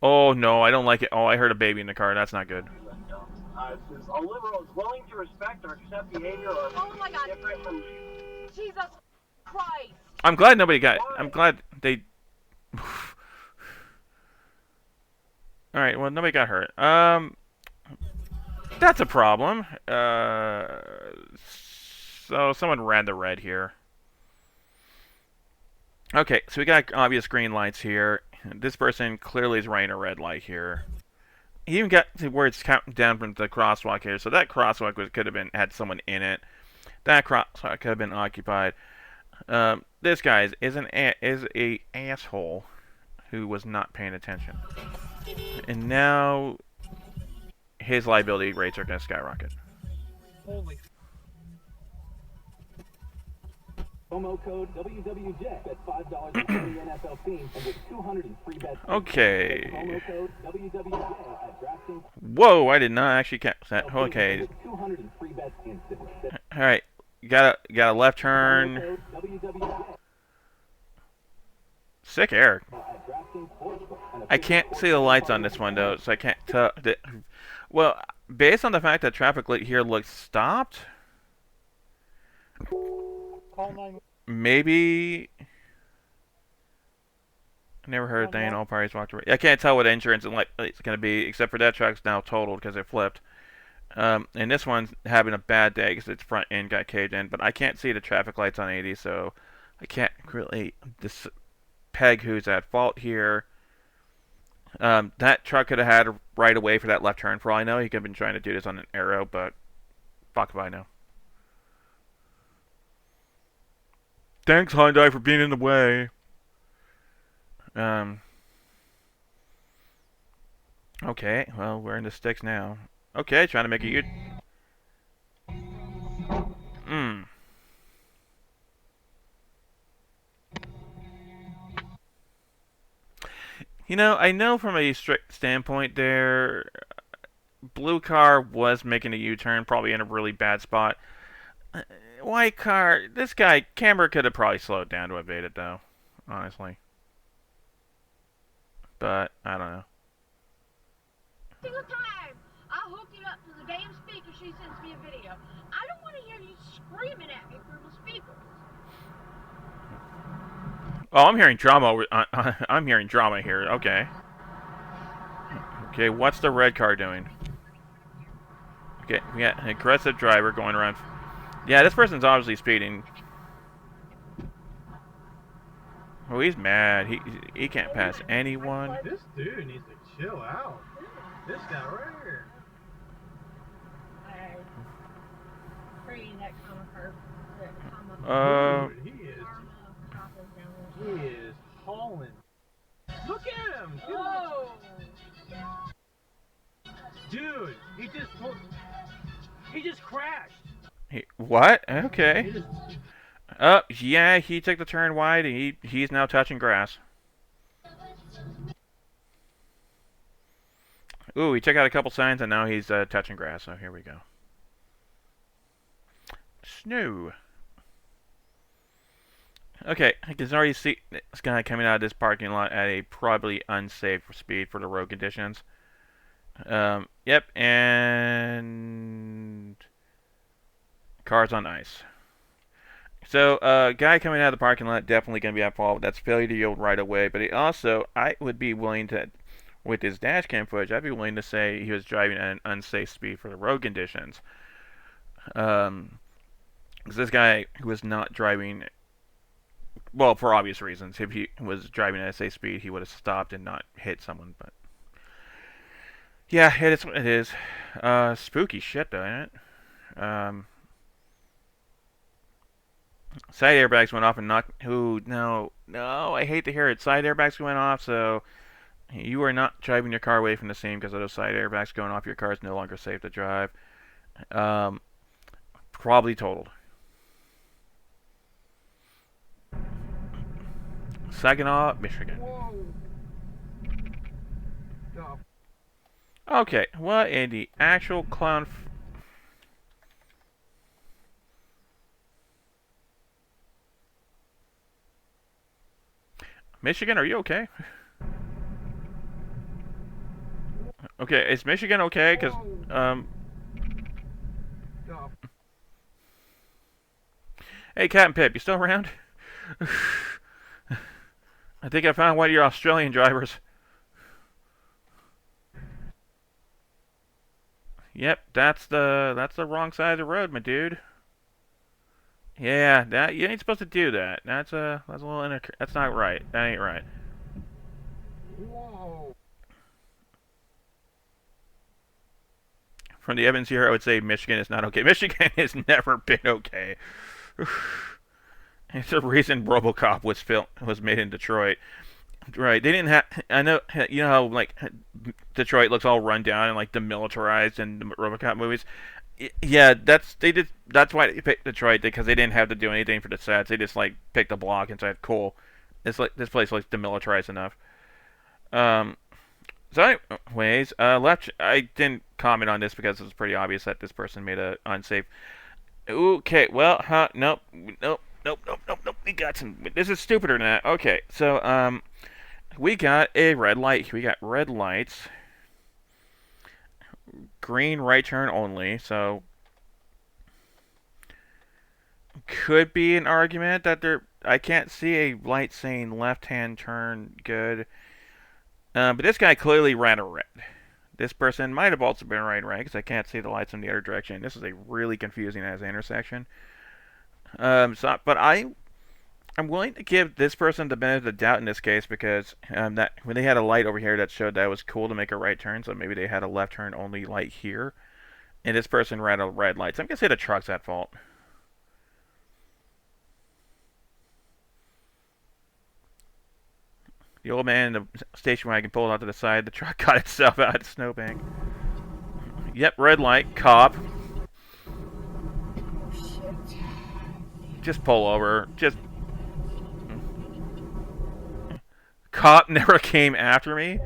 Oh, no, I don't like it. Oh, I heard a baby in the car. That's not good. It says, a liberal is willing to respect or accept behavior or Oh my God. different from... Jesus Christ. I'm glad nobody got... I'm glad they... Alright, well, nobody got hurt. That's a problem. So someone ran the red here. Okay, so we got obvious green lights here. This person clearly is running a red light here. He even got to where it's counting down from the crosswalk here. So that crosswalk could have had someone in it. That crosswalk could have been occupied. This guy is a asshole who was not paying attention. And now his liability rates are going to skyrocket. Holy. Promo code WWJ at $5 for any NFL team and get 200 free bets. Okay. Promo code WWJ at DraftKings. Whoa, I did not actually catch that. Okay. 200 free bets instantly. All right. You got a left turn. Sick air. I can't see the lights on this one though, so I can't tell. Well, based on the fact that traffic light here looks stopped, maybe. I never heard a thing. All parties walked away. I can't tell what insurance it's going to be, except for that truck's now totaled because it flipped. And this one's having a bad day because its front end got caved in. But I can't see the traffic lights on 80, so I can't really peg who's at fault here. That truck could have had a right away for that left turn. For all I know, he could have been trying to do this on an arrow, but fuck if I know. Thanks, Hyundai, for being in the way. Okay, well, we're in the sticks now. Okay, trying to make a U. You know, I know from a strict standpoint there, blue car was making a U-turn, probably in a really bad spot. White car, this guy, camera could have probably slowed down to evade it, though, honestly. But, I don't know. Single time I hook it up to the damn speaker, she sends me a video. I don't want to hear you screaming at me through the speaker. Oh, I'm hearing drama. I'm hearing drama here. Okay. Okay, what's the red car doing? Okay, we got an aggressive driver going around. Yeah, this person's obviously speeding. Oh, he's mad. He can't pass anyone. This dude needs to chill out. This guy right here. Dude, he is hauling. Look at him. Dude, he just crashed. What? Okay. Oh, yeah, he took the turn wide, and he's now touching grass. Ooh, he took out a couple signs, and now he's touching grass, so here we go. Snow. Okay, I can already see this guy coming out of this parking lot at a probably unsafe speed for the road conditions. Yep, and cars on ice. So, guy coming out of the parking lot definitely going to be at fault. That's failure to yield right away. But I would be willing to, with his dash cam footage, I'd be willing to say he was driving at an unsafe speed for the road conditions. Because this guy was not driving, well, for obvious reasons. If he was driving at a safe speed, he would have stopped and not hit someone. But yeah, it is what it is. Spooky shit, though, isn't it? Side airbags went off and knocked. Ooh, no, I hate to hear it. Side airbags went off, so you are not driving your car away from the scene because of those side airbags going off. Your car is no longer safe to drive. Probably totaled. Saginaw, Michigan. Okay, what in the actual clown... Michigan, are you okay? Okay, is Michigan okay? Because, Hey, Captain Pip, you still around? I think I found one of your Australian drivers. Yep, that's the wrong side of the road, my dude. Yeah, that you ain't supposed to do that. That's a little that's not right. That ain't right. Whoa. From the Evans here, I would say Michigan is not okay. Michigan has never been okay. It's the reason RoboCop was made in Detroit. Right? They didn't have. I know. You know how like Detroit looks all run down and like demilitarized in the RoboCop movies. Yeah, that's why they picked Detroit, because they didn't have to do anything for the sets. They just like picked a block and said, "Cool, it's like this place looks demilitarized enough." So anyways, left. I didn't comment on this because it was pretty obvious that this person made a unsafe. Okay, well, nope. We got some. This is stupider than that. Okay, so we got a red light. We got red lights. Green right turn only, so could be an argument that I can't see a light saying left-hand turn good. But this guy clearly ran a red. This person might have also been red because I can't see the lights in the other direction. This is a really confusing as intersection. But I'm willing to give this person the benefit of the doubt in this case because that when they had a light over here that showed that it was cool to make a right turn, so maybe they had a left turn only light here, and this person ran a red light. So I'm gonna say the truck's at fault. The old man in the station wagon pulled out to the side. The truck got itself out of the snowbank. Yep, red light, cop. Just pull over. Just. Cop never came after me.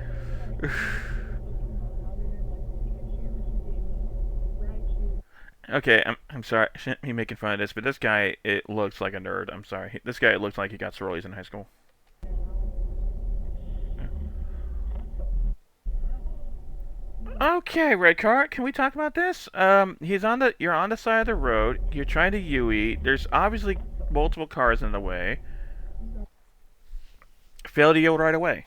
Okay, I'm sorry. I shouldn't be making fun of this, but this guy, it looks like a nerd. I'm sorry. This guy looks like he got sororities in high school. Okay, red car. Can we talk about this? You're on the side of the road. You're trying to UE. There's obviously multiple cars in the way. Fail to yield right away.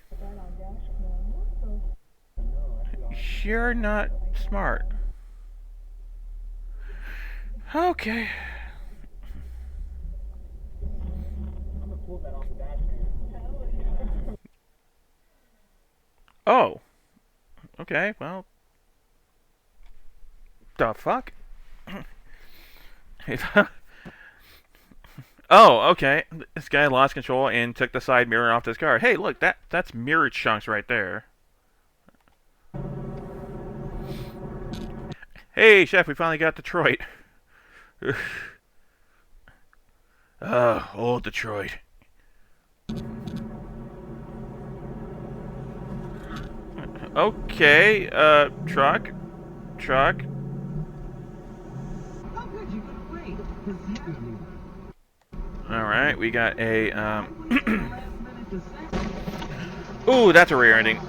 You're not smart. Okay. Oh. Okay, well. The fuck? Oh, okay. This guy lost control and took the side mirror off this car. Hey, look, that's mirror chunks right there. Hey, Chef, we finally got Detroit. Old Detroit. Okay, truck. Alright, we got a, Ooh, that's a rear ending.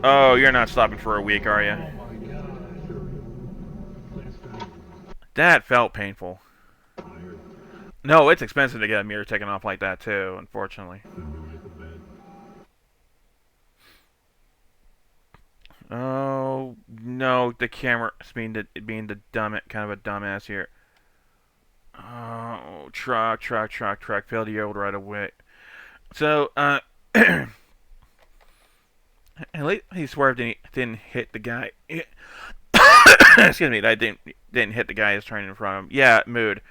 Oh, you're not stopping for a week, are you? That felt painful. No, it's expensive to get a mirror taken off like that, too, unfortunately. Oh, no, the camera being the kind of a dumbass here. Oh, truck, failed to yield right away. So, at least he swerved and he didn't hit the guy. Excuse me, that didn't hit the guy who's turning in front of him. Yeah, mood.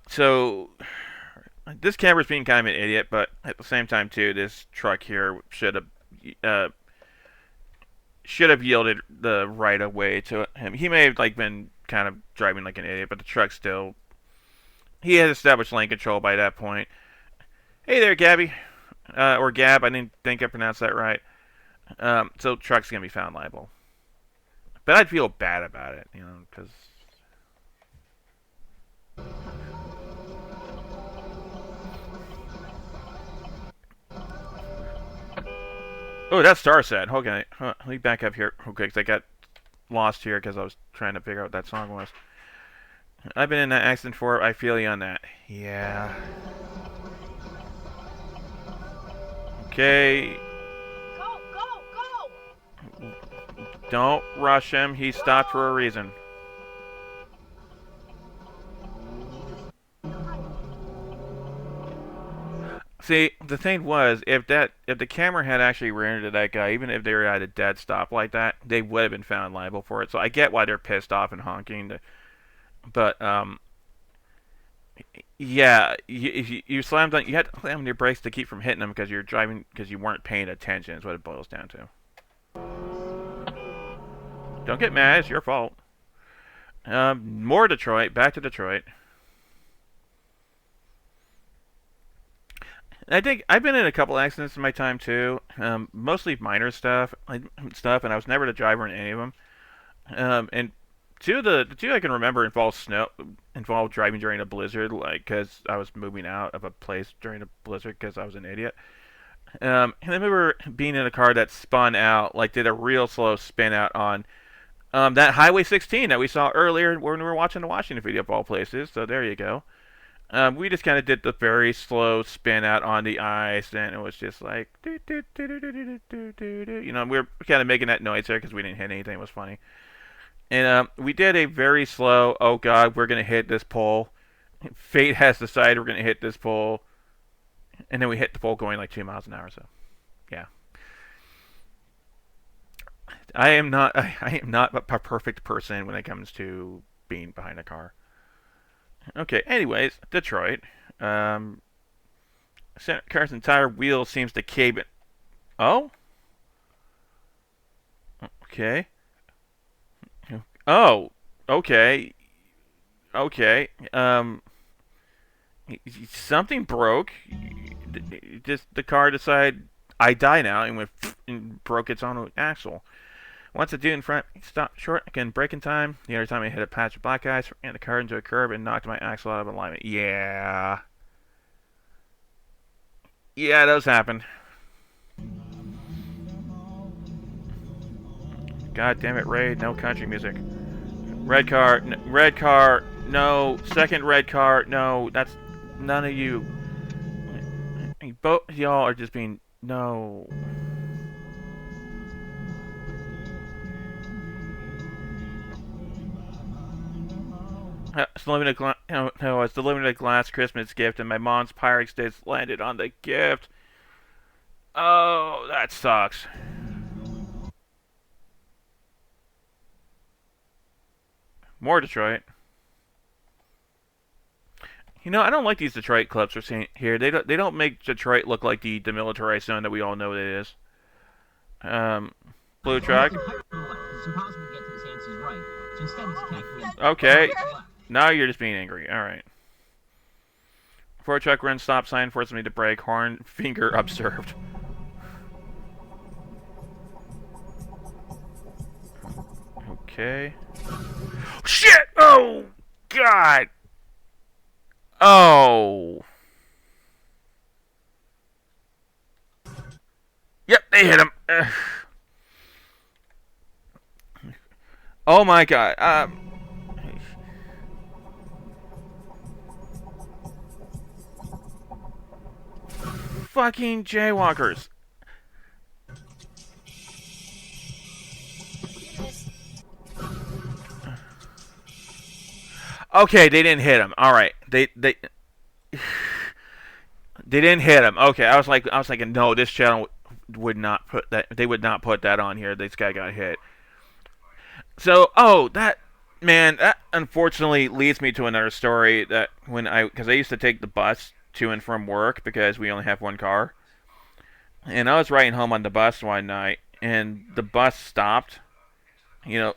So this camera's being kind of an idiot, but at the same time too, this truck here should have yielded the right of way to him. He may have been kind of driving like an idiot, but the truck still. He had established lane control by that point. Hey there, Gabby. Or Gab, I didn't think I pronounced that right. So truck's gonna be found liable. But I'd feel bad about it, because... Oh, that's Star Set. Okay, let me back up here real quick, because I got lost here because I was trying to figure out what that song was. I've been in that accident before. I feel you on that. Yeah. Okay. Go! Don't rush him. He stopped for a reason. See, the thing was, if the camera had actually rear-ended that guy, even if they were at a dead stop like that, they would have been found liable for it. So I get why they're pissed off and honking. But yeah, you slammed on. You had to slam on your brakes to keep from hitting them because you're driving because you weren't paying attention. Is what it boils down to. Don't get mad. It's your fault. More Detroit. Back to Detroit. I think I've been in a couple accidents in my time too. Mostly minor stuff, and I was never the driver in any of them. And the two I can remember involved driving during a blizzard, because I was moving out of a place during a blizzard because I was an idiot. And I remember being in a car that spun out, did a real slow spin out on that Highway 16 that we saw earlier when we were watching the Washington video of all places. So there you go. We just kind of did the very slow spin out on the ice, and it was just like, we were kind of making that noise there because we didn't hit anything. It was funny. And we did a very slow, oh god, we're going to hit this pole. Fate has decided we're going to hit this pole. And then we hit the pole going 2 miles an hour, so yeah. I am not a perfect person when it comes to being behind a car. Okay, anyways, Detroit. Car's entire wheel seems to cave in. Oh? Okay. Oh, okay. Okay. Something broke. Just the car decided, I die now, and went and broke its own axle. Once the dude in front stopped short, again, braking time. The other time I hit a patch of black ice, ran the car into a curb, and knocked my axle out of alignment. Yeah. Yeah, those happen. God damn it, Ray. No country music. Red car. Red car. No. Second red car. No. That's none of you. Both y'all are just being... No. It's the limited glass Christmas gift, and my mom's Pyrex disc landed on the gift. Oh, that sucks. More Detroit. You know, I don't like these Detroit clips we're seeing here. They don't make Detroit look like the demilitarized zone that we all know it is. Blue truck. Okay. Now you're just being angry. All right. Ford truck runs stop sign, forces me to brake. Horn finger observed. Okay. Shit! Oh God! Oh. Yep, they hit him. Oh my God. Fucking jaywalkers. Okay, they didn't hit him. All right, they didn't hit him. Okay, I was thinking, no, this channel would not put that. They would not put that on here. This guy got hit. So, that unfortunately leads me to another story that because I used to take the bus to and from work because we only have one car, and I was riding home on the bus one night, and the bus stopped, at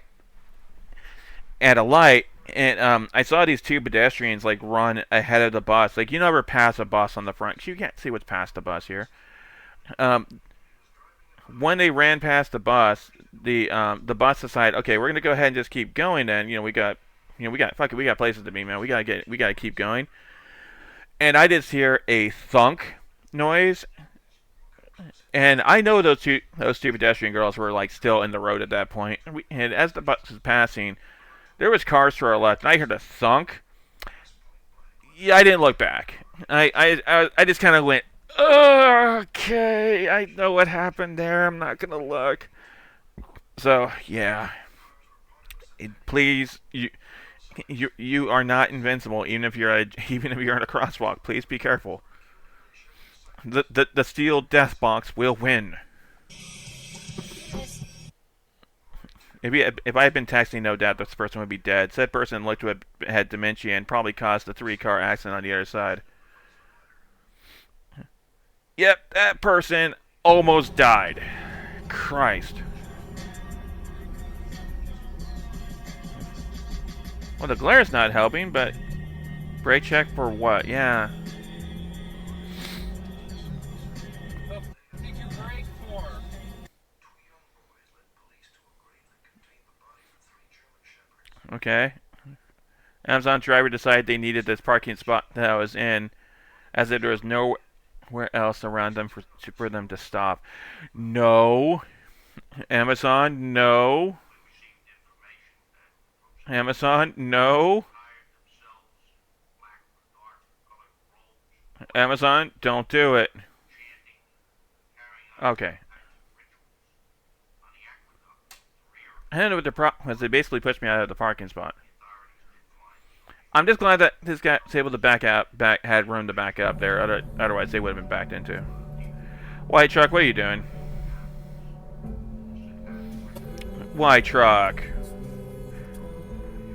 a light. And I saw these two pedestrians like run ahead of the bus. Like, you never pass a bus on the front because you can't see what's past the bus here. When they ran past the bus, the bus decided, okay, we're gonna go ahead and just keep going. Then we got places to be, man. We gotta keep going. And I just hear a thunk noise, and I know those two pedestrian girls were like still in the road at that point. And as the bus was passing, there was cars to our left, and I heard a thunk. Yeah, I didn't look back. I just kind of went, okay, I know what happened there. I'm not gonna look. So yeah, please, you are not invincible, even if you're in a crosswalk. Please be careful. The steel death box will win. If I had been texting, no doubt this person would be dead. Said person looked to have had dementia and probably caused a 3-car accident on the other side. Yep, that person almost died. Christ. Well, the glare's not helping, but brake check for what? Yeah. Okay. Amazon driver decided they needed this parking spot that I was in, as if there was nowhere else around them for them to stop. No. Amazon, no. Amazon, no. Amazon, don't do it. Okay. I don't know what the problem was. They basically pushed me out of the parking spot. I'm just glad that this guy was able to had room to back up there. Otherwise, they would have been backed into. White truck, what are you doing? White truck.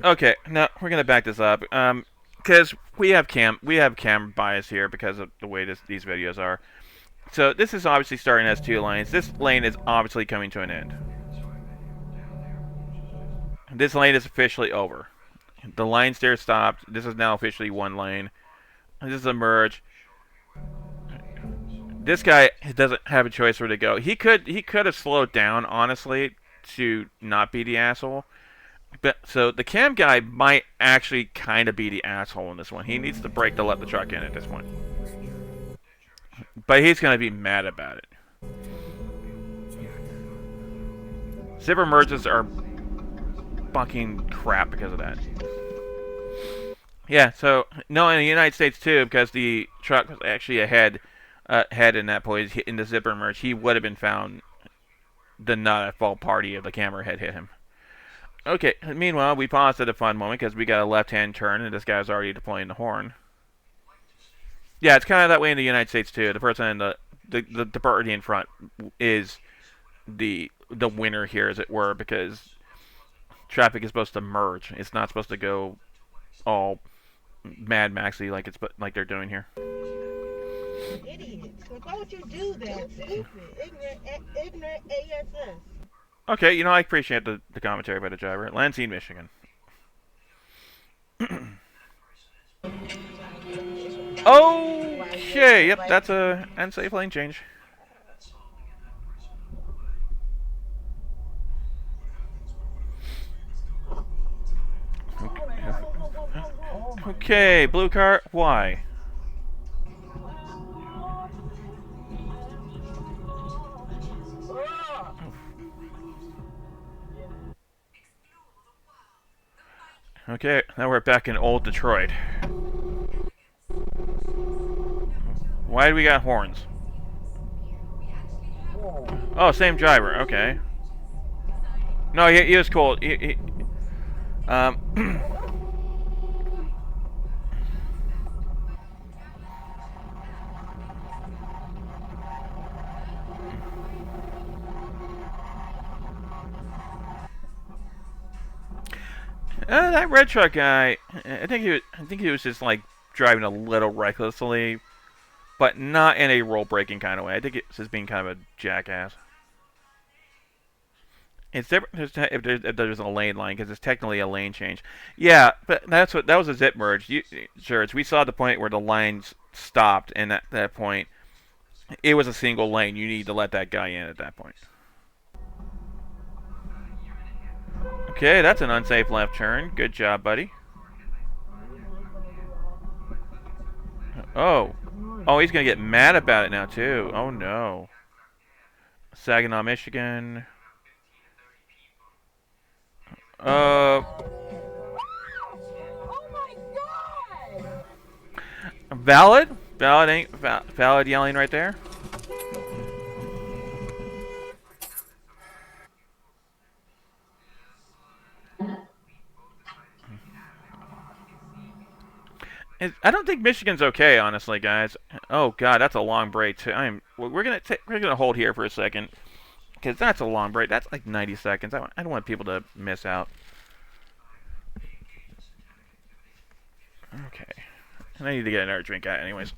Okay, now we're gonna back this up. Because we have camera bias here because of the way these videos are. So this is obviously starting as 2 lanes. This lane is obviously coming to an end. This lane is officially over. The lines there stopped. This is now officially 1 lane. This is a merge. This guy doesn't have a choice where to go. He could have slowed down, honestly, to not be the asshole. But so the cam guy might actually kind of be the asshole in this one. He needs to brake to let the truck in at this point. But he's gonna be mad about it. Zipper merges are fucking crap because of that. Yeah, so no, in the United States too, because the truck was actually ahead in that point in the zipper merge, he would have been found the not at fault party if the camera had hit him. Okay, meanwhile, we paused at a fun moment because we got a left-hand turn and this guy's already deploying the horn. Yeah, it's kind of that way in the United States too. The person in the the party in front is the winner here, as it were, because traffic is supposed to merge. It's not supposed to go all Mad Maxy like they're doing here. Idiots. Why would you do that? Stupid. Ignorant ASS. Okay, you know, I appreciate the commentary by the driver. Lansing, Michigan. Okay, yep, that's a unsafe lane change. Okay, blue car, why? Okay, now we're back in old Detroit. Why do we got horns? Oh, same driver, okay. No, he was cool. That red truck guy, I think he was just like driving a little recklessly, but not in a rule breaking kind of way. I think it's just being kind of a jackass. It's different if there's a lane line, because it's technically a lane change. Yeah, but that was a zip merge. Sure, we saw the point where the lines stopped, and at that point, it was a single lane. You need to let that guy in at that point. Okay, that's an unsafe left turn. Good job, buddy. Oh, he's gonna get mad about it now too. Oh no. Saginaw, Michigan. Valid? Valid yelling right there. I don't think Michigan's okay, honestly, guys. Oh god, that's a long break too. We're gonna hold here for a second, because that's a long break. That's like 90 seconds. I don't want people to miss out. Okay, and I need to get another drink out, anyways.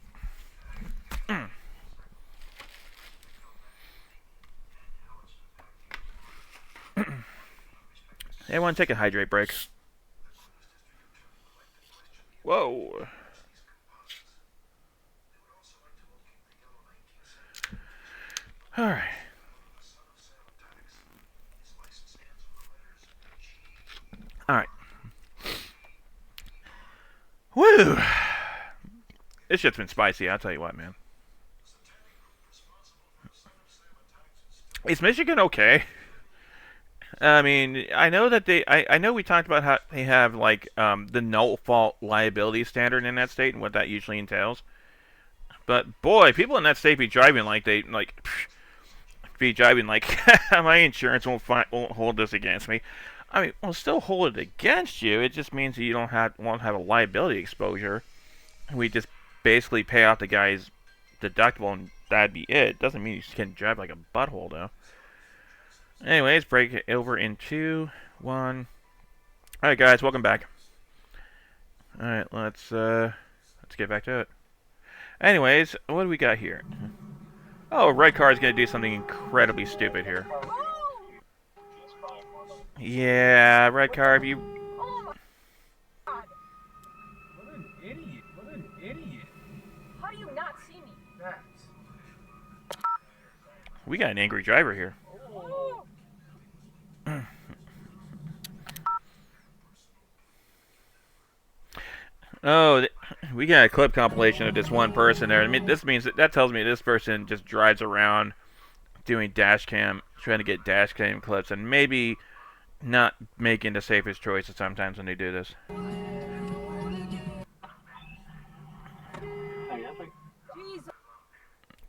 Hey, want to take a hydrate break? Whoa. Alright. Alright. Woo! This shit's been spicy, I'll tell you what, man. Is Michigan okay? I mean, I know that I know we talked about how they have, like, the no-fault liability standard in that state and what that usually entails. But, boy, people in that state be driving like my insurance won't hold this against me. I mean, we'll still hold it against you. It just means that you won't have a liability exposure. We just basically pay off the guy's deductible, and that'd be it. Doesn't mean you can drive like a butthole, though. Anyways, break it over in 2, 1. All right, guys, welcome back. All right, let's get back to it. Anyways, what do we got here? Oh, red car is gonna do something incredibly stupid here. Yeah, red car, if you... What an idiot. What an idiot. How do you not see me? We got an angry driver here. Oh, we got a clip compilation of this one person there. I mean, that tells me this person just drives around doing dash cam, trying to get dash cam clips, and maybe not making the safest choices sometimes when they do this.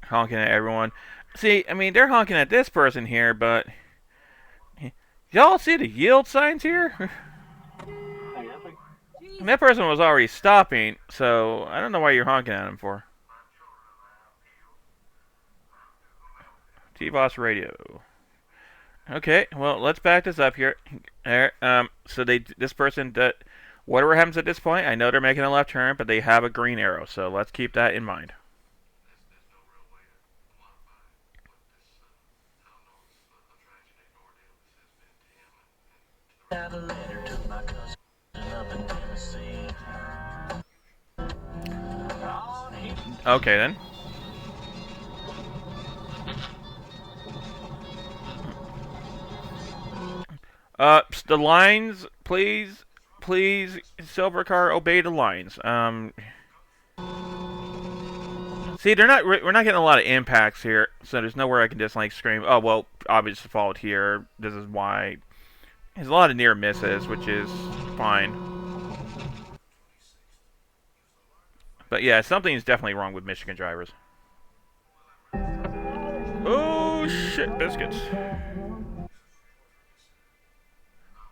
Honking at everyone. See, I mean, they're honking at this person here, but y'all see the yield signs here? And that person was already stopping, so I don't know why you're honking at him for. T-Boss Radio. Okay, well, let's back this up here. So this person, whatever happens at this point, I know they're making a left turn, but they have a green arrow, so let's keep that in mind. Okay, then. The lines, please, Silver Car, obey the lines. See, we're not getting a lot of impacts here, so there's nowhere I can just like scream, oh well, obvious fault here. This is why. There's a lot of near misses, which is fine. But yeah, something's definitely wrong with Michigan drivers. Oh shit, biscuits.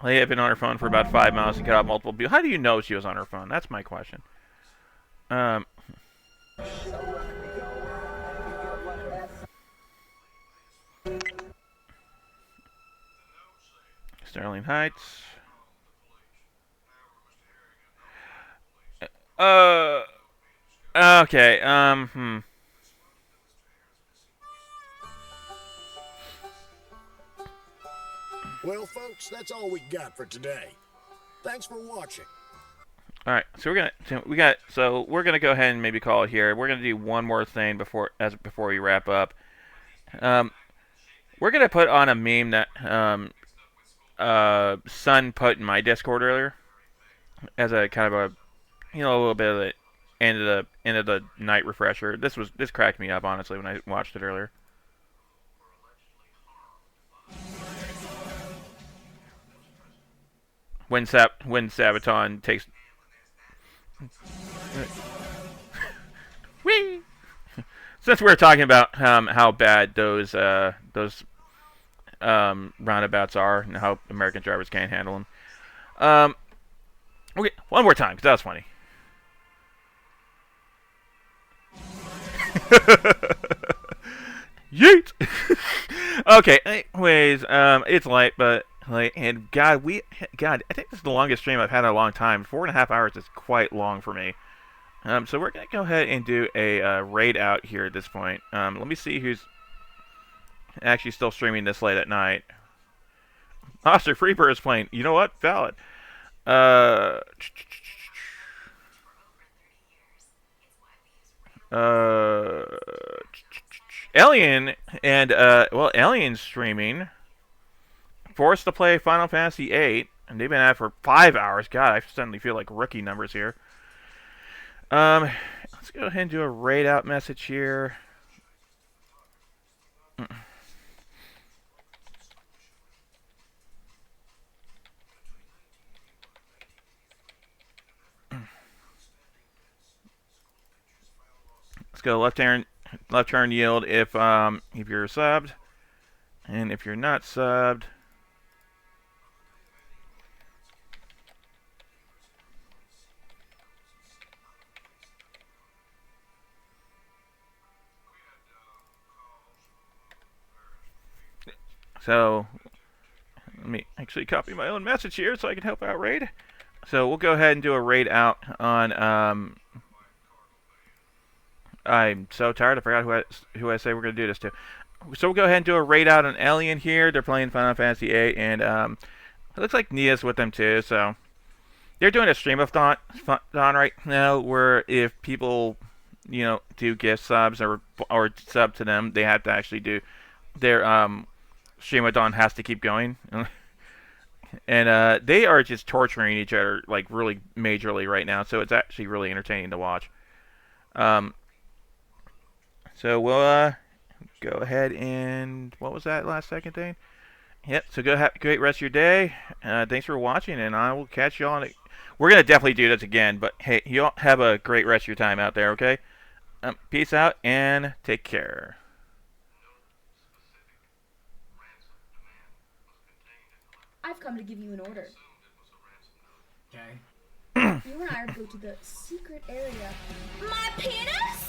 Leia had been on her phone for about 5 miles and cut out multiple people. How do you know she was on her phone? That's my question. Sterling Heights. Okay, Well, folks, that's all we got for today. Thanks for watching. All right, so we're gonna go ahead and maybe call it here. We're gonna do one more thing before we wrap up. We're gonna put on a meme that Sun put in my Discord earlier as a kind of a a little bit of the end of the night refresher. This cracked me up honestly when I watched it earlier. When Sabaton takes Whee! Since we're talking about how bad those roundabouts are and how American drivers can't handle them. Okay, one more time because that was funny. Yeet. Okay. Anyways, it's late, but and God, I think this is the longest stream I've had in a long time. 4.5 hours is quite long for me. So we're gonna go ahead and do a raid out here at this point. Let me see who's actually still streaming this late at night. Oscar Freebird is playing. You know what? Valid. Alien and Alien's streaming. Forced to play Final Fantasy VIII, and they've been at it for 5 hours. God, I suddenly feel like rookie numbers here. Let's go ahead and do a raid out message here. Let's go left turn yield if you're subbed, and if you're not subbed. So let me actually copy my own message here so I can help out raid. So we'll go ahead and do a raid out on I'm so tired I forgot who I say we're gonna do this to. So we'll go ahead and do a raid out on Alien here. They're playing Final Fantasy VIII, and it looks like Nia's with them too. So they're doing a stream-a-thon right now, where if people do gift subs or sub to them, they have to actually do their stream-a-thon has to keep going. And they are just torturing each other like really majorly right now, so it's actually really entertaining to watch. So we'll go ahead and what was that last second thing? Yep. So go have a great rest of your day. Thanks for watching, and I will catch y'all. We're gonna definitely do this again, but hey, y'all have a great rest of your time out there. Okay. Peace out and take care. I've come to give you an order. Okay. You and I are to go to the secret area. My penis?